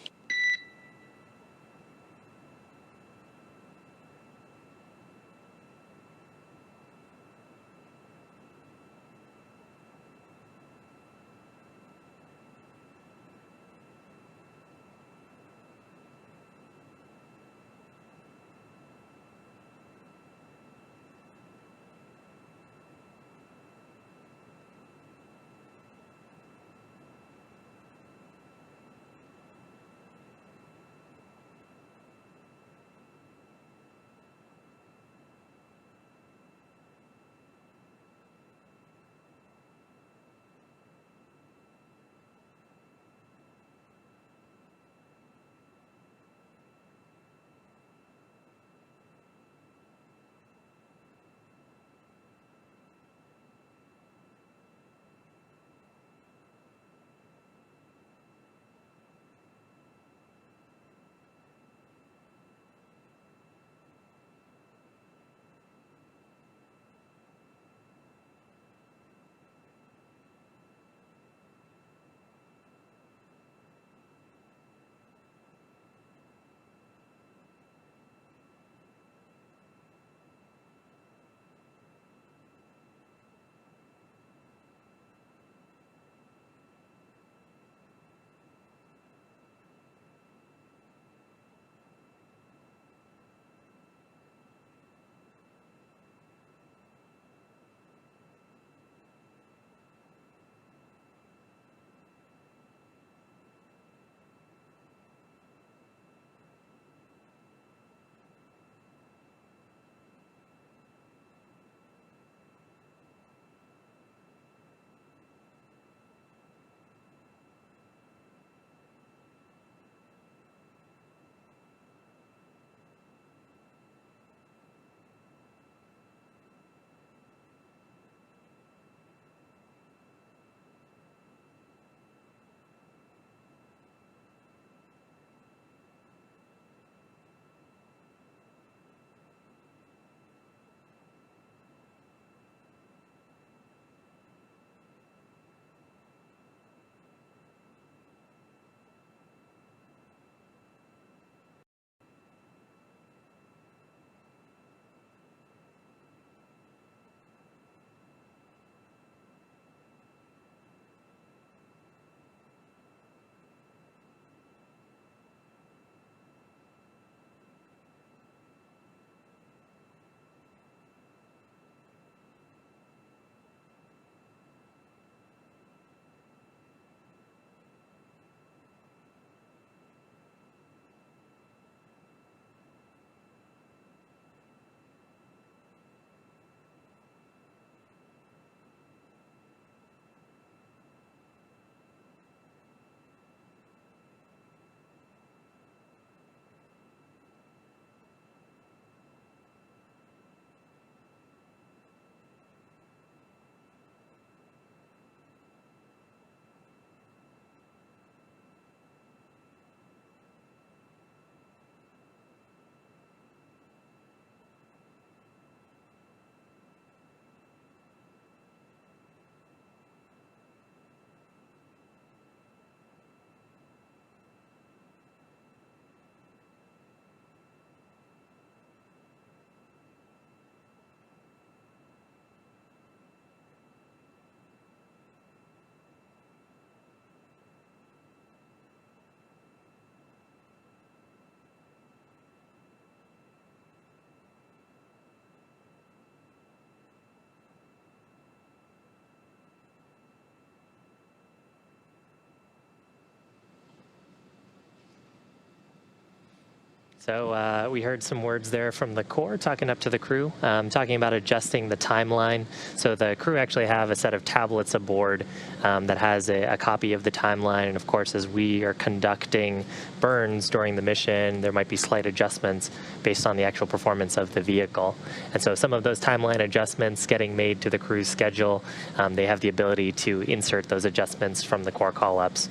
So we heard some words there from the Corps talking up to the crew, talking about adjusting the timeline. So the crew actually have a set of tablets aboard that has a copy of the timeline. And of course, as we are conducting burns during the mission, there might be slight adjustments based on the actual performance of the vehicle. And so some of those timeline adjustments getting made to the crew's schedule, they have the ability to insert those adjustments from the Corps call-ups.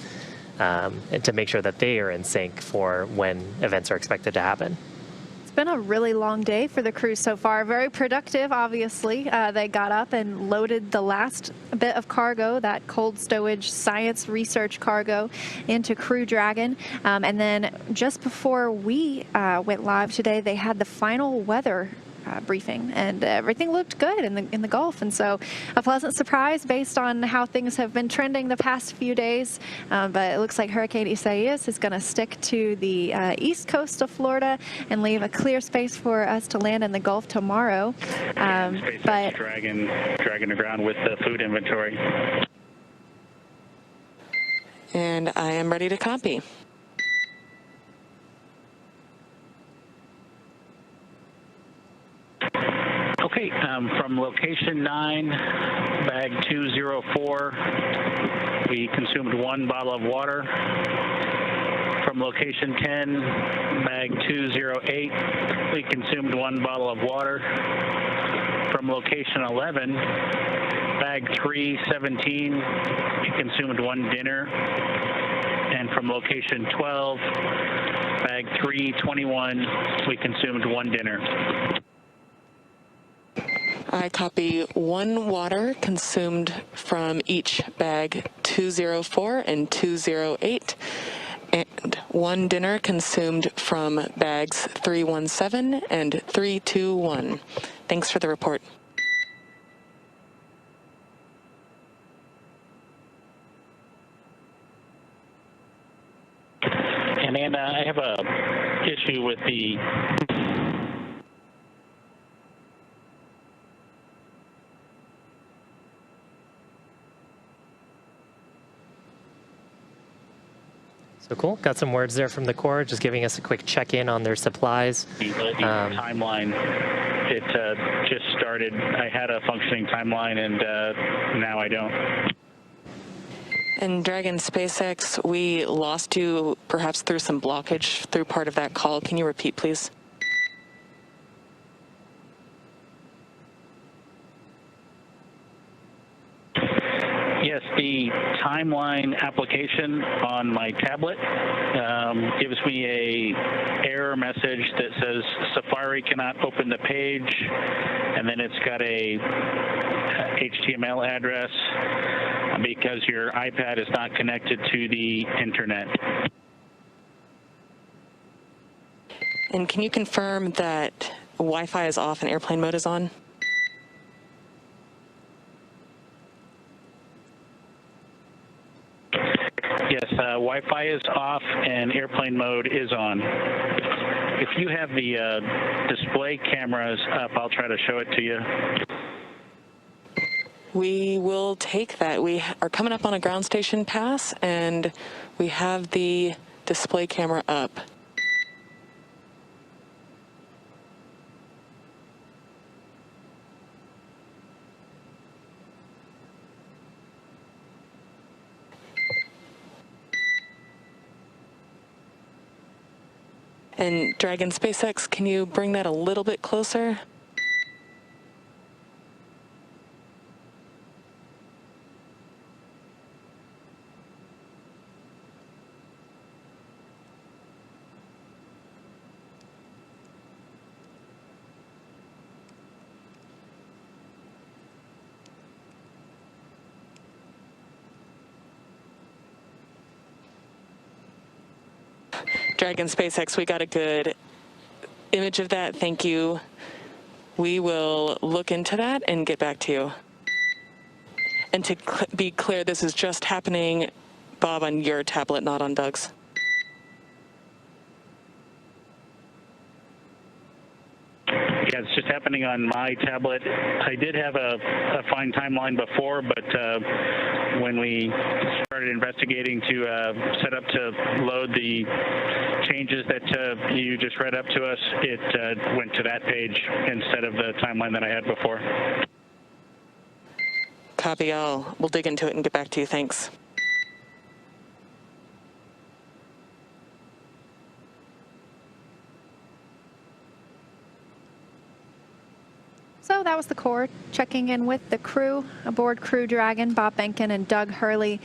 And to make sure that they are in sync for when events are expected to happen. It's been a really long day for the crew so far. Very productive, obviously. They got up and loaded the last bit of cargo, that cold stowage science research cargo, into Crew Dragon. And then just before we went live today, they had the final weather briefing, and everything looked good in the Gulf, and so a pleasant surprise based on how things have been trending the past few days. But it looks like Hurricane Isaias is going to stick to the east coast of Florida and leave a clear space for us to land in the Gulf tomorrow. SpaceX Dragon to ground with the food inventory. And I am ready to copy. Okay, from location 9, bag 204, we consumed 1 bottle of water. From location 10, bag 208, we consumed 1 bottle of water. From location 11, bag 317, we consumed 1 dinner. And from location 12, bag 321, we consumed 1 dinner. I copy 1 water consumed from each bag 204 and 208, and 1 dinner consumed from bags 317 and 321. Thanks for the report. And Anna, I have a issue with the So cool. Got some words there from the Corps, just giving us a quick check-in on their supplies. The timeline. It just started. I had a functioning timeline, and now I don't. And Dragon SpaceX, we lost you perhaps through some blockage through part of that call. Can you repeat, please? Yes, the timeline application on my tablet gives me a error message that says Safari cannot open the page, and then it's got a HTML address because your iPad is not connected to the internet. And can you confirm that Wi-Fi is off and airplane mode is on? Yes, Wi-Fi is off and airplane mode is on. If you have the display cameras up, I'll try to show it to you. We will take that. We are coming up on a ground station pass, and we have the display camera up. And Dragon SpaceX, can you bring that a little bit closer? Dragon SpaceX, we got a good image of that. Thank you. We will look into that and get back to you. And to be clear, this is just happening, Bob, on your tablet, not on Doug's. Yeah, it's just happening on my tablet. I did have a fine timeline before, but when we started investigating to set up to load the changes that you just read up to us, it went to that page instead of the timeline that I had before. Copy all. We'll dig into it and get back to you. Thanks. So that was the Corps checking in with the crew aboard Crew Dragon. Bob Behnken and Doug Hurley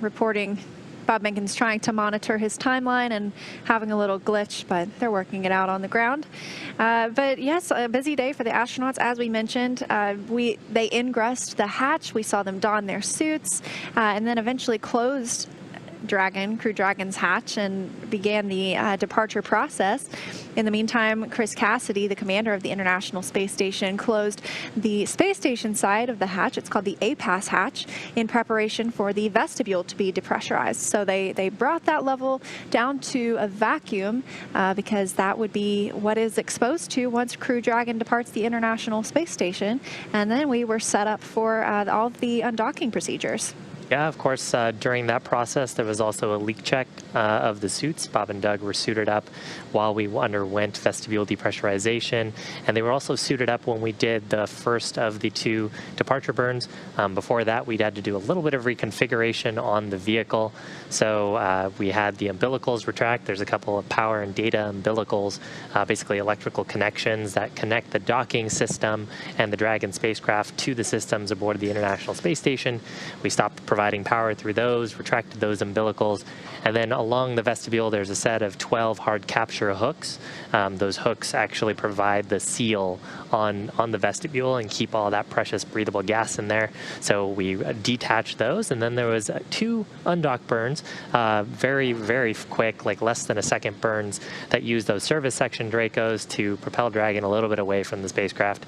reporting. Bob Behnken's trying to monitor his timeline and having a little glitch, but they're working it out on the ground. But yes, a busy day for the astronauts. As we mentioned, they ingressed the hatch. We saw them don their suits and then eventually closed Crew Dragon's hatch and began the departure process. In the meantime, Chris Cassidy, the commander of the International Space Station, closed the space station side of the hatch. It's called the APAS hatch in preparation for the vestibule to be depressurized. So they brought that level down to a vacuum because that would be what is exposed to once Crew Dragon departs the International Space Station. And then we were set up for all of the undocking procedures. Yeah, of course, during that process, there was also a leak check of the suits. Bob and Doug were suited up while we underwent vestibule depressurization, and they were also suited up when we did the first of the 2 departure burns. Before that, we'd had to do a little bit of reconfiguration on the vehicle. So we had the umbilicals retract. There's a couple of power and data umbilicals, basically electrical connections that connect the docking system and the Dragon spacecraft to the systems aboard the International Space Station. We stopped providing power through those, retracted those umbilicals, and then along the vestibule there's a set of 12 hard capture hooks. Those hooks actually provide the seal on the vestibule and keep all that precious breathable gas in there. So we detached those, and then there was 2 undock burns, very, very quick, like less than a second burns that use those service section Dracos to propel Dragon a little bit away from the spacecraft,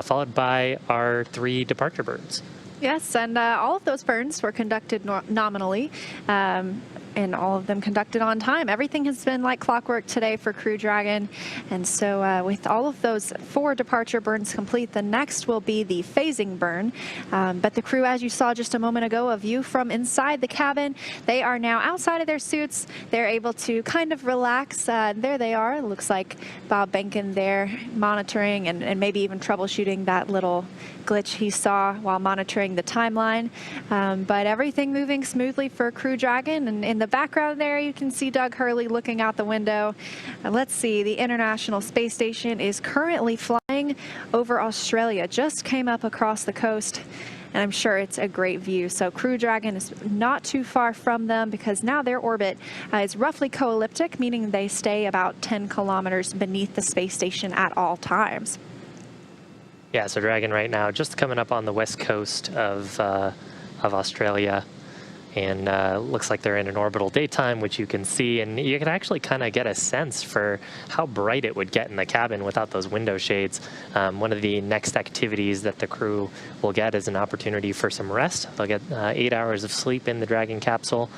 followed by our 3 departure burns. Yes, and all of those burns were conducted nominally, and all of them conducted on time. Everything has been like clockwork today for Crew Dragon, and so with all of those 4 departure burns complete, the next will be the phasing burn. But the crew, as you saw just a moment ago, a view from inside the cabin, they are now outside of their suits. They're able to kind of relax. There they are. It looks like Bob Behnken there monitoring and maybe even troubleshooting that little glitch he saw while monitoring the timeline. But everything moving smoothly for Crew Dragon, and in the background there you can see Doug Hurley looking out the window. Let's see, the International Space Station is currently flying over Australia, just came up across the coast, and I'm sure it's a great view. So Crew Dragon is not too far from them because now their orbit is roughly co-elliptic, meaning they stay about 10 kilometers beneath the space station at all times. Yeah, so Dragon right now just coming up on the west coast of Australia, and looks like they're in an orbital daytime, which you can see, and you can actually kind of get a sense for how bright it would get in the cabin without those window shades. One of the next activities that the crew will get is an opportunity for some rest. They'll get 8 hours of sleep in the Dragon capsule,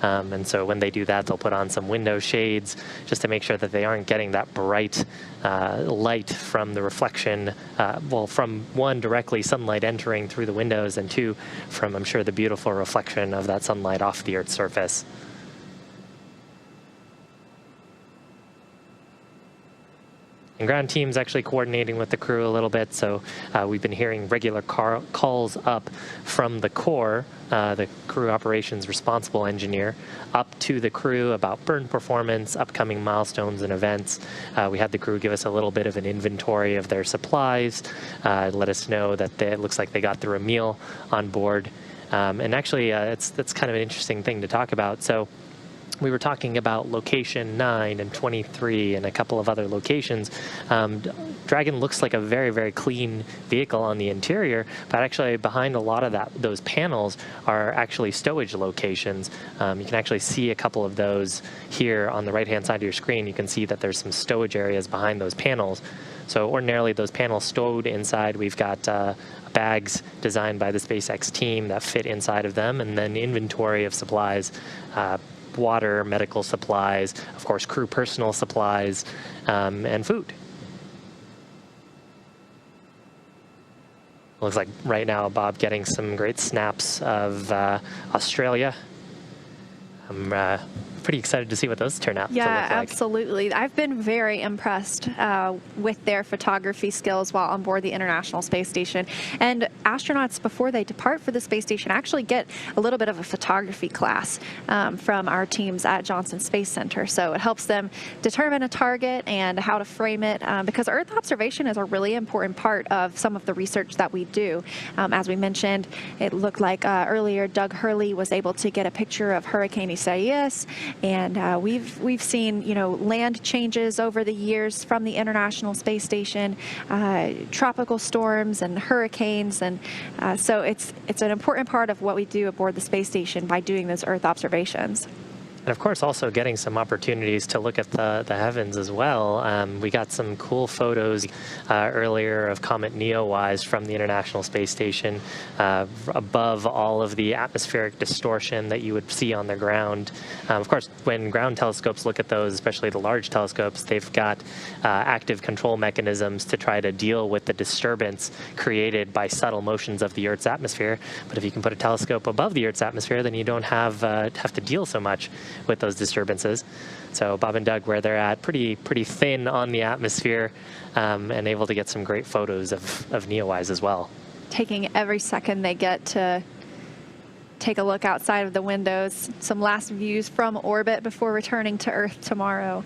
and so when they do that, they'll put on some window shades just to make sure that they aren't getting that bright light from the reflection, well, from 1, directly sunlight entering through the windows, and 2, from, I'm sure, the beautiful reflection of that sunlight off the Earth's surface. And ground team's actually coordinating with the crew a little bit, so we've been hearing regular calls up from the Corps, the crew operations responsible engineer, up to the crew about burn performance, upcoming milestones and events. We had the crew give us a little bit of an inventory of their supplies, let us know that it looks like they got through a meal on board. And actually, that's kind of an interesting thing to talk about. So we were talking about location 9 and 23 and a couple of other locations. Dragon looks like a very, very clean vehicle on the interior, but actually behind a lot of those panels are actually stowage locations. You can actually see a couple of those here on the right-hand side of your screen. You can see that there's some stowage areas behind those panels. So ordinarily those panels stowed inside, we've got bags designed by the SpaceX team that fit inside of them, and then inventory of supplies, water, medical supplies, of course crew personal supplies, and food. Looks like right now Bob getting some great snaps of Australia. I'm pretty excited to see what those turn out to look like. Yeah, absolutely. I've been very impressed with their photography skills while on board the International Space Station. And astronauts, before they depart for the space station, actually get a little bit of a photography class from our teams at Johnson Space Center. So it helps them determine a target and how to frame it, because Earth observation is a really important part of some of the research that we do. As we mentioned, it looked like earlier Doug Hurley was able to get a picture of Hurricane Isaias. And we've seen, land changes over the years from the International Space Station, tropical storms and hurricanes, and so it's an important part of what we do aboard the space station by doing those Earth observations. And of course, also getting some opportunities to look at the heavens as well. We got some cool photos earlier of Comet Neowise from the International Space Station above all of the atmospheric distortion that you would see on the ground. Of course, when ground telescopes look at those, especially the large telescopes, they've got active control mechanisms to try to deal with the disturbance created by subtle motions of the Earth's atmosphere. But if you can put a telescope above the Earth's atmosphere, then you don't have to deal so much with those disturbances. So Bob and Doug, where they're at, pretty thin on the atmosphere, and able to get some great photos of Neowise as well. Taking every second they get to take a look outside of the windows, some last views from orbit before returning to Earth tomorrow.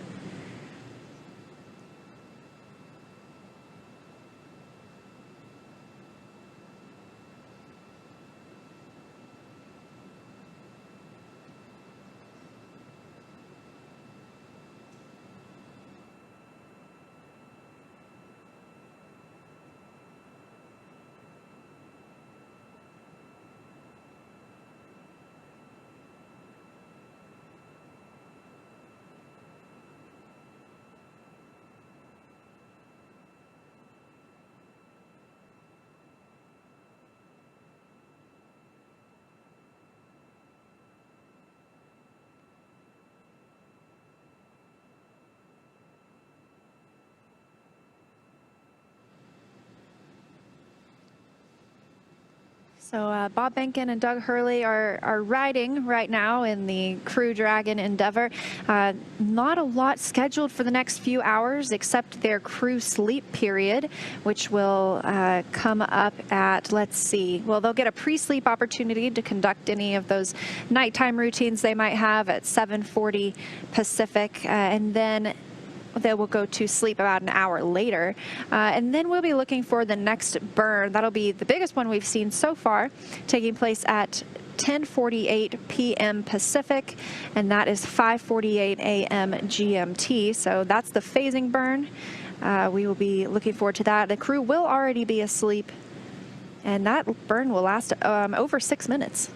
So Bob Behnken and Doug Hurley are riding right now in the Crew Dragon Endeavor. Not a lot scheduled for the next few hours except their crew sleep period, which will come up at, let's see, well, they'll get a pre-sleep opportunity to conduct any of those nighttime routines they might have at 7:40 Pacific, and then they will go to sleep about an hour later. And then we'll be looking for the next burn. That'll be the biggest one we've seen so far, taking place at 10:48 p.m. Pacific, and that is 5:48 a.m. GMT. So that's the phasing burn. We will be looking forward to that. The crew will already be asleep, and that burn will last over 6 minutes.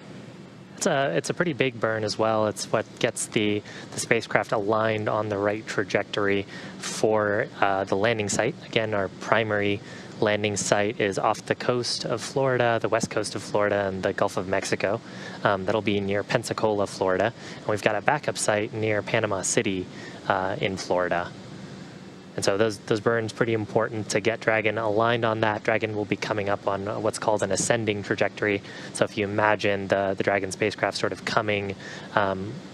It's a pretty big burn as well. It's what gets the spacecraft aligned on the right trajectory for the landing site. Again, our primary landing site is off the coast of Florida, the west coast of Florida, and the Gulf of Mexico. That'll be near Pensacola, Florida. And we've got a backup site near Panama City in Florida. And so those burns pretty important to get Dragon aligned on that. Dragon will be coming up on what's called an ascending trajectory. So if you imagine the Dragon spacecraft sort of coming,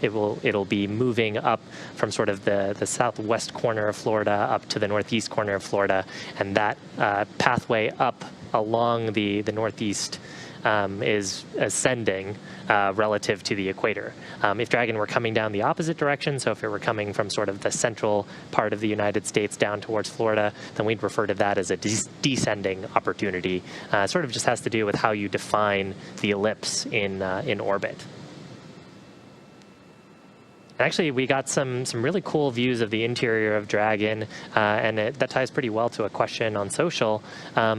it'll be moving up from sort of the southwest corner of Florida up to the northeast corner of Florida, and that pathway up along the northeast is ascending relative to the equator. If Dragon were coming down the opposite direction, so if it were coming from sort of the central part of the United States down towards Florida, then we'd refer to that as a descending opportunity. Sort of just has to do with how you define the ellipse in orbit. Actually, we got some really cool views of the interior of Dragon, and that ties pretty well to a question on social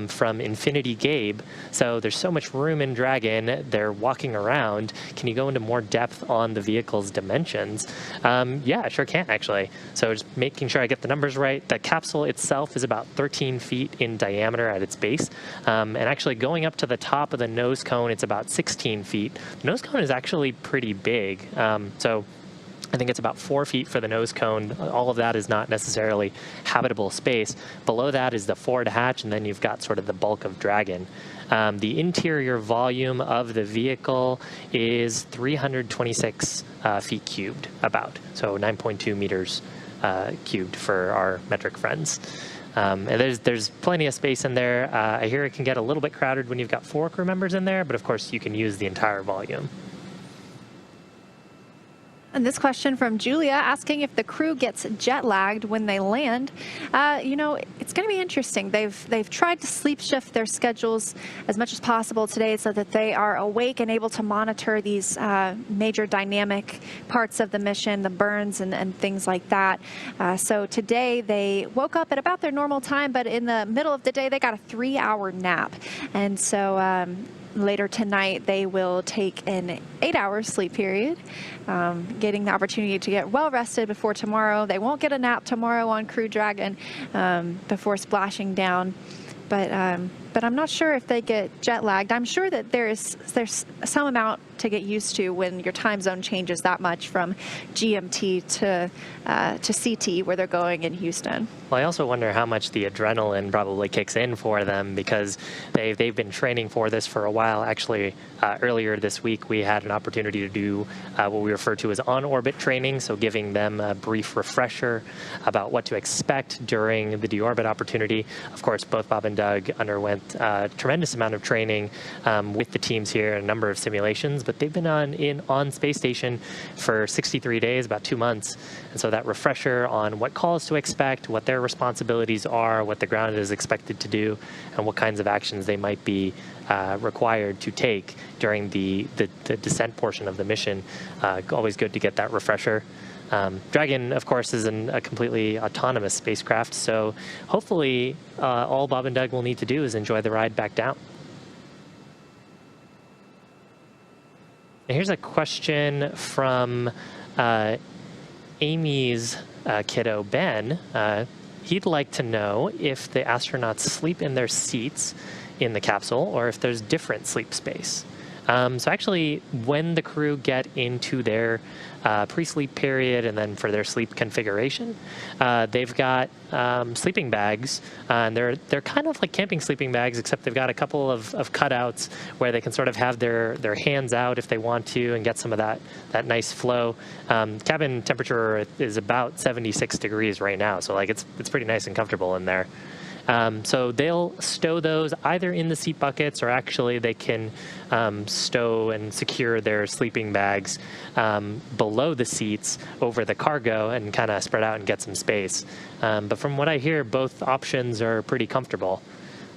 from Infinity Gabe. So there's so much room in Dragon, they're walking around. Can you go into more depth on the vehicle's dimensions? Yeah, sure can, actually. So just making sure I get the numbers right. The capsule itself is about 13 feet in diameter at its base, and actually going up to the top of the nose cone, it's about 16 feet. The nose cone is actually pretty big. So I think it's about 4 feet for the nose cone. All of that is not necessarily habitable space. Below that is the forward hatch, and then you've got sort of the bulk of Dragon. The interior volume of the vehicle is 326 feet cubed, about, so 9.2 meters cubed for our metric friends. And there's plenty of space in there. I hear it can get a little bit crowded when you've got 4 crew members in there, but of course you can use the entire volume. And this question from Julia asking if the crew gets jet lagged when they land. You know, it's going to be interesting. They've tried to sleep shift their schedules as much as possible today so that they are awake and able to monitor these major dynamic parts of the mission, the burns and things like that. So today they woke up at about their normal time, but in the middle of the day they got a 3-hour nap. And so later tonight, they will take an 8-hour sleep period, getting the opportunity to get well rested before tomorrow. They won't get a nap tomorrow on Crew Dragon before splashing down. But I'm not sure if they get jet lagged. I'm sure that there's some amount to get used to when your time zone changes that much from GMT to CT, where they're going in Houston. Well, I also wonder how much the adrenaline probably kicks in for them, because they've been training for this for a while. Actually, earlier this week, we had an opportunity to do what we refer to as on-orbit training, so giving them a brief refresher about what to expect during the deorbit opportunity. Of course, both Bob and Doug underwent a tremendous amount of training with the teams here, a number of simulations, but they've been on space station for 63 days, about 2 months. And so that refresher on what calls to expect, what their responsibilities are, what the ground is expected to do, and what kinds of actions they might be required to take during the descent portion of the mission. Always good to get that refresher. Dragon, of course, is a completely autonomous spacecraft, so hopefully all Bob and Doug will need to do is enjoy the ride back down. And here's a question from Amy's kiddo, Ben. He'd like to know if the astronauts sleep in their seats in the capsule or if there's different sleep space. So actually, when the crew get into their pre-sleep period and then for their sleep configuration, they've got sleeping bags, and they're kind of like camping sleeping bags, except they've got a couple of cutouts where they can sort of have their hands out if they want to and get some of that nice flow. Cabin temperature is about 76 degrees right now, so like it's pretty nice and comfortable in there. So they'll stow those either in the seat buckets, or actually they can stow and secure their sleeping bags below the seats over the cargo and kind of spread out and get some space. But from what I hear, both options are pretty comfortable.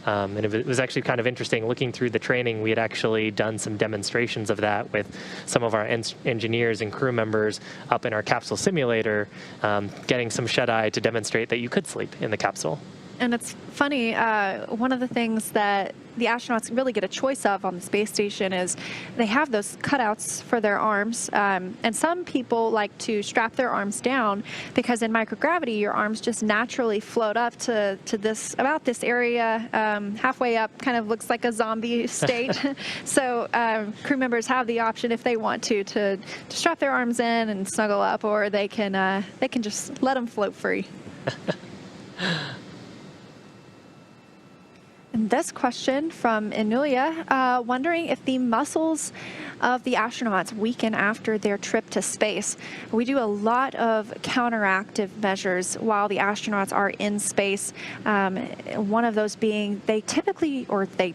And it was actually kind of interesting looking through the training. We had actually done some demonstrations of that with some of our engineers and crew members up in our capsule simulator, getting some shut-eye to demonstrate that you could sleep in the capsule. And it's funny, one of the things that the astronauts really get a choice of on the space station is they have those cutouts for their arms. And some people like to strap their arms down because in microgravity, your arms just naturally float up to about this area, halfway up, kind of looks like a zombie state. So crew members have the option, if they want to strap their arms in and snuggle up, or they can just let them float free. And this question from Inulia, wondering if the muscles of the astronauts weaken after their trip to space. We do a lot of counteractive measures while the astronauts are in space. One of those being they typically, or they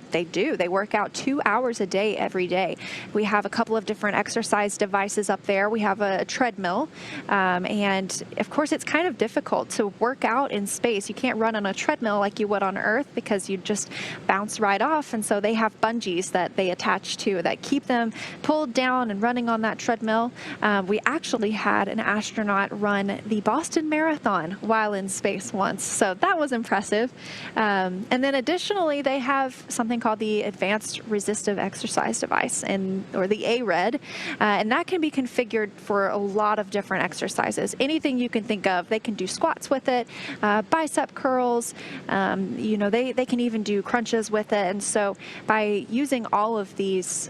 work out 2 hours a day every day. We have a couple of different exercise devices up there. We have a treadmill, and of course it's kind of difficult to work out in space. You can't run on a treadmill like you would on Earth because you just bounce right off, and so they have bungees that they attach to that keep them pulled down and running on that treadmill. We actually had an astronaut run the Boston Marathon while in space once, so that was impressive. And then additionally, they have something called the Advanced Resistive Exercise Device, or the ARED, and that can be configured for a lot of different exercises. Anything you can think of, they can do squats with it, bicep curls, they can even do crunches with it. And so by using all of these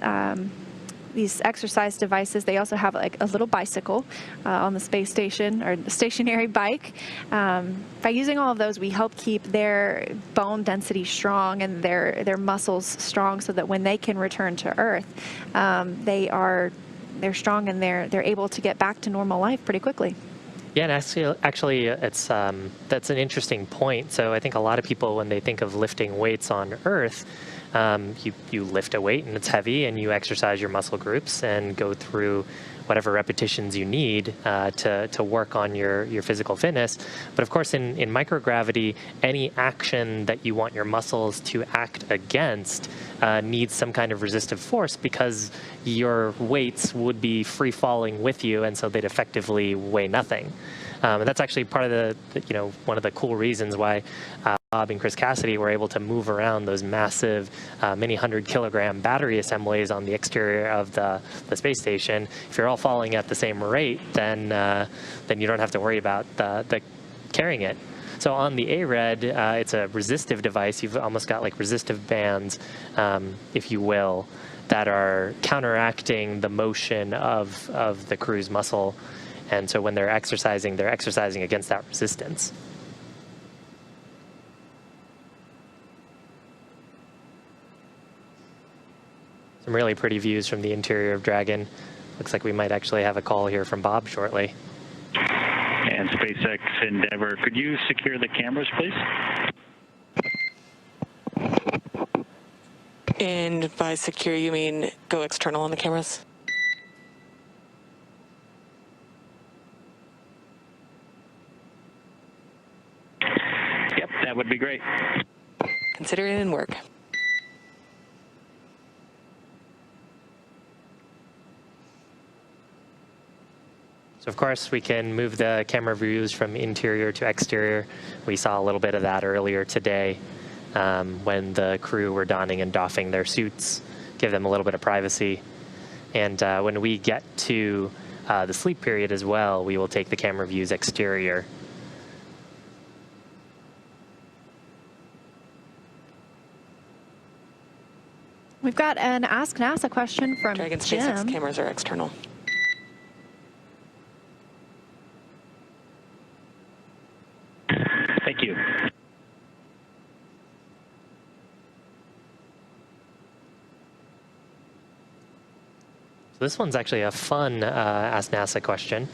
these exercise devices, they also have like a little bicycle on the space station, or the stationary bike. By using all of those, we help keep their bone density strong and their muscles strong, so that when they can return to Earth, they're strong and they're able to get back to normal life pretty quickly. Yeah, and actually, it's that's an interesting point. So I think a lot of people, when they think of lifting weights on Earth, you lift a weight and it's heavy, and you exercise your muscle groups and go through whatever repetitions you need to work on your physical fitness. But of course, in microgravity, any action that you want your muscles to act against needs some kind of resistive force, because your weights would be free falling with you, and so they'd effectively weigh nothing. And that's actually part of the one of the cool reasons why Bob and Chris Cassidy were able to move around those massive many 100-kilogram battery assemblies on the exterior of the space station. If you're all falling at the same rate, then you don't have to worry about the carrying it. So on the ARED, it's a resistive device. You've almost got like resistive bands, if you will, that are counteracting the motion of the crew's muscle. And so when they're exercising against that resistance. Some really pretty views from the interior of Dragon. Looks like we might actually have a call here from Bob shortly. And SpaceX Endeavour, could you secure the cameras, please? And by secure, you mean go external on the cameras? Yep, that would be great. Consider it in work. So of course, we can move the camera views from interior to exterior. We saw a little bit of that earlier today when the crew were donning and doffing their suits, give them a little bit of privacy. And when we get to the sleep period as well, we will take the camera views exterior. We've got an Ask NASA question from Dragon Jim. SpaceX cameras are external. Thank you. So this one's actually a fun Ask NASA question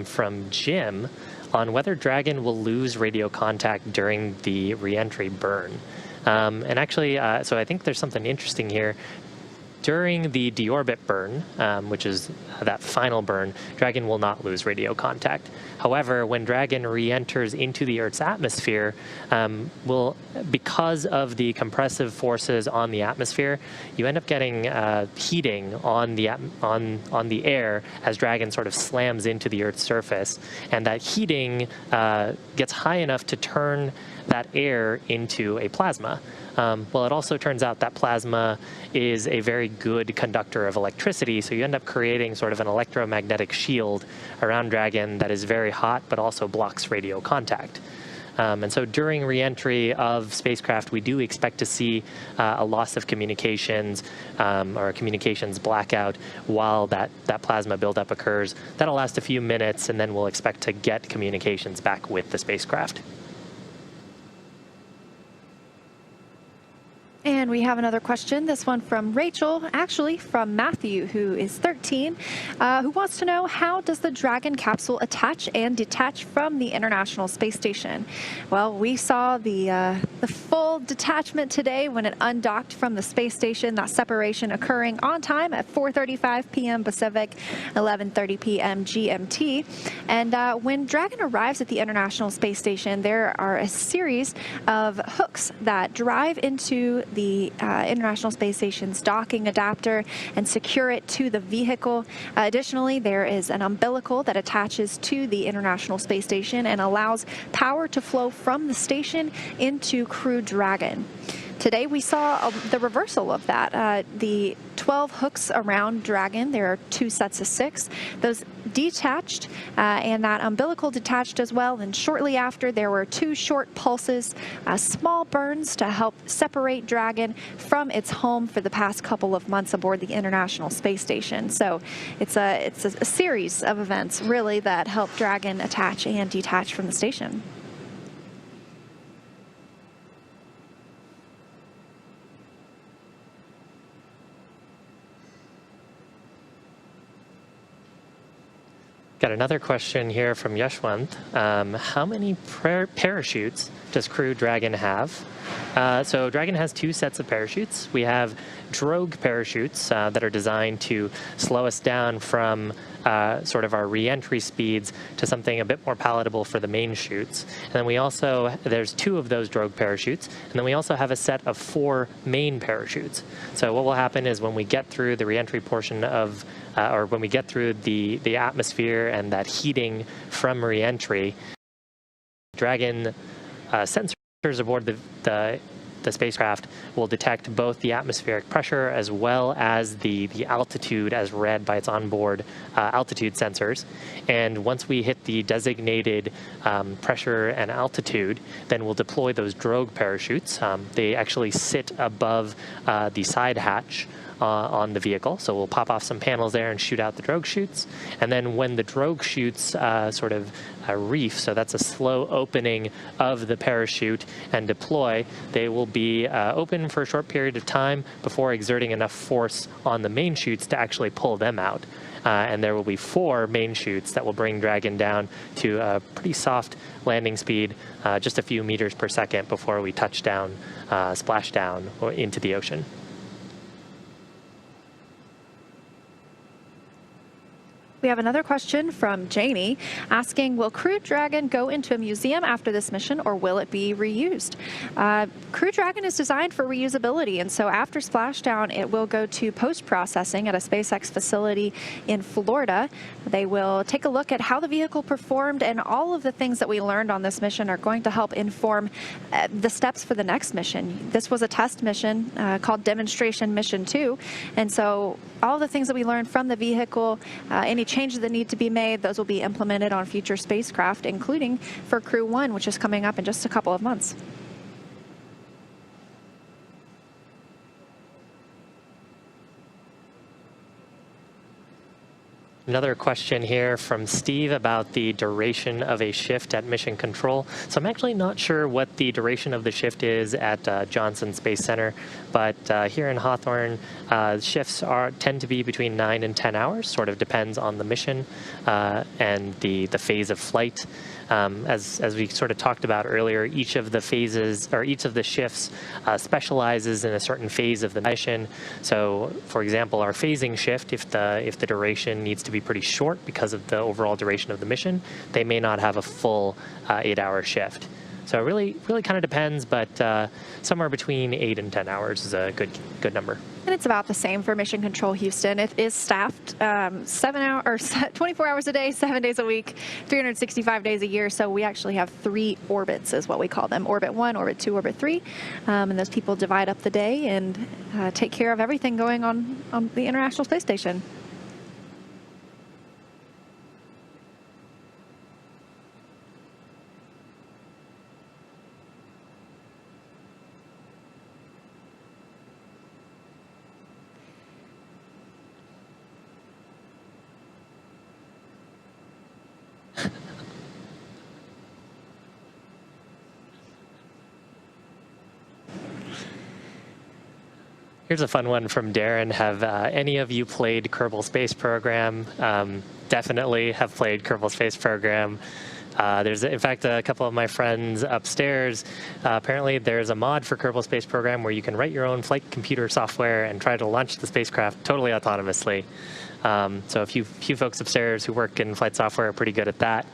from Jim on whether Dragon will lose radio contact during the re-entry burn. And actually, so I think there's something interesting here. During the deorbit burn, which is that final burn, Dragon will not lose radio contact. However, when Dragon re-enters into the Earth's atmosphere, because of the compressive forces on the atmosphere, you end up getting heating on the air as Dragon sort of slams into the Earth's surface, and that heating gets high enough to turn that air into a plasma. Well, it also turns out that plasma is a very good conductor of electricity, so you end up creating sort of an electromagnetic shield around Dragon that is very hot but also blocks radio contact. And so during re-entry of spacecraft, we do expect to see a loss of communications or a communications blackout while that plasma buildup occurs. That'll last a few minutes, and then we'll expect to get communications back with the spacecraft. And we have another question, this one from Rachel, actually from Matthew, who is 13, who wants to know, how does the Dragon capsule attach and detach from the International Space Station? Well, we saw the full detachment today when it undocked from the space station, that separation occurring on time at 4:35 p.m. Pacific, 11:30 p.m. GMT. And when Dragon arrives at the International Space Station, there are a series of hooks that drive into the International Space Station's docking adapter and secure it to the vehicle. Additionally, there is an umbilical that attaches to the International Space Station and allows power to flow from the station into Crew Dragon. Today we saw the reversal of that. The 12 hooks around Dragon, there are 2 sets of 6. Those detached and that umbilical detached as well. And shortly after, there were 2 short pulses, small burns to help separate Dragon from its home for the past couple of months aboard the International Space Station. So it's a series of events really that help Dragon attach and detach from the station. Got another question here from Yashwant. How many parachutes does Crew Dragon have? So Dragon has 2 sets of parachutes. We have drogue parachutes that are designed to slow us down from sort of our re-entry speeds to something a bit more palatable for the main chutes. And then we also, there's 2 of those drogue parachutes, and then we also have a set of 4 main parachutes. So what will happen is when we get through the re-entry portion of, or when we get through the atmosphere and that heating from re-entry, Dragon sensors aboard the spacecraft will detect both the atmospheric pressure as well as the altitude as read by its onboard altitude sensors. And once we hit the designated pressure and altitude, then we'll deploy those drogue parachutes. They actually sit above the side hatch on the vehicle. So we'll pop off some panels there and shoot out the drogue chutes. And then when the drogue chutes sort of reef, so that's a slow opening of the parachute, and deploy, they will be open for a short period of time before exerting enough force on the main chutes to actually pull them out. And there will be 4 main chutes that will bring Dragon down to a pretty soft landing speed, just a few meters per second before we touch down, splash down into the ocean. We have another question from Janie asking, will Crew Dragon go into a museum after this mission, or will it be reused? Crew Dragon is designed for reusability, and so after splashdown, it will go to post-processing at a SpaceX facility in Florida. They will take a look at how the vehicle performed, and all of the things that we learned on this mission are going to help inform the steps for the next mission. This was a test mission called Demonstration Mission 2, and so all the things that we learned from the vehicle, any changes that need to be made, those will be implemented on future spacecraft, including for Crew 1, which is coming up in just a couple of months. Another question here from Steve about the duration of a shift at Mission Control. So I'm actually not sure what the duration of the shift is at Johnson Space Center, but here in Hawthorne, shifts tend to be between 9 and 10 hours, sort of depends on the mission and the phase of flight. As we sort of talked about earlier, each of the phases, or each of the shifts specializes in a certain phase of the mission. So, for example, our phasing shift, if the duration needs to be pretty short because of the overall duration of the mission, they may not have a full 8-hour shift. So it really kind of depends, but somewhere between 8 and 10 hours is a good number. And it's about the same for Mission Control Houston. It is staffed 24 hours a day, 7 days a week, 365 days a year. So we actually have 3 orbits, is what we call them: Orbit 1, Orbit 2, Orbit 3. And those people divide up the day and take care of everything going on the International Space Station. Here's a fun one from Darren. Have any of you played Kerbal Space Program? Definitely have played Kerbal Space Program. There's, in fact, a couple of my friends upstairs. Apparently, there's a mod for Kerbal Space Program where you can write your own flight computer software and try to launch the spacecraft totally autonomously. So a few folks upstairs who work in flight software are pretty good at that.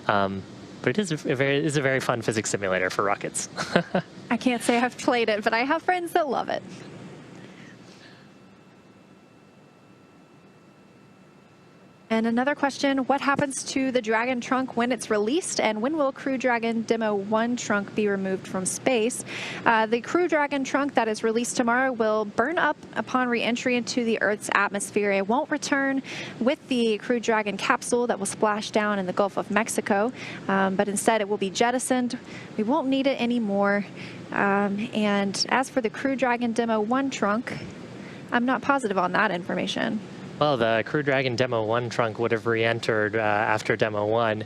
But it is a very fun physics simulator for rockets. I can't say I've played it, but I have friends that love it. And another question, what happens to the Dragon trunk when it's released, and when will Crew Dragon Demo-1 trunk be removed from space? The Crew Dragon trunk that is released tomorrow will burn up upon re-entry into the Earth's atmosphere. It won't return with the Crew Dragon capsule that will splash down in the Gulf of Mexico, but instead it will be jettisoned. We won't need it anymore. And as for the Crew Dragon Demo-1 trunk, I'm not positive on that information. Well, the Crew Dragon Demo-1 trunk would have re-entered after Demo-1.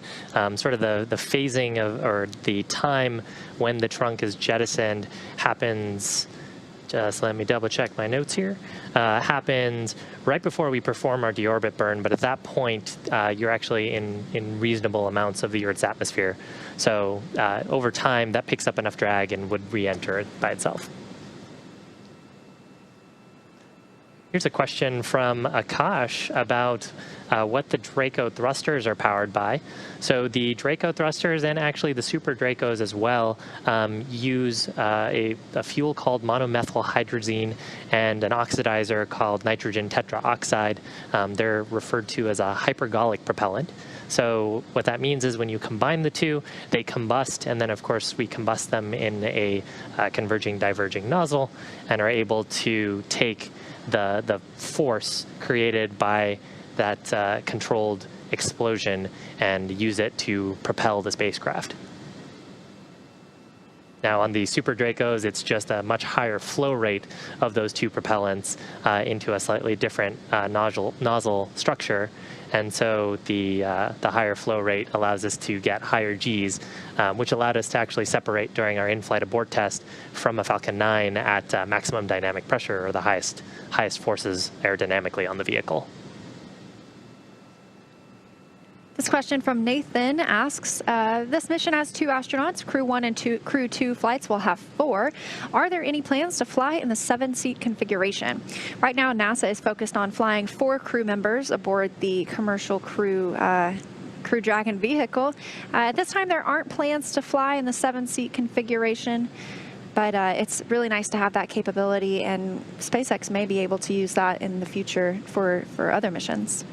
Sort of the phasing of, or the time when the trunk is jettisoned happens, just let me double check my notes here, happens right before we perform our deorbit burn, but at that point, you're actually in reasonable amounts of the Earth's atmosphere. So over time, that picks up enough drag and would re-enter by itself. Here's a question from Akash about what the Draco thrusters are powered by. So the Draco thrusters, and actually the Super Dracos as well, use a fuel called monomethyl hydrazine and an oxidizer called nitrogen tetraoxide. They're referred to as a hypergolic propellant. So what that means is when you combine the two, they combust, and then of course we combust them in a converging diverging nozzle and are able to take the force created by that controlled explosion and use it to propel the spacecraft. Now on the Super Dracos, it's just a much higher flow rate of those two propellants into a slightly different nozzle structure. And so the higher flow rate allows us to get higher Gs, which allowed us to actually separate during our in-flight abort test from a Falcon 9 at maximum dynamic pressure, or the highest forces aerodynamically on the vehicle. This question from Nathan asks, this mission has 2 astronauts. Crew 1 and Crew 2 flights will have 4. Are there any plans to fly in the 7-seat configuration? Right now, NASA is focused on flying 4 crew members aboard the commercial Crew Dragon vehicle. At this time, there aren't plans to fly in the 7-seat configuration, but it's really nice to have that capability, and SpaceX may be able to use that in the future for other missions.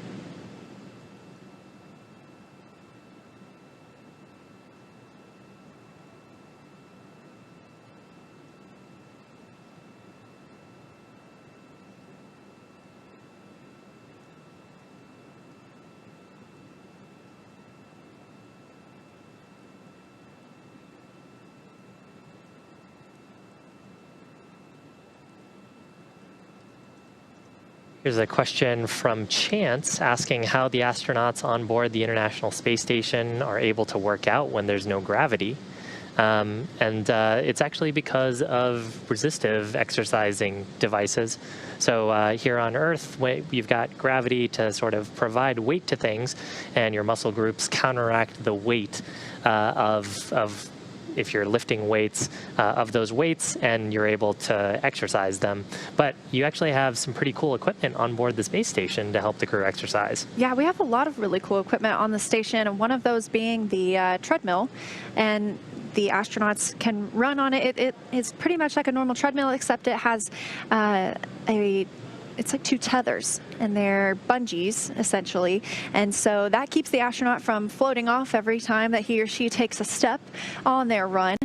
Here's a question from Chance asking how the astronauts on board the International Space Station are able to work out when there's no gravity. It's actually because of resistive exercising devices. So here on Earth, you've got gravity to sort of provide weight to things, and your muscle groups counteract the weight of if you're lifting weights, of those weights, and you're able to exercise them. But you actually have some pretty cool equipment on board the space station to help the crew exercise. Yeah, we have a lot of really cool equipment on the station, and one of those being the treadmill. And the astronauts can run on it. It is pretty much like a normal treadmill, except it has it's like 2 tethers, and they're bungees, essentially. And so that keeps the astronaut from floating off every time that he or she takes a step on their run.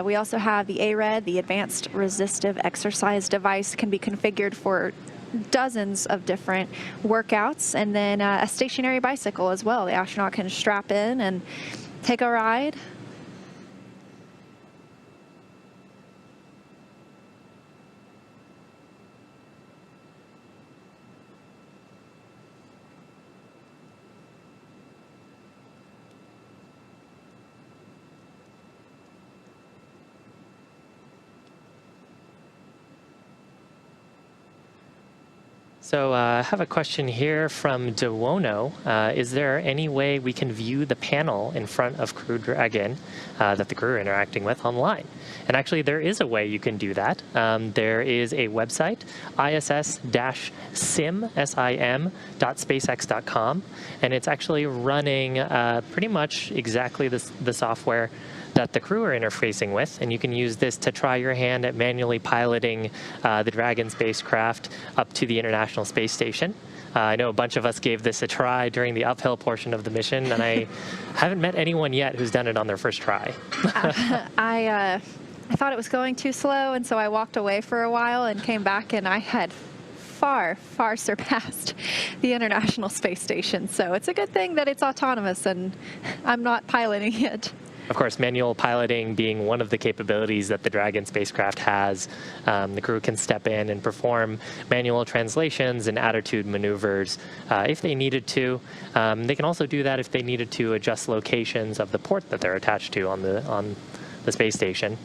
We also have the ARED, the Advanced Resistive Exercise Device, can be configured for dozens of different workouts, and then a stationary bicycle as well. The astronaut can strap in and take a ride. So I have a question here from Dewono. Is there any way we can view the panel in front of Crew Dragon that the crew are interacting with online? And actually, there is a way you can do that. There is a website, ISS-sim.spacex.com, and it's actually running pretty much exactly the software that the crew are interfacing with, and you can use this to try your hand at manually piloting the Dragon spacecraft up to the International Space Station. I know a bunch of us gave this a try during the uphill portion of the mission, and I haven't met anyone yet who's done it on their first try. I thought it was going too slow, and so I walked away for a while and came back, and I had far, far surpassed the International Space Station. So it's a good thing that it's autonomous and I'm not piloting it. Of course, manual piloting being one of the capabilities that the Dragon spacecraft has. The crew can step in and perform manual translations and attitude maneuvers if they needed to. They can also do that if they needed to adjust locations of the port that they're attached to on the space station.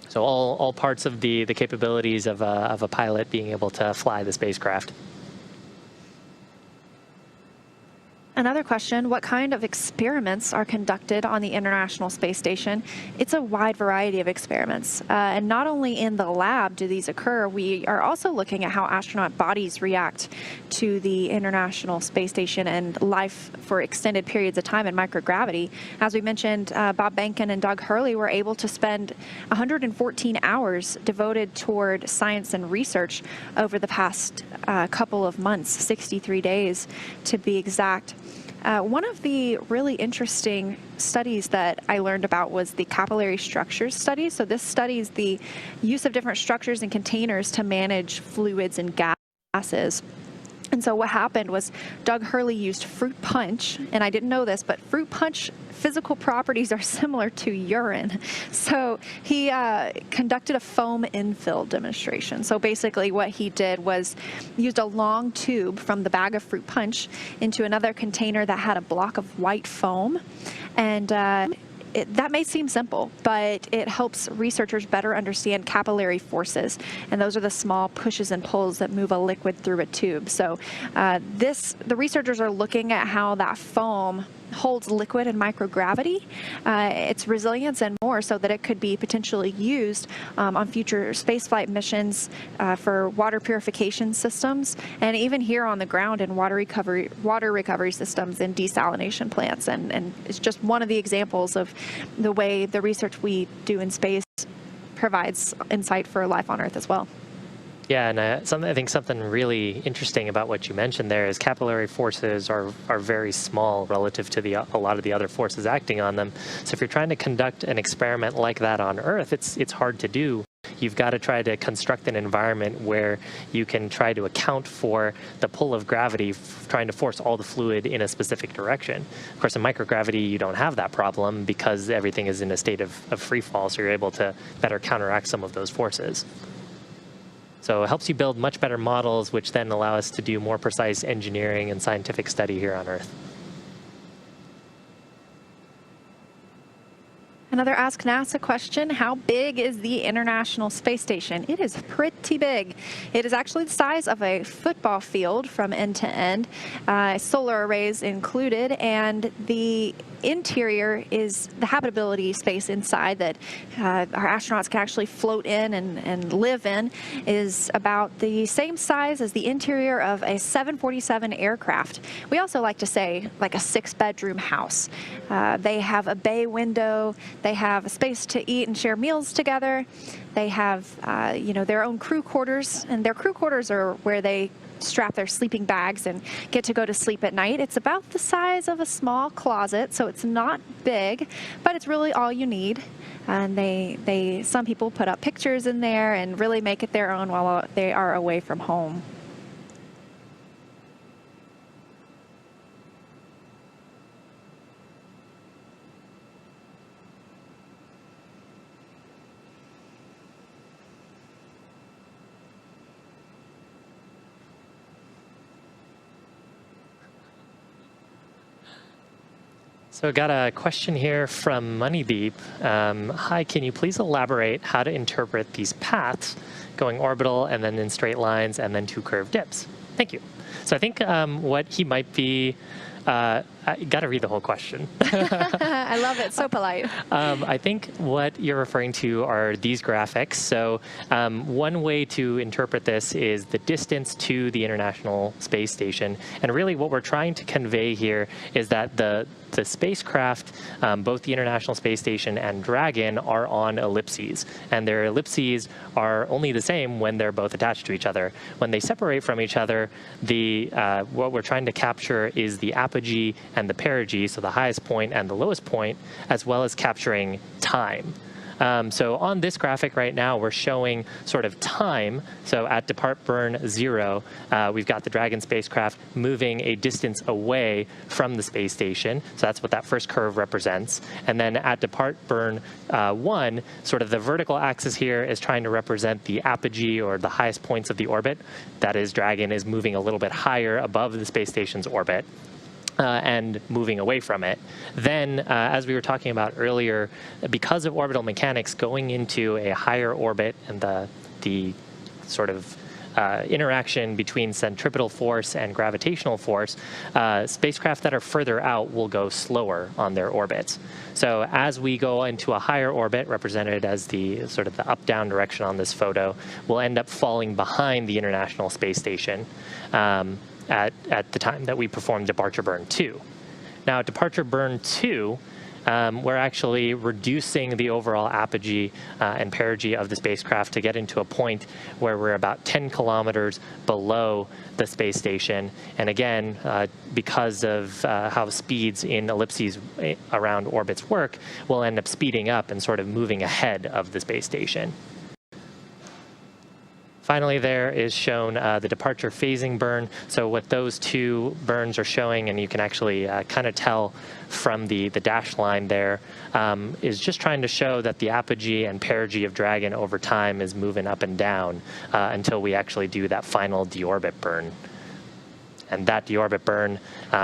So all parts of the capabilities of a pilot being able to fly the spacecraft. Another question, what kind of experiments are conducted on the International Space Station? It's a wide variety of experiments. And not only in the lab do these occur, we are also looking at how astronaut bodies react to the International Space Station and life for extended periods of time in microgravity. As we mentioned, Bob Behnken and Doug Hurley were able to spend 114 hours devoted toward science and research over the past couple of months, 63 days to be exact. One of the really interesting studies that I learned about was the capillary structures study. So this studies the use of different structures and containers to manage fluids and gases. And so what happened was Doug Hurley used fruit punch, and I didn't know this, but fruit punch physical properties are similar to urine. So he conducted a foam infill demonstration. So basically what he did was used a long tube from the bag of fruit punch into another container that had a block of white foam, and that may seem simple, but it helps researchers better understand capillary forces, and those are the small pushes and pulls that move a liquid through a tube. So the researchers are looking at how that foam holds liquid in microgravity, its resilience and more, so that it could be potentially used on future spaceflight missions for water purification systems, and even here on the ground in water recovery systems and desalination plants. And it's just one of the examples of the way the research we do in space provides insight for life on Earth as well. Yeah, and I think something really interesting about what you mentioned there is capillary forces are very small relative to a lot of the other forces acting on them. So if you're trying to conduct an experiment like that on Earth, it's hard to do. You've got to try to construct an environment where you can try to account for the pull of gravity, trying to force all the fluid in a specific direction. Of course, in microgravity, you don't have that problem because everything is in a state of free fall, so you're able to better counteract some of those forces. So it helps you build much better models, which then allow us to do more precise engineering and scientific study here on Earth. Another Ask NASA question, how big is the International Space Station? It is pretty big. It is actually the size of a football field from end to end, solar arrays included, and the interior is the habitability space inside that our astronauts can actually float in and live in is about the same size as the interior of a 747 aircraft. We also like to say like a 6-bedroom house. They have a bay window. They have a space to eat and share meals together. They have their own crew quarters, and their crew quarters are where they strap their sleeping bags and get to go to sleep at night. It's about the size of a small closet, so it's not big, but it's really all you need. And some people put up pictures in there and really make it their own while they are away from home. So I got a question here from Moneydeep. Hi, can you please elaborate how to interpret these paths, going orbital and then in straight lines and then 2 curved dips? Thank you. So I think what he might be got to read the whole question. I love it. So polite. I think what you're referring to are these graphics. So one way to interpret this is the distance to the International Space Station. And really what we're trying to convey here is that the spacecraft, both the International Space Station and Dragon, are on ellipses. And their ellipses are only the same when they're both attached to each other. When they separate from each other, what we're trying to capture is the apogee and the perigee, so the highest point and the lowest point, as well as capturing time. So on this graphic right now, we're showing sort of time. So at depart burn 0, we've got the Dragon spacecraft moving a distance away from the space station. So that's what that first curve represents. And then at depart burn 1, sort of the vertical axis here is trying to represent the apogee or the highest points of the orbit. That is, Dragon is moving a little bit higher above the space station's orbit. And moving away from it. Then, as we were talking about earlier, because of orbital mechanics, going into a higher orbit and the sort of interaction between centripetal force and gravitational force, spacecraft that are further out will go slower on their orbits. So as we go into a higher orbit, represented as the sort of the up-down direction on this photo, we'll end up falling behind the International Space Station. At the time that we performed departure burn 2. Now, at departure burn 2, we're actually reducing the overall apogee and perigee of the spacecraft to get into a point where we're about 10 kilometers below the space station. And again, because of how speeds in ellipses around orbits work, we'll end up speeding up and sort of moving ahead of the space station. Finally, there is shown the departure phasing burn. So what those two burns are showing, and you can actually kind of tell from the dashed line there, is just trying to show that the apogee and perigee of Dragon over time is moving up and down until we actually do that final deorbit burn. And that deorbit burn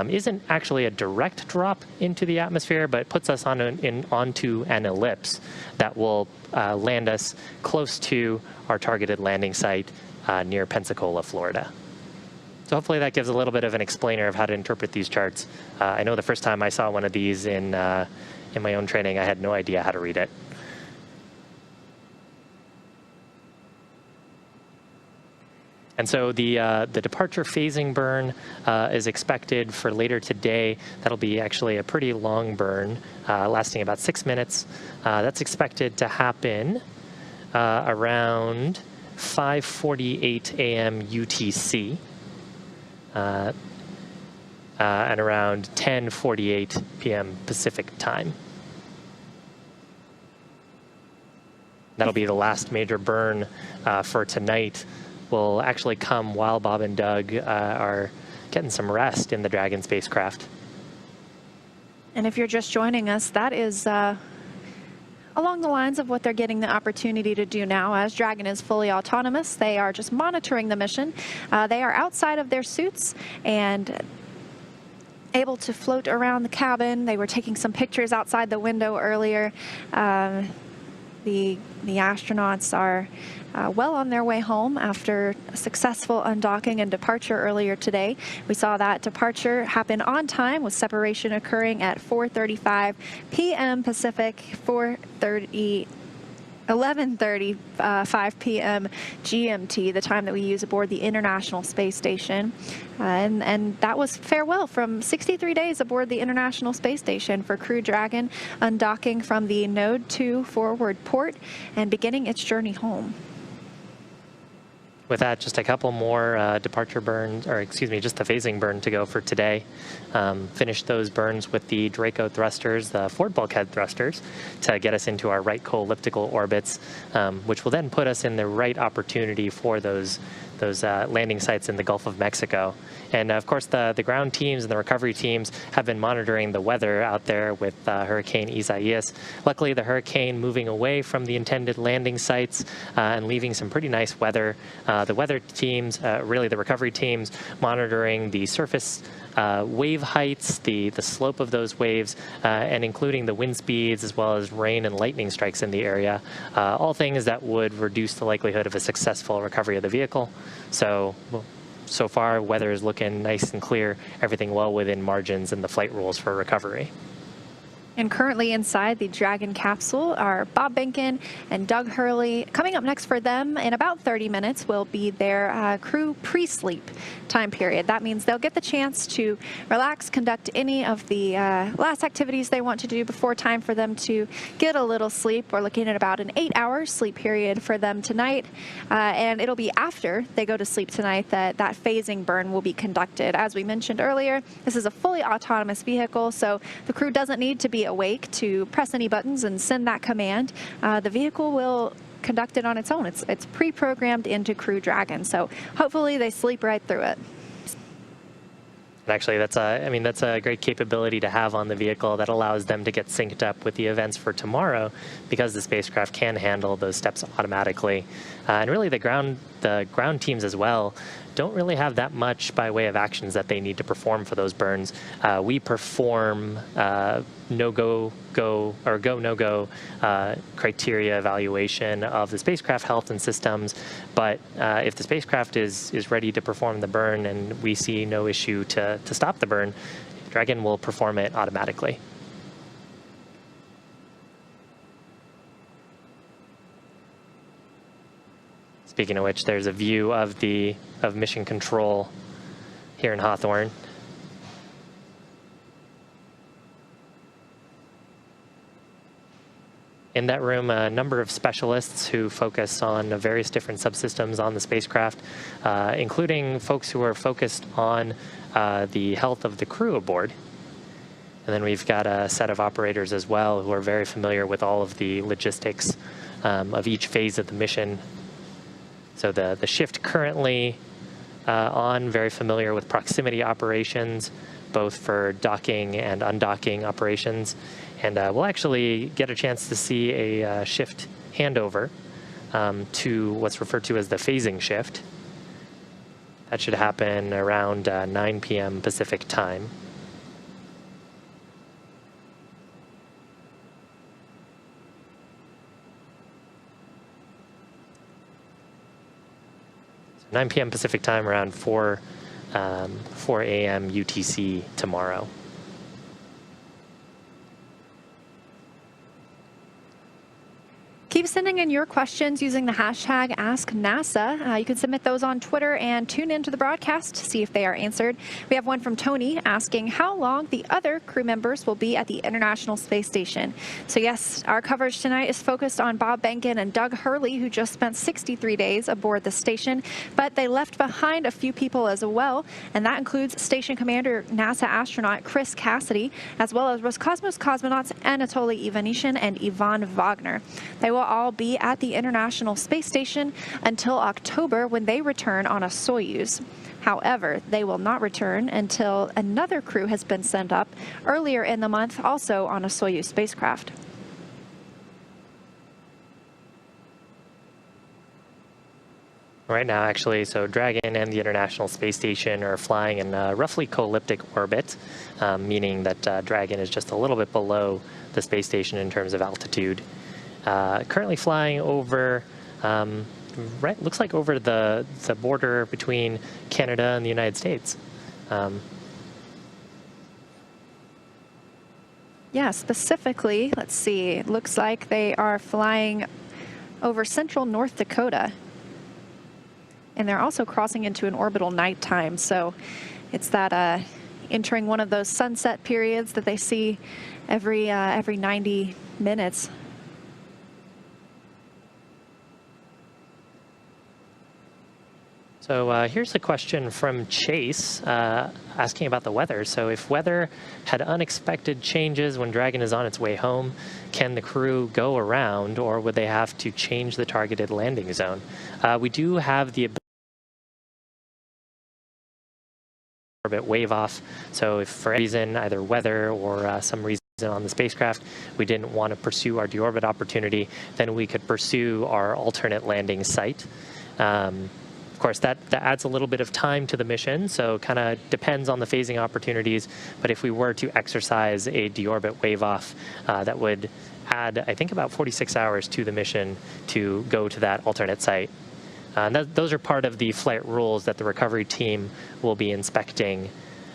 isn't actually a direct drop into the atmosphere, but puts us onto an ellipse that will land us close to our targeted landing site near Pensacola, Florida. So hopefully that gives a little bit of an explainer of how to interpret these charts. I know the first time I saw one of these in my own training, I had no idea how to read it. And so the departure phasing burn is expected for later today. That'll be actually a pretty long burn, lasting about 6 minutes. That's expected to happen around 5:48 a.m. UTC and around 10:48 p.m. Pacific time. That'll be the last major burn for tonight. Will actually come while Bob and Doug are getting some rest in the Dragon spacecraft. And if you're just joining us, that is along the lines of what they're getting the opportunity to do now. As Dragon is fully autonomous, they are just monitoring the mission. They are outside of their suits and able to float around the cabin. They were taking some pictures outside the window earlier. The astronauts are well on their way home after a successful undocking and departure earlier today. We saw that departure happen on time with separation occurring at 4:35 p.m. Pacific, 11:35 p.m. GMT, the time that we use aboard the International Space Station. And that was farewell from 63 days aboard the International Space Station for Crew Dragon, undocking from the Node 2 forward port and beginning its journey home. With that, just a couple more departure burns, or excuse me, just the phasing burn to go for today. Finish those burns with the Draco thrusters, the forward bulkhead thrusters, to get us into our right co-elliptical orbits, which will then put us in the right opportunity for those landing sites in the Gulf of Mexico. And of course, the ground teams and the recovery teams have been monitoring the weather out there with Hurricane Isaias. Luckily, the hurricane moving away from the intended landing sites and leaving some pretty nice weather. The weather teams, really the recovery teams, monitoring the surface wave heights, the slope of those waves, and including the wind speeds as well as rain and lightning strikes in the area. All things that would reduce the likelihood of a successful recovery of the vehicle. So so far, weather is looking nice and clear, everything well within margins and the flight rules for recovery. And currently inside the Dragon capsule are Bob Behnken and Doug Hurley. Coming up next for them in about 30 minutes will be their crew pre-sleep time period. That means they'll get the chance to relax, conduct any of the last activities they want to do before time for them to get a little sleep. We're looking at about an 8-hour sleep period for them tonight. And it'll be after they go to sleep tonight that that phasing burn will be conducted. As we mentioned earlier, this is a fully autonomous vehicle, so the crew doesn't need to be awake to press any buttons and send that command. The vehicle will conduct it on its own. It's pre-programmed into Crew Dragon, so hopefully they sleep right through it. And actually, that's a great capability to have on the vehicle that allows them to get synced up with the events for tomorrow, because the spacecraft can handle those steps automatically. And really, the ground teams as well don't really have that much by way of actions that they need to perform for those burns. We perform no-go, go, or go-no-go criteria evaluation of the spacecraft health and systems, but if the spacecraft is ready to perform the burn and we see no issue to stop the burn, Dragon will perform it automatically. Speaking of which, there's a view of mission control here in Hawthorne. In that room, a number of specialists who focus on various different subsystems on the spacecraft, including folks who are focused on the health of the crew aboard. And then we've got a set of operators as well who are very familiar with all of the logistics of each phase of the mission. So the shift currently on, very familiar with proximity operations, both for docking and undocking operations. And we'll actually get a chance to see a shift handover to what's referred to as the phasing shift. That should happen around 9 p.m. Pacific time. So 9 p.m. Pacific time, around 4 a.m. UTC tomorrow. Keep sending in your questions using the hashtag AskNASA. You can submit those on Twitter and tune into the broadcast to see if they are answered. We have one from Tony asking how long the other crew members will be at the International Space Station. So yes, our coverage tonight is focused on Bob Behnken and Doug Hurley, who just spent 63 days aboard the station, but they left behind a few people as well, and that includes Station Commander NASA astronaut Chris Cassidy, as well as Roscosmos cosmonauts Anatoly Ivanishin and Ivan Wagner. They will all be at the International Space Station until October, when they return on a Soyuz. However, they will not return until another crew has been sent up earlier in the month, also on a Soyuz spacecraft. Right now, actually, so Dragon and the International Space Station are flying in a roughly co-elliptic orbit, meaning that Dragon is just a little bit below the space station in terms of altitude. Currently flying over, looks like over the border between Canada and the United States. Yeah, specifically, let's see, it looks like they are flying over central North Dakota. And they're also crossing into an orbital nighttime, so it's that entering one of those sunset periods that they see every 90 minutes. So here's a question from Chase asking about the weather. So if weather had unexpected changes when Dragon is on its way home, can the crew go around, or would they have to change the targeted landing zone? We do have the ability to orbit wave off. So if for any reason, either weather or some reason on the spacecraft, we didn't want to pursue our deorbit opportunity, then we could pursue our alternate landing site. Of course, that adds a little bit of time to the mission, so kind of depends on the phasing opportunities. But if we were to exercise a deorbit wave-off, that would add, I think, about 46 hours to the mission to go to that alternate site. Those are part of the flight rules that the recovery team will be inspecting.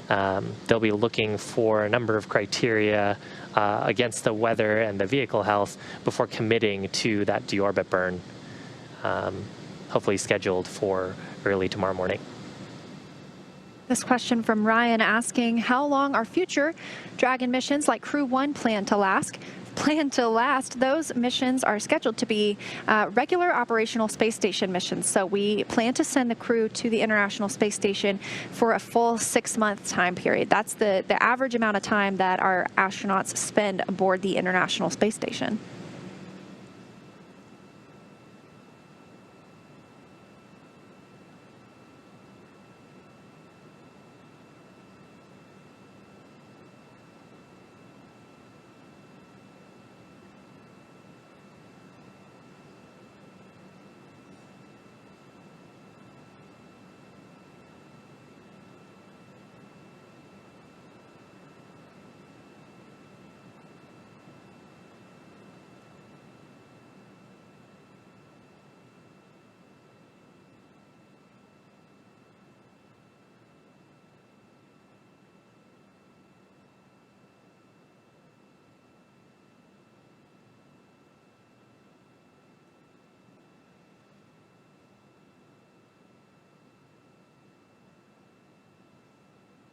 They'll be looking for a number of criteria against the weather and the vehicle health before committing to that deorbit burn, hopefully scheduled for early tomorrow morning. This question from Ryan asking, how long are future Dragon missions like Crew 1 planned to last? Those missions are scheduled to be regular operational space station missions. So we plan to send the crew to the International Space Station for a full 6-month time period. That's the average amount of time that our astronauts spend aboard the International Space Station.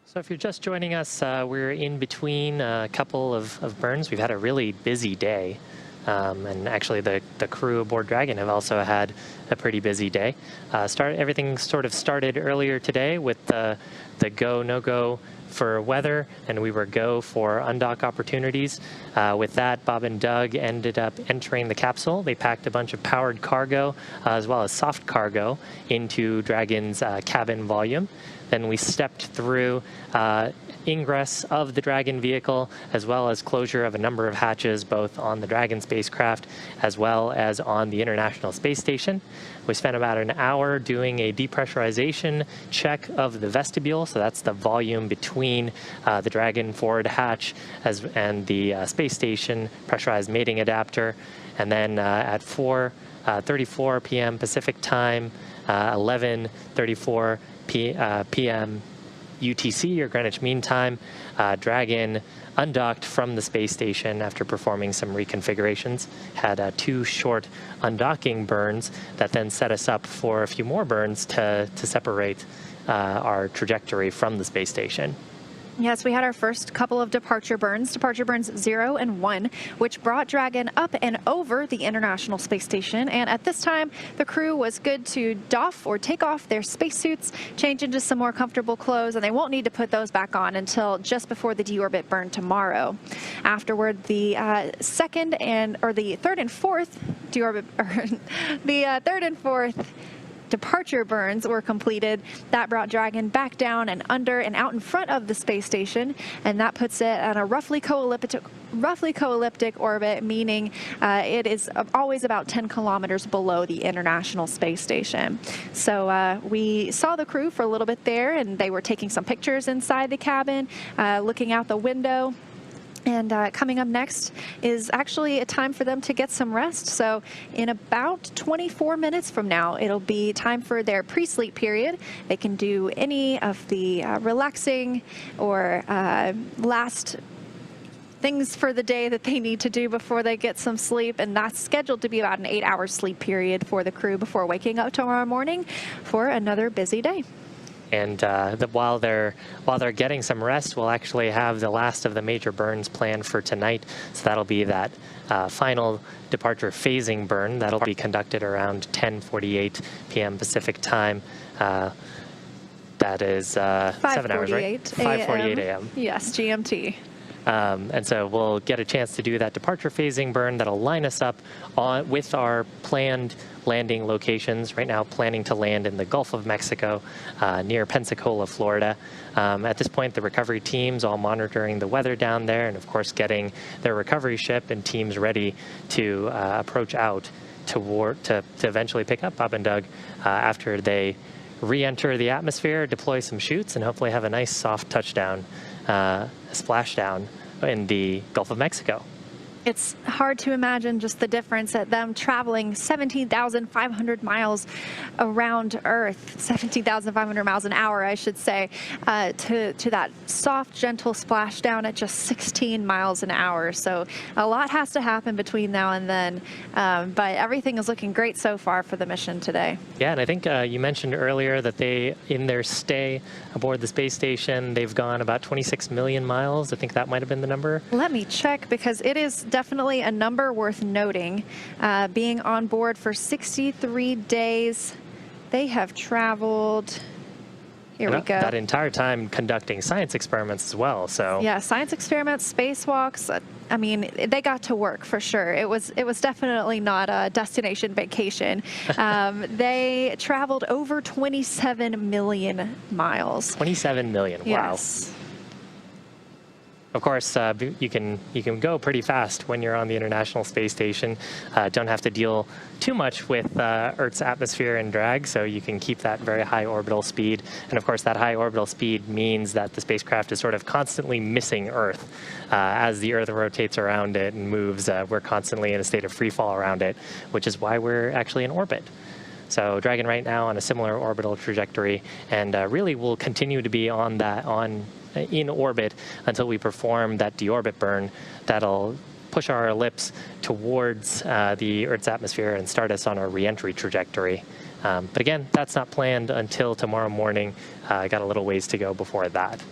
So if you're just joining us, we're in between a couple of burns. We've had a really busy day. And actually the crew aboard Dragon have also had a pretty busy day. Everything sort of started earlier today with the go, no-go for weather, and we were go for undock opportunities. With that, Bob and Doug ended up entering the capsule. They packed a bunch of powered cargo as well as soft cargo into Dragon's cabin volume. Then we stepped through ingress of the Dragon vehicle, as well as closure of a number of hatches, both on the Dragon spacecraft as well as on the International Space Station. We spent about an hour doing a depressurization check of the vestibule, so that's the volume between the Dragon forward hatch and the space station pressurized mating adapter. And then at 4:34 p.m. Pacific time, 11:34 p.m. UTC, or Greenwich Mean Time, Dragon undocked from the space station after performing some reconfigurations. Had 2 short undocking burns that then set us up for a few more burns to separate our trajectory from the space station. Yes, we had our first couple of departure burns 0 and 1, which brought Dragon up and over the International Space Station. And at this time, the crew was good to doff or take off their spacesuits, change into some more comfortable clothes, and they won't need to put those back on until just before the deorbit burn tomorrow. Afterward, the third and fourth departure burns were completed. That brought Dragon back down and under and out in front of the space station, and that puts it on a roughly co-elliptic orbit, meaning it is always about 10 kilometers below the International Space Station. So we saw the crew for a little bit there, and they were taking some pictures inside the cabin, looking out the window. And coming up next is actually a time for them to get some rest. So in about 24 minutes from now, it'll be time for their pre-sleep period. They can do any of the relaxing or last things for the day that they need to do before they get some sleep, and that's scheduled to be about an 8-hour sleep period for the crew before waking up tomorrow morning for another busy day. And while they're getting some rest, we'll actually have the last of the major burns planned for tonight. So that'll be that final departure phasing burn that'll be conducted around 10:48 p.m. Pacific time. That is 7 hours, right? 5:48 a.m. Yes, GMT. And so we'll get a chance to do that departure phasing burn that'll line us up with our planned landing locations. Right now, planning to land in the Gulf of Mexico near Pensacola, Florida. At this point, the recovery teams all monitoring the weather down there, and of course getting their recovery ship and teams ready to approach out to eventually pick up Bob and Doug after they re-enter the atmosphere, deploy some chutes, and hopefully have a nice soft touchdown, splashdown in the Gulf of Mexico. It's hard to imagine just the difference at them traveling 17,500 miles around Earth, 17,500 miles an hour, I should say, to that soft, gentle splashdown at just 16 miles an hour. So a lot has to happen between now and then, but everything is looking great so far for the mission today. Yeah, and I think you mentioned earlier that in their stay aboard the space station, they've gone about 26 million miles. I think that might have been the number. Let me check, because it is definitely a number worth noting. Being on board for 63 days, they have traveled, here we go. That entire time conducting science experiments as well, so. Yeah, science experiments, spacewalks. I mean, they got to work for sure. It was definitely not a destination vacation. They traveled over 27 million miles. 27 million, wow. Yes. Of course, you can go pretty fast when you're on the International Space Station. Don't have to deal too much with Earth's atmosphere and drag, so you can keep that very high orbital speed. And of course, that high orbital speed means that the spacecraft is sort of constantly missing Earth. As the Earth rotates around it and moves, we're constantly in a state of free fall around it, which is why we're actually in orbit. So Dragon right now on a similar orbital trajectory, and really will continue to be in orbit until we perform that deorbit burn that'll push our ellipse towards the Earth's atmosphere and start us on our re-entry trajectory. But again, that's not planned until tomorrow morning. Got a little ways to go before that.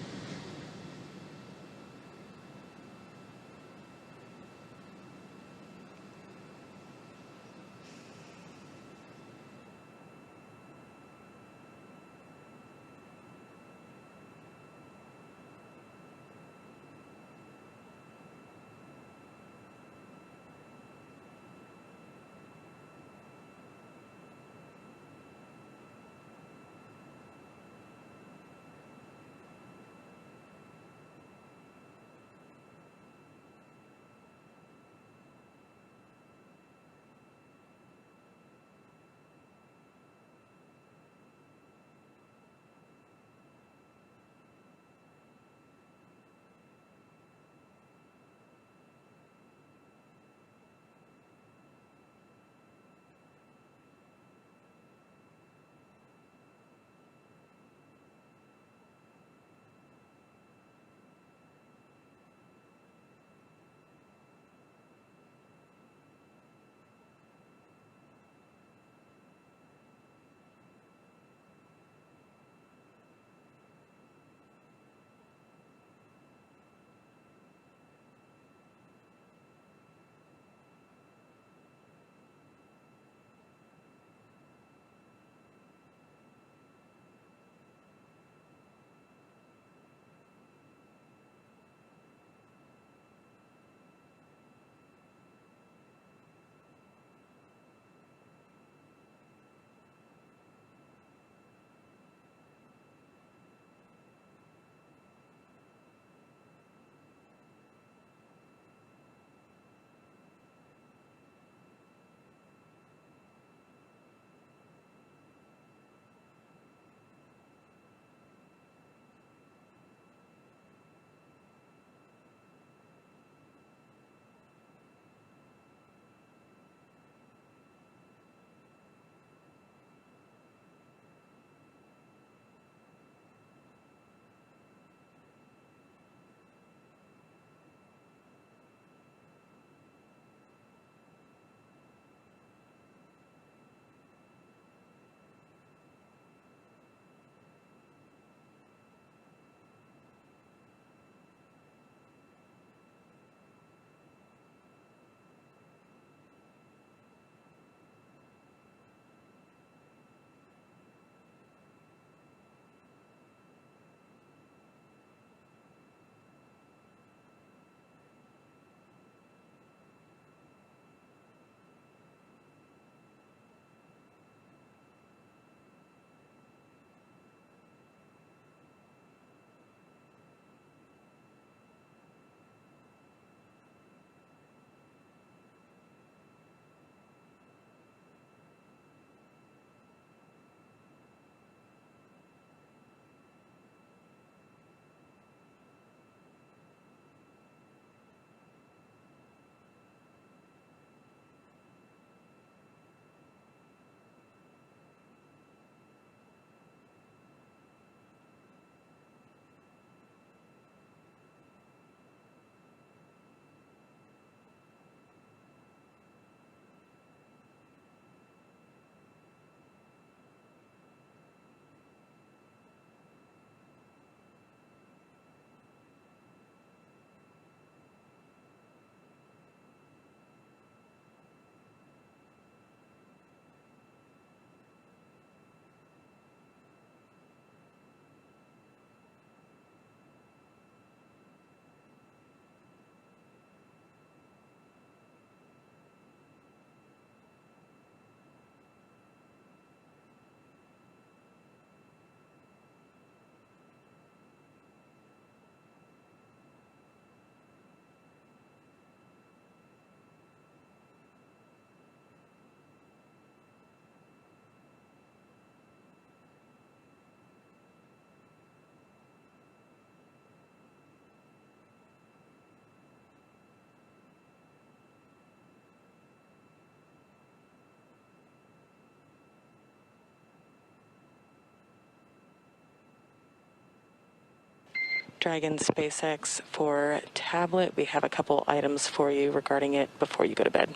Dragon SpaceX for tablet. We have a couple items for you regarding it before you go to bed.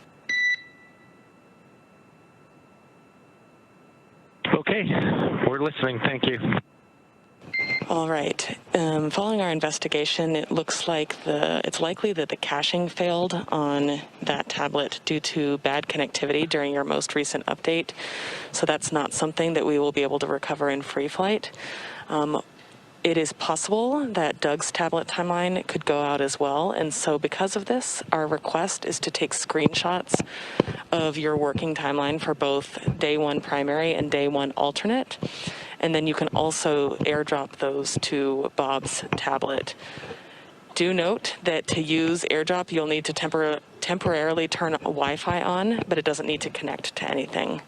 Okay, we're listening. Thank you. All right. Following our investigation, it looks like it's likely that the caching failed on that tablet due to bad connectivity during your most recent update. So that's not something that we will be able to recover in free flight. It is possible that Doug's tablet timeline could go out as well. And so because of this, our request is to take screenshots of your working timeline for both day one primary and day one alternate. And then you can also airdrop those to Bob's tablet. Do note that to use airdrop, you'll need to temporarily turn Wi-Fi on, but it doesn't need to connect to anything.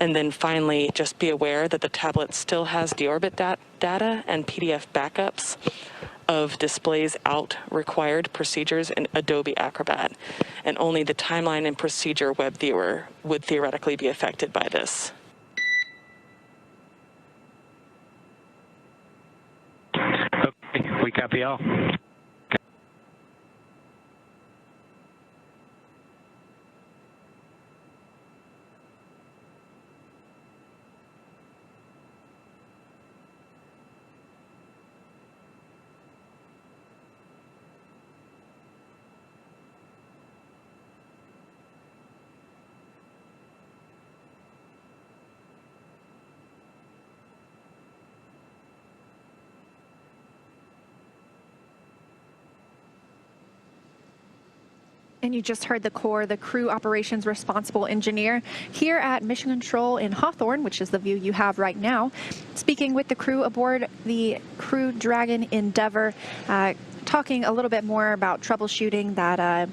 And then finally, just be aware that the tablet still has deorbit data and PDF backups of displays out required procedures in Adobe Acrobat. And only the timeline and procedure web viewer would theoretically be affected by this. Okay, we copy all. And you just heard the core, the crew operations responsible engineer here at Mission Control in Hawthorne, which is the view you have right now, speaking with the crew aboard the Crew Dragon Endeavour, talking a little bit more about troubleshooting that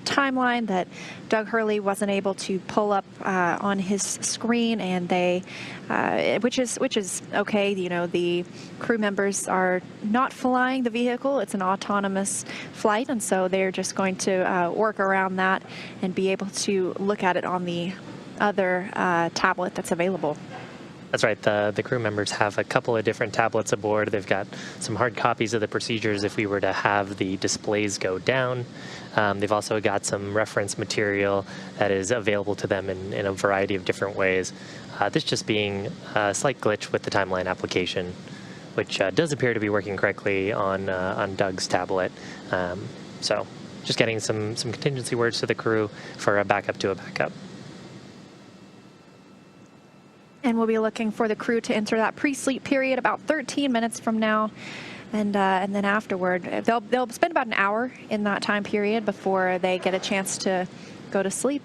timeline that Doug Hurley wasn't able to pull up on his screen, and they, which is okay. You know, the crew members are not flying the vehicle; it's an autonomous flight, and so they're just going to work around that and be able to look at it on the other tablet that's available. That's right. The crew members have a couple of different tablets aboard. They've got some hard copies of the procedures if we were to have the displays go down. They've also got some reference material that is available to them in a variety of different ways. This just being a slight glitch with the timeline application, which does appear to be working correctly on Doug's tablet. So just getting some contingency words to the crew for a backup to a backup. And we'll be looking for the crew to enter that pre-sleep period about 13 minutes from now. And then afterward, they'll spend about an hour in that time period before they get a chance to go to sleep.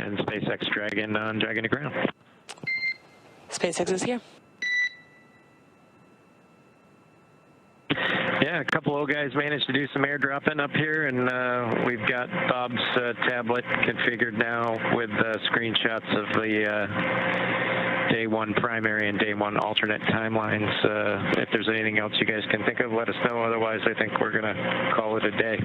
and SpaceX Dragon on Dragon to ground. SpaceX is here. Yeah, a couple old guys managed to do some airdropping up here, and we've got Bob's tablet configured now with screenshots of the day 1 primary and day 1 alternate timelines. If there's anything else you guys can think of, let us know. Otherwise, I think we're going to call it a day.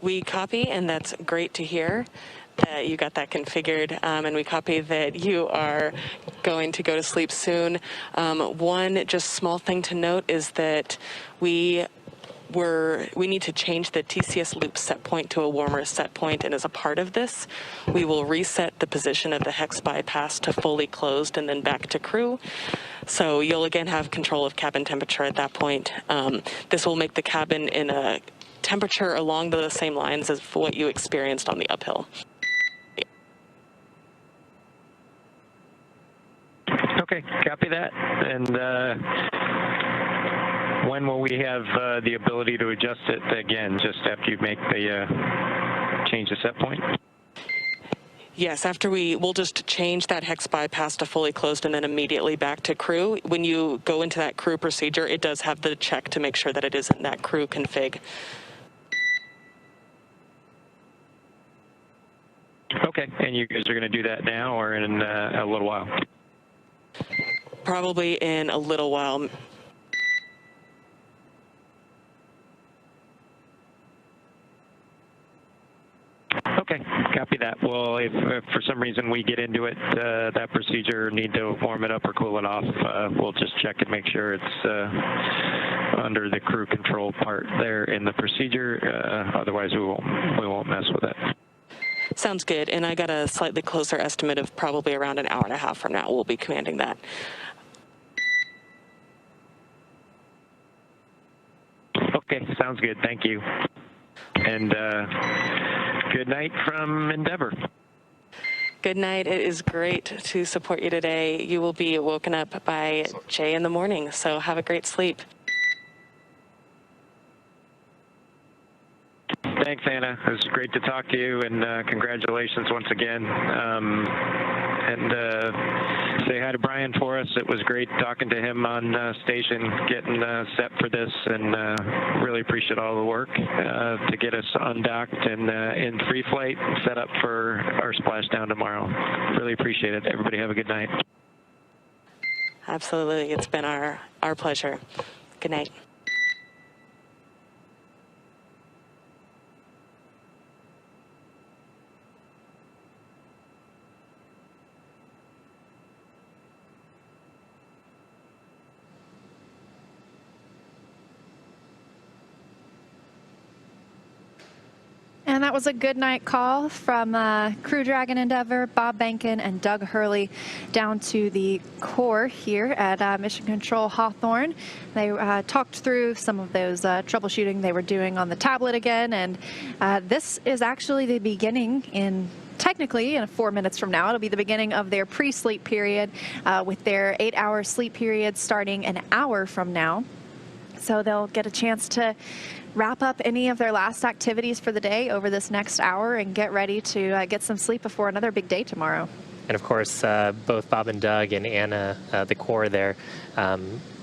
We copy, and that's great to hear that you got that configured, and we copy that you are going to go to sleep soon. One just small thing to note is that we need to change the TCS loop set point to a warmer set point, and as a part of this, we will reset the position of the hex bypass to fully closed and then back to crew. So you'll again have control of cabin temperature at that point. This will make the cabin in a temperature along the same lines as what you experienced on the uphill. Okay, copy that. And when will we have the ability to adjust it again, just after you make the change the set point? Yes, after we'll just change that hex bypass to fully closed and then immediately back to crew. When you go into that crew procedure, it does have the check to make sure that it is in that crew config. Okay, and you guys are going to do that now or in a little while? Probably in a little while. Okay, copy that. Well, if for some reason we get into it, that procedure, need to warm it up or cool it off, we'll just check and make sure it's under the crew control part there in the procedure. Otherwise, we won't mess with it. Sounds good, and I got a slightly closer estimate of probably around an hour and a half from now. We'll be commanding that. Okay, sounds good. Thank you. And good night from Endeavor. Good night. It is great to support you today. You will be woken up by Jay in the morning, so have a great sleep. Thanks, Anna. It was great to talk to you, and congratulations once again. Say hi to Brian for us. It was great talking to him on station, getting set for this, and really appreciate all the work to get us undocked and in free flight and set up for our splashdown tomorrow. Really appreciate it. Everybody have a good night. Absolutely. It's been our pleasure. Good night. And that was a good night call from Crew Dragon Endeavor, Bob Behnken, and Doug Hurley down to the core here at Mission Control Hawthorne. They talked through some of those troubleshooting they were doing on the tablet again, and this is actually the beginning technically, in 4 minutes from now, it'll be the beginning of their pre-sleep period with their 8-hour sleep period starting an hour from now. So they'll get a chance to wrap up any of their last activities for the day over this next hour and get ready to get some sleep before another big day tomorrow. And of course, both Bob and Doug and Anna, the core there,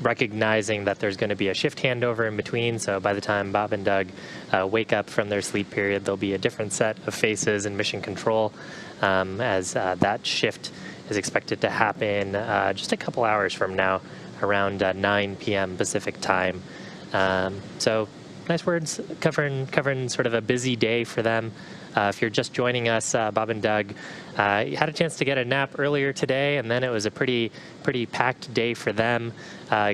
recognizing that there's going to be a shift handover in between. So by the time Bob and Doug wake up from their sleep period, there'll be a different set of faces in mission control as that shift is expected to happen just a couple hours from now, around 9 p.m. Pacific time. So nice words covering sort of a busy day for them. If you're just joining us, Bob and Doug had a chance to get a nap earlier today, and then it was a pretty packed day for them.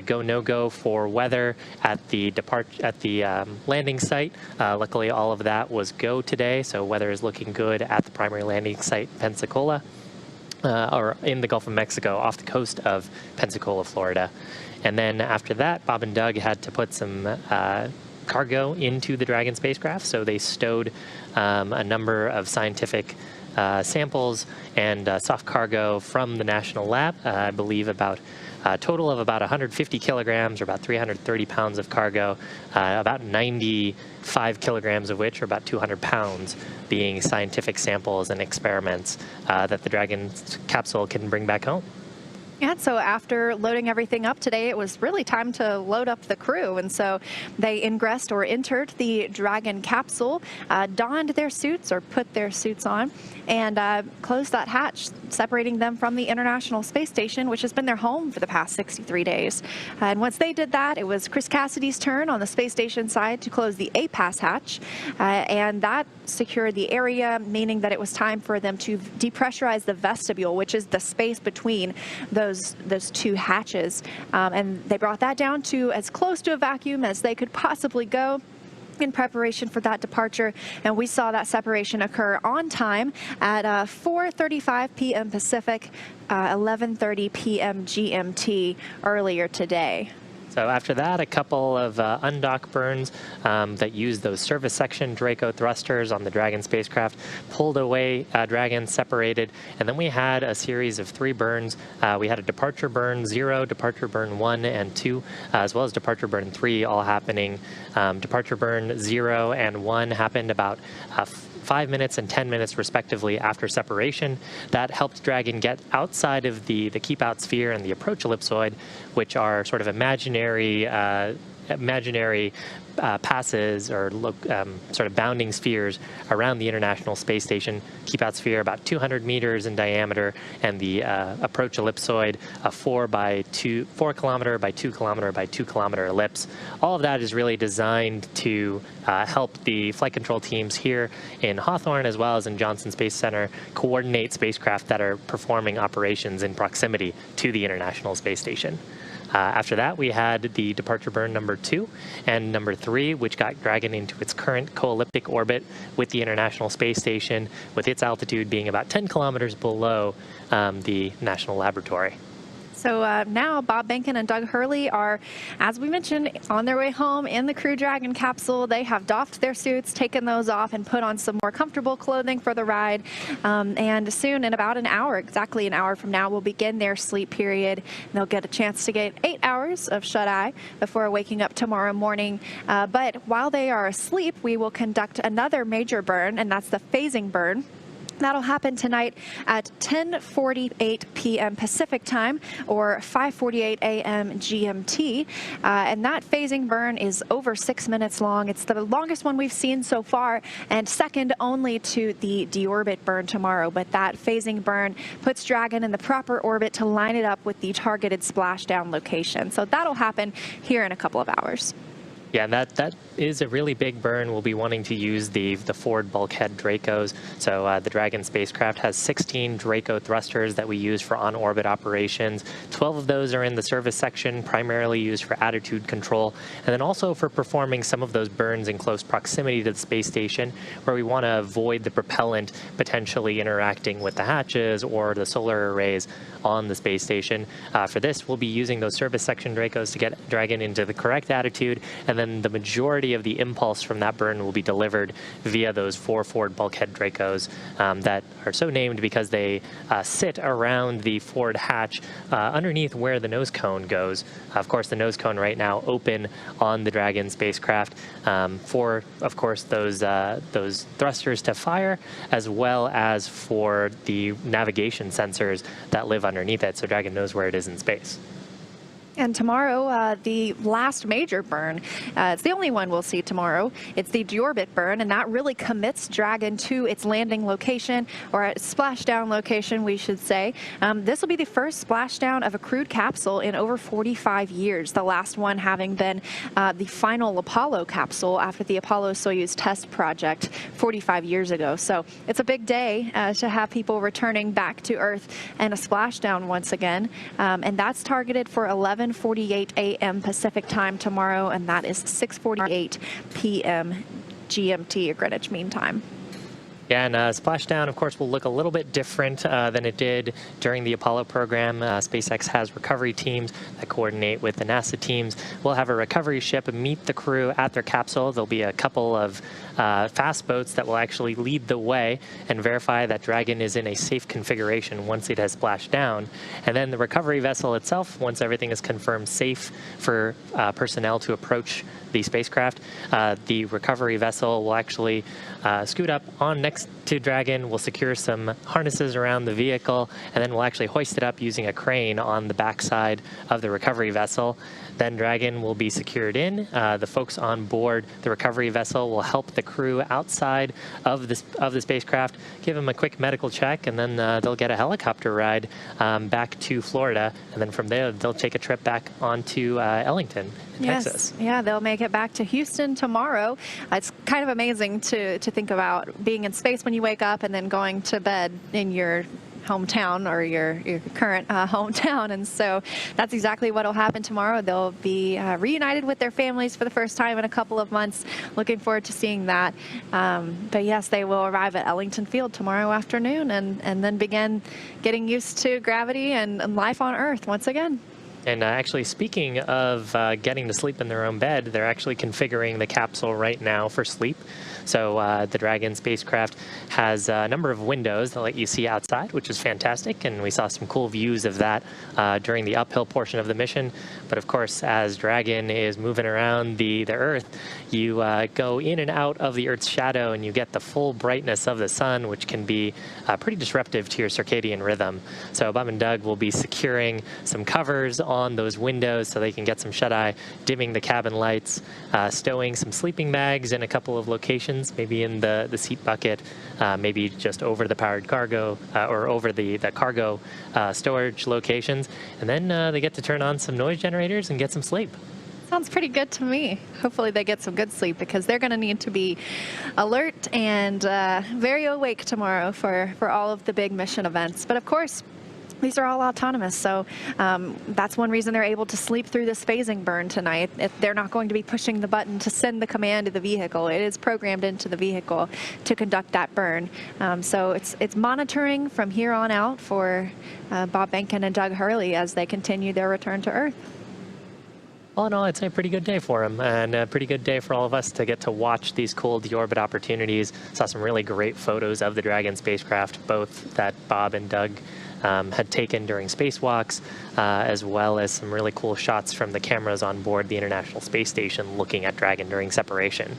Go no go for weather at the landing site. Luckily, all of that was go today, so weather is looking good at the primary landing site, Pensacola, or in the Gulf of Mexico, off the coast of Pensacola, Florida. And then after that, Bob and Doug had to put some cargo into the Dragon spacecraft, so they stowed a number of scientific samples and soft cargo from the National Lab, I believe about A total of about 150 kilograms, or about 330 pounds of cargo, about 95 kilograms of which, or about 200 pounds, being scientific samples and experiments that the Dragon capsule can bring back home. Yeah, so after loading everything up today, it was really time to load up the crew. And so they ingressed or entered the Dragon capsule, donned their suits or put their suits on, and closed that hatch, separating them from the International Space Station, which has been their home for the past 63 days. And once they did that, it was Chris Cassidy's turn on the space station side to close the A-Pass hatch, and that secured the area, meaning that it was time for them to depressurize the vestibule, which is the space between those two hatches. And they brought that down to as close to a vacuum as they could possibly go in preparation for that departure, and we saw that separation occur on time at 4:35 p.m. Pacific, 11:30 p.m. GMT earlier today. So after that, a couple of undock burns that used those service section Draco thrusters on the Dragon spacecraft, pulled away Dragon, separated, and then we had a series of 3 burns. We had a departure burn 0, departure burn 1 and 2, as well as departure burn 3 all happening. Departure burn 0 and 1 happened about 5 minutes and 10 minutes respectively after separation. That helped Dragon get outside of the keep out sphere and the approach ellipsoid, which are sort of imaginary passes or sort of bounding spheres around the International Space Station. Keep out sphere about 200 meters in diameter, and the approach ellipsoid, a 4 kilometer by 2 kilometer by 2 kilometer ellipse. All of that is really designed to help the flight control teams here in Hawthorne as well as in Johnson Space Center coordinate spacecraft that are performing operations in proximity to the International Space Station. After that, we had the departure burn number 2 and number 3, which got Dragon into its current co-elliptic orbit with the International Space Station, with its altitude being about 10 kilometers below the National Laboratory. So now Bob Behnken and Doug Hurley are, as we mentioned, on their way home in the Crew Dragon capsule. They have doffed their suits, taken those off, and put on some more comfortable clothing for the ride. And soon, in about an hour, exactly an hour from now, will begin their sleep period. They'll get a chance to get 8 hours of shut-eye before waking up tomorrow morning. But while they are asleep, we will conduct another major burn, and that's the phasing burn. That'll happen tonight at 10:48 p.m. Pacific time, or 5:48 a.m. GMT. And that phasing burn is over 6 minutes long. It's the longest one we've seen so far, and second only to the deorbit burn tomorrow. But that phasing burn puts Dragon in the proper orbit to line it up with the targeted splashdown location. So that'll happen here in a couple of hours. Yeah, that is a really big burn. We'll be wanting to use the forward bulkhead Dracos. So the Dragon spacecraft has 16 Draco thrusters that we use for on-orbit operations. 12 of those are in the service section, primarily used for attitude control, and then also for performing some of those burns in close proximity to the space station, where we want to avoid the propellant potentially interacting with the hatches or the solar arrays on the space station. For this, we'll be using those service section Dracos to get Dragon into the correct attitude, and then the majority of the impulse from that burn will be delivered via those 4 forward bulkhead Dracos that are so named because they sit around the forward hatch underneath where the nose cone goes. Of course, the nose cone right now open on the Dragon spacecraft for, of course, those thrusters to fire, as well as for the navigation sensors that live underneath it, so Dragon knows where it is in space. And tomorrow, the last major burn, it's the only one we'll see tomorrow. It's the deorbit burn, and that really commits Dragon to its landing location, or a splashdown location, we should say. This will be the first splashdown of a crewed capsule in over 45 years, the last one having been the final Apollo capsule after the Apollo-Soyuz test project 45 years ago. So it's a big day to have people returning back to Earth and a splashdown once again. And that's targeted for 11:48 a.m. Pacific time tomorrow, and that is 6:48 p.m. GMT, or Greenwich Mean Time. Yeah, and Splashdown, of course, will look a little bit different than it did during the Apollo program. SpaceX has recovery teams that coordinate with the NASA teams. We'll have a recovery ship meet the crew at their capsule. There'll be a couple of fast boats that will actually lead the way and verify that Dragon is in a safe configuration once it has splashed down. And then the recovery vessel itself, once everything is confirmed safe for personnel to approach the spacecraft, the recovery vessel will actually scoot up on next to Dragon. We'll secure some harnesses around the vehicle, and then we'll actually hoist it up using a crane on the backside of the recovery vessel. Then Dragon will be secured in. The folks on board the recovery vessel will help the crew outside of the spacecraft, give them a quick medical check, and then they'll get a helicopter ride back to Florida. And then from there, they'll take a trip back onto Ellington, Texas. Yeah, they'll make it back to Houston tomorrow. It's kind of amazing to think about being in space when you wake up and then going to bed in your hometown or your current hometown. And so that's exactly what will happen tomorrow. They'll be reunited with their families for the first time in a couple of months. Looking forward to seeing that. But yes, they will arrive at Ellington Field tomorrow afternoon and then begin getting used to gravity and life on Earth once again. And actually, speaking of getting to sleep in their own bed, they're actually configuring the capsule right now for sleep. So the Dragon spacecraft has a number of windows that let you see outside, which is fantastic. And we saw some cool views of that during the uphill portion of the mission. But of course, as Dragon is moving around the Earth, you go in and out of the Earth's shadow, and you get the full brightness of the sun, which can be pretty disruptive to your circadian rhythm. So Bob and Doug will be securing some covers on those windows so they can get some shut-eye, dimming the cabin lights, stowing some sleeping bags in a couple of locations, maybe in the seat bucket, maybe just over the powered cargo or over the cargo storage locations. And then they get to turn on some noise generators and get some sleep. Sounds pretty good to me. Hopefully they get some good sleep because they're going to need to be alert and very awake tomorrow for all of the big mission events. But of course, these are all autonomous, so that's one reason they're able to sleep through this phasing burn tonight. If they're not going to be pushing the button to send the command to the vehicle. It is programmed into the vehicle to conduct that burn. So it's monitoring from here on out for Bob Behnken and Doug Hurley as they continue their return to Earth. All in all, I'd say a pretty good day for them, and a pretty good day for all of us to get to watch these cool deorbit opportunities. Saw some really great photos of the Dragon spacecraft, both that Bob and Doug had taken during spacewalks, as well as some really cool shots from the cameras on board the International Space Station looking at Dragon during separation.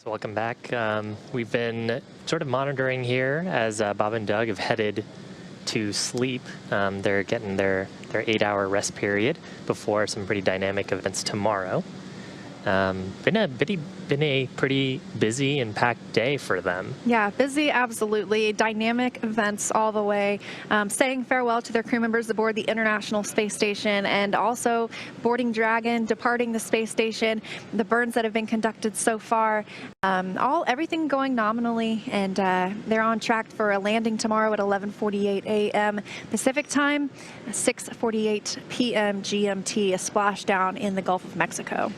So welcome back. We've been sort of monitoring here as Bob and Doug have headed to sleep. They're getting their 8-hour rest period before some pretty dynamic events tomorrow. Been a pretty busy and packed day for them. Yeah, busy, absolutely. Dynamic events all the way. Saying farewell to their crew members aboard the International Space Station, and also boarding Dragon, departing the space station, the burns that have been conducted so far. Everything going nominally, and they're on track for a landing tomorrow at 11:48 a.m. Pacific time, 6:48 p.m. GMT, a splashdown in the Gulf of Mexico.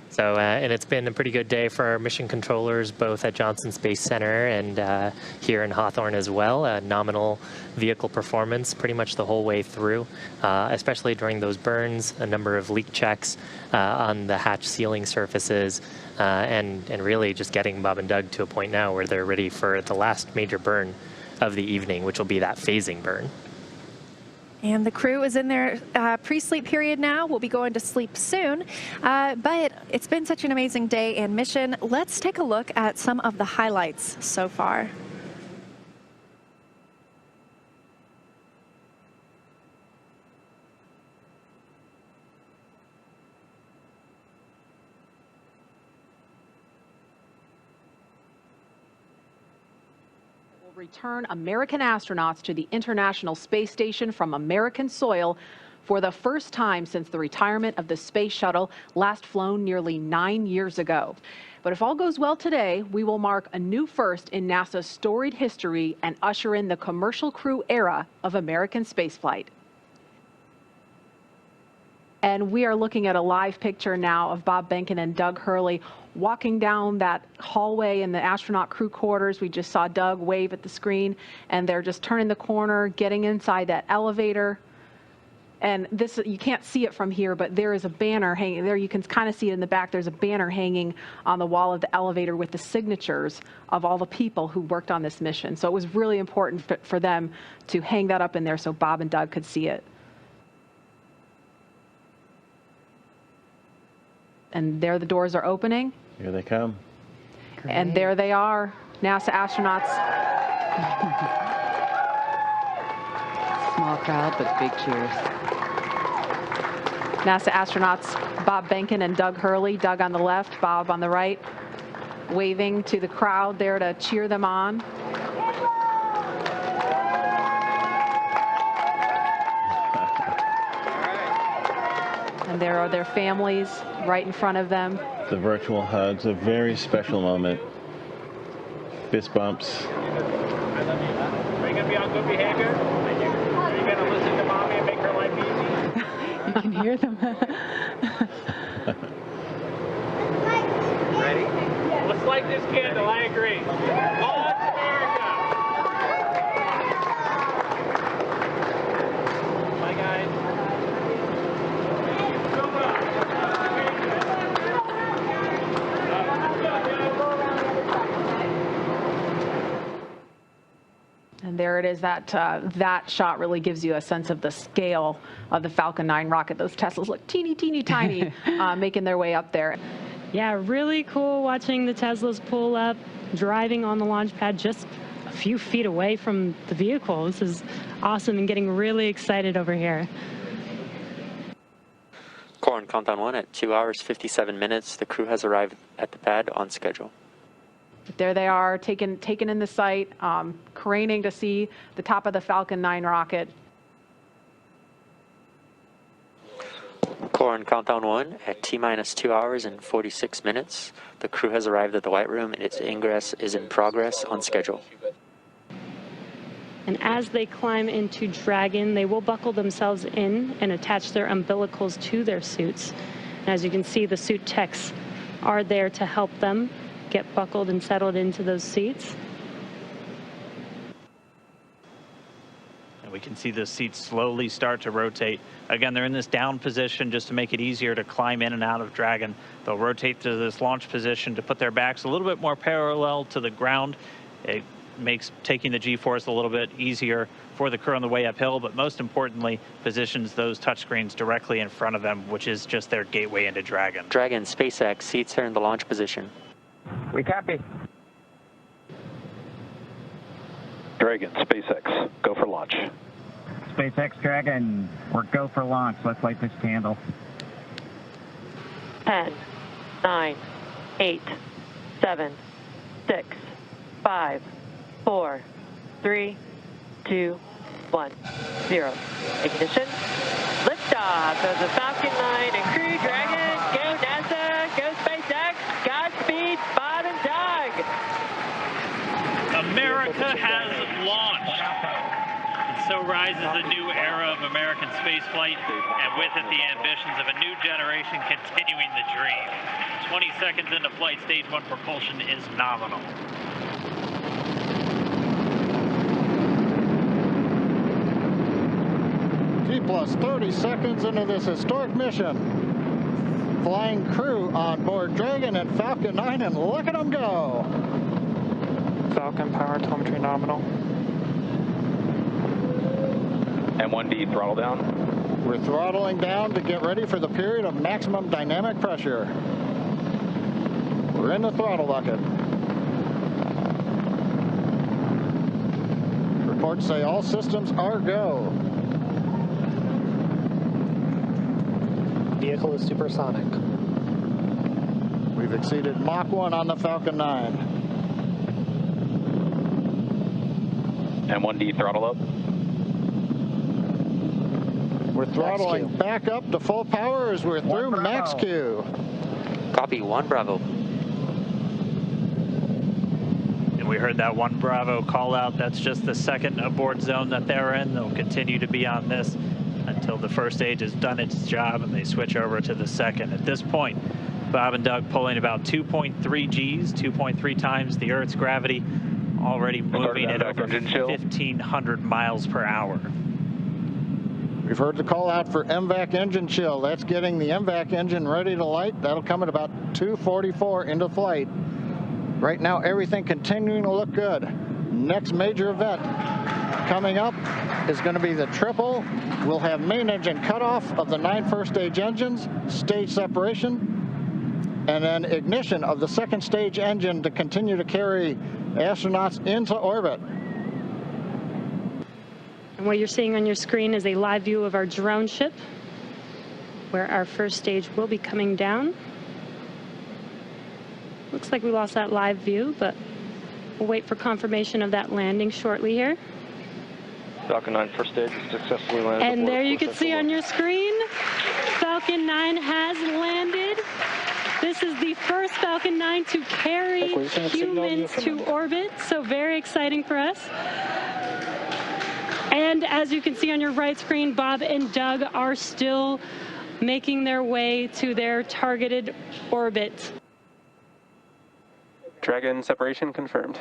So, and it's been a pretty good day for our mission controllers, both at Johnson Space Center and here in Hawthorne as well. Nominal vehicle performance pretty much the whole way through, especially during those burns, a number of leak checks on the hatch sealing surfaces, and really just getting Bob and Doug to a point now where they're ready for the last major burn of the evening, which will be that phasing burn. And the crew is in their pre-sleep period now. We'll be going to sleep soon. But it's been such an amazing day and mission. Let's take a look at some of the highlights so far. Return American astronauts to the International Space Station from American soil for the first time since the retirement of the space shuttle, last flown nearly 9 years ago. But if all goes well today, we will mark a new first in NASA's storied history and usher in the commercial crew era of American spaceflight. And we are looking at a live picture now of Bob Behnken and Doug Hurley walking down that hallway in the astronaut crew quarters. We just saw Doug wave at the screen, and they're just turning the corner, getting inside that elevator. And this, you can't see it from here, but there is a banner hanging there. You can kind of see it in the back. There's a banner hanging on the wall of the elevator with the signatures of all the people who worked on this mission. So it was really important for them to hang that up in there so Bob and Doug could see it. And there the doors are opening. Here they come. Great. And there they are, NASA astronauts. Small crowd, but big cheers. NASA astronauts Bob Behnken and Doug Hurley, Doug on the left, Bob on the right, waving to the crowd there to cheer them on. And there are their families right in front of them. The virtual hugs, a very special moment. Fist bumps. Are you going to be on good behavior? Are you going to listen to mommy and make her life easy? You can hear them. Ready? Let's light this candle, I agree. Launch America! Bye, guys. And there it is. That shot really gives you a sense of the scale of the Falcon 9 rocket. Those Teslas look teeny, teeny, tiny, making their way up there. Yeah, really cool watching the Teslas pull up, driving on the launch pad just a few feet away from the vehicle. This is awesome and getting really excited over here. Core on countdown 1 at 2 hours, 57 minutes. The crew has arrived at the pad on schedule. There they are, taking in the sight, craning to see the top of the Falcon 9 rocket. Core on countdown 1 at T-minus 2 hours and 46 minutes. The crew has arrived at the White Room and its ingress is in progress on schedule. And as they climb into Dragon, they will buckle themselves in and attach their umbilicals to their suits. And as you can see, the suit techs are there to help them get buckled and settled into those seats. And we can see the seats slowly start to rotate. Again, they're in this down position just to make it easier to climb in and out of Dragon. They'll rotate to this launch position to put their backs a little bit more parallel to the ground. It makes taking the G-force a little bit easier for the crew on the way uphill, but most importantly, positions those touchscreens directly in front of them, which is just their gateway into Dragon. Dragon SpaceX seats are in the launch position. We copy. Dragon, SpaceX, go for launch. SpaceX Dragon, we're go for launch. Let's light this candle. 10, 9, 8, 7, 6, 5, 4, 3, 2, 1, 0. Ignition. Liftoff of the Falcon 9 and Crew Dragon. Go NASA, go SpaceX. Godspeed, Bob and Doug. America has launched. And so rises a new era of American spaceflight, and with it the ambitions of a new generation continuing the dream. 20 seconds into flight, stage 1 propulsion is nominal. Plus 30 seconds into this historic mission. Flying crew on board Dragon and Falcon 9, and look at them go. Falcon power telemetry nominal. M1D throttle down. We're throttling down to get ready for the period of maximum dynamic pressure. We're in the throttle bucket. Reports say all systems are go. Vehicle is supersonic. We've exceeded Mach 1 on the Falcon 9. M1D throttle up. We're throttling back up to full power as we're through max Q. Copy, 1 Bravo. And we heard that 1 Bravo call out. That's just the second abort zone that they're in. They'll continue to be on this until the first stage has done its job and they switch over to the second. At this point, Bob and Doug pulling about 2.3 Gs, 2.3 times the Earth's gravity, already moving at over 1,500 miles per hour. We've heard the call out for MVAC engine chill. That's getting the MVAC engine ready to light. That'll come at about 2:44 into flight. Right now, everything continuing to look good. Next major event coming up is going to be the triple. We'll have main engine cutoff of the 9 first stage engines, stage separation, and then ignition of the second stage engine to continue to carry astronauts into orbit. And what you're seeing on your screen is a live view of our drone ship, where our first stage will be coming down. Looks like we lost that live view, but we'll wait for confirmation of that landing shortly here. Falcon 9 first stage successfully landed. And there you can see on your screen, Falcon 9 has landed. This is the first Falcon 9 to carry humans to orbit, so very exciting for us. And as you can see on your right screen, Bob and Doug are still making their way to their targeted orbit. Dragon separation confirmed.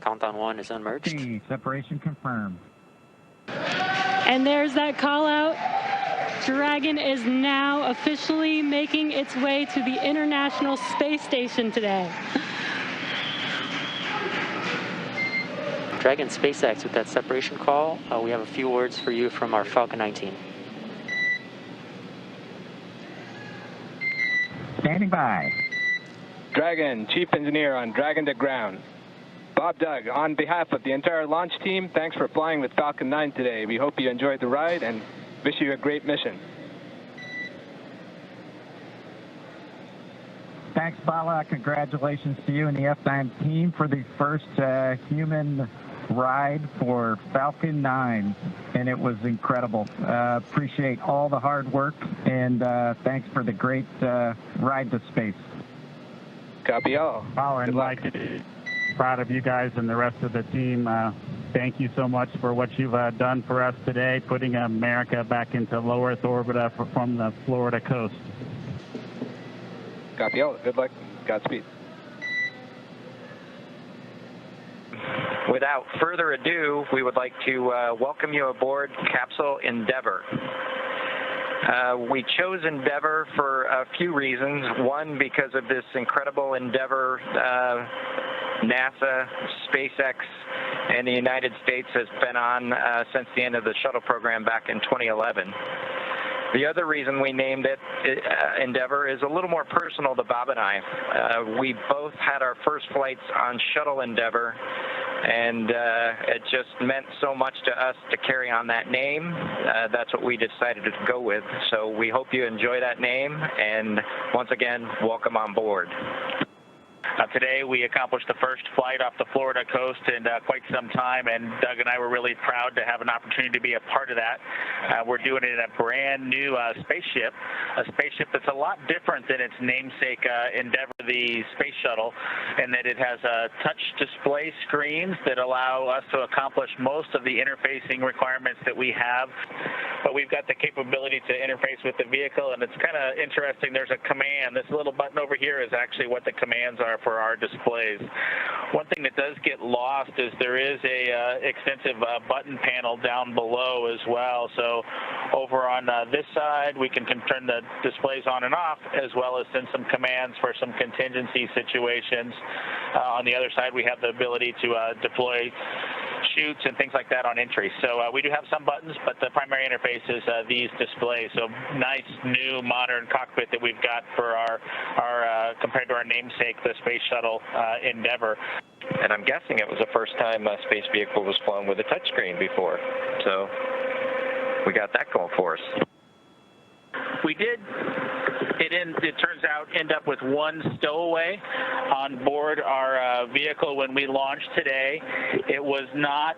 Countdown 1 is unmerged. Separation confirmed. And there's that call out. Dragon is now officially making its way to the International Space Station today. Dragon SpaceX with that separation call. We have a few words for you from our Falcon 9 team. Standing by. Dragon, Chief Engineer on Dragon to ground. Bob, Doug, on behalf of the entire launch team, thanks for flying with Falcon 9 today. We hope you enjoyed the ride and wish you a great mission. Thanks, Bala. Congratulations to you and the F9 team for the first human ride for Falcon 9, and it was incredible. Appreciate all the hard work, and thanks for the great ride to space. Copy all. Bala and Mike, proud of you guys and the rest of the team. Thank you so much for what you've done for us today, putting America back into low Earth orbit from the Florida coast. Copy all. Good luck. Godspeed. Without further ado, we would like to welcome you aboard Capsule Endeavour. We chose Endeavour for a few reasons. One, because of this incredible endeavor NASA, SpaceX, and the United States has been on since the end of the shuttle program back in 2011. The other reason we named it Endeavour is a little more personal to Bob and I. We both had our first flights on Shuttle Endeavour, and it just meant so much to us to carry on that name. That's what we decided to go with. So we hope you enjoy that name, and once again, welcome on board. Today we accomplished the first flight off the Florida coast in quite some time, and Doug and I were really proud to have an opportunity to be a part of that. We're doing it in a brand new spaceship, a spaceship that's a lot different than its namesake Endeavour, the space shuttle, in that it has touch display screens that allow us to accomplish most of the interfacing requirements that we have. But we've got the capability to interface with the vehicle, and it's kind of interesting. There's a command. This little button over here is actually what the commands are for our displays. One thing that does get lost is there is a extensive button panel down below as well. So over on this side, we can turn the displays on and off, as well as send some commands for some contingency situations. On the other side, we have the ability to deploy chutes and things like that on entry. So we do have some buttons, but the primary interface is these displays. So nice, new, modern cockpit that we've got for our compared to our namesake, the Space Shuttle Endeavour. And I'm guessing it was the first time a space vehicle was flown with a touchscreen before. So we got that going for us. We did, it turns out, end up with one stowaway on board our vehicle when we launched today. It was not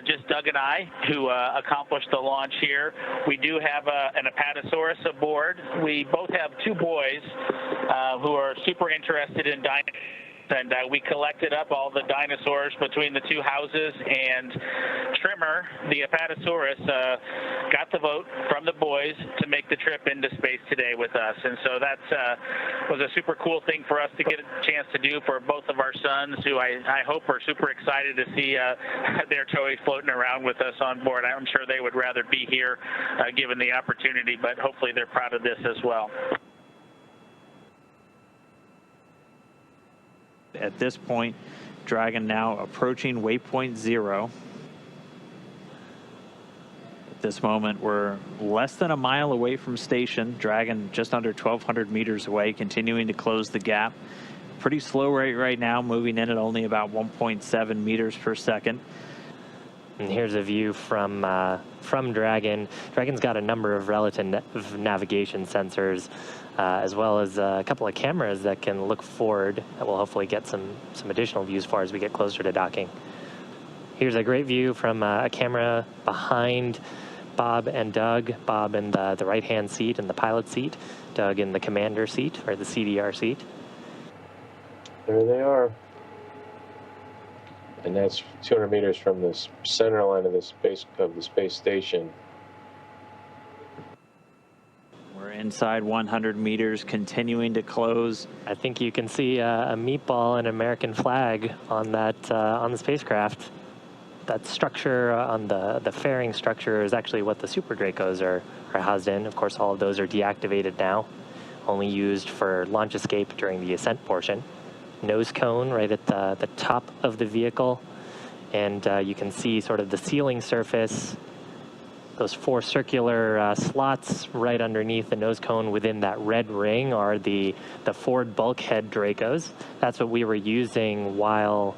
just Doug and I who accomplished the launch here. We do have an Apatosaurus aboard. We both have two boys who are super interested in dinosaurs. And we collected up all the dinosaurs between the two houses, and Trimmer, the Apatosaurus, got the vote from the boys to make the trip into space today with us. And so that was a super cool thing for us to get a chance to do for both of our sons, who I hope are super excited to see their toys floating around with us on board. I'm sure they would rather be here given the opportunity, but hopefully they're proud of this as well. At this point, Dragon now approaching waypoint 0. At this moment, we're less than a mile away from station. Dragon just under 1,200 meters away, continuing to close the gap. Pretty slow rate right now, moving in at only about 1.7 meters per second. And here's a view from Dragon. Dragon's got a number of relative navigation sensors, as well as a couple of cameras that can look forward. That will hopefully get some additional views far as we get closer to docking. Here's a great view from a camera behind Bob and Doug. Bob in the right-hand seat and the pilot seat. Doug in the commander seat, or the CDR seat. There they are. And that's 200 meters from the center line of the space station. We're inside 100 meters, continuing to close. I think you can see a meatball and American flag on that on the spacecraft. That structure on the fairing structure is actually what the Super Dracos are housed in. Of course, all of those are deactivated now, only used for launch escape during the ascent portion. Nose cone right at the top of the vehicle, and you can see sort of the sealing surface, those 4 circular slots right underneath the nose cone within that red ring are the forward bulkhead Dracos. That's what we were using while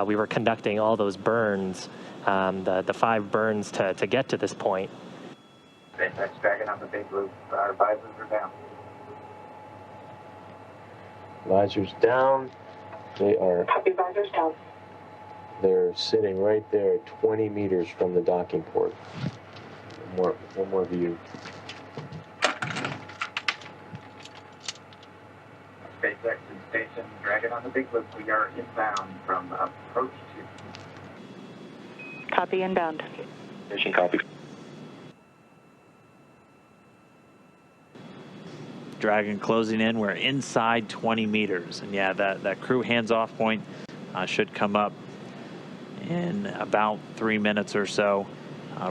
we were conducting all those burns, the 5 burns to get to this point. SpaceX Dragon on the big loop. Our visors are down. Visors down. They are. Copy, visors down. They're sitting right there at 20 meters from the docking port. One more view. SpaceX in station. Dragon on the big loop. We are inbound from approach 2. Copy, inbound. Station copy. Dragon closing in. We're inside 20 meters. And yeah, that crew hands-off point should come up in about 3 minutes or so.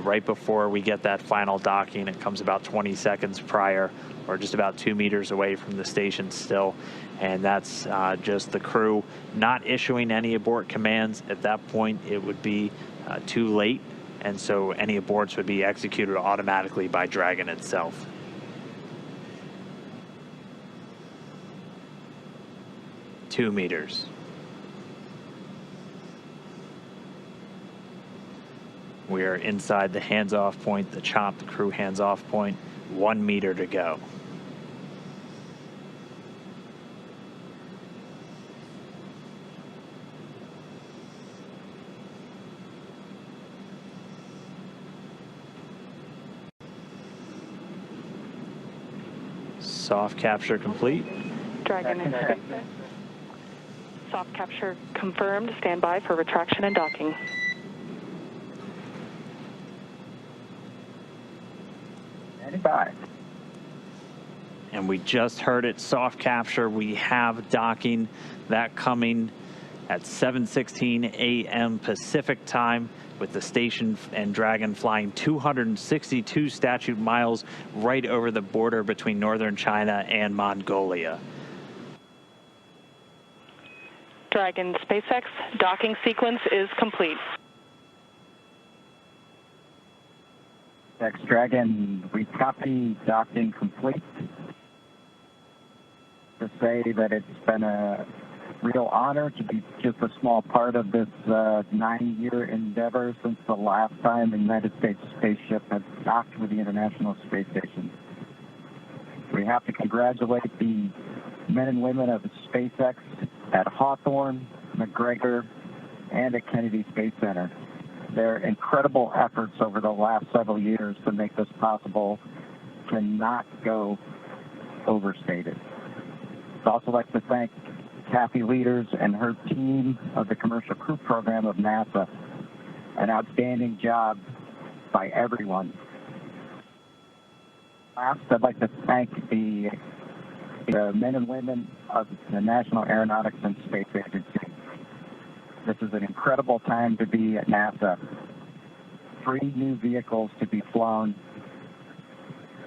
Right before we get that final docking, it comes about 20 seconds prior. We're just about 2 meters away from the station still. And that's just the crew not issuing any abort commands. At that point, it would be too late. and so any aborts would be executed automatically by Dragon itself. Two meters. We are inside the hands-off point, the chop, the crew hands-off point. 1 meter to go. Soft capture complete. Dragon in space. Soft capture confirmed. Stand by for retraction and docking. And we just heard it, soft capture. We have docking, that coming at 7:16 a.m. Pacific time, with the station and Dragon flying 262 statute miles right over the border between northern China and Mongolia. Dragon SpaceX docking sequence is complete. SpaceX Dragon, we copy docking complete. To say that it's been a real honor to be just a small part of this 9-year endeavor since the last time the United States spaceship has docked with the International Space Station. We have to congratulate the men and women of SpaceX at Hawthorne, McGregor, and at Kennedy Space Center. Their incredible efforts over the last several years to make this possible cannot go overstated. I'd also like to thank Kathy Leaders and her team of the Commercial Crew Program of NASA. An outstanding job by everyone. Last, I'd like to thank the men and women of the National Aeronautics and Space Agency. This is an incredible time to be at NASA. 3 new vehicles to be flown,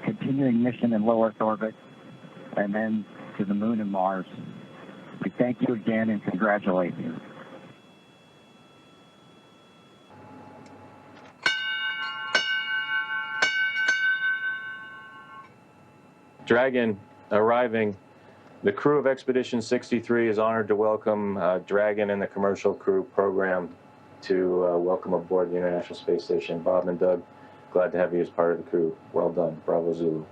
continuing mission in low Earth orbit, and then to the moon and Mars. We thank you again and congratulate you. Dragon arriving. The crew of Expedition 63 is honored to welcome Dragon and the Commercial Crew Program to welcome aboard the International Space Station. Bob and Doug, glad to have you as part of the crew. Well done. Bravo Zulu.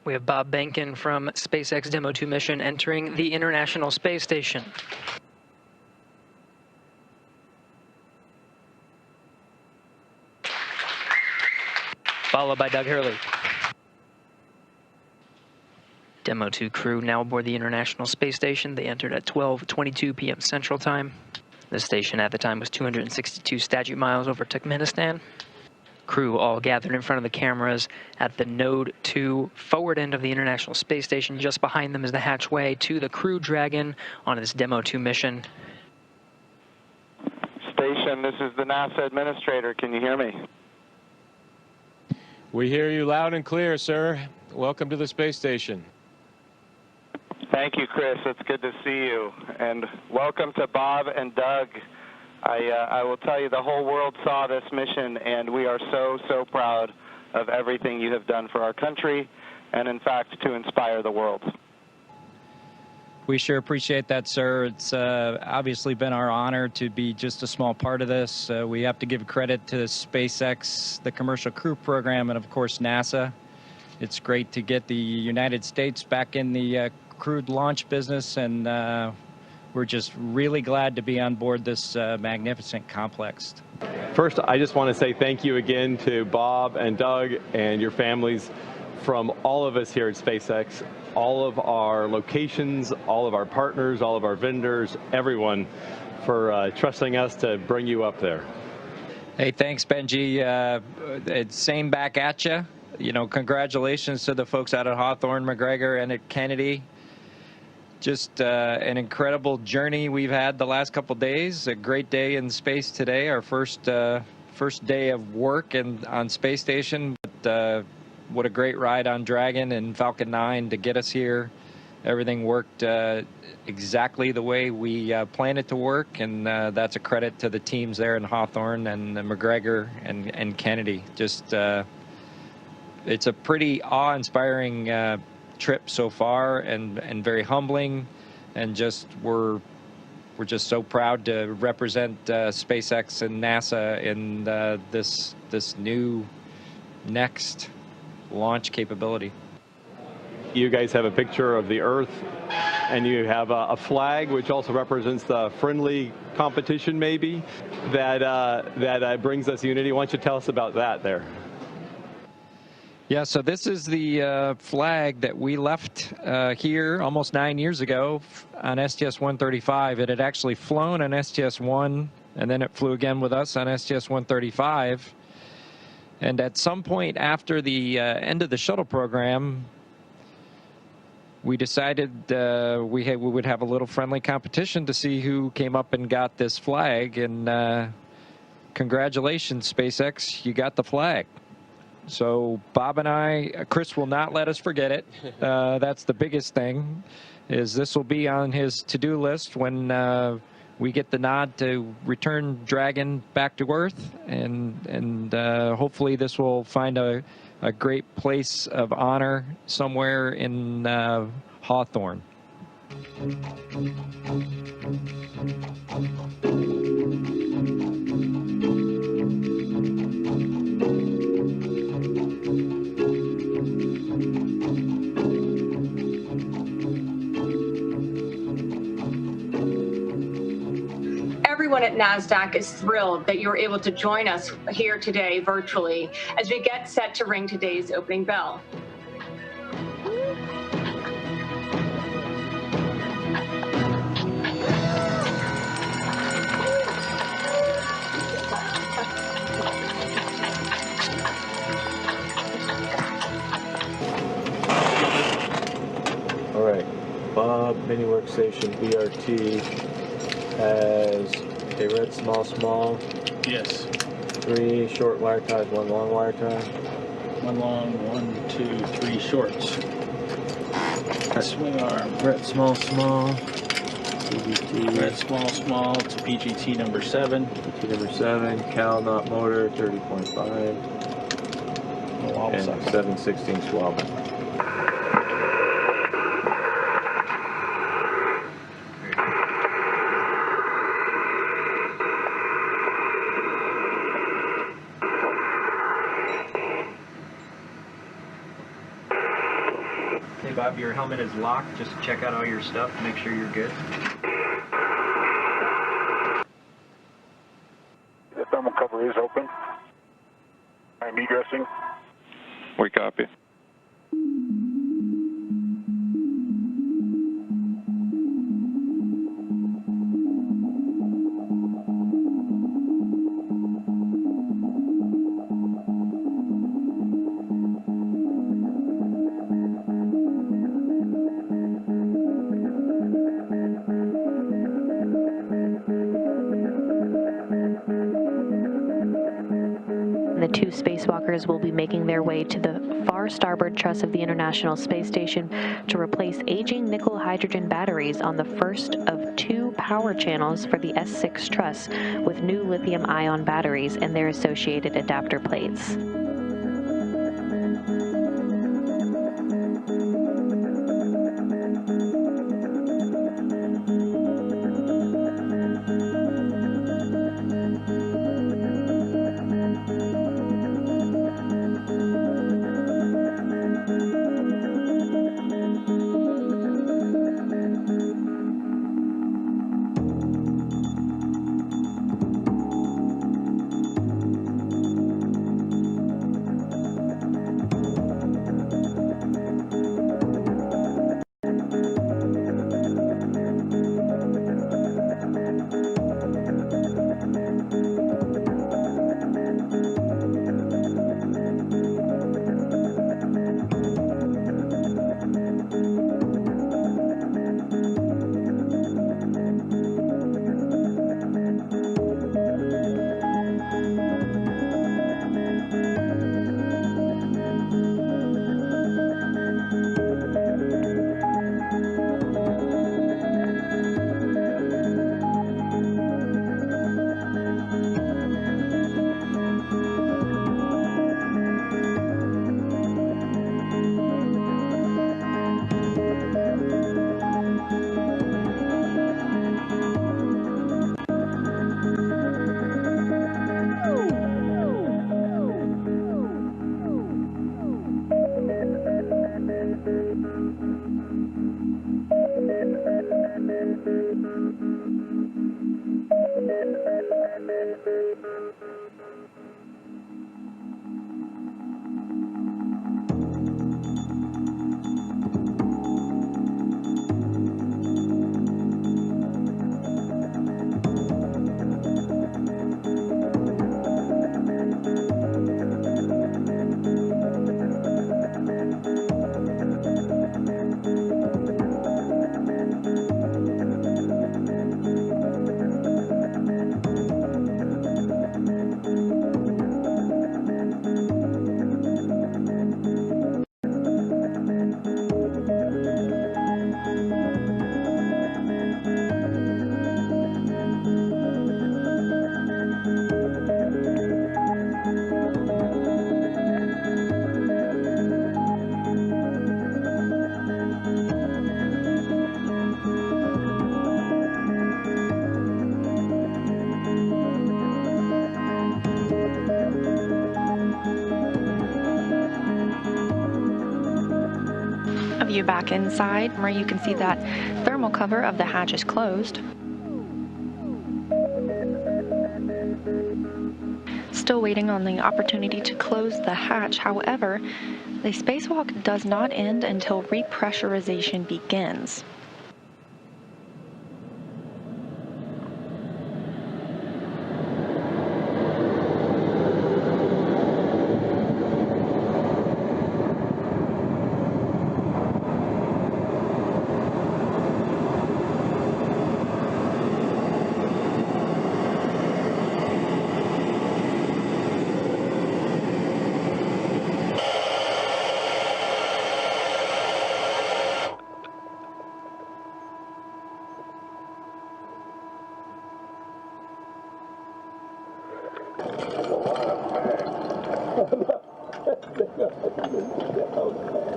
We have Bob Behnken from SpaceX Demo-2 mission entering the International Space Station. Followed by Doug Hurley. Demo-2 crew now aboard the International Space Station. They entered at 12:22 p.m. Central Time. The station at the time was 262 statute miles over Turkmenistan. Crew all gathered in front of the cameras at the Node 2 forward end of the International Space Station. Just behind them is the hatchway to the Crew Dragon on this Demo-2 mission. Station, this is the NASA administrator. Can you hear me? We hear you loud and clear, sir. Welcome to the space station. Thank you, Chris. It's good to see you. And welcome to Bob and Doug. I will tell you, the whole world saw this mission, and we are so, so proud of everything you have done for our country, and in fact, to inspire the world. We sure appreciate that, sir. It's obviously been our honor to be just a small part of this. We have to give credit to SpaceX, the Commercial Crew Program, and of course NASA. It's great to get the United States back in the crewed launch business, and we're just really glad to be on board this magnificent complex. First, I just want to say thank you again to Bob and Doug and your families from all of us here at SpaceX, all of our locations, all of our partners, all of our vendors, everyone for trusting us to bring you up there. Hey, thanks, Benji. It's same back at you. You know, congratulations to the folks out at Hawthorne, McGregor, and at Kennedy. Just an incredible journey we've had the last couple days. A great day in space today, our first day of work on space station. But what a great ride on Dragon and Falcon 9 to get us here. Everything worked exactly the way we planned it to work, and that's a credit to the teams there in Hawthorne and McGregor and Kennedy. Just it's a pretty awe-inspiring trip so far, and very humbling, and just we're just so proud to represent SpaceX and NASA in this new next launch capability. You guys have a picture of the Earth, and you have a flag which also represents the friendly competition, maybe, that brings us unity. Why don't you tell us about that there? Yeah, so this is the flag that we left here almost 9 years ago on STS-135. It had actually flown on STS-1, and then it flew again with us on STS-135. And at some point after the end of the shuttle program, we decided we would have a little friendly competition to see who came up and got this flag. And congratulations, SpaceX, you got the flag. So Bob and I, Chris will not let us forget it. That's the biggest thing, is this will be on his to-do list when we get the nod to return Dragon back to Earth. And hopefully this will find a great place of honor somewhere in Hawthorne. Everyone at NASDAQ is thrilled that you're able to join us here today virtually as we get set to ring today's opening bell. All right, Bob Mini Workstation BRT has a red small. Yes. 3 short wire ties, 1 long wire tie. 1 long, 1, 2, 3 shorts. Swing arm. Red small. PGT. Red small to PGT number 7. PGT number 7. Cal knot motor 30.5. And 7/16 swabbing. Hey Bob, your helmet is locked. Just check out all your stuff, make sure you're good. The thermal cover is open. I'm egressing. We copy. The 2 spacewalkers will be making their way to the far starboard truss of the International Space Station to replace aging nickel-hydrogen batteries on the first of 2 power channels for the S6 truss with new lithium-ion batteries and their associated adapter plates. A view back inside where you can see that thermal cover of the hatch is closed. Still waiting on the opportunity to close the hatch. However, the spacewalk does not end until repressurization begins.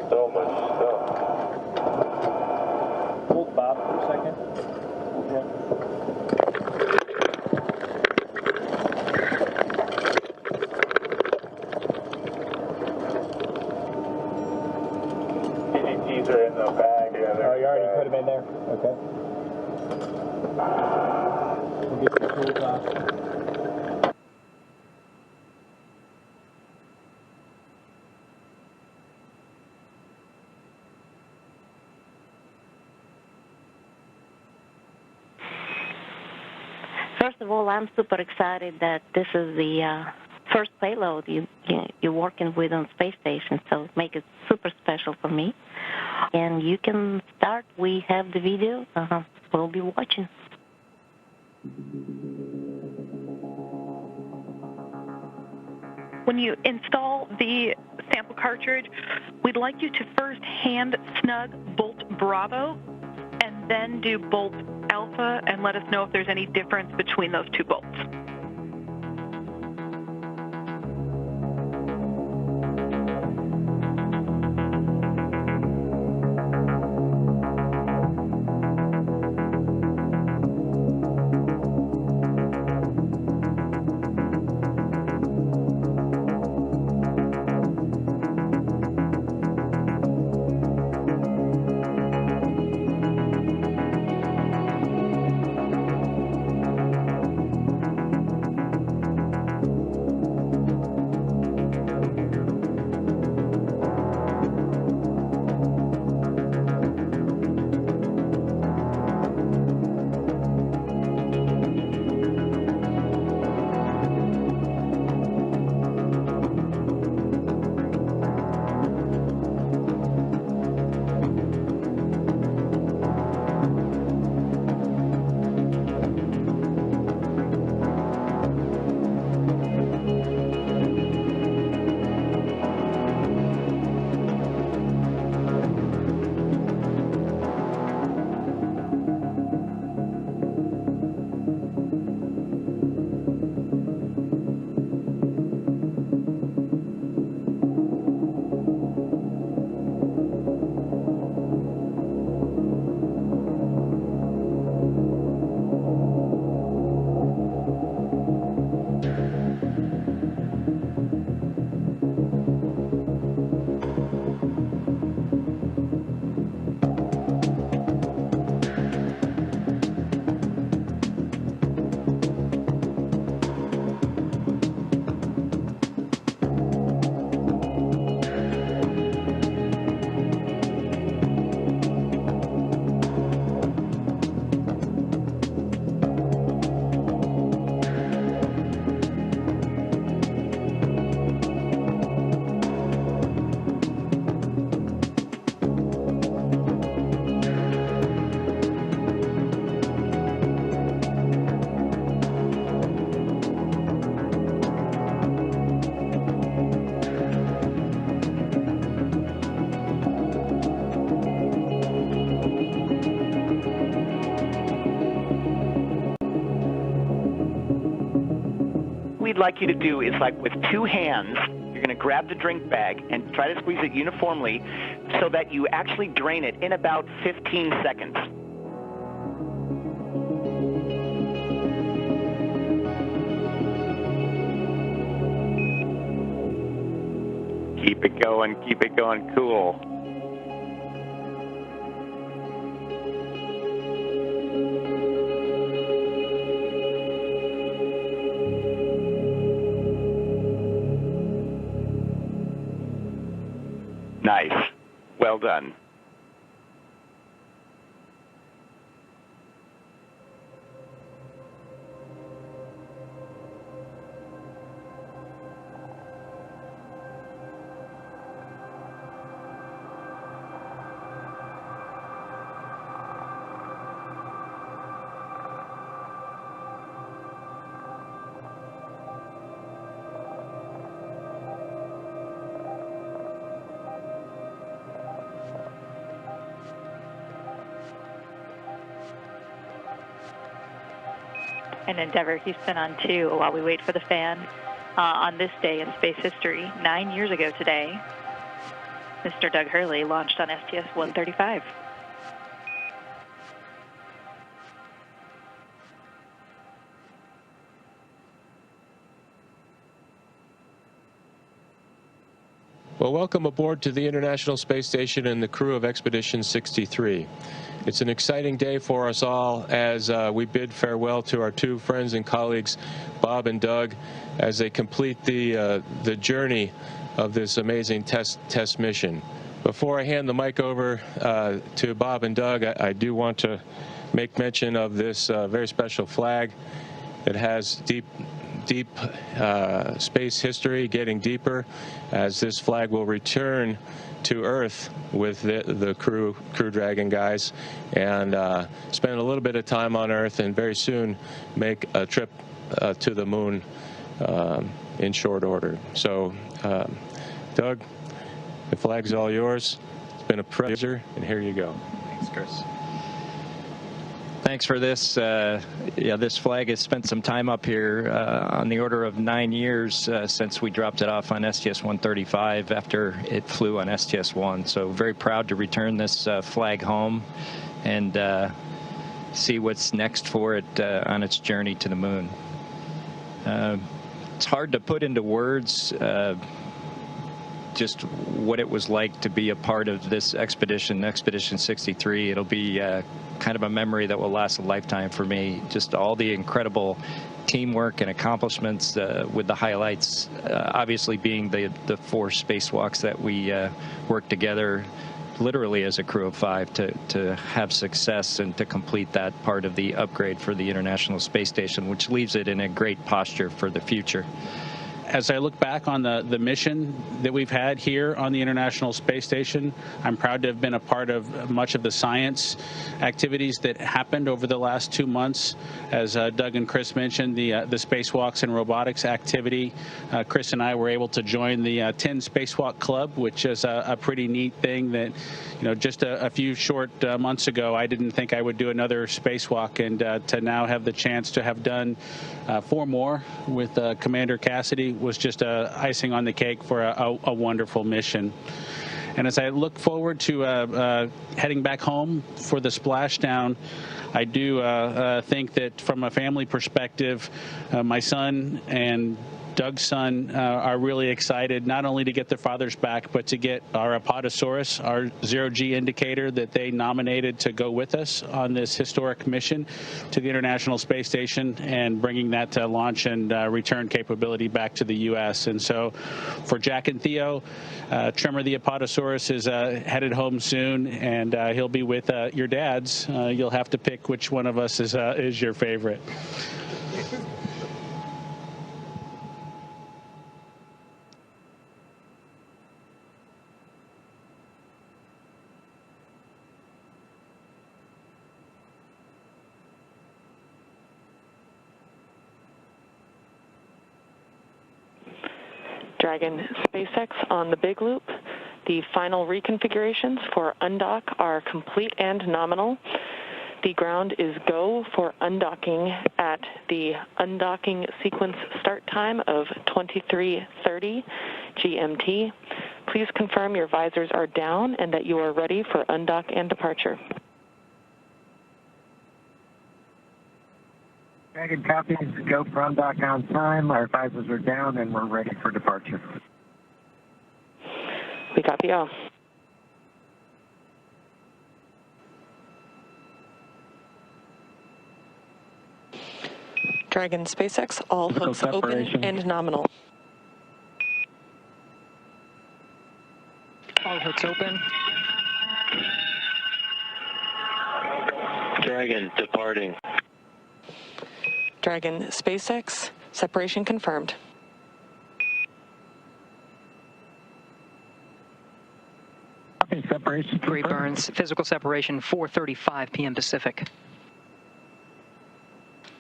So much stuff. Hold Bob for a second. PDTs are in the bag. Yeah, Oh, you already put them in there? Okay. We'll get your tools off. First of all, I'm super excited that this is the first payload you're working with on space station, so it makes it super special for me. And you can start. We have the video. We'll be watching. When you install the sample cartridge, we'd like you to first hand snug bolt Bravo and then do bolt Alpha and let us know if there's any difference between those two bolts. we'd like you to do is, like, with two hands, you're going to grab the drink bag and try to squeeze it uniformly so that you actually drain it in about 15 seconds. Keep it going, cool. Nice. Well done. And Endeavour Houston on 2 while we wait for the fan. On this day in space history, 9 years ago today, Mr. Doug Hurley launched on STS-135. Well, welcome aboard to the International Space Station and the crew of Expedition 63. It's an exciting day for us all as we bid farewell to our two friends and colleagues, Bob and Doug, as they complete the journey of this amazing test mission. Before I hand the mic over to Bob and Doug, I do want to make mention of this very special flag. It has deep space history, getting deeper, as this flag will return to Earth with the Crew Dragon guys and spend a little bit of time on Earth and very soon make a trip to the moon in short order. So, Doug, the flag's all yours. It's been a pleasure, and here you go. Thanks, Chris. Thanks for this. Yeah, this flag has spent some time up here, on the order of 9 years since we dropped it off on STS-135 after it flew on STS-1. So very proud to return this flag home and see what's next for it on its journey to the moon. It's hard to put into words just what it was like to be a part of this expedition, Expedition 63. It'll be kind of a memory that will last a lifetime for me. Just all the incredible teamwork and accomplishments, with the highlights obviously being the 4 spacewalks that we worked together literally as a crew of 5 to have success and to complete that part of the upgrade for the International Space Station, which leaves it in a great posture for the future. As I look back on the mission that we've had here on the International Space Station, I'm proud to have been a part of much of the science activities that happened over the last 2 months. As Doug and Chris mentioned, the spacewalks and robotics activity. Chris and I were able to join the 10 Spacewalk Club, which is a pretty neat thing that, just a few short months ago, I didn't think I would do another spacewalk, and to now have the chance to have done 4 more with Commander Cassidy was just icing on the cake for a wonderful mission. And as I look forward to heading back home for the splashdown, I do think that from a family perspective, my son and Doug's son are really excited not only to get their fathers back, but to get our Apatosaurus, our zero-G indicator that they nominated to go with us on this historic mission to the International Space Station, and bringing that to launch and return capability back to the U.S. And so for Jack and Theo, Tremor the Apatosaurus is headed home soon, and he'll be with your dads. You'll have to pick which one of us is your favorite. Dragon SpaceX on the big loop. The final reconfigurations for undock are complete and nominal. The ground is go for undocking at the undocking sequence start time of 23:30 GMT. Please confirm your visors are down and that you are ready for undock and departure. Dragon copies, go for undock on time. Our visors are down and we're ready for departure. We copy all. Dragon SpaceX, all hooks open and nominal. All hooks open. Dragon departing. Dragon SpaceX, separation confirmed. Separation. Great burns. Physical separation 4:35 p.m. Pacific.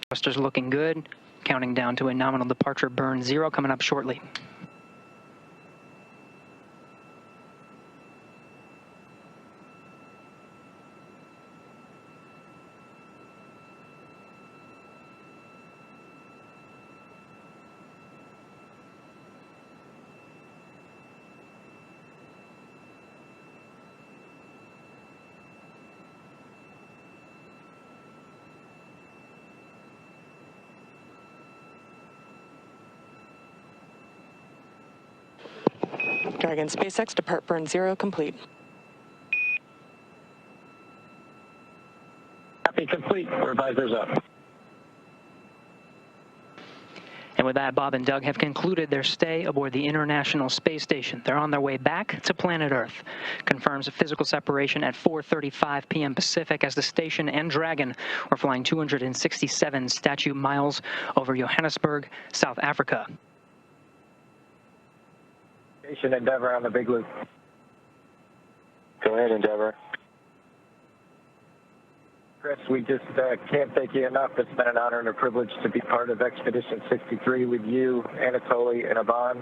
Thrusters looking good. Counting down to a nominal departure burn 0 coming up shortly. Dragon SpaceX, depart burn 0 complete. Copy complete. Revisors up. And with that, Bob and Doug have concluded their stay aboard the International Space Station. They're on their way back to planet Earth. Confirms a physical separation at 4:35 p.m. Pacific as the station and Dragon were flying 267 statute miles over Johannesburg, South Africa. Station Endeavour on the big loop. Go ahead, Endeavour. Chris, we just can't thank you enough. It's been an honor and a privilege to be part of Expedition 63 with you, Anatoly, and Ivan.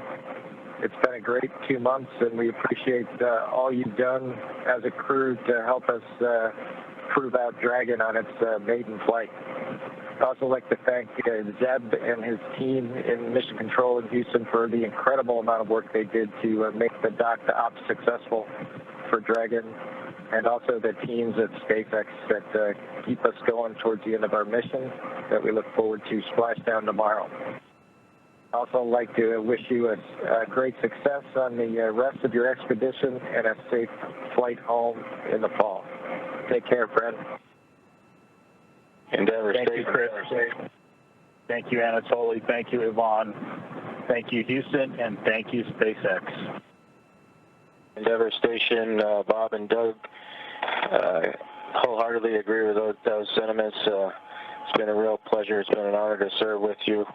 It's been a great 2 months, and we appreciate all you've done as a crew to help us prove out Dragon on its maiden flight. I'd also like to thank Zeb and his team in Mission Control in Houston for the incredible amount of work they did to make the dock to ops successful for Dragon, and also the teams at SpaceX that keep us going towards the end of our mission that we look forward to Splashdown tomorrow. I'd also like to wish you a great success on the rest of your expedition and a safe flight home in the fall. Take care, friend. Endeavour, Thank you, Chris. Thank you, Anatoly. Thank you, Ivan. Thank you, Houston, and thank you, SpaceX. Endeavour Station, Bob and Doug, wholeheartedly agree with those sentiments. It's been a real pleasure. It's been an honor to serve with you.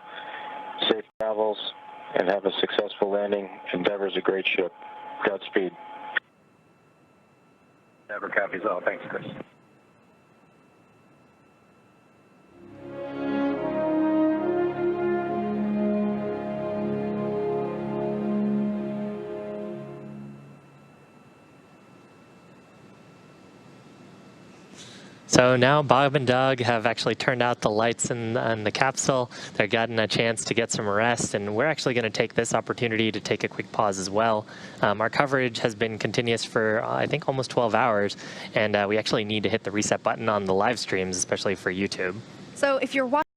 Safe travels and have a successful landing. Endeavour's a great ship. Godspeed. Endeavour copies all. Thanks, Chris. So now Bob and Doug have actually turned out the lights in the capsule. They're getting a chance to get some rest, and we're actually going to take this opportunity to take a quick pause as well. Our coverage has been continuous for, I think, almost 12 hours, and we actually need to hit the reset button on the live streams, especially for YouTube. So if you're watching